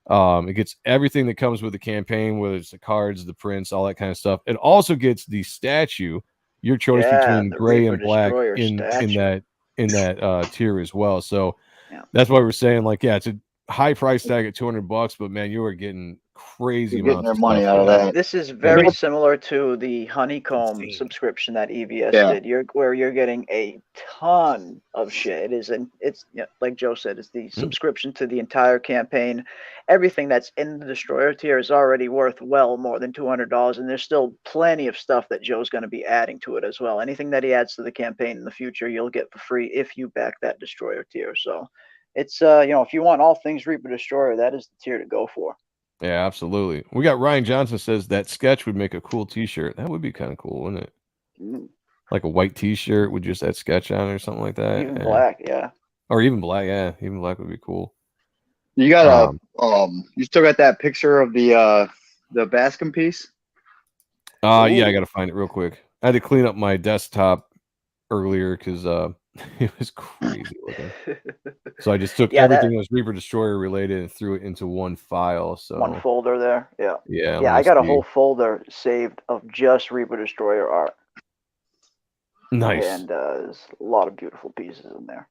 It gets everything that comes with the campaign, whether it's the cards, the prints, all that kind of stuff. It also gets the statue, your choice between gray and black in that tier as well. So that's why we're saying, like, yeah, it's a high price tag at $200, but man, you are getting crazy amounts of money stuff out of that. This is very similar to the Honeycomb subscription that EVS did. Where you're getting a ton of shit. It's like Joe said, it's the subscription to the entire campaign. Everything that's in the Destroyer tier is already worth well more than $200, and there's still plenty of stuff that Joe's going to be adding to it as well. Anything that he adds to the campaign in the future, you'll get for free if you back that Destroyer tier. So it's if you want all things Reaper Destroyer, that is the tier to go for. Yeah, absolutely. We got Ryan Johnson says that sketch would make a cool T-shirt. That would be kind of cool, wouldn't it? Like a white T-shirt with just that sketch on it or something like that. Even black, yeah. Or even black, yeah. Even black would be cool. You got you still got that picture of the Bascom piece? Yeah, I got to find it real quick. I had to clean up my desktop earlier because it was crazy looking. So I just took everything that was Reaper Destroyer related and threw it into one file. So one folder there. Yeah. Yeah. I got a whole folder saved of just Reaper Destroyer art. Nice. And there's a lot of beautiful pieces in there.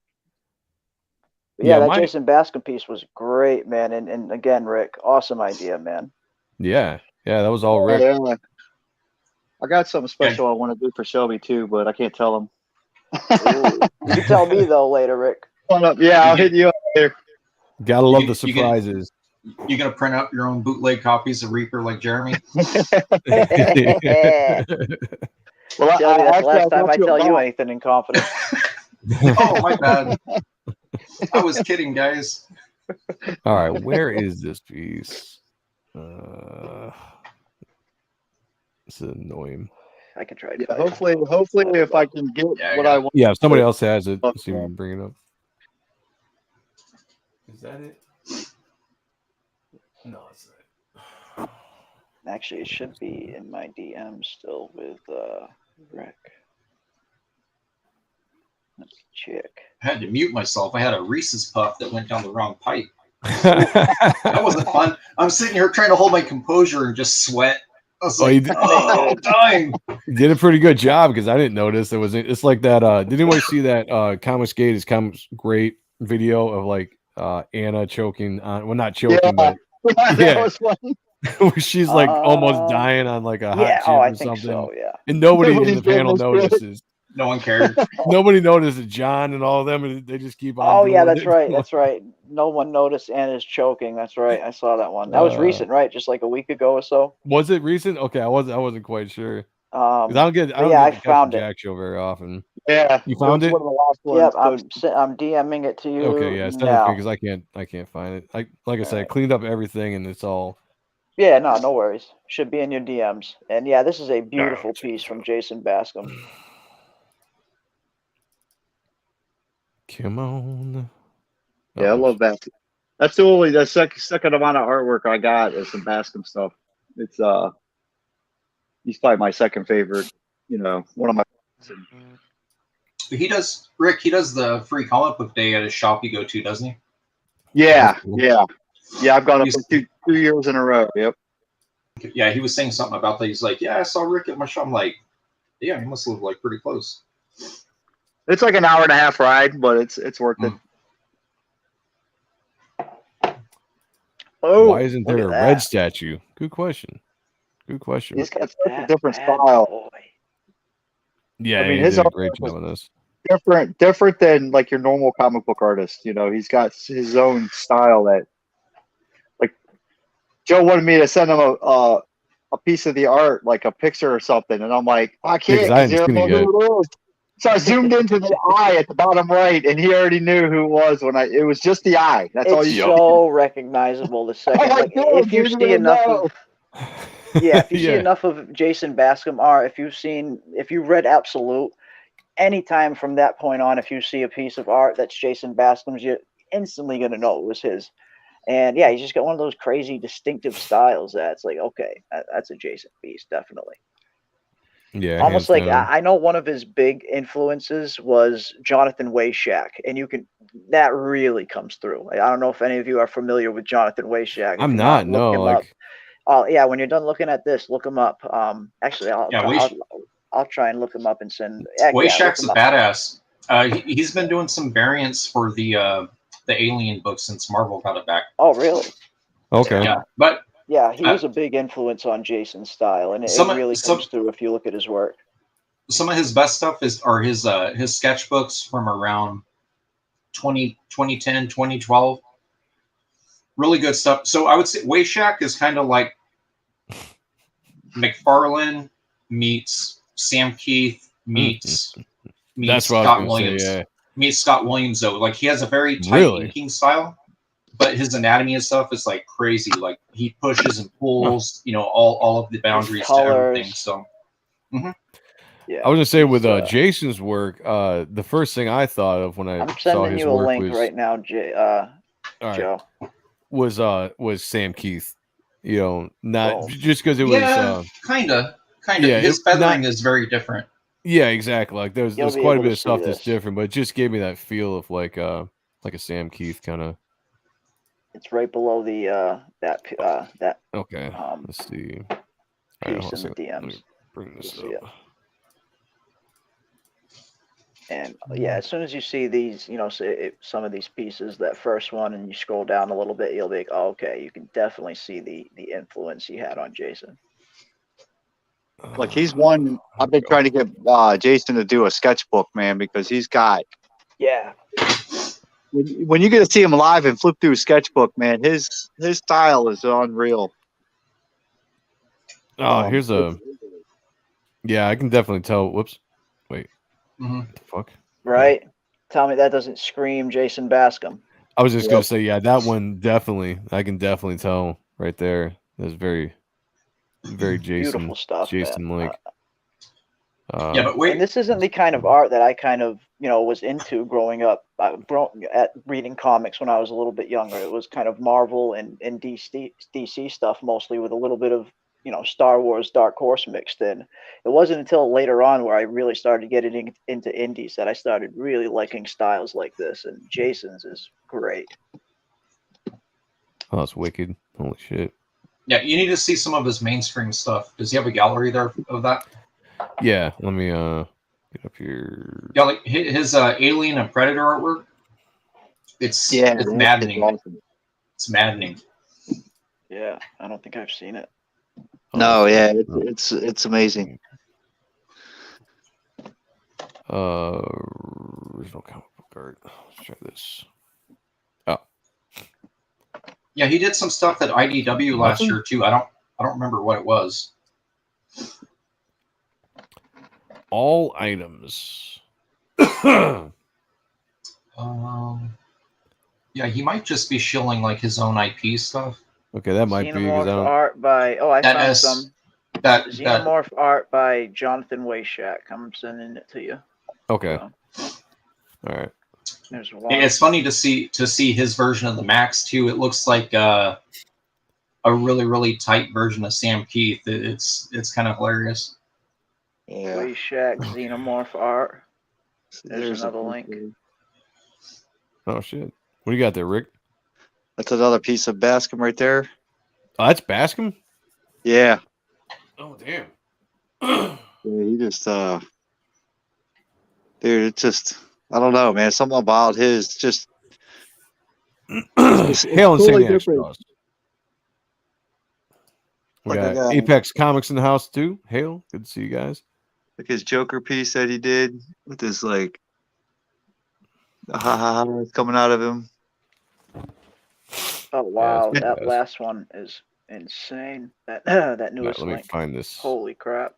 But yeah, that Jason Bascom piece was great, man. And again, Rick, awesome idea, man. Yeah, that was all Rick. Yeah. I got something special I want to do for Shelby too, but I can't tell him. You can tell me though later, Rick. Yeah, I'll hit you up later. Gotta love the surprises. You gonna print up your own bootleg copies of Reaper like Jeremy? Well, Shelby, that's the last time I tell you anything in confidence. Oh, my bad. I was kidding, guys. All right, where is this piece? It's annoying. I can try. Hopefully, if I can get what I want. Yeah, if somebody else has it, see if we can bring it up. Is that it? No, it's not. Actually, it should be in my DM still with Rick. Let's check. I had to mute myself. I had a Reese's Puff that went down the wrong pipe. That wasn't fun. I'm sitting here trying to hold my composure and just sweat. I was like, dying. You did a pretty good job because I didn't notice. It's like that. Did anyone see that Comics Gate is Comics Great video of like Anna choking on, well, not choking, but that was funny. She's like almost dying on like a hot chip or something. So, yeah. And nobody in the panel notices. No one cared. Nobody noticed John and all of them, and they just keep on. Oh yeah, that's right. That's right. No one noticed Anna's choking. That's right. I saw that one. That was recent, right? Just like a week ago or so. Was it recent? Okay, I wasn't quite sure. I found Jack show very often. Yeah, you found it. One of the last ones. Yeah, I'm DMing it to you. Okay, yeah, send it because I can't find it. Like I said, I cleaned up everything and it's all. Yeah, no worries. Should be in your DMs. And yeah, this is a beautiful piece from Jason Bascom. Come on. Yeah, I love Bascom. That's the second amount of artwork I got is some Bascom stuff. It's he's probably my second favorite. One of my. He does the free comic book day at his shop you go to, doesn't he? Yeah. I've gone up for two years in a row. Yep. Yeah, he was saying something about that. He's like, yeah, I saw Rick at my shop. I'm like, yeah, he must live like pretty close. It's like an hour and a half ride, but it's worth it. Oh, why isn't there a red statue? Good question. He's got a different style. Boy. Yeah, he did a great job on this. Different than like your normal comic book artist. He's got his own style that, like, Joe wanted me to send him a piece of the art, like a picture or something, and I'm like, I can't because I because you haven't don't seen know it yet. who it is. So I zoomed into the eye at the bottom right, and he already knew who it was when it was just the eye. That's all It's you so recognizable the second. I'm like, dude, if you you're see gonna enough know. of yeah, if you see Yeah. enough of Jason Bascom art, if you've read Absolute, anytime from that point on, if you see a piece of art that's Jason Bascom's, you're instantly gonna know it was his. And yeah, he's just got one of those crazy distinctive styles that's like, okay, that's a Jason piece, definitely. Yeah, Almost hands like down. I know one of his big influences was Jonathan Weishak, and that really comes through. I don't know if any of you are familiar with Jonathan Weishak. If I'm you're not. look No, him like up. Oh yeah, when you're done looking at this, look him up. Actually, I'll try and look him up and send. Yeah, look Weishak's him a up. badass. He's been doing some variants for the Alien book since Marvel got it back. Oh really? okay. Yeah, but Yeah, he was a big influence on Jason's style, and it really comes through if you look at his work. Some of his best stuff are his sketchbooks from around 2010, 2012. Really good stuff. So I would say Weishak is kind of like McFarlane meets Sam Keith meets That's what Scott I was Williams. Say, yeah. Meets Scott Williams though. Like he has a very tight Really? inking style, but his anatomy and stuff is like crazy. Like he pushes and pulls, all of the boundaries to everything. So yeah. I was gonna say with Jason's work, the first thing I thought of when I I'm saw sending his you a work link was right now, Joe. was Sam Keith. Not Oh. just because it was kind of. Yeah, his feathering is very different. Yeah, exactly. Like there's You'll quite a able bit to of stuff see that's this. different, but it just gave me that feel of like a Sam Keith kind of. It's right below the that Okay, let's see. piece in the DMs. Let me bring this You'll see up. And yeah, as soon as you see these, some of these pieces, that first one, and you scroll down a little bit, you'll be like, oh, okay, you can definitely see the influence he had on Jason. Like he's one. I've been trying to get Jason to do a sketchbook, man, because he's got. Yeah. When you get to see him live and flip through a sketchbook, man, his style is unreal. Oh, here's a. Yeah, I can definitely tell. Whoops. Wait. Mm-hmm. The fuck. Right. Tell me that doesn't scream Jason Bascom. I was just gonna say, yeah, that one definitely. I can definitely tell right there. That's very Jason. Beautiful stuff. Jason like. Yeah, but wait. And this isn't the kind of art that I kind of, was into growing up. At reading comics when I was a little bit younger. It was kind of Marvel and DC stuff mostly, with a little bit of, Star Wars Dark Horse mixed in. It wasn't until later on where I really started getting into indies that I started really liking styles like this. And Jason's is great. Oh, it's wicked. Holy shit. Yeah, you need to see some of his mainstream stuff. Does he have a gallery there of that? Yeah, let me get up here. Yeah, like his Alien and Predator artwork. It's maddening. Awesome. It's maddening. Yeah, I don't think I've seen it. No, yeah, it's amazing. Original comic book art. Let's try this. Oh. Yeah, he did some stuff at IDW last year too. I don't remember what it was. All items. Yeah, he might just be shilling like his own IP stuff. Okay, that might be Xenomorph art by I found some. Xenomorph art by Jonathan Weishak. I'm sending it to you. Okay. All right. There's one. It's funny to see his version of the Max too. It looks like a really, really tight version of Sam Keith. It's kind of hilarious. Yeah. Weishak Xenomorph art. There's another link. Oh shit! What do you got there, Rick? That's another piece of Bascom right there. Oh, that's Bascom? Yeah. Oh damn. Yeah, he just dude, it's just I don't know, man. Something about his just Hail and totally St. different. Cross. We got Apex Comics in the house too. Hail, good to see you guys. Like his Joker piece that he did with his like coming out of him. Oh wow, Yeah, that last one is insane. That that Yeah, newest let me link. find this. Holy crap!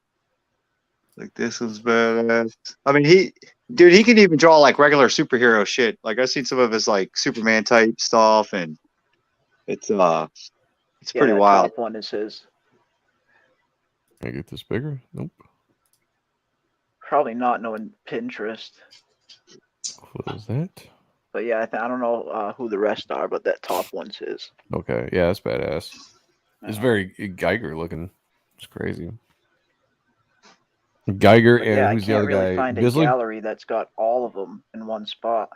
Like this was badass. I mean, he can even draw like regular superhero shit. Like I've seen some of his like Superman type stuff, and it's pretty that wild. top one is his. Can I get this bigger? Nope. Probably not knowing Pinterest. What is that? But yeah, I don't know who the rest are, but that top one's his. Okay, yeah, that's badass. It's very Geiger looking. It's crazy. Geiger But and yeah, who's I the can't other really guy? find a Bisley? gallery that's got all of them in one spot.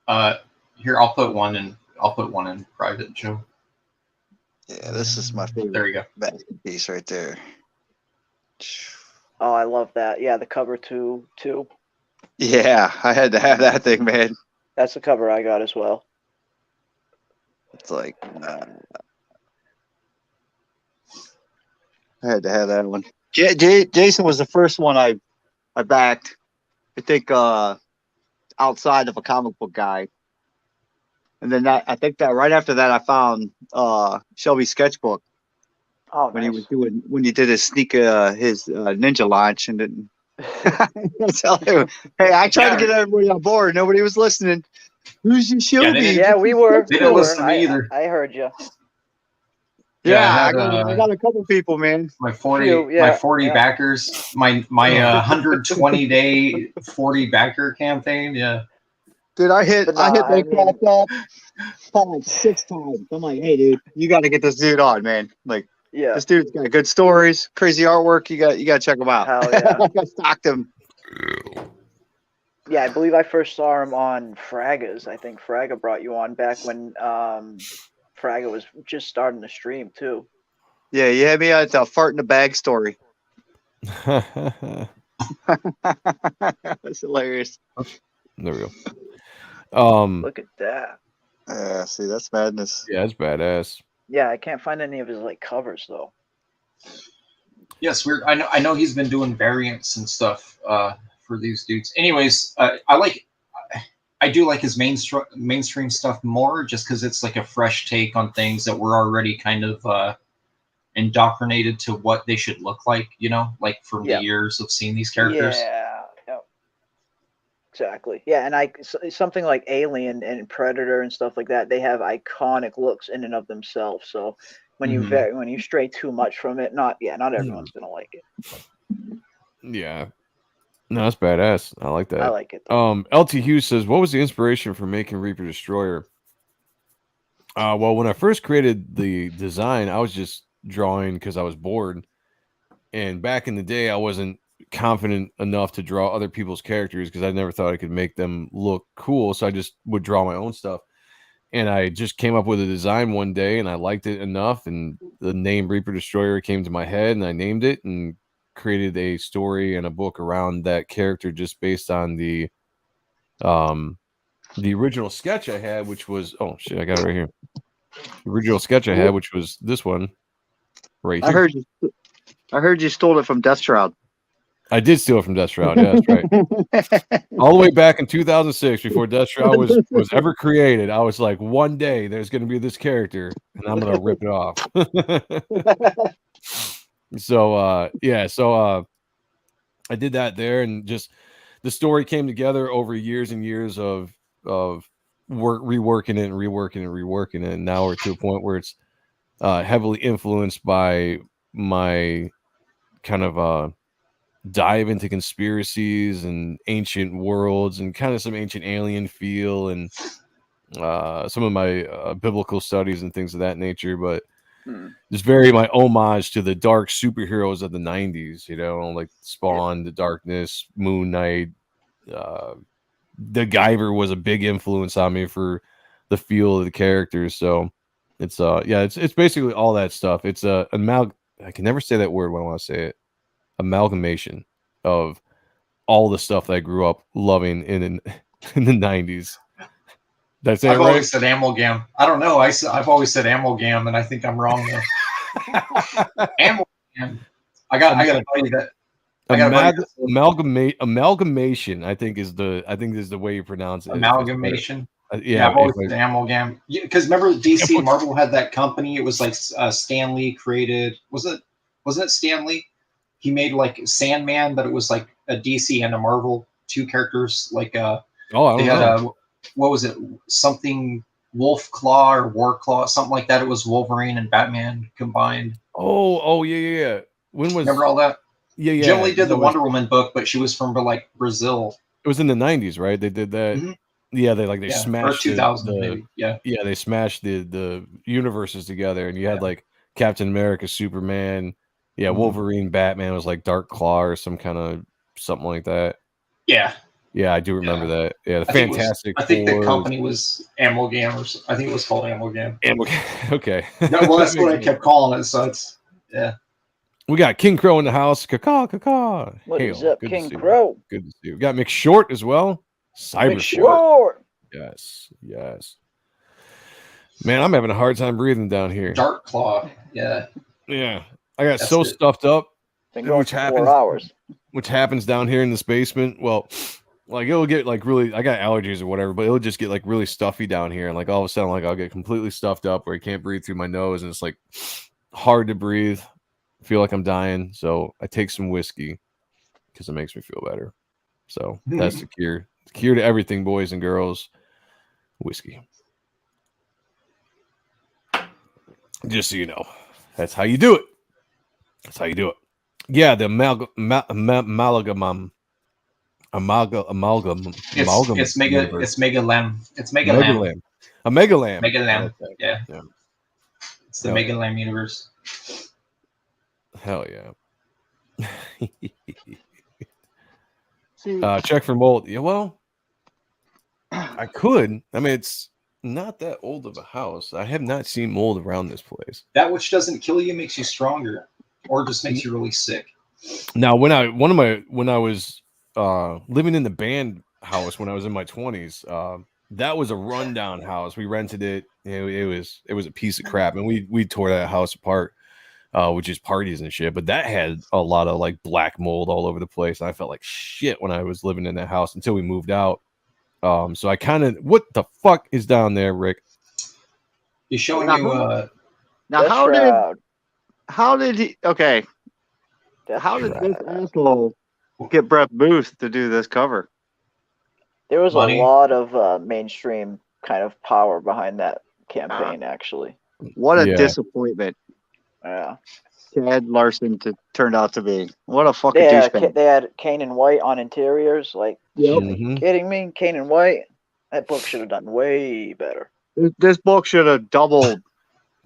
Here, I'll put one in private, Joe. Yeah, this is my favorite. There you go. Piece right there. Oh, I love that. Yeah, the cover too. Yeah, I had to have that thing, man. That's the cover I got as well. It's like I had to have that one. Jason was the first one I backed. I think outside of a comic book guy, and then I think that right after that I found Shelby's sketchbook. Oh, when nice. when he did his his ninja launch, and then tell him, hey, I tried to get everybody on board. Nobody was listening. Who's your Shelby? Yeah, we were. They didn't listen to me either. I heard you. Yeah, I got a couple people, man. My 40 backers, my 120 day 40 backer campaign. Yeah. Dude, I hit that crap up probably like 6 times. I'm like, hey, dude, you got to get this dude on, man. Like, this dude's got good stories, crazy artwork. You got to check him out. Hell yeah. I stalked him. Yeah, I believe I first saw him on Fraga's. I think Fraga brought you on back when Fraga was just starting to stream too. Yeah, you had me at the fart in the bag story. That's hilarious. There we go. Look at that. See, that's madness. Yeah, it's badass. Yeah, I can't find any of his like covers though. Yes, weird. I know he's been doing variants and stuff for these dudes. Anyways, I do like his mainstream stuff more, just because it's like a fresh take on things that we're already kind of indoctrinated to what they should look like. You know, like from the years of seeing these characters. Yeah. Exactly. Yeah, and something like Alien and Predator and stuff like that, they have iconic looks in and of themselves. So when you stray too much from it, not everyone's gonna like it. Yeah. No, that's badass. I like that. I like it. Though. LT Hughes says, what was the inspiration for making Reaper Destroyer? Well, when I first created the design, I was just drawing because I was bored. And back in the day, I wasn't confident enough to draw other people's characters because I never thought I could make them look cool. So I just would draw my own stuff. And I just came up with a design one day and I liked it enough. And the name Reaper Destroyer came to my head and I named it and created a story and a book around that character just based on the original sketch I had, which was, oh shit, I got it right here. The original sketch I had, which was this one right here. I heard you stole it from Death Shroud. I did steal it from Death Shroud. Yeah, that's right. All the way back in 2006, before Death Shroud was ever created, I was like, one day there's going to be this character, and I'm going to rip it off. So I did that there, and just the story came together over years and years of reworking it, and now we're to a point where it's heavily influenced by my kind of dive into conspiracies and ancient worlds and kind of some ancient alien feel and some of my biblical studies and things of that nature, but it's very my homage to the dark superheroes of the 90s, you know, like Spawn, The Darkness, Moon Knight. The Guyver was a big influence on me for the feel of the characters. So it's it's basically all that stuff. It's I can never say that word when I want to say it. Amalgamation of all the stuff that I grew up loving in the 90s. That's I've right? always said amalgam. I don't know. I've always said amalgam, and I think I'm wrong there. Amalgam. I got to tell you that. Amalgamation, I think is the way you pronounce it. Amalgamation. Yeah, I've always been amalgam. Because remember, DC and Marvel had that company. It was like Stan Lee created. Wasn't it Stan Lee? He made like Sandman, but it was like a DC and a Marvel, two characters. Like I don't know. What was it? Something Wolf Claw or War Claw, something like that. It was Wolverine and Batman combined. Oh yeah. When was? Remember all that? Yeah. Jim Lee did the Wonder Woman book, but she was from like Brazil. It was in the 90s, right? They did that. Mm-hmm. Yeah, they smashed or 2000 maybe. Yeah, they smashed the universes together, and you had like Captain America, Superman, Wolverine, Batman was like Dark Claw or some kind of something like that. Yeah, I do remember that. Yeah, the Fantastic Four. I think the company was Amalgam, or I think it was called Amalgam. Okay. No, well, that's what I kept calling it. So it's We got King Crow in the house. Caw. What is up, King Crow? Good to see you. We got Mick Short as well. Cyber Short. Yes. Man, I'm having a hard time breathing down here. Dark Claw. Yeah. I got stuffed up. Which happens down here in this basement. Well, like it'll get like really, I got allergies or whatever, but it'll just get like really stuffy down here, and like all of a sudden, like I'll get completely stuffed up where I can't breathe through my nose, and it's like hard to breathe. I feel like I'm dying, so I take some whiskey because it makes me feel better. So that's the cure. The cure to everything, boys and girls. Whiskey. Just so you know, that's how you do it. Yeah, the amalgam. It's Mega Lamb. It's Mega Lamb. A Mega Lamb. Yeah. It's the Mega Lamb universe. Hell yeah. Check for mold. Yeah, well, I could. I mean, it's not that old of a house. I have not seen mold around this place. That which doesn't kill you makes you stronger, or just makes you really sick. Now, when I was living in the band house when I was in my 20s, that was a rundown house. We rented it. It was a piece of crap, and we tore that house apart. Which is parties and shit, but that had a lot of like black mold all over the place, and I felt like shit when I was living in that house until we moved out. So I kind of, what the fuck is down there, Rick? He's showing you. Now, how did he? Okay, how did this asshole get Brett Booth to do this cover? There was a lot of mainstream kind of power behind that campaign, actually. What a disappointment. Yeah. Chad Larson turned out to be. What a fucking douchebag. They had Kane and White on interiors. Like, yep. Are you kidding me? Kane and White? That book should have done way better. This book should have doubled.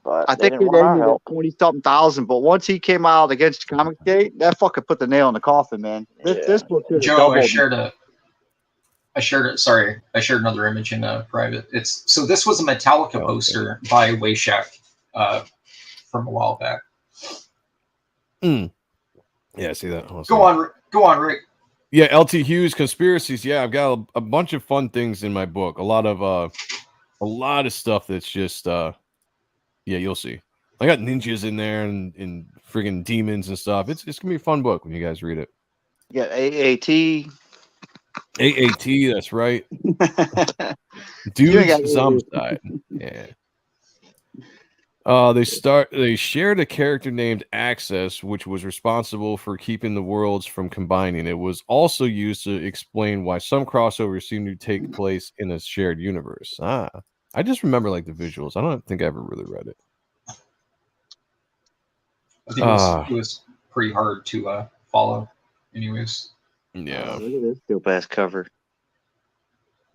But I think it ended at 20-something thousand. But once he came out against Comicsgate, that fucking put the nail in the coffin, man. This book should have doubled. I shared another image in private. So this was a Metallica poster by Wayshak from a while back. Yeah, I see that. Go on, Rick. Yeah, LT Hughes Conspiracies. Yeah, I've got a bunch of fun things in my book. A lot of stuff that's just you'll see. I got ninjas in there and friggin' demons and stuff. It's gonna be a fun book when you guys read it. You got AAT. AAT, that's right. Dudes Zomside. Yeah. They shared a character named Access, which was responsible for keeping the worlds from combining. It was also used to explain why some crossovers seem to take place in a shared universe. I just remember like the visuals. I don't think I ever really read it. I think it was pretty hard to follow, anyways. Yeah. Look at this dope ass cover.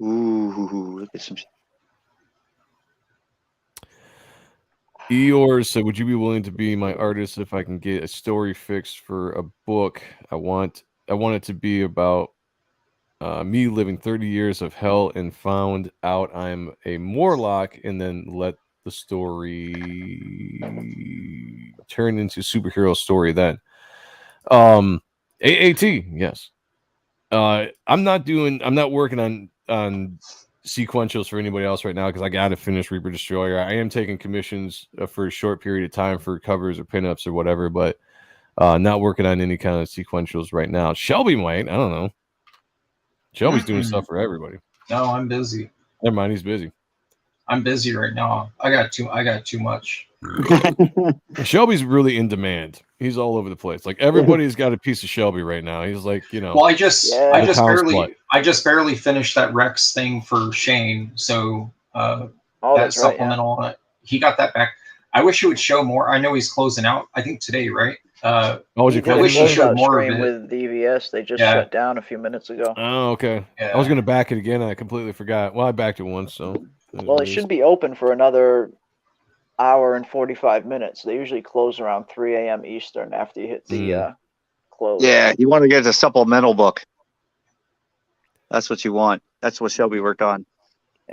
Ooh, look at some. Eeyore said, "Would you be willing to be my artist if I can get a story fixed for a book? I want it to be about me living 30 years of hell and found out I'm a Morlock, and then let the story turn into superhero story then." AAT, yes. I'm not working on sequentials for anybody else right now because I got to finish Reaper Destroyer. I am taking commissions for a short period of time for covers or pinups or whatever, but not working on any kind of sequentials right now. Shelby might. I don't know. Shelby's doing stuff for everybody. No, I'm busy. Never mind, he's busy. I'm busy right now. I got too much. Shelby's really in demand. He's all over the place. Like everybody's got a piece of Shelby right now. He's like, Well, I just butt. barely finished that Rex thing for Shane. So that supplemental, right, yeah. He got that back. I wish it would show more. I know he's closing out. I think today, right? I wish he showed more of it. With DVS. They just shut down a few minutes ago. Oh, okay. Yeah. I was gonna back it again, and I completely forgot. Well, I backed it once, so. Well, it should be open for another hour and 45 minutes. They usually close around 3 a.m. Eastern after you hit the close. Yeah, you want to get a supplemental book. That's what you want. That's what Shelby worked on.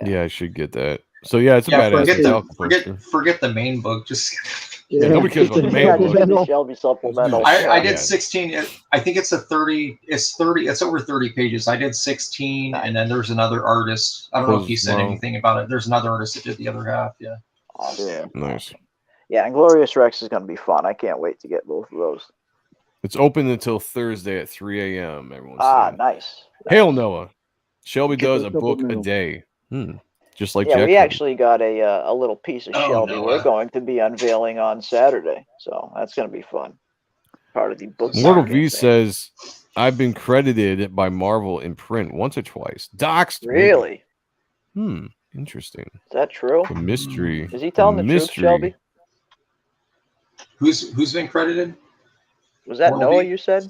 Yeah, I should get that. So yeah, it's a badass. Forget the main book. Just nobody cares about the main book. Shelby supplemental. I did 16. I think it's 30. It's 30. It's over 30 pages. I did 16, and then there's another artist. I don't know if he said anything about it. There's another artist that did the other half. Yeah. Awesome. Nice. Yeah, and Glorious Rex is going to be fun. I can't wait to get both of those. It's open until Thursday at 3 a.m. Everyone's saying. Nice. Hail Noah. Shelby does a book a day. Just like Jack. We actually got a little piece of Shelby we're going to be unveiling on Saturday. So that's going to be fun. Part of the book. Mortal V says, I've been credited by Marvel in print once or twice. Doxed. Really? Interesting. Is that true? The mystery. Is he telling the truth, Shelby? Who's been credited? Was that Mortal Noah V? You said?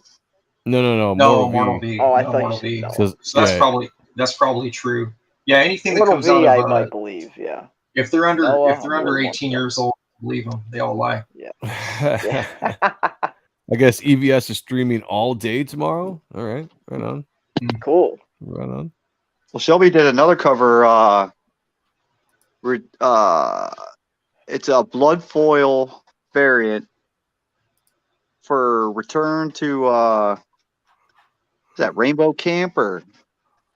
No. Mortal V. Oh, I no, thought Mortal you said V. Noah. So that's probably true. Yeah, anything that Mortal comes V, out of I might believe. Yeah. if they're under Noah, 18 years old, believe them. They all lie. Yeah. I guess EVS is streaming all day tomorrow. All right. Right on. Cool. Right on. Well, Shelby did another cover. It's a blood foil variant for Return to is that Rainbow Camp, or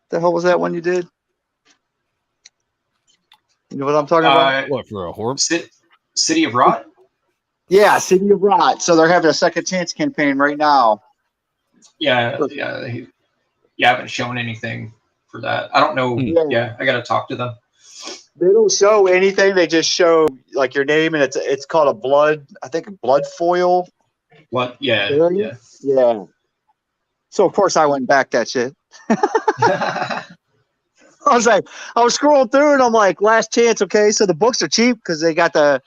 the hell was that one you did? You know what I'm talking about? What, for a horse? City of Rot? Yeah, City of Rot. So they're having a second chance campaign right now. Yeah. They haven't shown anything for that. I don't know. Yeah, I got to talk to them. They don't show anything. They just show like your name, and it's called a blood. I think a blood foil. What? Yeah. Yeah. So of course I went and backed that shit. I was scrolling through and I'm like, last chance. Okay, so the books are cheap because they got the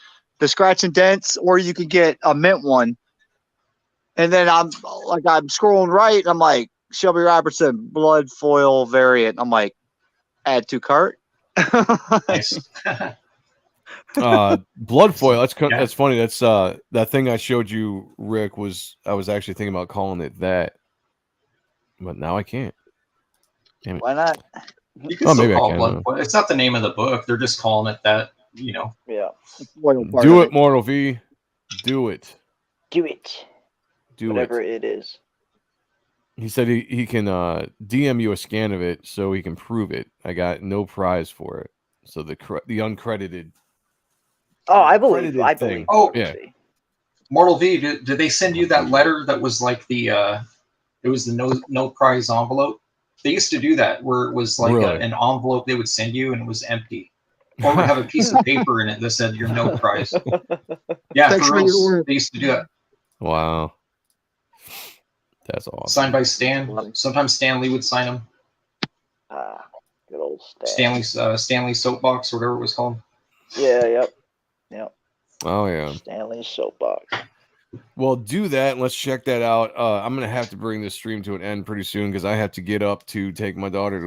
scratch and dents, or you could get a mint one. And then I'm scrolling right, and I'm like, Shelby Robertson blood foil variant. I'm like, add to cart. Nice. Blood foil. That's funny. That's that thing I showed you, Rick. I was actually thinking about calling it that, but now I can't. Damn it. Why not? You can still call it blood foil. It's not the name of the book. They're just calling it that. You know. Yeah. Do it, Mortal V. Do it. Do it. Whatever it is. He said he can DM you a scan of it so he can prove it. I got no prize for it. So the uncredited. Oh, I believe. Oh, yeah. Mortal V, did they send you that letter that was like it was the no prize envelope? They used to do that where it was like an envelope they would send you and it was empty. Or would have a piece of paper in it that said your no prize. Yeah, for real. They used to do that. Wow. That's awesome. Signed by Stan. Sometimes Stan Lee would sign them. Good old Stan. Stanley's Soapbox, or whatever it was called. Yeah, yep. Oh, yeah. Stanley's Soapbox. Well, do that, and let's check that out. I'm going to have to bring this stream to an end pretty soon because I have to get up to take my daughter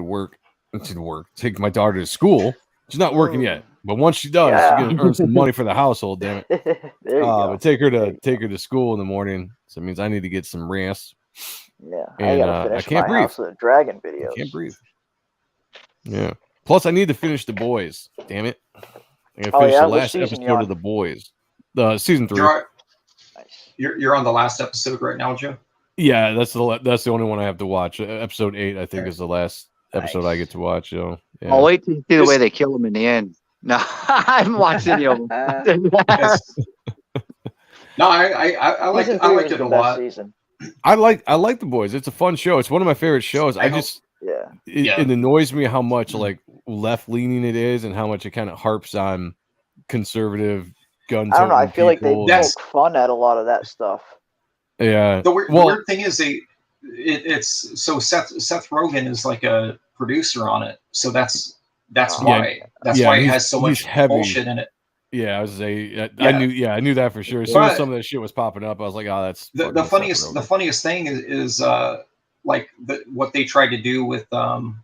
take my daughter to school. She's not working yet, but once she does, she's going to earn some money for the household, damn it. There you go. But take her to school in the morning, so it means I need to get some rest. Yeah, and, I gotta finish I can't my breathe. House of the Dragon videos. I can't breathe. Yeah. Plus, I need to finish The Boys. Damn it! I gotta finish the last episode of The Boys. The season 3. You're on the last episode right now, Joe. Yeah, that's the only one I have to watch. Episode 8, I think, is the last episode I get to watch. So yeah. I'll wait to see the way they kill him in the end. No, I haven't watched any of them. No, I liked it a lot. Season. I like The Boys. It's a fun show. It's one of my favorite shows. It annoys me how much like left leaning it is, and how much it kind of harps on conservative gun. I don't know. I feel like they That's- poke fun at a lot of that stuff. Yeah. The weird thing is it's so Seth Rogen is like a producer on it, so that's why why it has so much heavy bullshit in it. Yeah, I was I Yeah. knew that for sure. As soon as some of that shit was popping up, I was like, oh, that's the funniest thing is like what they tried to do with what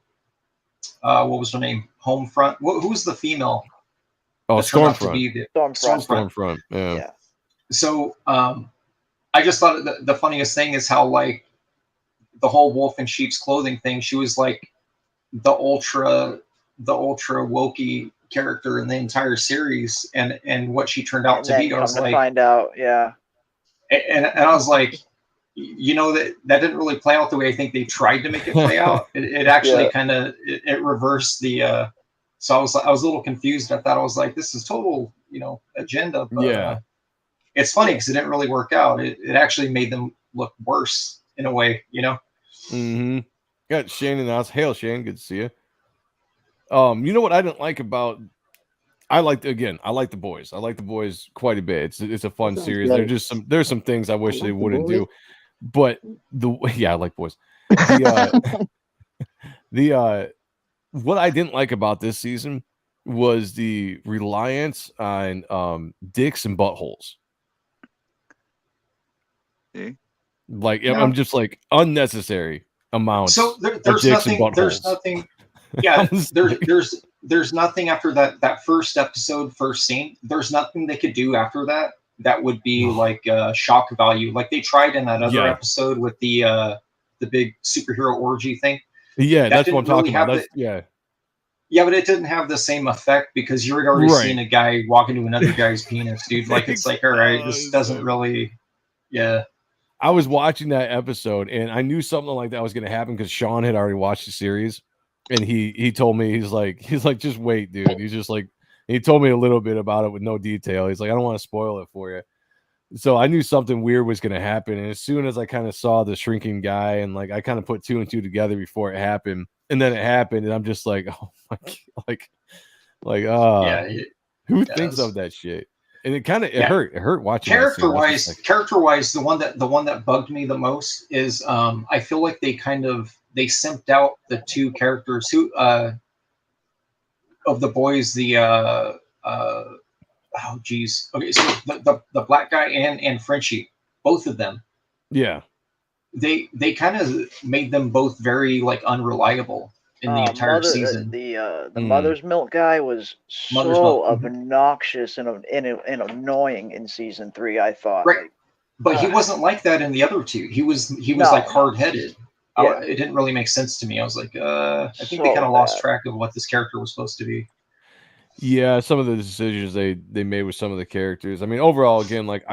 was her name? Homefront. Who's the female? Oh, that turned out to Stormfront. be the Stormfront. Yeah. So I just thought the funniest thing is how like the whole wolf in sheep's clothing thing. She was like the ultra wokey character in the entire series, and what she turned out to be. I was like, find out, yeah. And I was like, you know, that didn't really play out the way I think they tried to make it play out. It actually kind of it reversed the. So I was a little confused. I thought I was like, this is total, you know, agenda. But, it's funny because it didn't really work out. It actually made them look worse in a way, you know. Mm-hmm. Got Shane in the house. Hail, Shane. Good to see you. You know what I didn't like about? I like the boys. I like the boys quite a bit. It's a fun series. There's some things I wish they wouldn't do, but I like boys. What I didn't like about this season was the reliance on dicks and buttholes. Like I'm just like unnecessary amounts. So there's nothing. Yeah, there's nothing after that first episode, first scene. There's nothing they could do after that would be like shock value, like they tried in that other episode with the big superhero orgy thing. Yeah, that's what I'm talking about. Yeah, but it didn't have the same effect because you had already seen a guy walk into another guy's penis, dude. Like it's like, all right, this doesn't really. Yeah. I was watching that episode and I knew something like that was going to happen because Sean had already watched the series, and he told me he's like just wait, dude. He's just like he told me a little bit about it with no detail. He's like, I don't want to spoil it for you. So I knew something weird was going to happen, and as soon as I kind of saw the shrinking guy and like I kind of put two and two together before it happened, and then it happened, and I'm just like, oh my God, who thinks of that shit? And it kind of it hurt watching. Character wise, the one that bugged me the most is I feel like they simped out the two characters who of the boys, oh geez. Okay, so the black guy and Frenchie, both of them. Yeah. They kind of made them both very like unreliable in the entire season. The mother's milk guy was so obnoxious and annoying in season 3, I thought. Right. But he wasn't like that in the other two. He was like hard headed. Yeah. It didn't really make sense to me. I was like, I think they kind of lost track of what this character was supposed to be. Yeah, some of the decisions they made with some of the characters. I mean, overall, again, like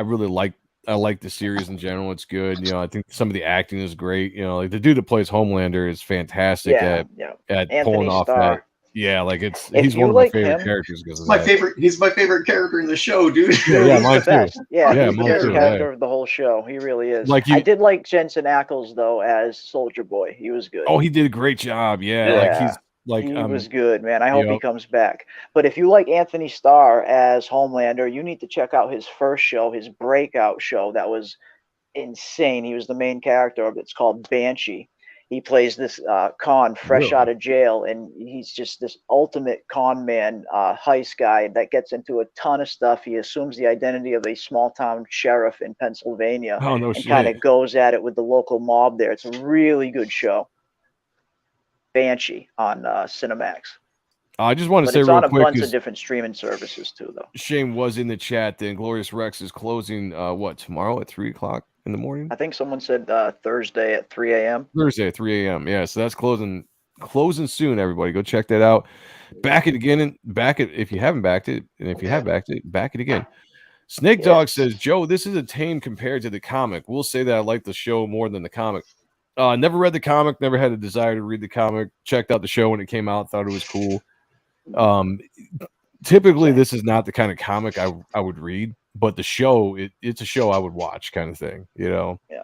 I like the series in general. It's good. You know, I think some of the acting is great. You know, like the dude that plays Homelander is fantastic at pulling off that. Yeah, like he's one of my favorite characters because he's my favorite character in the show, dude. Yeah, mine too. Yeah, he's the favorite character of the whole show. He really is. I did like Jensen Ackles though as Soldier Boy. He was good. Oh, he did a great job. Yeah. Like he was good, man. I hope he comes back. But if you like Anthony Starr as Homelander, you need to check out his first show, his breakout show. That was insane. He was the main character of it. It's called Banshee. He plays this con fresh out of jail, and he's just this ultimate con man, heist guy that gets into a ton of stuff. He assumes the identity of a small town sheriff in Pennsylvania and kind of goes at it with the local mob there. It's a really good show. Banshee on Cinemax. I just want to say it's real on a quick, bunch of different streaming services too, though. Shane was in the chat. The Inglorious Rex is closing tomorrow at 3:00 in the morning. I think someone said Thursday at 3 a.m. Thursday at 3 a.m. Yeah, so that's closing soon. Everybody, go check that out. Back it again and back it if you haven't backed it, and if you have backed it, back it again. Snake Dog says, Joe, this is a tame compared to the comic. We'll say that I like the show more than the comic. Never read the comic, never had a desire to read the comic. Checked out the show when it came out, thought it was cool. Typically, this is not the kind of comic I would read, but the show, it's a show I would watch kind of thing, you know? Yeah.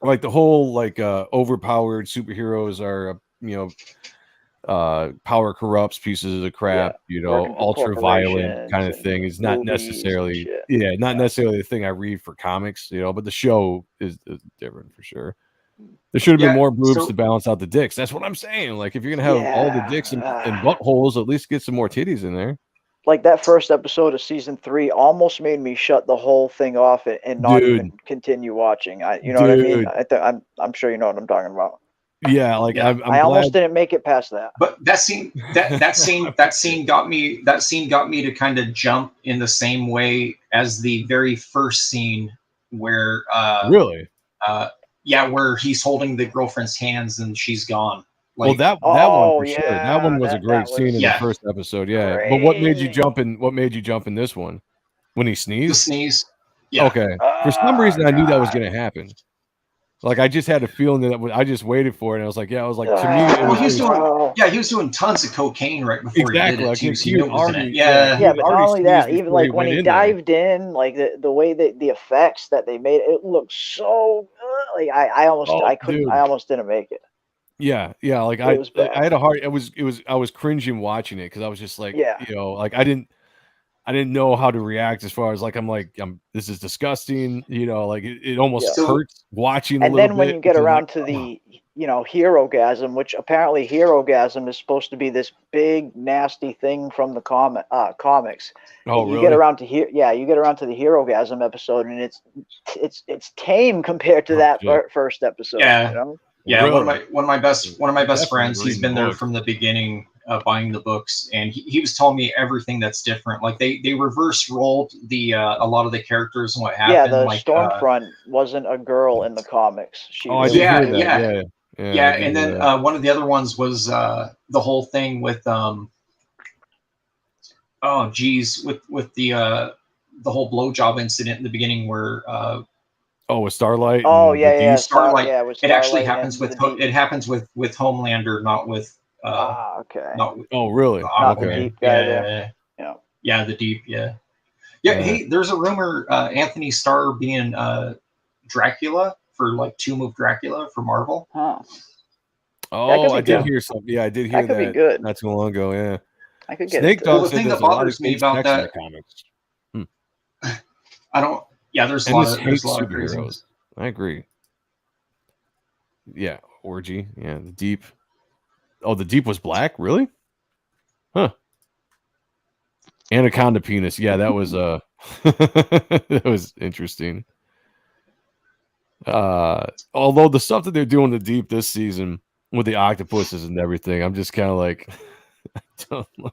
Like the whole, overpowered superheroes are, power corrupts pieces of crap, working for ultra violent corporations kind of and thing is not movies and necessarily, shit. not necessarily the thing I read for comics, but the show is different for sure. There should have been more boobs to balance out the dicks. That's what I'm saying. Like, if you're gonna have all the dicks and buttholes, at least get some more titties in there. Like that first episode of season 3 almost made me shut the whole thing off and not even continue watching. You know what I mean? I'm sure you know what I'm talking about. Yeah, like I'm I almost didn't make it past that. But that scene got me to kind of jump in the same way as the very first scene where where he's holding the girlfriend's hands and she's gone. Like, that one for sure. That one was a great scene in the first episode. Yeah, but what made you jump in? What made you jump in this one? When he sneezed? The sneeze. Yeah. Okay. For some reason, I knew that was going to happen. Like, I just had a feeling that I just waited for it, and I was like, to me, he was doing tons of cocaine right before he did it too. So but not only that, even like when he dived in, like the way that the effects that they made, it looked so good. Like I almost didn't make it. Yeah, like I had a hard. I was cringing watching it because I was just like, like I didn't know how to react as far as like I'm this is disgusting, like it almost hurts watching. And then when you get around to the hero-gasm, which apparently hero-gasm is supposed to be this big nasty thing from the comics. Oh, you get around to you get around to the hero-gasm episode, and it's tame compared to that first episode. Yeah. Yeah, really? one of my best friends. He's been there from the beginning, buying the books, and he was telling me everything that's different. Like they reverse rolled the a lot of the characters and what happened. Yeah, the like, Stormfront wasn't a girl in the comics. Yeah. And then one of the other ones was the whole thing with with the whole blowjob incident in the beginning where. With Starlight. Starlight. It actually happens with Homelander, not with. Not with, really? Not the Deep guy. Yeah, the Deep. Yeah. Hey, there's a rumor Anthony Starr being Dracula for like Tomb of Dracula for Marvel. Huh. Oh, I did hear something. Yeah, I did hear that. Could be good. Not too long ago. Yeah. I could get Snake Dog. The thing that bothers me about that. I don't. Yeah, there's a lot of superheroes. I agree. Yeah, Orgy. Yeah, the Deep. Oh, the Deep was black? Really? Huh. Anaconda penis. Yeah, that was that was interesting. Although the stuff that they're doing the Deep this season with the octopuses and everything, I'm just kind of like I don't know.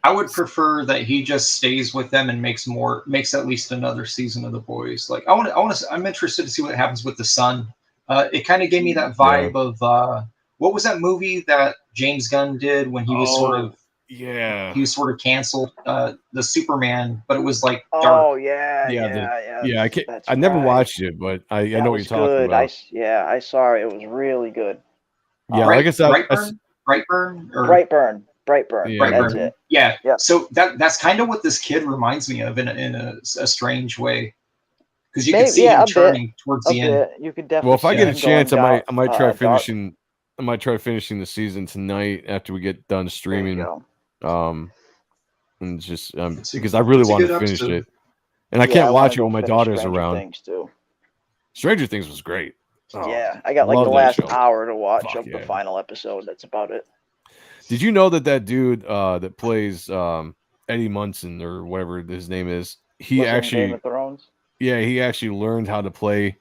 I would prefer that he just stays with them and makes at least another season of The Boys. Like I'm interested to see what happens with the son. It kind of gave me that vibe of what was that movie that James Gunn did when he was he was sort of canceled, the Superman, but it was like dark. Oh yeah. I never watched it, but I know what you're talking about. I saw it. It was really good. Yeah, like I said, Brightburn. That's it. Yeah. So that's kind of what this kid reminds me of in a strange way, because you can see him turning towards the end. You could definitely. Well, if I get a chance, I might try finishing. I might try finishing the season tonight after we get done streaming. And just because I really want to finish it, and I can't watch it when my daughter's around. Stranger Things was great. I got like the last hour to watch of the final episode. That's about it. Did you know that dude that plays Eddie Munson or whatever his name is? He actually Game of Thrones? Yeah, he actually learned how to play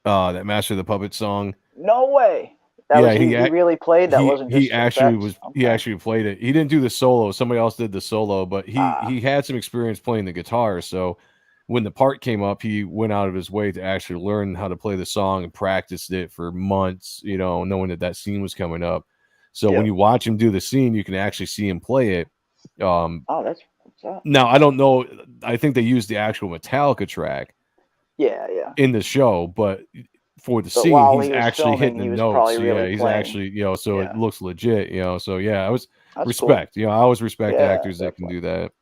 that Master of the Puppet song. No way. He really played that. He actually played it. He didn't do the solo. Somebody else did the solo, but he had some experience playing the guitar. So when the part came up, he went out of his way to actually learn how to play the song and practiced it for months, knowing that scene was coming up. So when you watch him do the scene, you can actually see him play it. That's what's up. Now, I don't know. I think they used the actual Metallica track in the show, but for the scene, he's actually hitting the notes. He's actually, so it looks legit, So I was respect. Cool. I always respect actors that can do that.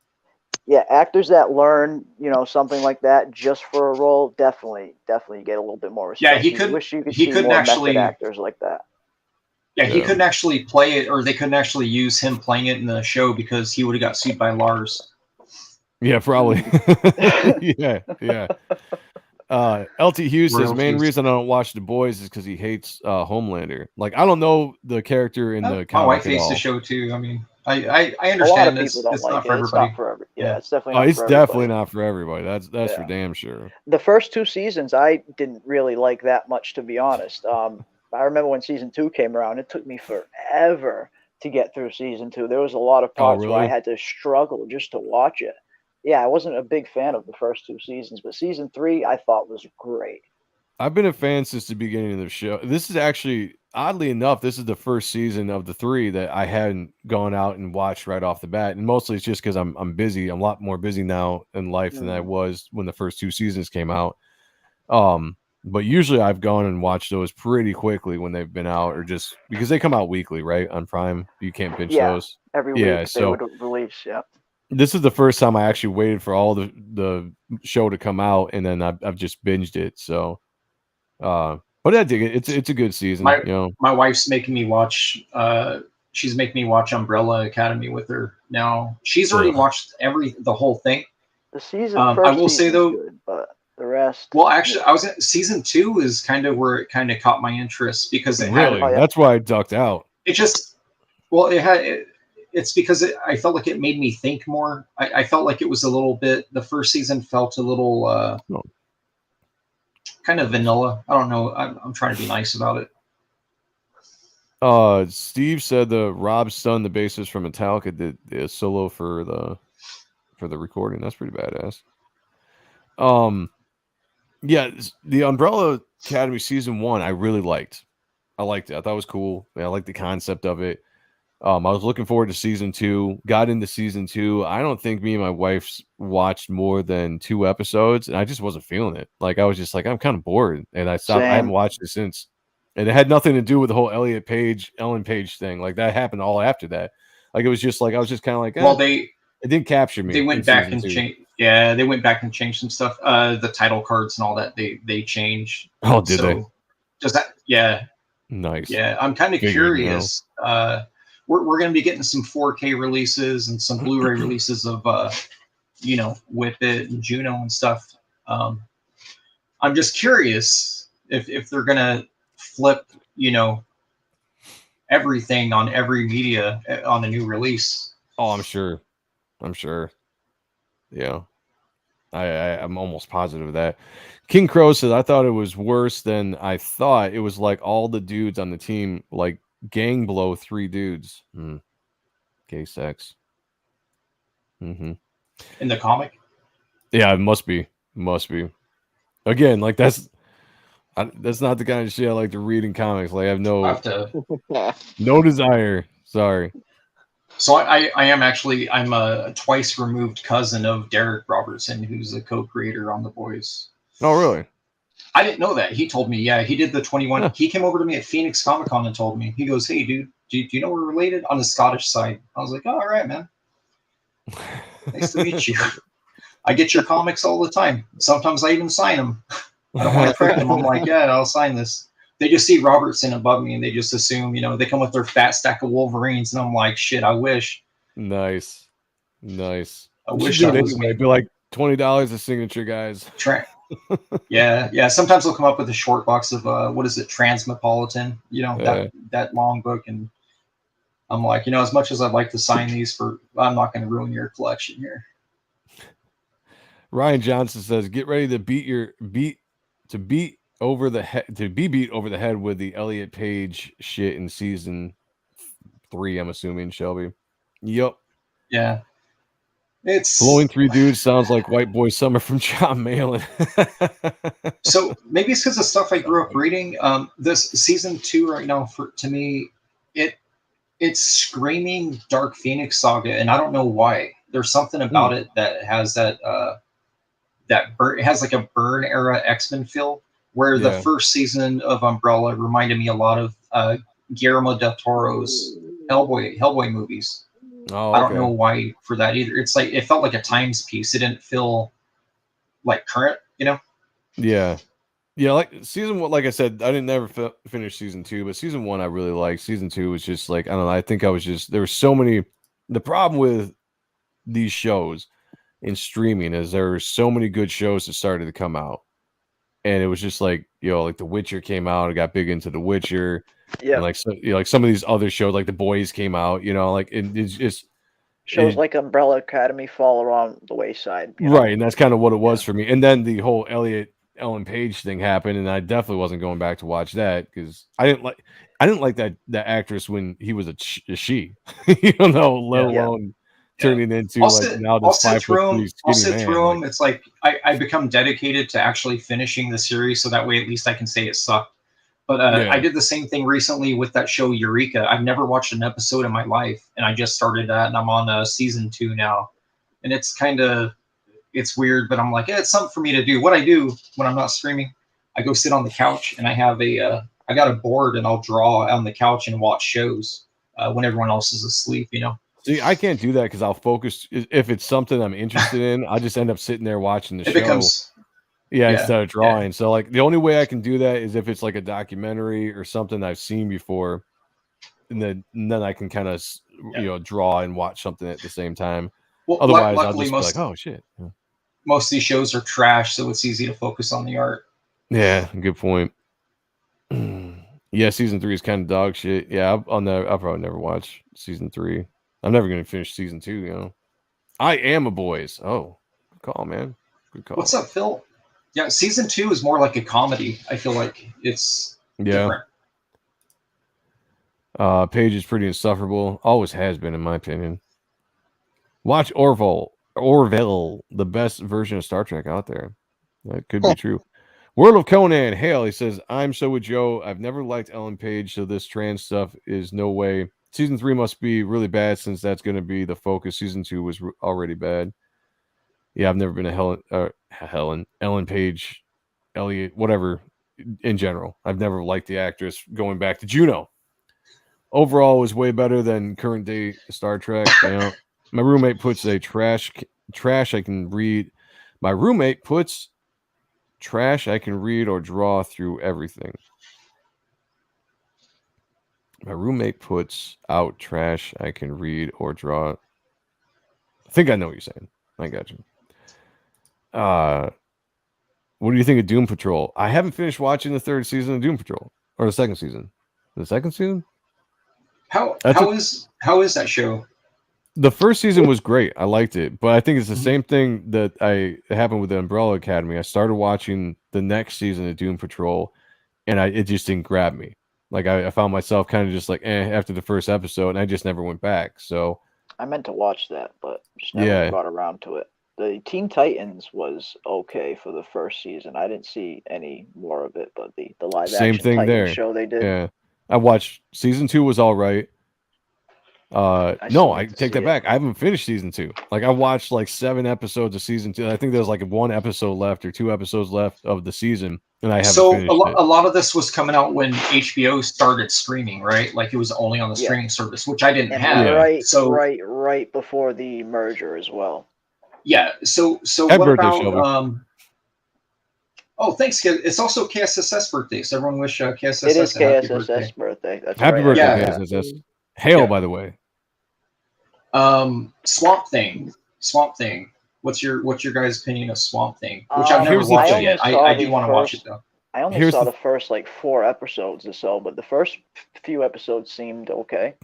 Yeah, actors that learn, something like that just for a role, definitely get a little bit more respect. Yeah, he could. Wish you could see more method actors like that. Yeah, he couldn't actually play it, or they couldn't actually use him playing it in the show because he would have got sued by Lars. Yeah, probably. yeah. LT Hughes says main reason I don't watch The Boys is because he hates Homelander. Like, I don't know the character in the comic my wife at hates all. the show too. I mean, I understand. A lot of people don't it's like not it. for It's everybody. not for every. Yeah, it's definitely Oh, not it's for definitely everybody. not for everybody. That's for damn sure. The first 2 seasons I didn't really like that much, to be honest. I remember when season 2 came around, it took me forever to get through season 2. There was a lot of parts where I had to struggle just to watch it. Yeah, I wasn't a big fan of the first 2 seasons, but season 3 I thought was great. I've been a fan since the beginning of the show. This is actually, oddly enough, this is the first season of the 3 that I hadn't gone out and watched right off the bat. And mostly it's just because I'm busy. I'm a lot more busy now in life than I was when the first 2 seasons came out. But usually I've gone and watched those pretty quickly when they've been out, or just because they come out weekly, right? On Prime. You can't binge those. Every week they would release, This is the first time I actually waited for all the show to come out, and then I've just binged it. So but I dig it. It's a good season. My wife's making me watch she's making me watch Umbrella Academy with her now. She's already watched the whole thing. The season I will say though, good, but the rest. Well, actually, I was at season 2 is kind of where it kind of caught my interest because it really that's why I ducked out. It just it's because I felt like it made me think more. I felt like it was a little bit. The first season felt a little kind of vanilla. I don't know. I'm trying to be nice about it. Steve said Rob Stun, the bassist from Metallica, did a solo for the recording. That's pretty badass. Yeah, the Umbrella Academy season 1 I really liked. I liked it. I thought it was cool. I liked the concept of it. I was looking forward to season 2. Got into season 2. I don't think me and my wife watched more than 2 episodes, and I just wasn't feeling it. Like, I was just like, I'm kind of bored, and I stopped. I haven't watched it since. And it had nothing to do with the whole Ellen Page thing. Like, that happened all after that. Like, it was just like I was just kind of like, well, it didn't capture me. They went back and changed. Yeah, they went back and changed some stuff. The title cards and all that they changed. Oh, did they? Does that? Yeah. Nice. Yeah, I'm kind of curious. We're going to be getting some 4K releases and some Blu-ray releases of Whip It and Juno and stuff. I'm just curious if they're going to flip everything on every media on the new release. Oh, I'm sure. Yeah, I'm almost positive of that. King Crow says, I thought it was worse than I thought. It was like all the dudes on the team like gang blow 3 dudes. Gay sex. In the comic? Yeah, it must be. Again, like that's not the kind of shit I like to read in comics. Like, I have no desire. Sorry. So I'm a twice removed cousin of Derek Robertson, who's a co-creator on The Boys. Oh, really? I didn't know that. He told me, yeah, he did the 21. Yeah. He came over to me at Phoenix Comic Con and told me, he goes, hey, dude, do you know we're related on the Scottish side? I was like, oh, all right, man. Nice to meet you. I get your comics all the time. Sometimes I even sign them. I don't want to print them. I'm like, yeah, I'll sign this. They just see Robertson above me and they just assume, they come with their fat stack of Wolverines. And I'm like, shit, I wish. Nice. I wish I was anyway. It'd be like $20 a signature, guys. Yeah. Sometimes they'll come up with a short box of, Transmetropolitan, that long book. And I'm like, as much as I'd like to sign these I'm not going to ruin your collection here. Ryan Johnson says, get ready to be beat over the head with the Elliot Page shit in season 3, I'm assuming, Shelby. Yep. Yeah. It's blowing 3 dudes sounds like White Boy Summer from John Malin. So maybe it's because of stuff I grew up reading. This season 2 right now, to me, it's screaming Dark Phoenix Saga, and I don't know why. There's something about it that has that it has like a Byrne era X-Men feel, where the first season of Umbrella reminded me a lot of Guillermo del Toro's Hellboy movies. Oh, I don't know why for that either. It's like it felt like a times piece. It didn't feel like current, Yeah. Yeah, like season one, like I said, I didn't never finish season 2, but season 1 I really liked. Season 2 was just like, I don't know, I think I was just, there were so many, the problem with these shows in streaming is there were so many good shows that started to come out. And it was just like, like The Witcher came out, I got big into The Witcher. Yeah. And like, so, like some of these other shows, like The Boys came out, like it's just shows like Umbrella Academy fall around the wayside. Right. And that's kind of what it was for me. And then the whole Ellen Page thing happened, and I definitely wasn't going back to watch that because I didn't like that actress when he was a she, let alone turning into now this 5'3" skinny man. It's like I become dedicated to actually finishing the series, so that way at least I can say it sucked. But I did the same thing recently with that show Eureka. I've never watched an episode in my life, and I just started that, and I'm on season 2 now, and it's weird, but I'm like, it's something for me to do. What I do when I'm not streaming, I go sit on the couch and I have I got a board and I'll draw on the couch and watch shows when everyone else is asleep, See, I can't do that because I'll focus. If it's something I'm interested in, I'll just end up sitting there watching the show. Instead of drawing. So like the only way I can do that is if it's like a documentary or something I've seen before, and then I can kind of draw and watch something at the same time. Well, otherwise I'll just be like, oh shit. Yeah. Most of these shows are trash, so it's easy to focus on the art. Yeah, good point. Yeah, season 3 is kind of dog shit. Yeah, I'll probably never watch season 3. I'm never going to finish season 2. I Am a Boys. Oh, good call, man. Good call. What's up, Phil? Yeah, season 2 is more like a comedy. I feel like it's different. Paige is pretty insufferable. Always has been, in my opinion. Watch Orville, the best version of Star Trek out there. That could be true. World of Conan, Hale, he says, I'm so with Joe. I've never liked Ellen Page, so this trans stuff is no way. Season 3 must be really bad since that's going to be the focus. Season 2 was already bad. Yeah, I've never been a Ellen Page, Elliot, whatever, in general. I've never liked the actress going back to Juno. Overall, it was way better than current day Star Trek. My roommate puts a trash I can read. My roommate puts trash I can read or draw through everything. My roommate puts out trash I can read or draw. I think I know what you're saying. I got you. What do you think of Doom Patrol? I haven't finished watching the 3rd season of Doom Patrol, or the 2nd season. The 2nd season? How is that show? The 1st season was great. I liked it, but I think it's the same thing that happened with the Umbrella Academy. I started watching the next season of Doom Patrol, and it just didn't grab me. Like I found myself kind of just like after the 1st episode, and I just never went back. So I meant to watch that, but just never got around to it. The Teen Titans was okay for the 1st season. I didn't see any more of it, but the live action Titans show they did. Yeah, I watched season 2 was all right. I take that back. I haven't finished season 2. Like I watched like 7 episodes of season 2. I think there's like 1 episode left or 2 episodes left of the season, and I haven't finished it. A lot of this was coming out when HBO started streaming, right? Like it was only on the streaming service, which I didn't have. Right before the merger as well. Yeah. So what about Oh, thanks, kid. It's also KSSS birthday, so everyone wish KSSS it is a happy KSSS birthday. That's happy right. birthday, KSSS. Hail, by the way. Swamp Thing. What's your guys' opinion of Swamp Thing? Which I've never watched yet. I do want to watch it though. I only saw the first like 4 episodes or so, but the first few episodes seemed okay.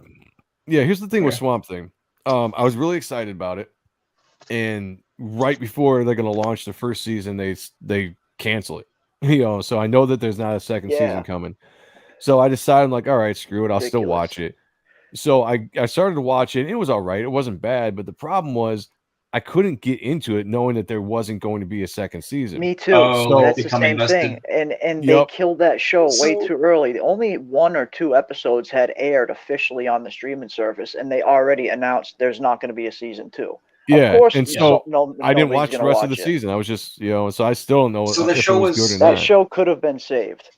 Yeah, here's the thing with Swamp Thing. I was really excited about it, and right before they're going to launch the 1st season, they cancel it. So I know that there's not a 2nd season coming. So I decided, I'm like, all right, screw it. I'll still watch it. So I started to watch it. And it was all right. It wasn't bad, but the problem was I couldn't get into it knowing that there wasn't going to be a 2nd season. Me too. So that's the same thing. And they killed that show way too early. Only 1 or 2 episodes had aired officially on the streaming service, and they already announced there's not going to be a season 2. Yeah, of course, and so I didn't watch the rest of the season. I was just, so I still don't know. So the show was good or that not. show could have been saved.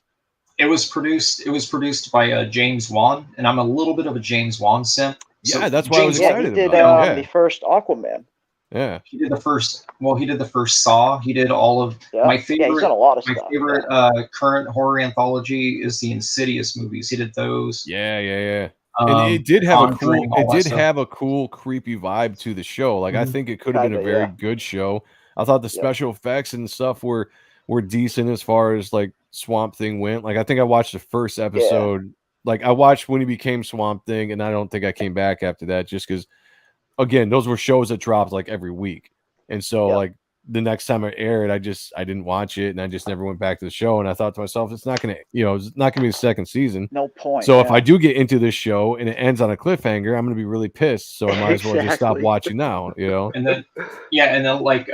It was produced by James Wan, and I'm a little bit of a James Wan simp. Yeah, that's why I was excited. He did the first Aquaman. Yeah. He did the first. Well, he did the first Saw. He did all of my favorite. Yeah, he's done a lot of my stuff. favorite current horror anthology is the Insidious movies. He did those. Yeah. And it did have Conjuring, a cool, creepy vibe to the show. Like I think it could have been a Kinda, very yeah. good show. I thought the special effects and stuff were decent as far as like Swamp Thing went. Like I think I watched the first episode. Like I watched when he became Swamp Thing, and I don't think I came back after that just because again, those were shows that dropped like every week. And so like the next time it aired, I didn't watch it and I just never went back to the show. And I thought to myself, it's not gonna be the second season. No point. So if I do get into this show and it ends on a cliffhanger, I'm gonna be really pissed. So I might as well just stop watching now, And then like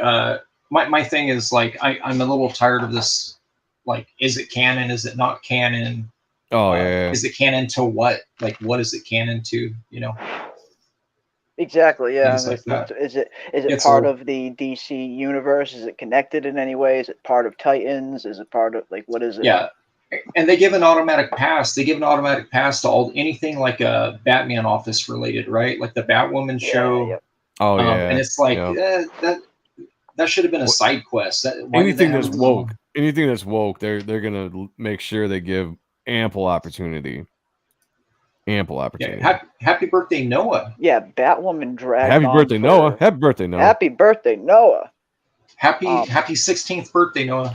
my thing is like I'm a little tired of this. Like, is it canon? Is it not canon? Oh yeah. Is it canon to what? Like, what is it canon to? Exactly. Yeah. Like that. Is it part of the DC universe? Is it connected in any way? Is it part of Titans? Is it part of what is it? Yeah. And they give an automatic pass. They give an automatic pass to anything like a Batman office related, right? Like the Batwoman show. Yeah. Oh yeah. And it's like that should have been a side quest. Anything that's woke, they're gonna make sure they give ample opportunity. Yeah, happy birthday, Noah. Yeah, Batwoman dragged Happy on birthday, for... Noah. Happy birthday, Noah. Happy birthday, Noah. Happy 16th birthday, Noah.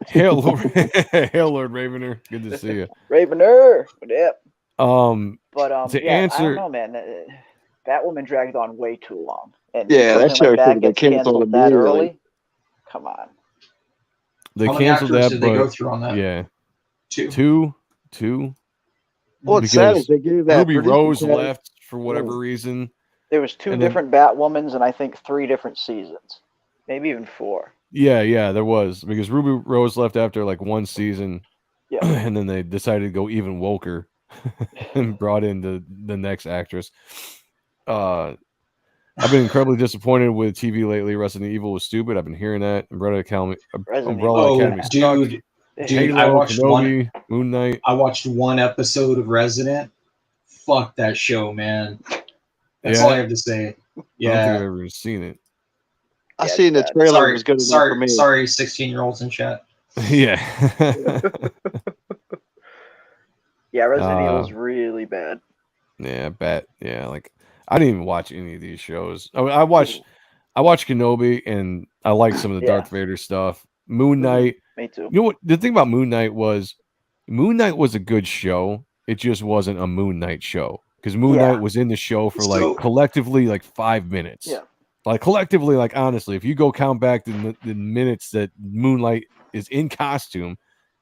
Hail Lord, Hail Lord Ravener. Good to see you. Ravener. Yep. But to answer, I don't know, man. Batwoman dragged on way too long. And that show like that gets canceled that immediately. early. Come on. They How many canceled actors that, did but they go through on that? yeah, two. Well, it's sad is they gave that Ruby Rose left for whatever reason. There was two different Batwomans and I think 3 different seasons, maybe even 4. Yeah, there was because Ruby Rose left after like 1 season, and then they decided to go even woker and brought in the next actress. I've been incredibly disappointed with TV lately. Resident Evil was stupid. I've been hearing that. Umbrella Academy. Dude, Halo, I watched Kenobi, Moon Knight. I watched 1 episode of Resident. Fuck that show, man. That's all I have to say. Yeah, I don't think I've ever seen it. I seen the trailer. Was good sorry, for me. Sorry, 16-year-olds in chat. Yeah. Yeah, Resident Evil is really bad. Yeah, bet. Yeah, like I didn't even watch any of these shows. I mean, I watched Kenobi, and I liked some of the Darth Vader stuff. Moon Knight. Me too. You know what? The thing about Moon Knight was a good show. It just wasn't a Moon Knight show because Moon Knight was in the show for like collectively like 5 minutes. Yeah. Like collectively, like honestly, if you go count back the minutes that Moonlight is in costume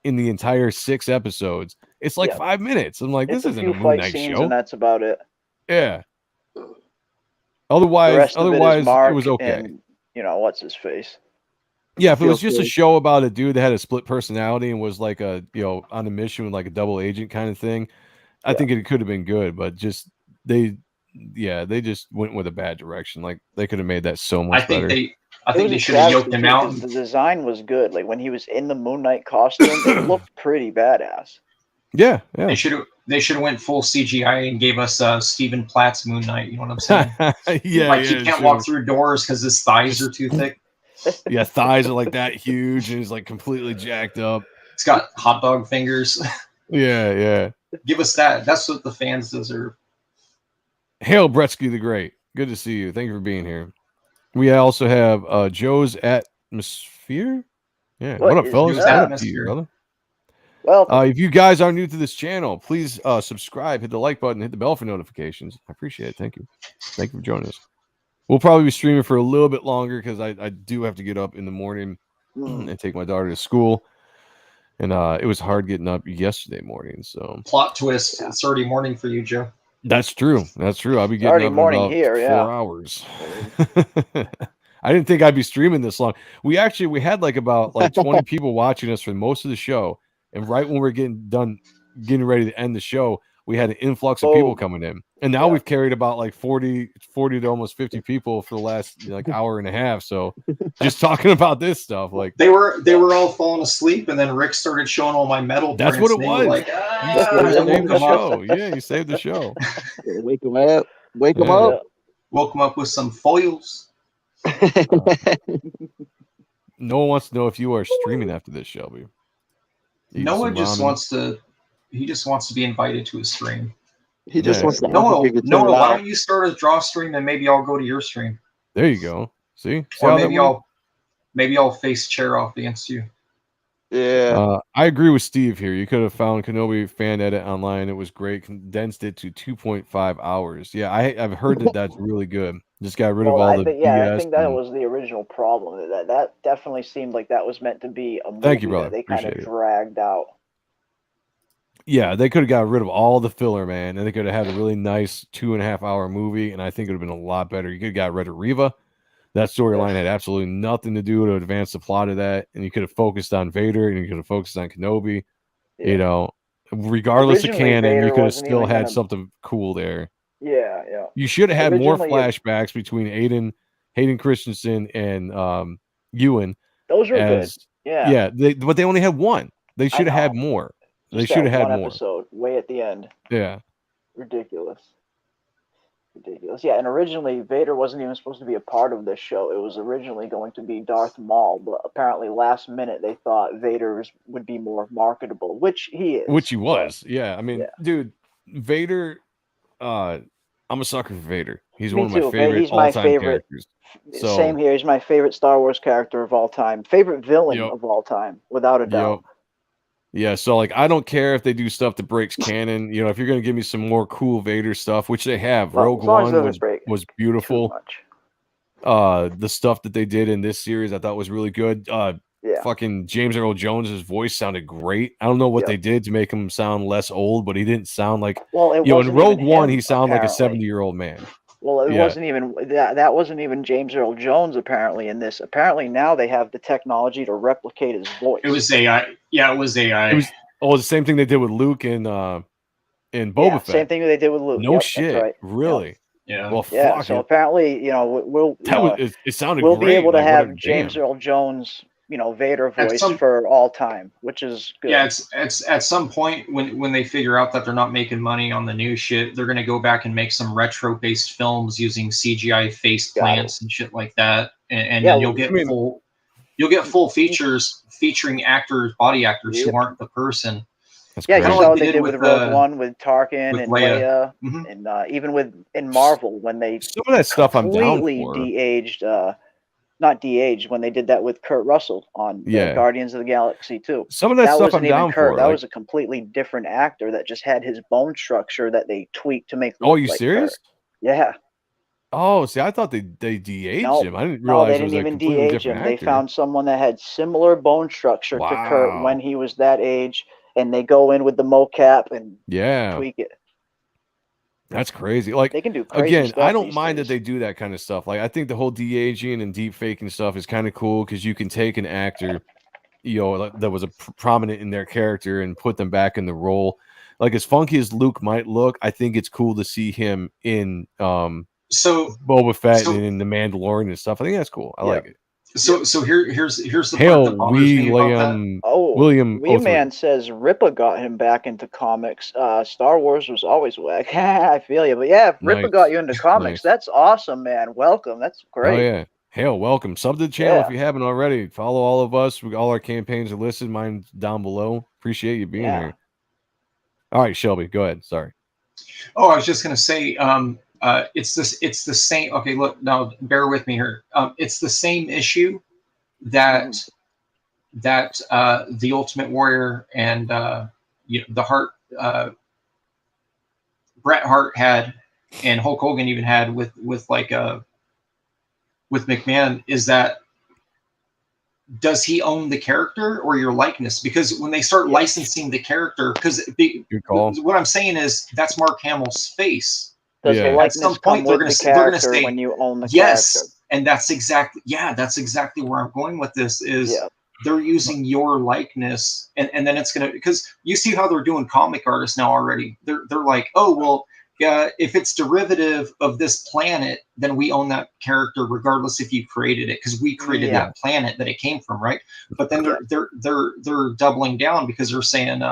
in the entire 6 episodes, it's like 5 minutes. I'm like, this isn't a Moon Knight show. And that's about it. Yeah. Otherwise, it was okay. And, what's his face? Yeah, if it was just a show about a dude that had a split personality and was like a on a mission with like a double agent kind of thing, I think it could have been good. But just they just went with a bad direction. Like they could have made that so much better. I think they should have yoked him out. The design was good. Like when he was in the Moon Knight costume, it looked pretty badass. Yeah. They should have went full CGI and gave us Stephen Platt's Moon Knight. You know what I'm saying? He can't walk through doors because his thighs are too thick. Yeah, thighs are like that huge, and he's like completely jacked up. It's got hot dog fingers. Yeah. Give us that. That's what the fans deserve. Hail Bretsky the Great. Good to see you. Thank you for being here. We also have Joe's Atmosphere. Yeah. What up, fellas? What up to you, brother? Well, if you guys are new to this channel, please subscribe, hit the like button, hit the bell for notifications. I appreciate it. Thank you. Thank you for joining us. We'll probably be streaming for a little bit longer because I do have to get up in the morning and take my daughter to school. And it was hard getting up yesterday morning. So plot twist. It's already morning for you, Joe. That's true. I'll be getting up in about 4 hours. I didn't think I'd be streaming this long. We had like 20 people watching us for most of the show. And right when we're getting ready to end the show, we had an influx of people coming in. And now we've carried about like 40 to almost 50 people for the last hour and a half. So just talking about this stuff, like they were all falling asleep, and then Rick started showing all my metal. That's what it was. You saved the show. Yeah, you saved the show. Wake them up. Wake them up. Woke them up with some foils. No one wants to know if you are streaming after this, Shelby. Noah just wants to. He just wants to be invited to his stream. He just wants to. Noah, why don't you start a draw stream and maybe I'll go to your stream? There you go. See or maybe I'll face chair off against you. Yeah. I agree with Steve here. You could have found Kenobi fan edit online. It was great. Condensed it to 2.5 hours. Yeah, I've heard that's really good. Just got rid of all the BS. I think that was the original problem. That definitely seemed like that was meant to be a movie. Thank you, brother. That they kind of dragged out. Yeah, they could have got rid of all the filler, man, and they could have had a really nice 2.5 hour movie, and I think it would have been a lot better. You could have got rid of Reva. That storyline had absolutely nothing to do to advance the plot of that, and you could have focused on Vader, and you could have focused on Kenobi. Yeah. You know, regardless of canon, Vader you could have still had something cool there. Yeah. You should have had more flashbacks between Hayden Christensen, and Ewan. Those were good. Yeah. But they only had one. They should have had more. They should have had more. Episode way at the end. Yeah. Ridiculous. Yeah, and originally Vader wasn't even supposed to be a part of this show. It was originally going to be Darth Maul, but apparently last minute they thought Vader would be more marketable, which he is. Which he was. Yeah, I mean, dude, Vader. I'm a sucker for Vader. He's one of my favorite all-time characters. So, same here. He's my favorite Star Wars character of all time. Favorite villain of all time, without a doubt. Yeah, so like I don't care if they do stuff that breaks canon. You know, if you're gonna give me some more cool Vader stuff, which they have, Rogue One was beautiful. The stuff that they did in this series I thought was really good. Fucking James Earl Jones's voice sounded great. I don't know what they did to make him sound less old, but he didn't sound like in Rogue One he sounded like a 70-year-old man. Well, it wasn't even that wasn't even James Earl Jones apparently in this. Apparently now they have the technology to replicate his voice. It was AI. Yeah, it was AI. It was the same thing they did with Luke and Boba Fett. Same thing they did with Luke. No shit. That's right. Really? Yeah. Well, fuck so apparently, it sounded we'll great. Be able to have James Earl Jones, Vader voice for all time, which is good. Yeah, it's at some point when they figure out that they're not making money on the new shit, they're gonna go back and make some retro based films using CGI face plants and shit like that, and then you'll get full features featuring body actors who aren't the person. Yeah, you saw what they did with Rogue One with Tarkin and Leia, and even in Marvel when they some of that stuff I'm down for. De-aged. Not de-aged when they did that with Kurt Russell on Guardians of the Galaxy 2. Some of that stuff I'm down for. That was a completely different actor that just had his bone structure that they tweaked to make. Oh, you serious? Kurt. Yeah. Oh, see, I thought they de-aged him. I didn't realize they didn't even de-age him. They found someone that had similar bone structure to Kurt when he was that age, and they go in with the mocap and tweak it. That's crazy. Like, they can do crazy stuff I don't mind that they do that kind of stuff. Like, I think the whole de-aging and deep faking stuff is kind of cool because you can take an actor, that was a prominent in their character and put them back in the role. Like, as funky as Luke might look, I think it's cool to see him in Boba Fett and in the Mandalorian and stuff. I think that's cool. I like it. So here's the part that bothers me about that. William Man says Ripa got him back into comics. Star Wars was always whack. I feel you, but yeah, if Ripa got you into comics, that's awesome, man. Welcome. That's great. Oh yeah. Hail, welcome. Sub to the channel if you haven't already. Follow all of us. All our campaigns are listed. Mine's down below. Appreciate you being here. All right, Shelby, go ahead. Sorry. Oh, I was just gonna say, it's the same. Okay, look, now bear with me here. It's the same issue that the Ultimate Warrior and the Hart, Bret Hart had, and Hulk Hogan even had with McMahon, is that does he own the character or your likeness? Because when they start licensing the character, what I'm saying is that's Mark Hamill's face. Does the likeness at some point they're going to say when you own the character? And that's exactly where I'm going with this is they're using your likeness, and then it's going to, because you see how they're doing comic artists now already. They're like, oh well, if it's derivative of this planet, then we own that character regardless if you created it, because we created that planet that it came from, right? But then they're doubling down because they're saying,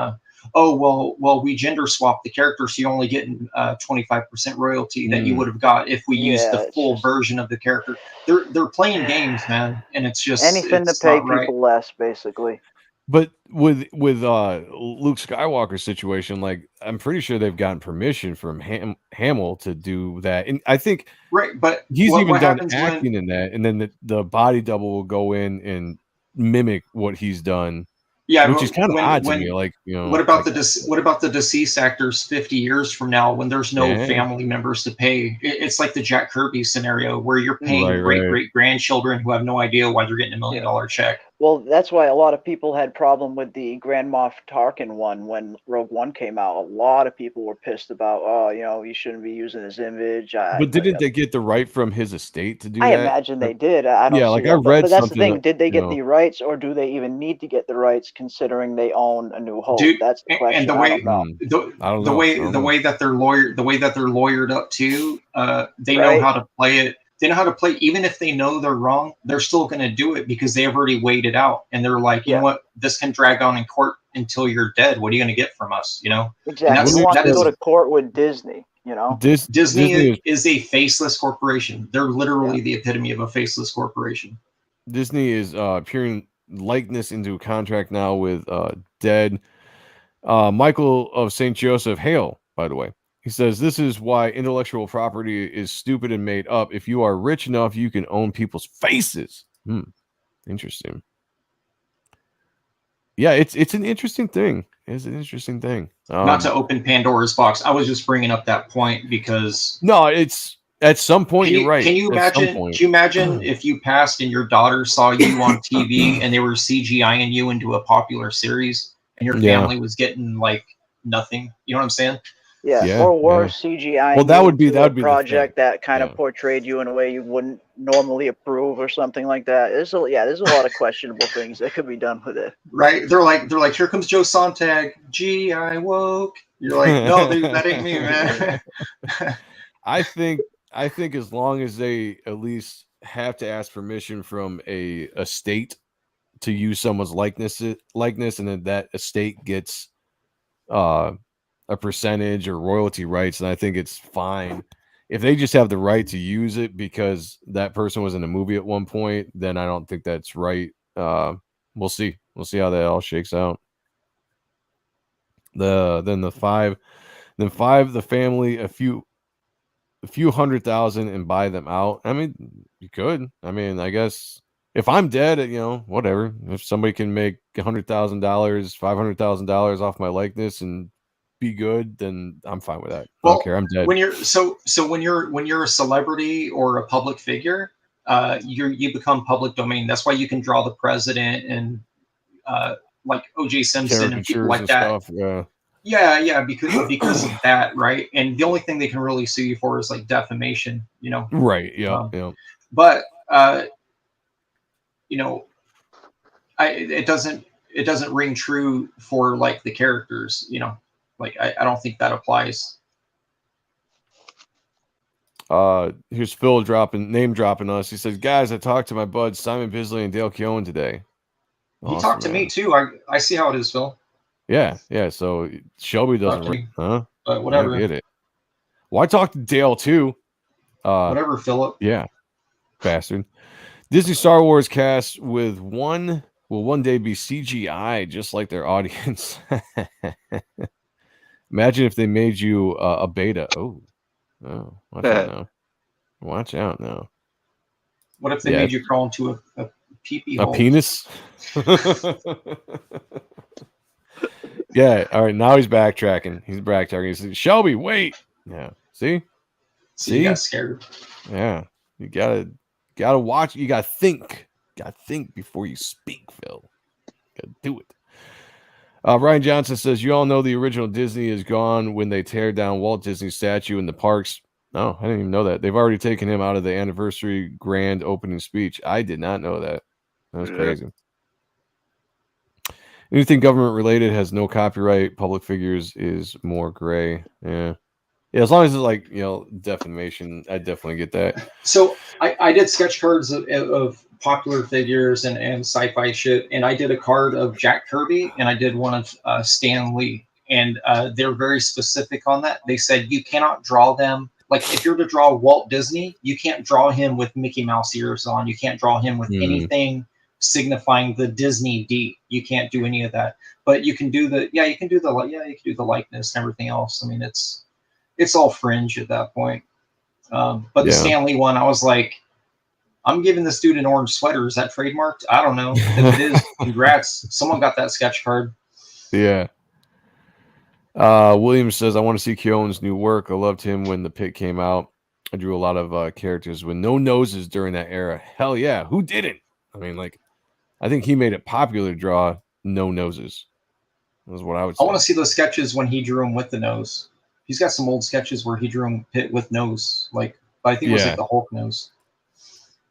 oh well we gender swap the character, so you're only getting 25% royalty that you would have got if we used the full version of the character. They're playing games, man, and it's just anything to it's pay not right. people less, basically. But with Luke Skywalker's situation, like I'm pretty sure they've gotten permission from Hamill to do that, and I think right. But he's even what done happens acting in that, and then the body double will go in and mimic what he's done. Yeah, which is kind of odd to me. Like, you know, what about the deceased actors 50 years from now when there's no family members to pay? It's like the Jack Kirby scenario where you're paying great grandchildren who have no idea why they're getting $1 million check. Well, that's why a lot of people had problem with the Grand Moff Tarkin one when Rogue One came out. A lot of people were pissed about, oh, you know, you shouldn't be using his image. But didn't they get the right from his estate to do that? I imagine they did. I don't. Yeah, see like that. I read but that's the something. thing. Did they get the rights, or do they even need to get the rights, considering they own A New Hope? Dude, that's the question. And the way the way that they're lawyered up too, they know how to play it. They know how to play, even if they know they're wrong, they're still going to do it because they've already weighed it out. And they're like, you know what, this can drag on in court until you're dead. What are you going to get from us? You know? Exactly. You want to go to court with Disney, you know? Disney is a faceless corporation. They're literally the epitome of a faceless corporation. Disney is peering likeness into a contract now with dead Michael of St. Joseph Hale, by the way. He says, this is why intellectual property is stupid and made up. If you are rich enough, you can own people's faces. Interesting. Yeah, it's an interesting thing. It's an interesting thing. Not to open Pandora's box. I was just bringing up that point because... No, it's... At some point, you're right. Can you imagine if you passed and your daughter saw you on TV and they were CGIing you into a popular series and your family was getting, like, nothing? You know what I'm saying? Yeah, or worse, CGI. Well, that would be a project that kind of portrayed you in a way you wouldn't normally approve or something like that. There's a lot of questionable things that could be done with it. Right? They're like, here comes Joe Sontag. Gee, I woke. You're like, no, dude, that ain't me, man. I think as long as they at least have to ask permission from a state to use someone's likeness, and then that estate gets a percentage or royalty rights, and I think it's fine. If they just have the right to use it because that person was in a movie at one point, then I don't think that's right. We'll see how that all shakes out. The family, a few 100,000 and buy them out. I mean, you could. I mean, I guess if I'm dead, you know, whatever. If somebody can make $100,000, $500,000 off my likeness and be good, then I'm fine with that. I don't care. I'm dead. When you're when you're a celebrity or a public figure, you become public domain. That's why you can draw the president and like O.J. Simpson and people like that. Stuff, yeah. Yeah, because of that, right? And the only thing they can really sue you for is like defamation, you know. Right. Yeah. Yeah. But you know, it doesn't ring true for like the characters, you know. Like I don't think that applies. Here's Phil name dropping us. He says, guys, I talked to my buds Simon Bisley and Dale Keown today. Awesome, he talked to me too. I see how it is, Phil. Yeah. So Shelby doesn't, huh? But whatever. I get it. Well, I talked to Dale too. Whatever, Philip. Yeah, bastard. Disney Star Wars cast with will one day be CGI, just like their audience. Imagine if they made you a beta. Oh, watch out now. Watch out now. What if they made you crawl into a pee-pee hole? A penis? Yeah. All right. Now he's backtracking. He says, Shelby, wait. Yeah. See? You got scared. Yeah. You gotta watch. You gotta think. Before you speak, Phil. Gotta do it. Ryan Johnson says, you all know the original Disney is gone when they tear down Walt Disney statue in the parks. No, I didn't even know that. They've already taken him out of the anniversary grand opening speech. I did not know that. That was crazy. Anything government related has no copyright. Public figures is more gray. Yeah, as long as it's like, you know, defamation, I definitely get that. So I did sketch cards of popular figures and sci-fi shit, and I did a card of Jack Kirby and I did one of Stan Lee, and they're very specific on that. They said you cannot draw them. Like if you're to draw Walt Disney, you can't draw him with Mickey Mouse ears on. You can't draw him with anything signifying the Disney D. You can't do any of that. But you can do the you can do the likeness and everything else. I mean, it's all fringe at that point. But the Stanley one, I was like, I'm giving this dude an orange sweater. Is that trademarked? I don't know. If it is, congrats. Someone got that sketch card. Yeah. Williams says, I want to see Keown's new work. I loved him when The Pit came out. I drew a lot of characters with no noses during that era. Hell yeah. Who didn't? I mean, like, I think he made it popular to draw no noses. That's what I would say. I want to see those sketches when he drew him with the nose. He's got some old sketches where he drew him Pit with nose. Like, I think it was like the Hulk nose.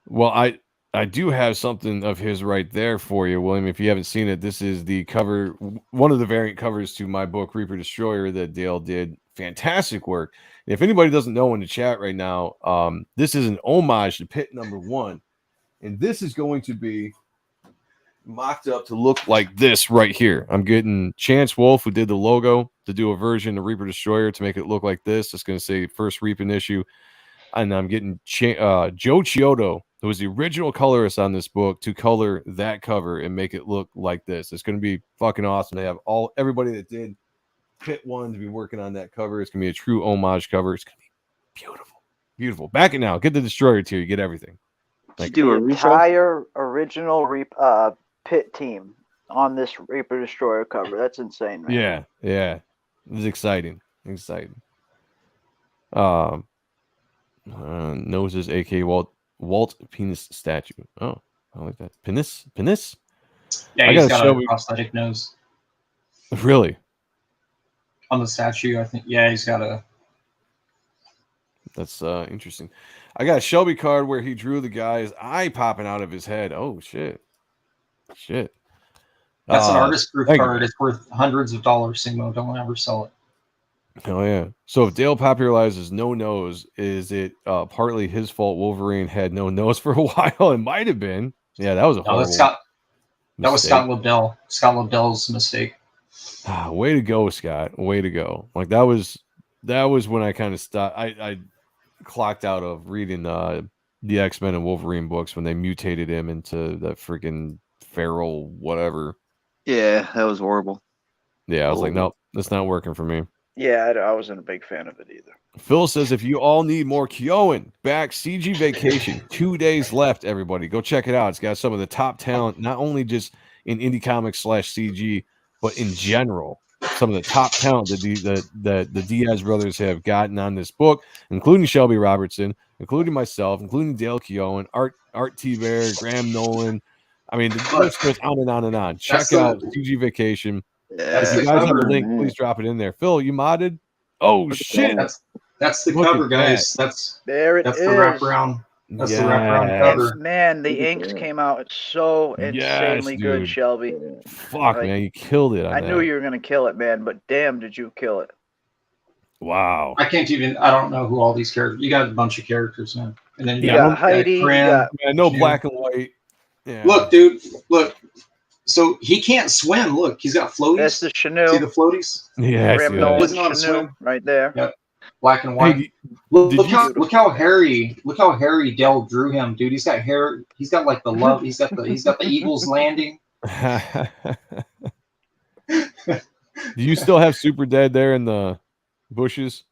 Well, I do have something of his right there for you, William. If you haven't seen it, this is the cover, one of the variant covers to my book, Reaper Destroyer, that Dale did. Fantastic work. And if anybody doesn't know in the chat right now, this is an homage to Pit #1. And this is going to be mocked up to look like this right here. I'm getting Chance Wolf, who did the logo, to do a version of Reaper Destroyer to make it look like this. It's going to say first Reaping issue. And I'm getting Joe Chiodo, who was the original colorist on this book, to color that cover and make it look like this. It's going to be fucking awesome. They have everybody that did Pit 1 to be working on that cover. It's going to be a true homage cover. It's going to be beautiful. Beautiful. Back it now. Get the Destroyer tier. You get everything. Like the entire original Pit team on this Reaper Destroyer cover. That's insane, man. Yeah. This is exciting. Noses, aka Walt penis statue. Oh, I like that. Penis? Yeah, he's got a prosthetic nose. Really? On the statue, I think. Yeah, he's got a. That's interesting. I got a Shelby card where he drew the guy's eye popping out of his head. Oh, shit. That's an artist group card. It's worth hundreds of dollars, Sigmo. Don't ever sell it. Oh, yeah. So if Dale popularizes no nose, is it partly his fault Wolverine had no nose for a while? It might have been. Yeah, that was a horrible that was Scott Lobdell. Scott Lobdell's mistake. Way to go, Scott. Way to go. Like that was when I kind of stopped. I clocked out of reading the X-Men and Wolverine books when they mutated him into that freaking feral whatever. Yeah, that was horrible. Yeah, I was like, nope, that's not working for me. Yeah, I wasn't a big fan of it either. Phil says, if you all need more Keown, back CG Vacation. 2 days left, everybody. Go check it out. It's got some of the top talent, not only just in indie comics /CG, but in general. Some of the top talent that the Diaz brothers have gotten on this book, including Shelby Robertson, including myself, including Dale Keown, Art T. Bear, Graham Nolan. I mean, the list goes on and on and on. Check out CG Vacation. If you guys have a link, please drop it in there. Phil, you modded? Oh shit! That's the cover, guys. That's the wraparound. That's the wraparound cover. Man, the inks came out so insanely good, Shelby. Fuck, man, you killed it. I knew you were gonna kill it, man, but damn, did you kill it? Wow. I don't know who all these characters. You got a bunch of characters, man. And then you got Heidi. No black and white. Yeah. Look, dude. Look. So he can't swim. Look, he's got floaties. That's the Chanel. See the floaties? Yeah, Graham Nolan Chanel right there. Yep. Black and white. Hey, look how hairy Dell drew him, dude. He's got hair. He's got like the love. He's got the Eagles landing. Do you still have Super Dead there in the bushes?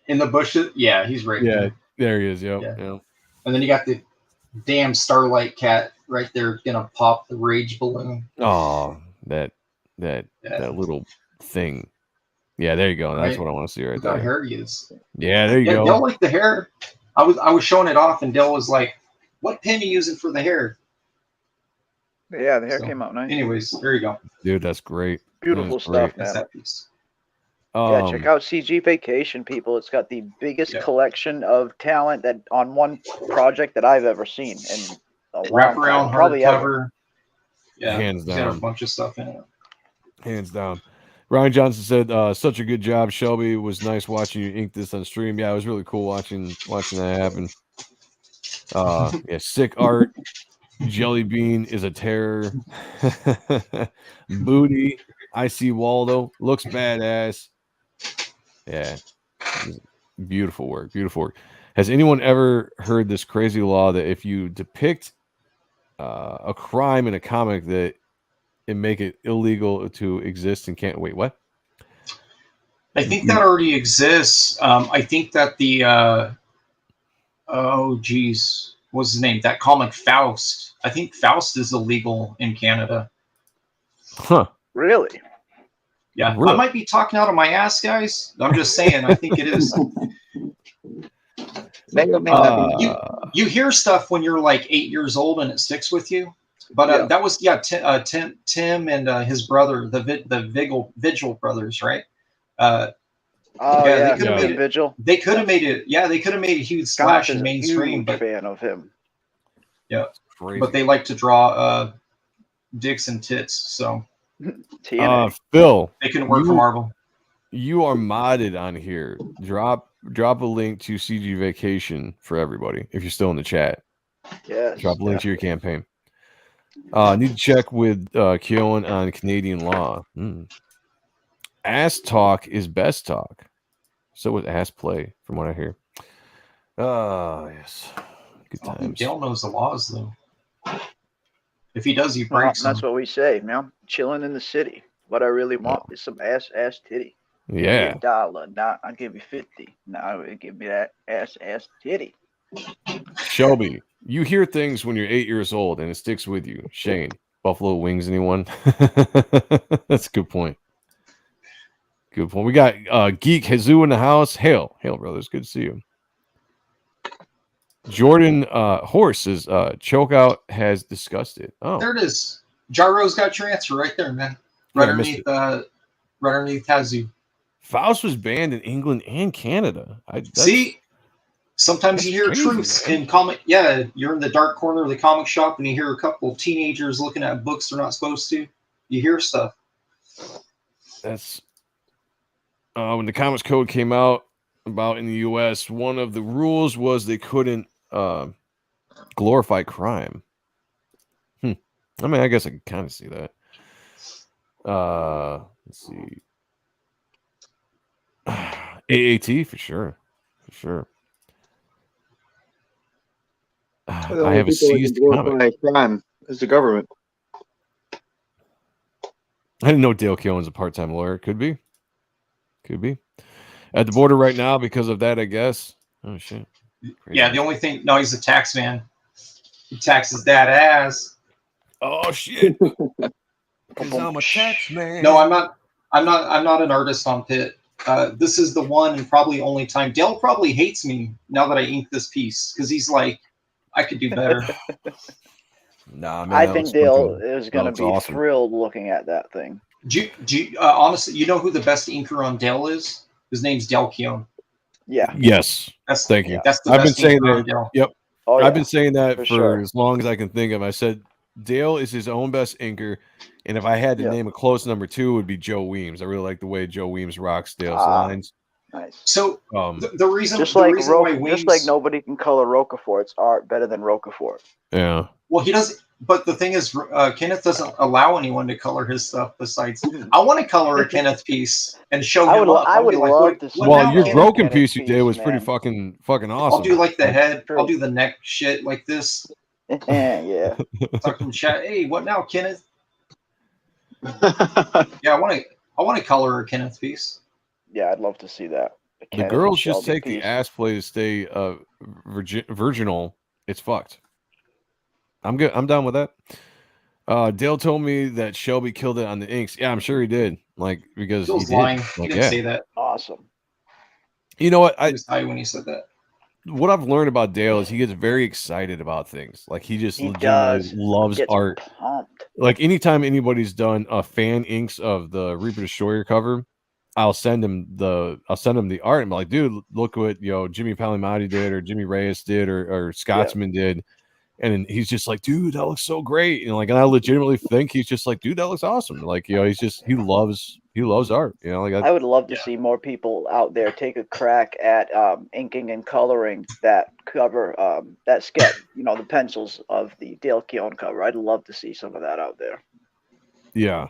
In the bushes? Yeah, he's right there. There he is. Yep. And then you got the damn Starlight Cat right there, gonna pop the rage balloon. Oh, that little thing. Yeah, there you go. That's what I want to see right there. How hairy he is. Yeah, there you go. Dell liked the hair. I was showing it off, and Dell was like, "What pen are you using for the hair?" Yeah, the hair came out nice. Anyways, there you go, dude. That's great. Beautiful stuff, man. That piece. Yeah, check out CG Vacation, people. It's got the biggest collection of talent that on one project that I've ever seen, and wraparound hardcover. Yeah, hands down. Got a bunch of stuff in it. Hands down. Ryan Johnson said, "Such a good job, Shelby. It was nice watching you ink this on stream. Yeah, it was really cool watching that happen. Yeah, sick art. Jelly Bean is a terror. Booty. I see Waldo. Looks badass. Yeah. Beautiful work. Beautiful work. Has anyone ever heard this crazy law that if you depict a crime in a comic that it make it illegal to exist and can't wait? What? I think that already exists. I think that the oh geez, what's his name? That comic Faust. I think Faust is illegal in Canada. Huh? Really? Yeah, Really? I might be talking out of my ass, guys. I'm just saying. I think it is. You hear stuff when you're like 8 years old and it sticks with you. But that was Tim and his brother, the Vigil brothers, right? They could have made it. Vigil. They could have made it. Yeah, they could have made a huge splash in mainstream. But fan of him. Yeah, but they like to draw dicks and tits. So Phil, they couldn't work for Marvel. You are modded on here. Drop a link to CG Vacation for everybody if you're still in the chat. Yes. Drop a link to your campaign. Need to check with Keown on Canadian law. Ass talk is best talk. So is ass play, from what I hear. Yes. Good times. I think Dale knows the laws, though. If he does, he breaks them. That's what we say, man. Chilling in the city. What I really want is some ass titty. Yeah. $1. Now I'll give you 50. Now give me that ass titty. Shelby, you hear things when you're 8 years old and it sticks with you. Shane, Buffalo Wings, anyone? That's a good point. Good point. We got Geek Hazoo in the house. Hail, brothers. Good to see you. Jordan Horse says Chokeout has discussed it. Oh, there it is. Gyro's got your answer right there, man. Right underneath Hazoo. Faust was banned in England and Canada. See, sometimes you hear truths in comic. Yeah, you're in the dark corner of the comic shop and you hear a couple of teenagers looking at books they're not supposed to. You hear stuff. That's when the Comics Code came out about in the U.S. One of the rules was they couldn't glorify crime. I mean, I guess I can kind of see that. Let's see. AAT for sure. I have a seized comic. Crime is the government. I didn't know Dale Keown's a part-time lawyer. Could be. At the border right now because of that, I guess. Oh shit. Crazy. Yeah, the only thing. No, he's a tax man. He taxes that ass. Oh shit. Because I'm a tax man. No, I'm not an artist on Pitt. This is the one and probably only time. Dale probably hates me now that I inked this piece because he's like, I could do better. Nah, man, I think Dale is going to be awesome. Thrilled looking at that thing. Honestly, you know who the best inker on Dale is? His name's Dale Keown. Yeah. Yes. Thank you. That's the I've been best saying inker that. on Dale. Yep. Oh, yeah. I've been saying that for sure. as long as I can think of. I said Dale is his own best inker, and if I had to name a close number 2, it would be Joe Weems. I really like the way Joe Weems rocks Dale's lines. Nice. So the reason why Weems, just like nobody can color Roquefort's art better than Roquefort. Yeah. Well, he does. But the thing is, Kenneth doesn't allow anyone to color his stuff besides. I want to color a Kenneth piece and show him up. I would love to see. Well, your broken piece you did was pretty fucking awesome. I'll do like the head. I'll do the neck shit like this. Yeah. Talking chat. Hey, what now, Kenneth? Yeah, I want to color a Kenneth piece. Yeah, I'd love to see that. The girls just take the ass play to stay virginal. It's fucked. I'm good. I'm done with that. Dale told me that Shelby killed it on the inks. Yeah, I'm sure he did. Like because he did. Lying. He didn't say that. Awesome. You know what? I was high when he said that. What I've learned about Dale is he gets very excited about things. Like he just legitimately loves art. Pumped. Like anytime anybody's done a fan inks of the Reaper Destroyer cover, I'll send him the art. I'm like, dude, look what Jimmy Palmiotti did, or Jimmy Reyes did, or Scotsman did. And he's just like, dude, that looks so great. And like, and I legitimately think he's just like, dude, that looks awesome. Like, you know, he loves art. You know, like I would love to see more people out there take a crack at inking and coloring that cover, that sketch, you know, the pencils of the Dale Keown cover. I'd love to see some of that out there. Yeah.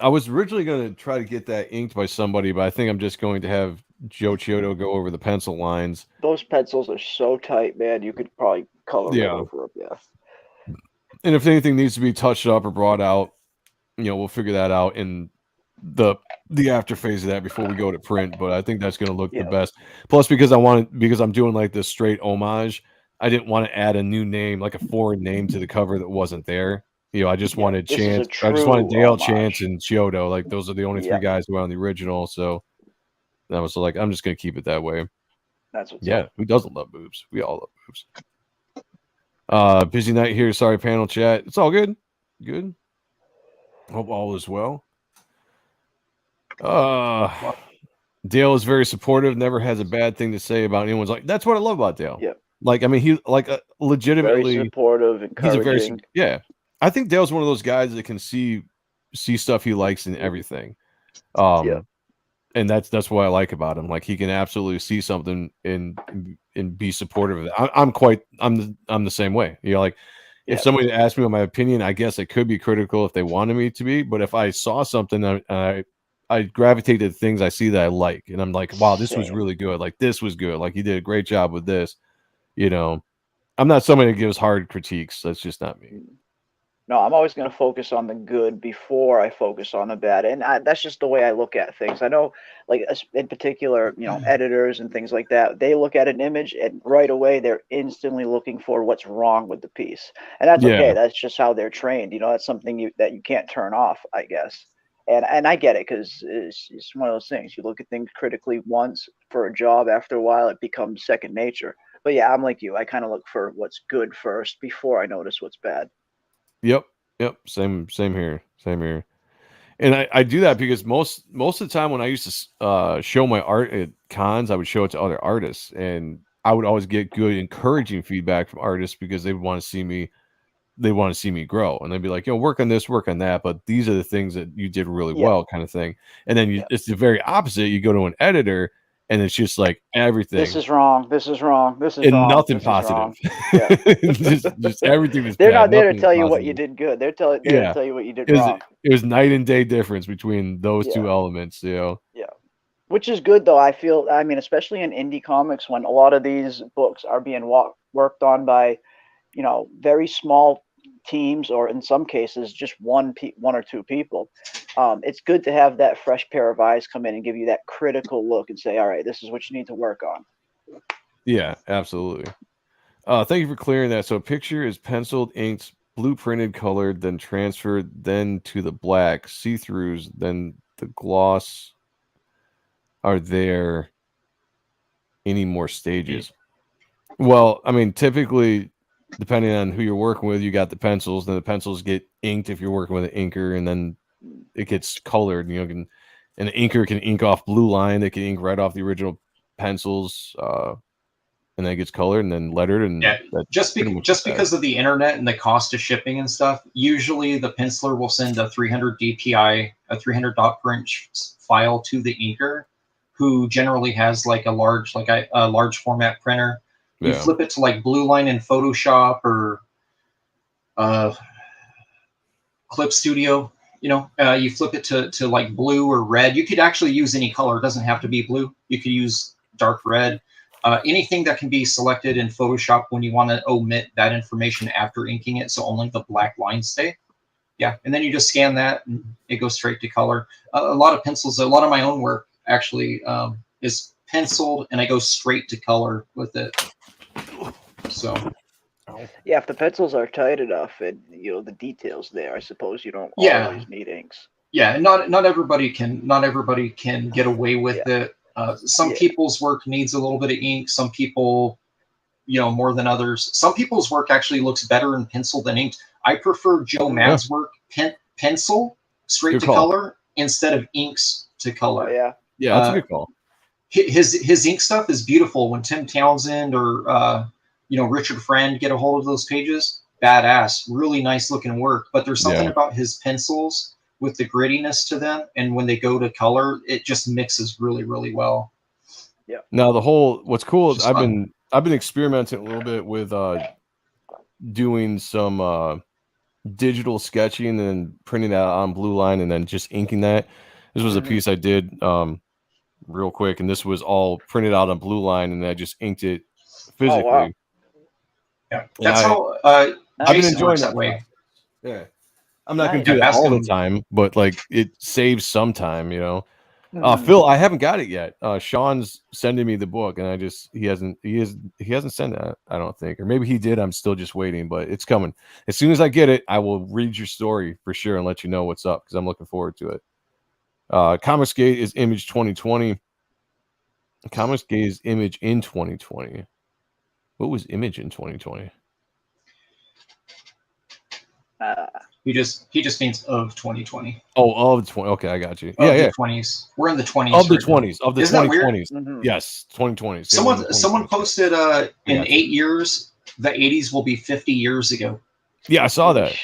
I was originally going to try to get that inked by somebody, but I think I'm just going to have Joe Chiodo go over the pencil lines. Those pencils are so tight, man. You could probably color right over them. Yeah. And if anything needs to be touched up or brought out, you know, we'll figure that out in the after phase of that before we go to print. But I think that's going to look the best. Plus, because I'm doing like this straight homage, I didn't want to add a new name, like a foreign name to the cover that wasn't there. You know, I just wanted Chance. I just wanted Dale, homage. Chance, and Chiodo. Like those are the only three guys who are on the original. So I was like, I'm just gonna keep it that way. That's what's up. Who doesn't love boobs? We all love boobs. Busy night here. Sorry, panel chat. It's all good. Good. Hope all is well. Dale is very supportive. Never has a bad thing to say about anyone's. Like that's what I love about Dale. Yeah. Like I mean, he like legitimately very supportive, encouraging. I think Dale's one of those guys that can see stuff he likes in everything. And that's what I like about him. Like he can absolutely see something and be supportive of it. I'm the same way. You know, like if somebody asked me my opinion, I guess I could be critical if they wanted me to be. But if I saw something, I gravitate to the things I see that I like, and I'm like, wow, this was really good. Like this was good. Like you did a great job with this. You know, I'm not somebody that gives hard critiques. That's just not me. No, I'm always going to focus on the good before I focus on the bad. And that's just the way I look at things. I know, like, in particular, you know, editors and things like that, they look at an image and right away they're instantly looking for what's wrong with the piece. And that's okay. That's just how they're trained. You know, that's something that you can't turn off, I guess. And I get it because it's one of those things. You look at things critically once for a job. After a while, it becomes second nature. But yeah, I'm like you. I kind of look for what's good first before I notice what's bad. Yep. Same here. And I do that because most of the time when I used to show my art at cons, I would show it to other artists, and I would always get good, encouraging feedback from artists because they would want to see me. They want to see me grow, and they'd be like, work on this, work on that, but these are the things that you did really well, kind of thing. And then it's the very opposite. You go to an editor, and it's just like everything. This is wrong. This is wrong. This is and wrong. Nothing this positive. just everything is. They're bad. not there Nothing to tell you what you did good. They're there to tell you what you did wrong. It was night and day difference between those two elements. You know. Yeah. Which is good though. I feel. I mean, especially in indie comics, when a lot of these books are being worked on by, you know, very small teams, or in some cases just one or two people. It's good to have that fresh pair of eyes come in and give you that critical look and say, all right, this is what you need to work on. Yeah, absolutely. Thank you for clearing that. So a picture is penciled, inked, blueprinted, colored, then transferred, then to the black see-throughs, then the gloss. Are there any more stages? Well, I mean, typically, depending on who you're working with, you got the pencils. Then the pencils get inked if you're working with an inker, and then it gets colored. You know, and the inker can ink off blue line. They can ink right off the original pencils, and then it gets colored and then lettered. And just because of the internet and the cost of shipping and stuff, usually the penciler will send a 300 DPI, a 300 dot per inch file to the inker, who generally has like a large format printer. You flip it to like Blue Line in Photoshop or Clip Studio. You know, you flip it to like blue or red. You could actually use any color. It doesn't have to be blue. You could use dark red. Anything that can be selected in Photoshop when you want to omit that information after inking it, so only the black lines stay. Yeah, and then you just scan that, and it goes straight to color. A lot of pencils, a lot of my own work actually is penciled, and I go straight to color with it. So yeah, if the pencils are tight enough and you know the details there, I suppose you don't always need inks. Yeah, not everybody can get away with it. Some people's work needs a little bit of ink. Some people, you know, more than others. Some people's work actually looks better in pencil than inked. I prefer Joe Mad's work pencil straight to color instead of inks to color. Yeah, that's a good call. His ink stuff is beautiful. When Tim Townsend or Richard Friend get a hold of those pages. Badass, really nice looking work. But there's something about his pencils with the grittiness to them, and when they go to color, it just mixes really, really well. Yeah. Now what's cool is I've been experimenting a little bit with doing some digital sketching and then printing that on blue line and then just inking that. This was a piece I did real quick, and this was all printed out on blue line, and I just inked it physically. Oh, wow. Yeah, that's how I've been enjoying that way. Yeah, I'm not going to do that all the time, but like it saves some time, Phil, I haven't got it yet. Sean's sending me the book, and he hasn't sent it, I don't think, or maybe he did. I'm still just waiting, but it's coming. As soon as I get it, I will read your story for sure and let you know what's up because I'm looking forward to it. Comicsgate is Image 2020. Comicsgate is Image in 2020. What was Image in 2020? He just means of 2020. Oh, of 20. Okay, I got you. The 20s. We're in the 20s. Of the 20s. Of the 2020s. Mm-hmm. Yes, 2020s. Someone posted in 8 years, the 80s will be 50 years ago. Yeah, I saw that.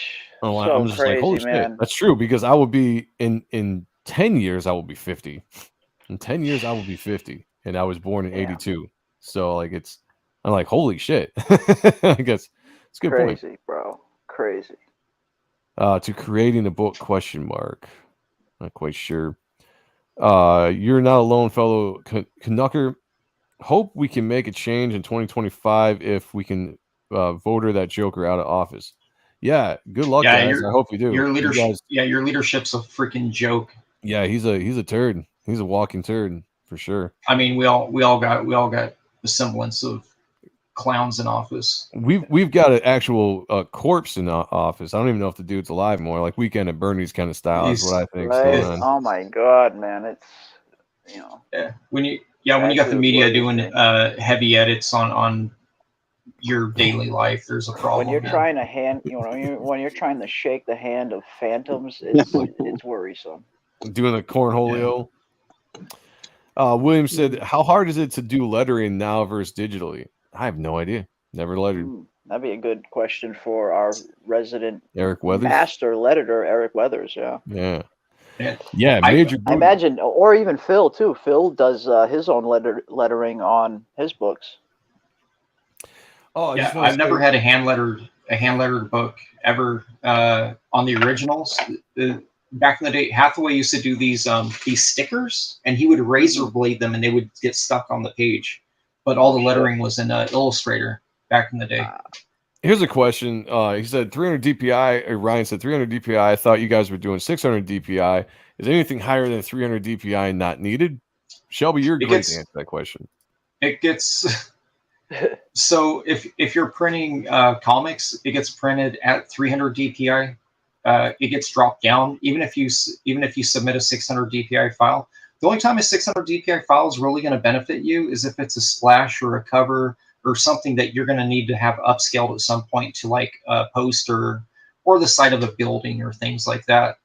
So I'm just crazy, like, holy man. shit. That's true, because I will be in 10 years, I will be 50. In 10 years, I will be 50. And I was born in 82. So like I'm like, holy shit. I guess it's a good point. Crazy, bro. Crazy. To creating a book, ? Not quite sure. You're not alone, fellow Canucker. Hope we can make a change in 2025 if we can vote that Joker out of office. Yeah, good luck, guys. I hope you do. Your leadership, your leadership's a freaking joke. Yeah, he's a turd. He's a walking turd for sure. I mean, we all got the semblance of clowns in office. We've got an actual corpse in office. I don't even know if the dude's alive more. Like Weekend at Bernie's kind of style is what I think. Right? Oh my god, man! It's yeah. When you got the media doing heavy edits on your daily life, there's a problem. When you're trying to when you're trying to shake the hand of phantoms, it's worrisome. Doing the cornholio. William said, "How hard is it to do lettering now versus digitally?" I have no idea. Never lettered. That'd be a good question for our resident Eric Weathers, master letterer, Eric Weathers. Yeah. Yeah. Major. I imagine, or even Phil too. Phil does his own lettering on his books. Oh, I've never had a hand lettered book ever. On the originals, back in the day, Hathaway used to do these stickers, and he would razor blade them, and they would get stuck on the page. But all the lettering was in Illustrator back in the day. Here's a question. He said 300 DPI. Ryan said 300 DPI. I thought you guys were doing 600 DPI. Is anything higher than 300 DPI not needed? Shelby, you're great to answer that question. It gets so if you're printing comics, it gets printed at 300 DPI. It gets dropped down even if you submit a 600 DPI file. The only time a 600 DPI file is really going to benefit you is if it's a splash or a cover or something that you're going to need to have upscaled at some point to like a poster or the side of a building or things like that.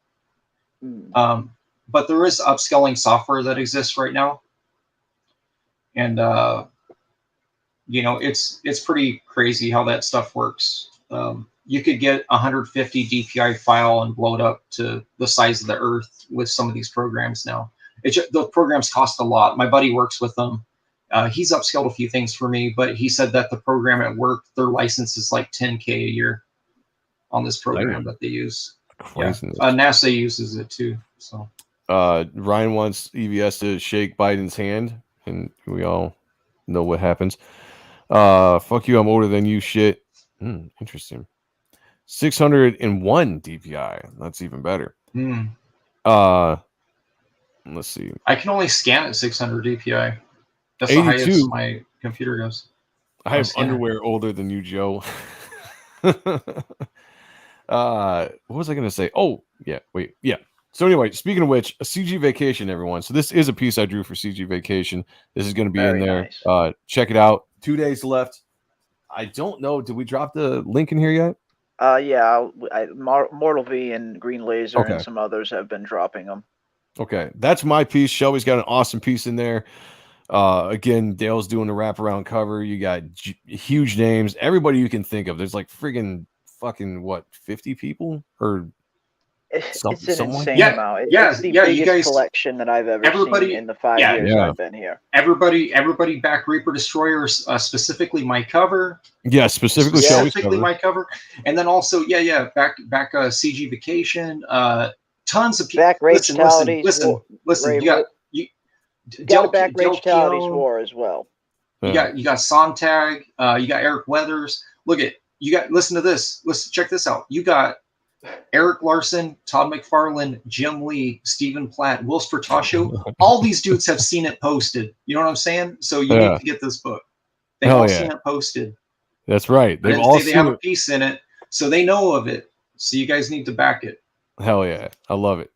But there is upscaling software that exists right now. And, it's pretty crazy how that stuff works. You could get 150 DPI file and blow it up to the size of the earth with some of these programs now. The programs cost a lot. My buddy works with them. He's upscaled a few things for me, but he said that the program at work, their license is like $10K a year on this program that they use. NASA uses it too. So Ryan wants EVS to shake Biden's hand, and we all know what happens. Fuck you, I'm older than you shit. Interesting. 601 DPI. That's even better. Let's see. I can only scan at 600 DPI. That's 82. The highest my computer goes. I have underwear older than you, Joe. What was I going to say? Oh, yeah. Wait. Yeah. So anyway, speaking of which, a CG Vacation, everyone. So this is a piece I drew for CG Vacation. This is going to be in there. Nice. Check it out. 2 days left. I don't know. Did we drop the link in here yet? Yeah. Mortal V and Green Laser and some others have been dropping them. Okay, that's my piece. Shelby's got an awesome piece in there. Again, Dale's doing the wraparound cover. You got huge names, everybody you can think of. There's like friggin' fucking what, 50 people or It's an something like insane amount. It's the biggest collection that I've ever seen in the 5 years I've been here. Everybody back Reaper Destroyer, specifically my cover. Yeah, specifically my cover. And then also, back CG Vacation. Tons of people. Back listen. You got to back Rage Tality's War as well. You got Sontag. You got Eric Weathers. Listen to this. Check this out. You got Eric Larson, Todd McFarlane, Jim Lee, Stephen Platt, Will Spertasio. All these dudes have seen it posted. You know what I'm saying? So you need to get this book. They've all seen it posted. That's right. They have a piece in it, so they know of it. So you guys need to back it. Hell yeah. I love it.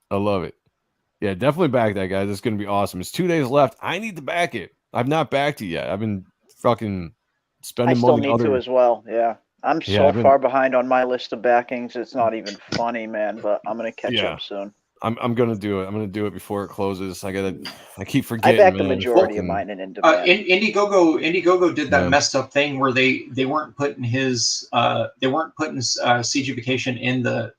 Yeah, definitely back that, guys. It's going to be awesome. It's 2 days left. I need to back it. I've not backed it yet. I've been fucking spending money. I still need to as well. Yeah. I'm so far behind on my list of backings. It's not even funny, man, but I'm going to catch up soon. I'm going to do it. I'm going to do it before it closes. I keep forgetting. I backed the majority of mine in Indiegogo did that messed up thing where they weren't putting his CG Vacation in the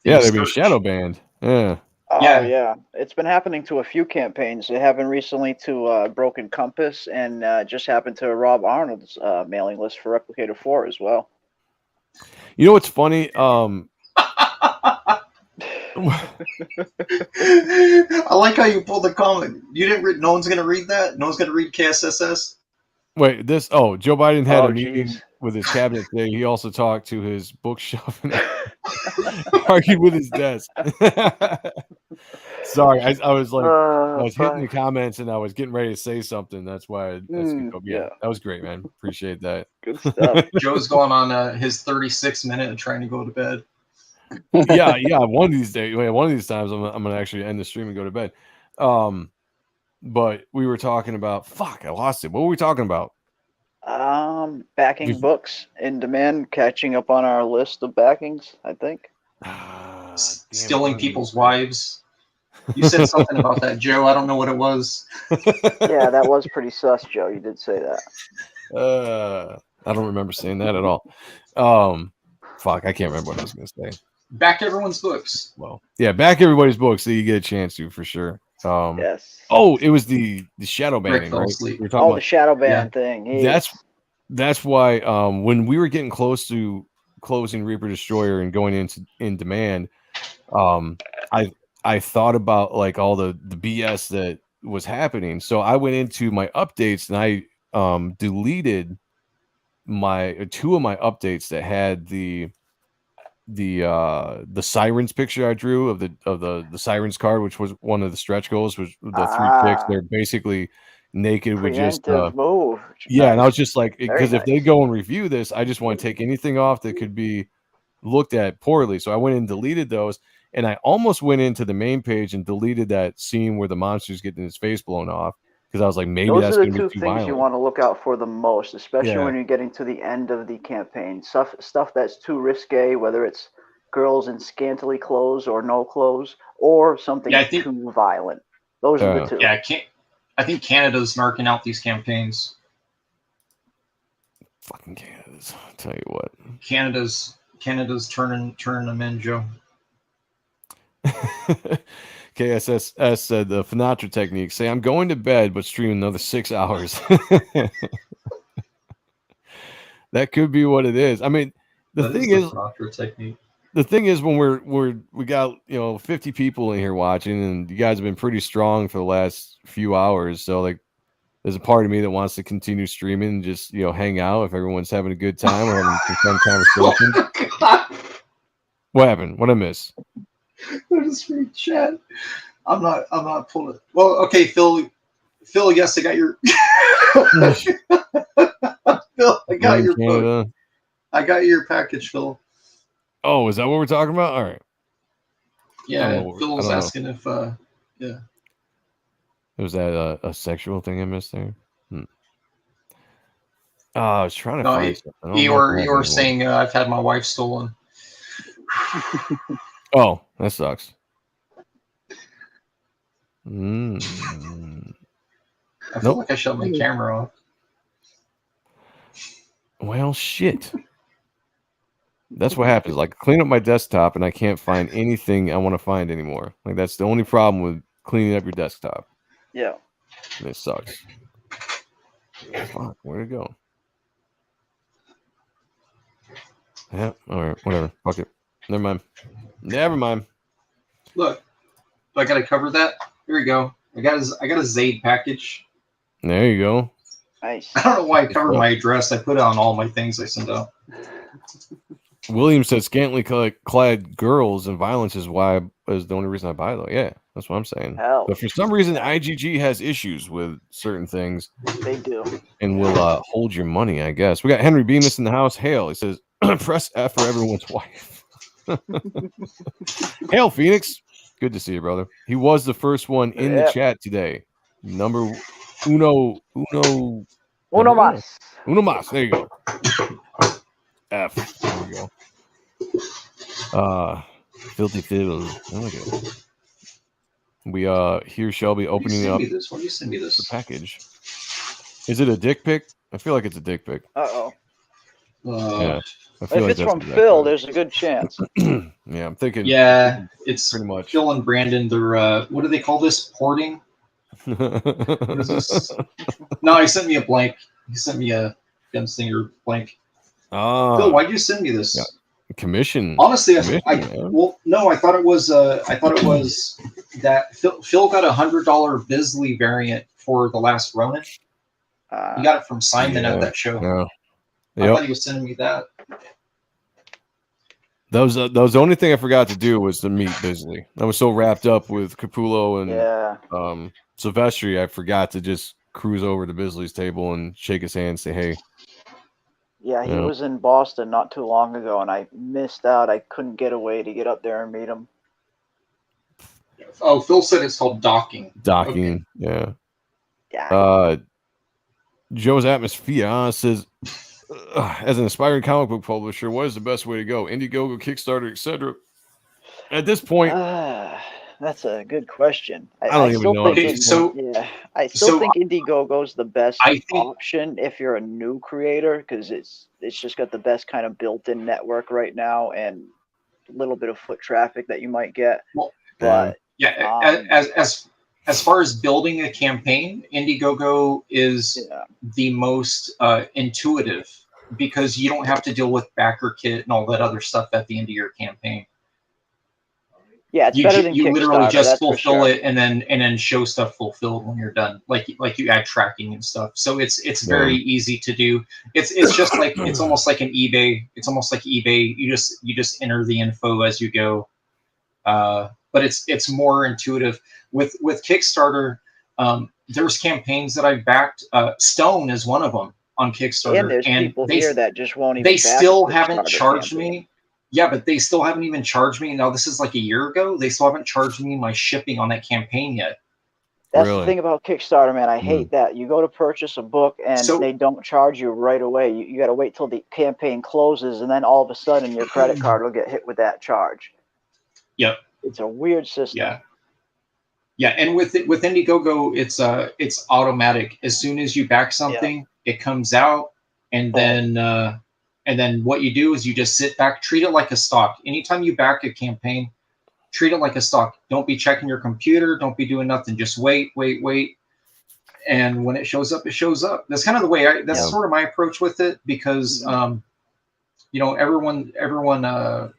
they've been shadow banned. Yeah. Oh, yeah. It's been happening to a few campaigns. It happened recently to Broken Compass and just happened to Rob Arnold's mailing list for Replicator 4 as well. You know what's funny? I like how you pulled the comment. You didn't read. No one's going to read that? No one's going to read KSSS? Wait, Joe Biden had a meeting with his cabinet today. He also talked to his bookshelf and argued with his desk. Sorry, I was like, I was hitting the comments and I was getting ready to say something. That's why that was great, man. Appreciate that. Good stuff. Joe's going on his 36-minute and trying to go to bed. yeah. One of these days, one of these times, I'm gonna actually end the stream and go to bed. But we were talking about I lost it. What were we talking about? Backing books in demand, catching up on our list of backings, I think. Stealing people's wives. You said something about that, Joe. I don't know what it was. Yeah, that was pretty sus, Joe. You did say that. I don't remember saying that at all. I can't remember what I was going to say. Back everyone's books. Well, yeah, back everybody's books so you get a chance to, for sure. Yes. Oh, it was the shadow banning, right? The shadow ban thing. That's why when we were getting close to closing Reaper Destroyer and going in demand, I thought about like all the BS that was happening. So I went into my updates and I deleted two of my updates that had the sirens picture I drew of the sirens card, which was one of the stretch goals, was the three chicks. They're basically naked with just move. And I was just like, because if they go and review this, I just want to take anything off that could be looked at poorly. So I went and deleted those, and I almost went into the main page and deleted that scene where the monster's getting his face blown off, because I was like, maybe that's going to be too violent. Those are the two things you want to look out for the most, especially when you're getting to the end of the campaign. Stuff that's too risque, whether it's girls in scantily clothes or no clothes, or something too violent. Those are the two. Yeah, I think Canada's marking out these campaigns. Fucking Canada's. I'll tell you what. Canada's turning them in, Joe. KSSS said the Finatra technique. Say, I'm going to bed, but stream another 6 hours. That could be what it is. I mean, the thing is, when we got 50 people in here watching, and you guys have been pretty strong for the last few hours. So like, there's a part of me that wants to continue streaming and just hang out if everyone's having a good time or having some fun conversation. What happened? What I miss? Just read chat. I'm not pulling it. Well, okay, Phil. Yes, I got your. Phil, I got your book. I got your package, Phil. Oh, is that what we're talking about? All right. Yeah, Phil was asking if. Yeah. Was that a sexual thing I missed there? Oh, I was trying to find something. You were saying I've had my wife stolen. Oh, that sucks. I feel like I shut my camera off. Well, shit. That's what happens. Like, clean up my desktop and I can't find anything I want to find anymore. Like, that's the only problem with cleaning up your desktop. Yeah. And it sucks. Fuck, where'd it go? Yeah, all right, whatever. Fuck it. Never mind. Look, do I got to cover that? Here we go. I got a Zaid package. There you go. Nice. I don't know why I covered my address. I put it on all my things I send out. William said scantily clad girls and violence is the only reason I buy though. Yeah, that's what I'm saying. Hell. But for some reason, IGG has issues with certain things. They do. And will hold your money, I guess. We got Henry Bemis in the house. Hail. He says, press F for everyone's wife. Hail, Phoenix. Good to see you, brother. He was the first one in the chat today. Number uno mas. Uno mas. There you go. F. There we go. Filthy Fiddles. I like it. We here Shelby opening up Why do you send me this? the package. Is it a dick pic? I feel like it's a dick pic. Uh-oh. Yeah. If it's from Phil, there's a good chance. Yeah, I'm thinking. Yeah, it's pretty much. Phil and Brandon. They're what do they call this? Porting. What is this? No, he sent me a blank. He sent me a Gunslinger blank. Phil, why'd you send me this? Yeah. Commission. Honestly, well, no, I thought it was that Phil got $100 Bisley variant for the last Ronin. He got it from Simon at that show. Yeah. I thought he was sending me that. That was the only thing I forgot to do was to meet Bisley. I was so wrapped up with Capullo and Silvestri, I forgot to just cruise over to Bisley's table and shake his hand and say, hey. Yeah, he was in Boston not too long ago, and I missed out. I couldn't get away to get up there and meet him. Oh, Phil said it's called docking. Docking, okay. Yeah. Joe's Atmosphere says, as an aspiring comic book publisher, what is the best way to go? Indiegogo, Kickstarter, etc. At this point, that's a good question. I don't even know. I still think Indiegogo is the best option if you're a new creator, because it's just got the best kind of built-in network right now and a little bit of foot traffic that you might get. Well, but as far as building a campaign, Indiegogo is the most intuitive, because you don't have to deal with backer kit and all that other stuff at the end of your campaign. Yeah, it's better than you literally Kickstarter, just fulfill it and then show stuff fulfilled when you're done. Like you add tracking and stuff. So it's very easy to do. It's just like it's almost like an eBay. It's almost like eBay. You just enter the info as you go. But it's more intuitive. With Kickstarter, there's campaigns that I've backed. Stone is one of them on Kickstarter. And there's people here that just won't even. They still haven't charged me. Yeah, but they still haven't even charged me. Now, this is like a year ago. They still haven't charged me my shipping on that campaign yet. That's the thing about Kickstarter, man. I hate that. You go to purchase a book and they don't charge you right away. You got to wait till the campaign closes, and then all of a sudden your credit card will get hit with that charge. Yep. It's a weird system. Yeah. Yeah, and with Indiegogo, it's automatic. As soon as you back something, it comes out, and then what you do is you just sit back, treat it like a stock. Anytime you back a campaign, treat it like a stock. Don't be checking your computer. Don't be doing nothing. Just wait. And when it shows up, it shows up. That's kind of the way that's sort of my approach with it, because, everyone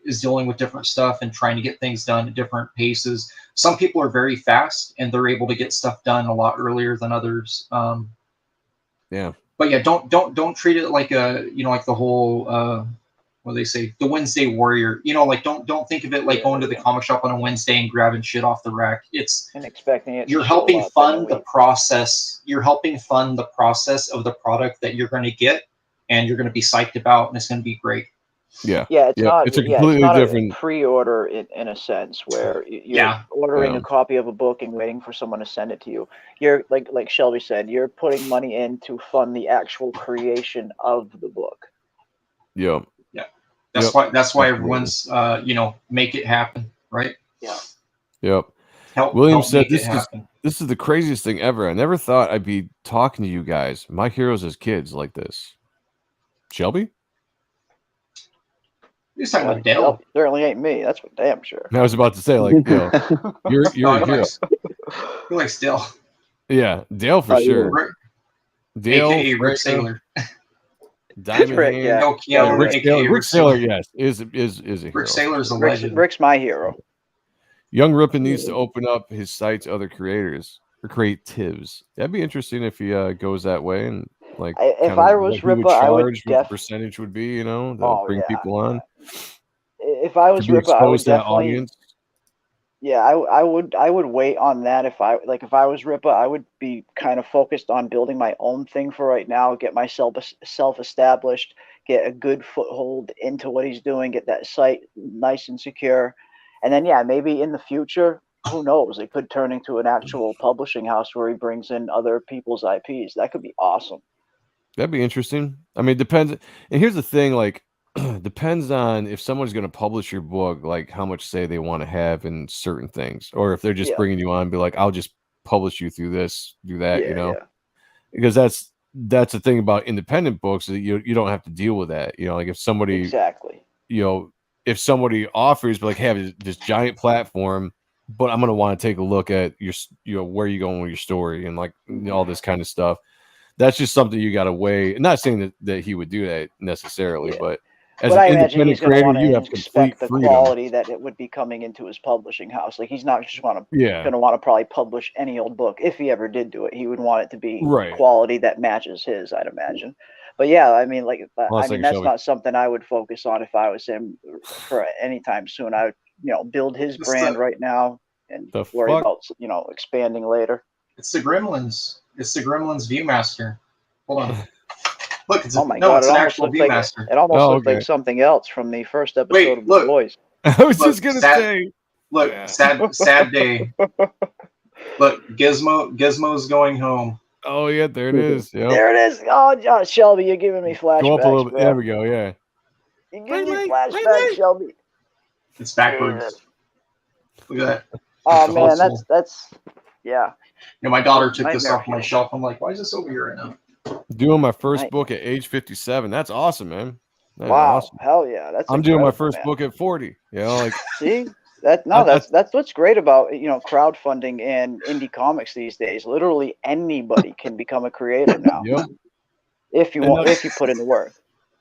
is dealing with different stuff and trying to get things done at different paces. Some people are very fast and they're able to get stuff done a lot earlier than others. But yeah, don't treat it like like the whole what do they say, the Wednesday warrior. Like don't think of it like going to the comic shop on a Wednesday and grabbing shit off the rack. And expecting it. You're helping fund the process. You're helping fund the process of the product that you're going to get, and you're going to be psyched about, and it's going to be great. Yeah. It's a completely different pre-order in a sense, where you're ordering a copy of a book and waiting for someone to send it to you. You're like Shelby said, you're putting money in to fund the actual creation of the book. Yeah. That's why everyone's make it happen, right? Yeah. Yep. Help William said this is This is the craziest thing ever. I never thought I'd be talking to you guys, my heroes as kids, like this. Shelby? You're talking about Dale. Well, certainly ain't me. That's for damn sure. I was about to say, like, you know, you're a hero. He likes Dale. Yeah, Dale for sure. Rick, Dale, AKA Rick Sailor. Diamond Rick, Hand. yeah. No, Keown, Rick AKA Sailor, Rick Sailor. yes, is a hero. Rick Sailor's a legend. Rick's my hero. Young Rippin needs to open up his site to other creators or creatives. That'd be interesting if he goes that way and like. If I was Rippa, I would what the percentage would be, you know, to bring people on. If I was Rippa, I would definitely. Audience. Yeah, I would wait on that. If I was Rippa, I would be kind of focused on building my own thing for right now, get myself established, get a good foothold into what he's doing, get that site nice and secure. And then, yeah, maybe in the future, who knows? It could turn into an actual publishing house where he brings in other people's IPs. That could be awesome. That'd be interesting. I mean, it depends. And here's the thing, like, depends on if someone's going to publish your book, like how much say they want to have in certain things, or if they're just bringing you on and be like, I'll just publish you through this, do that, you know, because that's the thing about independent books, that you don't have to deal with that. You know, like if somebody, you know, if somebody offers, like, have this giant platform, but I'm going to want to take a look at your, you know, where you going with your story and like all this kind of stuff. That's just something you got to weigh. I'm not saying that he would do that necessarily, but as an independent creator, you have complete the freedom. Quality that it would be coming into his publishing house. Like he's not just going to want to probably publish any old book. If he ever did do it, he would want it to be quality that matches his, I'd imagine. But yeah, I mean, like, that's not something I would focus on if I was him for any time soon. I would, you know, build his brand right now and worry about, you know, expanding later. It's the Gremlins. It's the Gremlins Viewmaster. Hold on. Look, it's it's an actual Viewmaster. It almost looked like something else from the first episode of The Boys. I was just gonna say. Look, sad day. Look, Gizmo's going home. Oh yeah, there it is. Yep. There it is. Oh, Shelby, you're giving me flashbacks. Go up a little bit. There we go. Yeah. You're giving me flashbacks, Shelby. It's backwards. Look at that. Oh man, that's yeah. You know, my daughter took this off my shelf. I'm like, why is this over here right now? Doing my first book at age 57. That's awesome, man. That's wow, awesome. Hell yeah. I'm doing my first book at 40. You know, like see? That's what's great about, you know, crowdfunding and indie comics these days. Literally anybody can become a creator now. Yep. If you put in the work.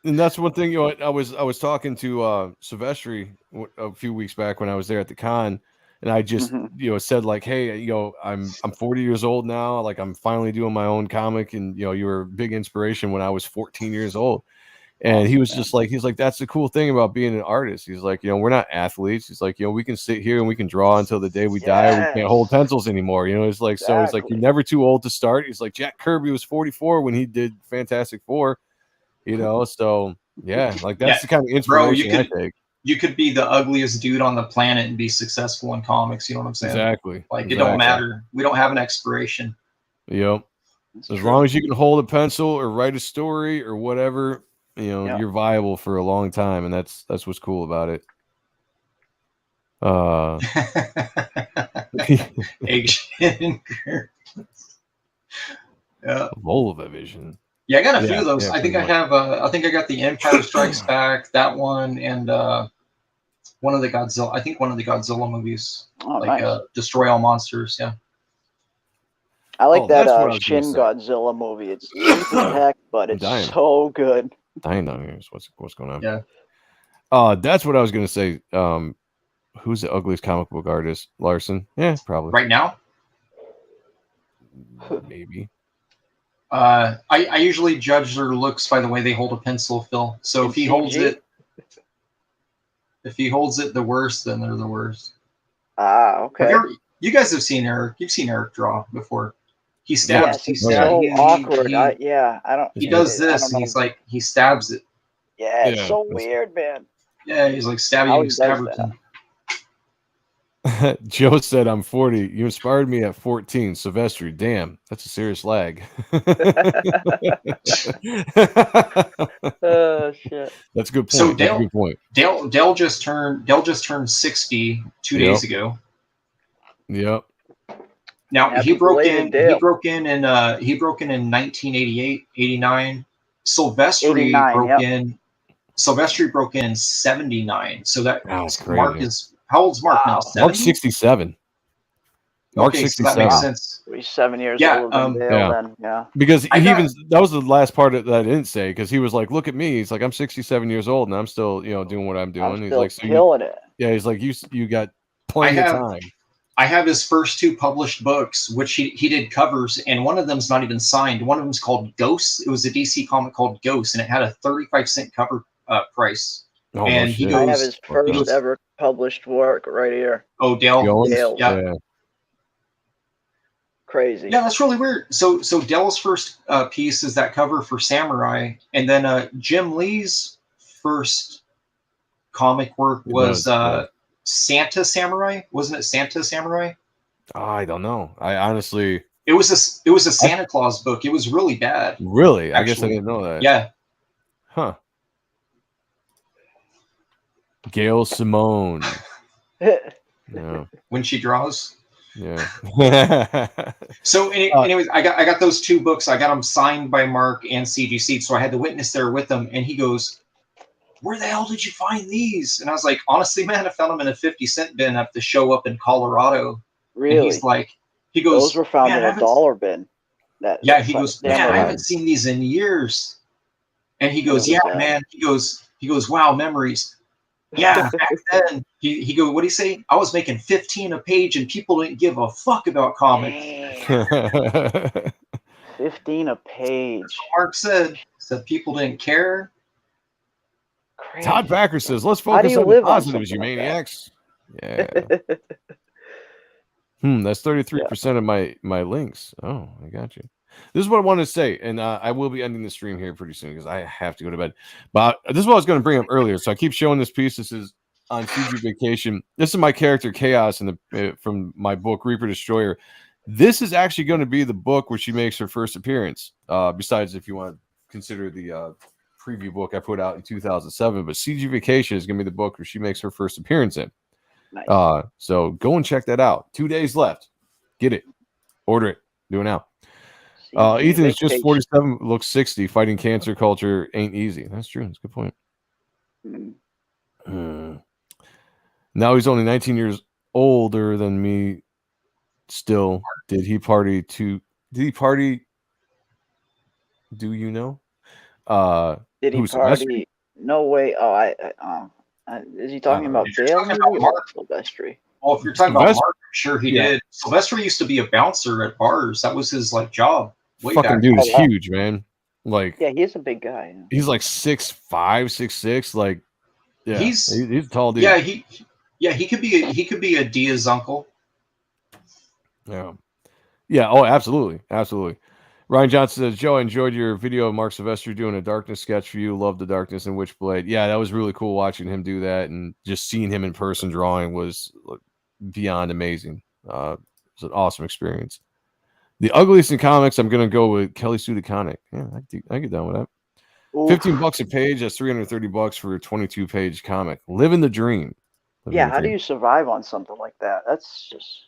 And that's one thing, you know, I was talking to Silvestri a few weeks back when I was there at the con. And I just, you know, said like, hey, you know, I'm 40 years old now. Like I'm finally doing my own comic. And, you know, you were a big inspiration when I was 14 years old. And he was just like, he's like, that's the cool thing about being an artist. He's like, you know, we're not athletes. He's like, you know, we can sit here and we can draw until the day we die. We can't hold pencils anymore. You know, it's like, so it's like, you're never too old to start. He's like, Jack Kirby was 44 when he did Fantastic Four, you know? So yeah, like that's the kind of inspiration I take. You could be the ugliest dude on the planet and be successful in comics. You know what I'm saying? Exactly. Like it don't matter. We don't have an expiration. Yep. As long as you can hold a pencil or write a story or whatever, you know, you're viable for a long time, and that's what's cool about it. Yeah. Volva Vision. Yeah, I got a few of those. I think I have. I think I got the Empire Strikes Back, that one, and one of the Godzilla. I think one of the Godzilla movies, Destroy All Monsters. Yeah. I like that Shin Godzilla movie. It's cheap as heck, but it's so good. Dying down here. What's going on? Yeah. That's what I was gonna say. Who's the ugliest comic book artist? Larson? Yeah, probably. Right now? Maybe. I usually judge their looks by the way they hold a pencil, Phil. So if he holds it the worst, then they're the worst. Okay. You guys have seen Eric. You've seen Eric draw before. He stabs. Yes, he's so awkward. I don't. He does this, and he's like, he stabs it. Yeah, it's so weird, man. Yeah, he's like stabbing Staberton. Joe said, I'm 40. You inspired me at 14. Silvestri, damn, that's a serious lag. Oh shit. That's a good point. So good point. Dale just turned 60 2 days ago. Yep. Now Happy he broke belated in. Dale. He broke in 1988, 89. Silvestri 89, broke yep. in. Silvestri broke in 79. So that That's Mark crazy. is how old's Mark now? Wow. 70? Mark's 67. Mark's Okay, so that 67. makes sense. He's 7 years Yeah, older than Dale. yeah. Then, yeah. Because I he got- even that was the last part that I didn't say because he was like, "Look at me." He's like, "I'm 67 years old and I'm still, doing what I'm doing." I'm He's still like, killing it. "Yeah." He's like, "You got plenty of time." I have his first 2 published books, which he did covers, and one of them's not even signed. One of them's called Ghosts. It was a DC comic called Ghosts, and it had a 35-cent cover price. Oh, no And he shit. I have goes, his first goes- ever published work right here. "Oh, Dale, Keown? Dale's. yeah, Crazy. yeah, that's really weird." So Dell's first piece is that cover for Samurai, and then Jim Lee's first comic work was Santa Samurai. Wasn't it Santa Samurai? I don't know. I honestly, It was a Santa Claus book. It was really bad. really, I guess I Actually. didn't know that. Yeah. Huh. Gail Simone. Yeah. When she draws. Yeah. So anyways, I got those 2 books. I got them signed by Mark and CGC. So I had the witness there with them, and he goes, "Where the hell did you find these?" And I was like, "Honestly, man, I found them in a 50-cent bin at the show up in Colorado." Really? And he's like, he goes, Those were found "Man, in a dollar bin. He goes, "Man, I haven't seen these in years." And he goes, "Yeah, man." He goes, "Wow, memories." Yeah, back then, he goes, "What do you say? I was making 15 a page, and people didn't give a fuck about comics." Damn. 15 a page. Mark said people didn't care. Crazy. Todd Backer says, "Let's How do focus you on the live on positives, you something like that? maniacs." Yeah. That's 33% of my links. Oh, I got you. This is what I wanted to say, and I will be ending the stream here pretty soon because I have to go to bed. But this is what I was going to bring up earlier. So I keep showing this piece. This is on CG Vacation. This is my character Chaos from my book Reaper Destroyer. This is actually going to be the book where she makes her first appearance. Besides, if you want to consider the preview book I put out in 2007, but CG Vacation is going to be the book where she makes her first appearance in. Nice. So go and check that out. 2 days left. Get it. Order it. Do it now. Ethan is just 47, looks 60. Fighting cancer culture ain't easy. That's true. That's a good point. Now he's only 19 years older than me. Still, did he party? Do you know? Did he party? No way. Oh, is he talking about Dale or Silvestri? Well, if you're talking about Mark, I'm sure he did. Silvestri used to be a bouncer at bars. That was his job. Fucking dude is huge, man. Yeah, he's a big guy. Yeah. He's like 6'5", 6'6". He's a tall dude. Yeah, he could be a Dia's uncle. Yeah. Oh, absolutely. Ryan Johnson says, "Joe, I enjoyed your video of Mark Silvestri doing a darkness sketch for you. Love the darkness in Witchblade." Yeah, that was really cool watching him do that, and just seeing him in person drawing was beyond amazing. It was an awesome experience. The ugliest in comics, I'm gonna go with Kelly Sue DeConnick. Yeah, I get down with that. Oof. $15 a page. That's $330 for a 22-page comic. Living the dream. How do you survive on something like that? That's just,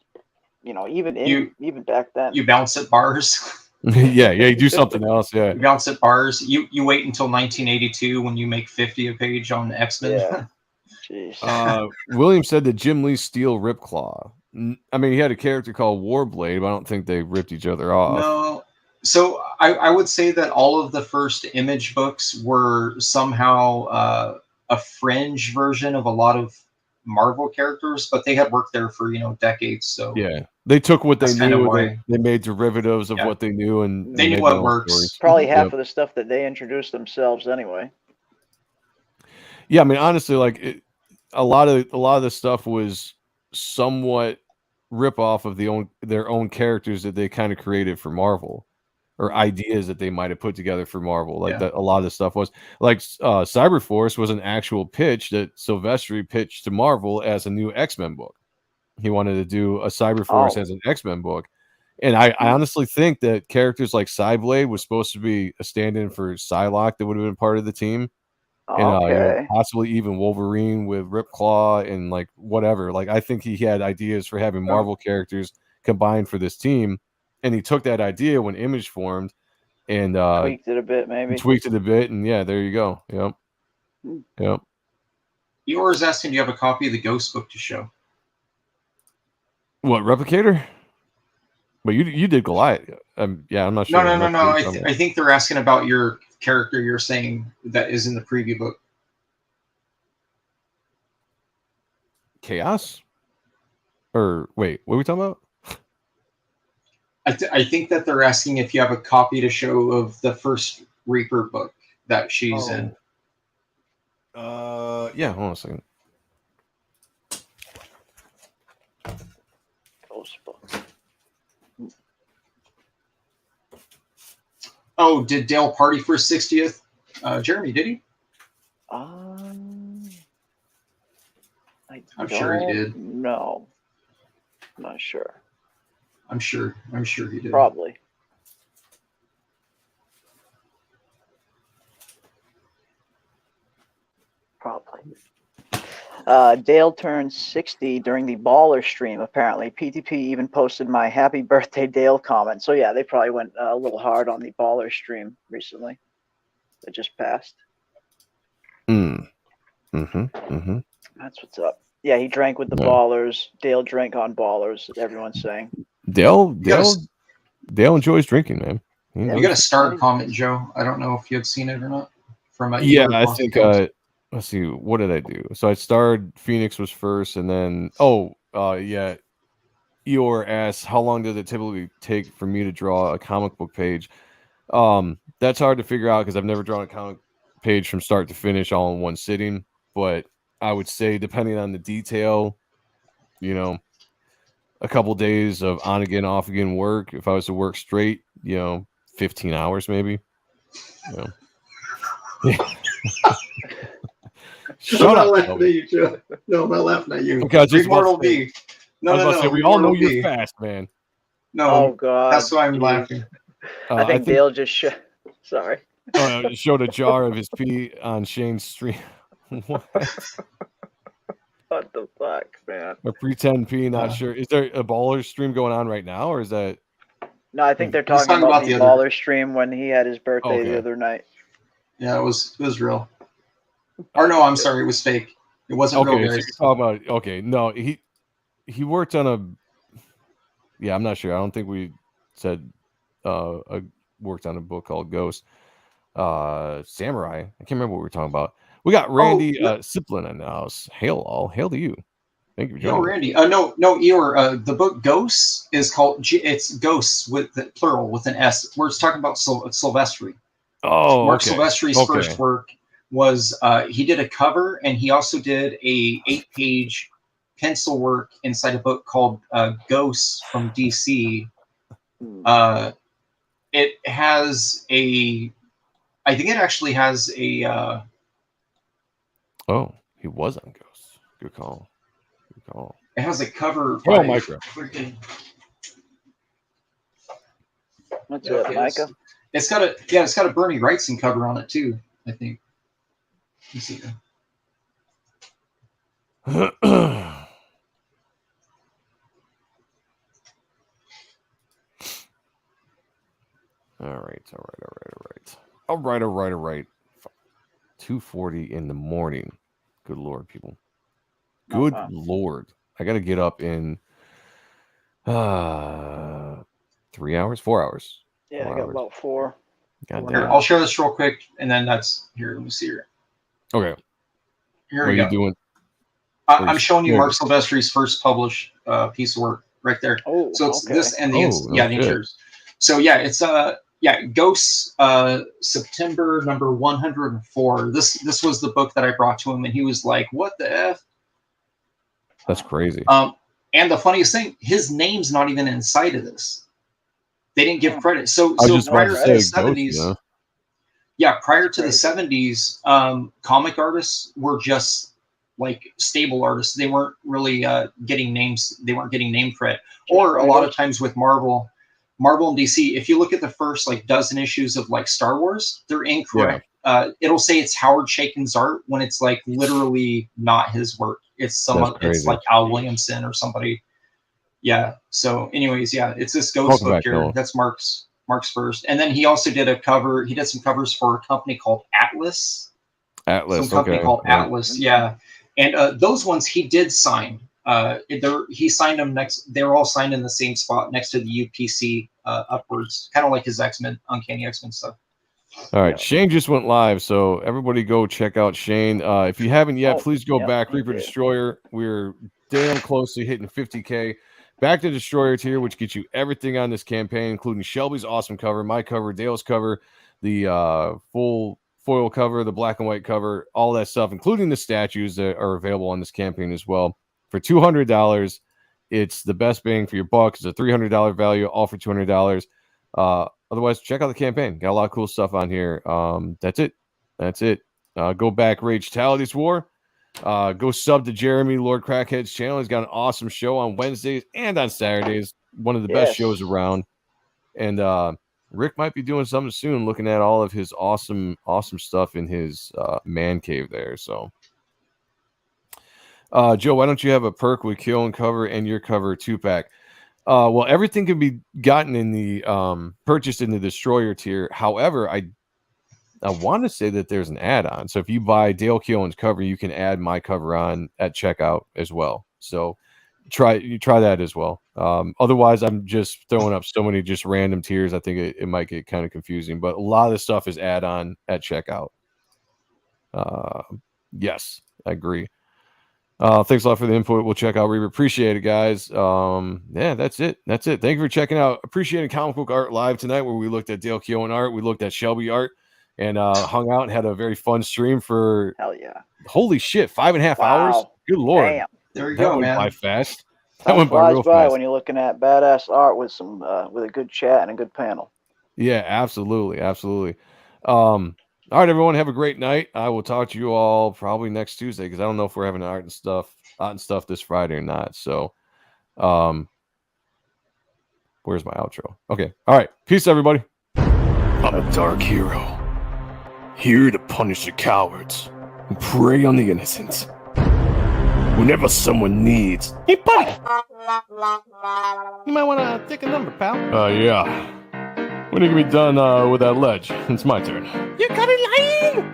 even back then. You bounce at bars. yeah, you do something else. Yeah, you bounce at bars. You wait until 1982 when you make 50 a page on X-Men. Yeah. William said that Jim Lee Steel Ripclaw. I mean, he had a character called Warblade, but I don't think they ripped each other off. No. So I would say that all of the first Image books were somehow a fringe version of a lot of Marvel characters, but they had worked there for decades. So yeah, they took what they knew. They made derivatives of what they knew, and they knew what works. Stories. Probably half of the stuff that they introduced themselves anyway. Yeah, I mean, honestly, a lot of the stuff was somewhat rip off of their own characters that they kind of created for Marvel, or ideas that they might have put together for Marvel. That a lot of the stuff was Cyberforce was an actual pitch that Silvestri pitched to Marvel as a new X-Men book. He wanted to do a Cyberforce as an X-Men book, and I honestly think that characters like Cyblade was supposed to be a stand-in for Psylocke that would have been part of the team. And possibly even Wolverine with Ripclaw and whatever. I think he had ideas for having Marvel characters combined for this team. And he took that idea when Image formed and tweaked it a bit, maybe. And yeah, there you go. Yep. Yep. Eeyore's asking, do you have a copy of the Ghost book to show? What, Replicator? But you did Goliath. Yeah, I'm not sure. No. I think they're asking about your character you're saying that is in the preview book. Chaos? Or wait, what are we talking about? I think that they're asking if you have a copy to show of the first Reaper book that she's in. Yeah, hold on a second. Ghost book. Oh, did Dale party for his 60th? Jeremy, did he? I'm sure he did. No, I'm not sure. I'm sure he did. Probably. Dale turned 60 during the Baller stream, apparently. PTP even posted my happy birthday Dale comment. So yeah, they probably went a little hard on the Baller stream recently. That just passed. That's what's up. Yeah, he drank with the Ballers. Dale drank on Ballers, everyone's saying. Dale enjoys drinking, man. You got a start comment, Joe. I don't know if you had seen it or not. From I think let's see, what did I do? So I starred Phoenix was first, and then Eeyore asked, how long does it typically take for me to draw a comic book page? That's hard to figure out because I've never drawn a comic page from start to finish all in one sitting. But I would say, depending on the detail, a couple days of on again, off again work. If I was to work straight, 15 hours maybe. Shut up! Laughing at you, Joe. No, I'm not laughing at you. Okay, just Mortal B. No. We all know you're fast, man. No, oh god, that's why I'm laughing. I think Dale just sorry. Showed a jar of his pee on Shane's stream. What the fuck, man? A pretend pee, not sure. Is there a Baller stream going on right now, or is that? No, I think they're talking about the Baller stream when he had his birthday the other night. Yeah, it was real. Or no, I'm sorry, it was fake. It wasn't real. So you're talking about, no, he worked on a. Yeah, I'm not sure. I don't think we said worked on a book called Ghost. Samurai. I can't remember what we were talking about. We got Randy Siplin in the house. Hail to you. Thank you for joining. Randy. No, Eeyore. The book Ghosts is called. It's Ghosts with the plural with an S. We're talking about Silvestri. Oh, Mark Silvestri's first work was he did a cover, and he also did a 8-page pencil work inside a book called Ghosts from DC. It has I think it actually has a. Oh, he was on Ghosts. Good call. It has a cover. Micro. What's it, Micah? It's got a Bernie Wrightson cover on it too, I think. Let's see. All right. 2:40 in the morning. Good Lord, people. Good Lord. I got to get up in 3 hours, 4 hours. Yeah, I got about 4. Here, I'll share this real quick, and then that's here. Let me see here. Okay. Here what we are go. You doing? I'm showing you Mark Silvestri's first published piece of work right there. Oh, so it's this and the interiors. So yeah, it's Ghosts September number 104. This was the book that I brought to him, and he was like, "What the f?" That's crazy. And the funniest thing, his name's not even inside of this. They didn't give credit. So prior to the 70s, prior to the 70s, comic artists were just like stable artists. They weren't really getting names. They weren't getting name credit. Or a lot of times with Marvel and DC, if you look at the first like dozen issues of like Star Wars, they're incorrect. It'll say it's Howard Chaykin's art when it's like literally not his work. It's someone. It's like Al Williamson or somebody. Yeah. So, anyways, yeah, it's this ghost Welcome book back, here. Noel. That's Mark's first, and then he also did a cover. He did some covers for a company called Atlas. Some company Okay. called Yeah. Atlas. Yeah, and those ones he did sign. He signed them next. They're all signed in the same spot next to the UPC upwards, kind of like his X-Men, Uncanny X-Men stuff. All right, Shane just went live, so everybody go check out Shane. If you haven't yet, please go back. Reaper Destroyer, we're damn close to hitting 50K. Back to Destroyer tier, which gets you everything on this campaign, including Shelby's awesome cover, my cover, Dale's cover, the full foil cover, the black and white cover, all that stuff, including the statues that are available on this campaign as well. For $200, it's the best bang for your buck. It's a $300 value, all for $200. Otherwise, check out the campaign. Got a lot of cool stuff on here. That's it. Go back, Rage Tality's War. Go sub to Jeremy Lord Crackhead's channel. He's got an awesome show on Wednesdays and on Saturdays. One of the best shows around. And Rick might be doing something soon, looking at all of his awesome stuff in his man cave there. So, Joe, why don't you have a perk with Keown cover and your cover 2-pack? Well, everything can be gotten in the purchased in the Destroyer tier. However, I want to say that there's an add-on. So if you buy Dale Keown's cover, you can add my cover on at checkout as well. So try that as well. Otherwise, I'm just throwing up so many just random tiers. I think it might get kind of confusing, but a lot of the stuff is add-on at checkout. Yes, I agree. Thanks a lot for the input. We'll check out Reaper. Appreciate it, guys. Yeah, that's it. Thank you for checking out Appreciating Comic Book Art Live tonight, where we looked at Dale Keown art, we looked at Shelby art, and hung out and had a very fun stream for holy shit, 5.5 hours. Good lord. Damn. There you that go, went man. by fast. That Time went by flies real by fast. when you're looking at badass art with some with a good chat and a good panel. Yeah, absolutely. All right, everyone, have a great night. I will talk to you all probably next Tuesday, because I don't know if we're having art and stuff this Friday or not. So, where's my outro? Okay. All right. Peace, everybody. I'm a dark hero, here to punish the cowards and prey on the innocent. Whenever someone needs, hey, buddy, you might want to take a number, pal. Yeah. When are you gonna be done with that ledge? It's my turn. You're kind of lying.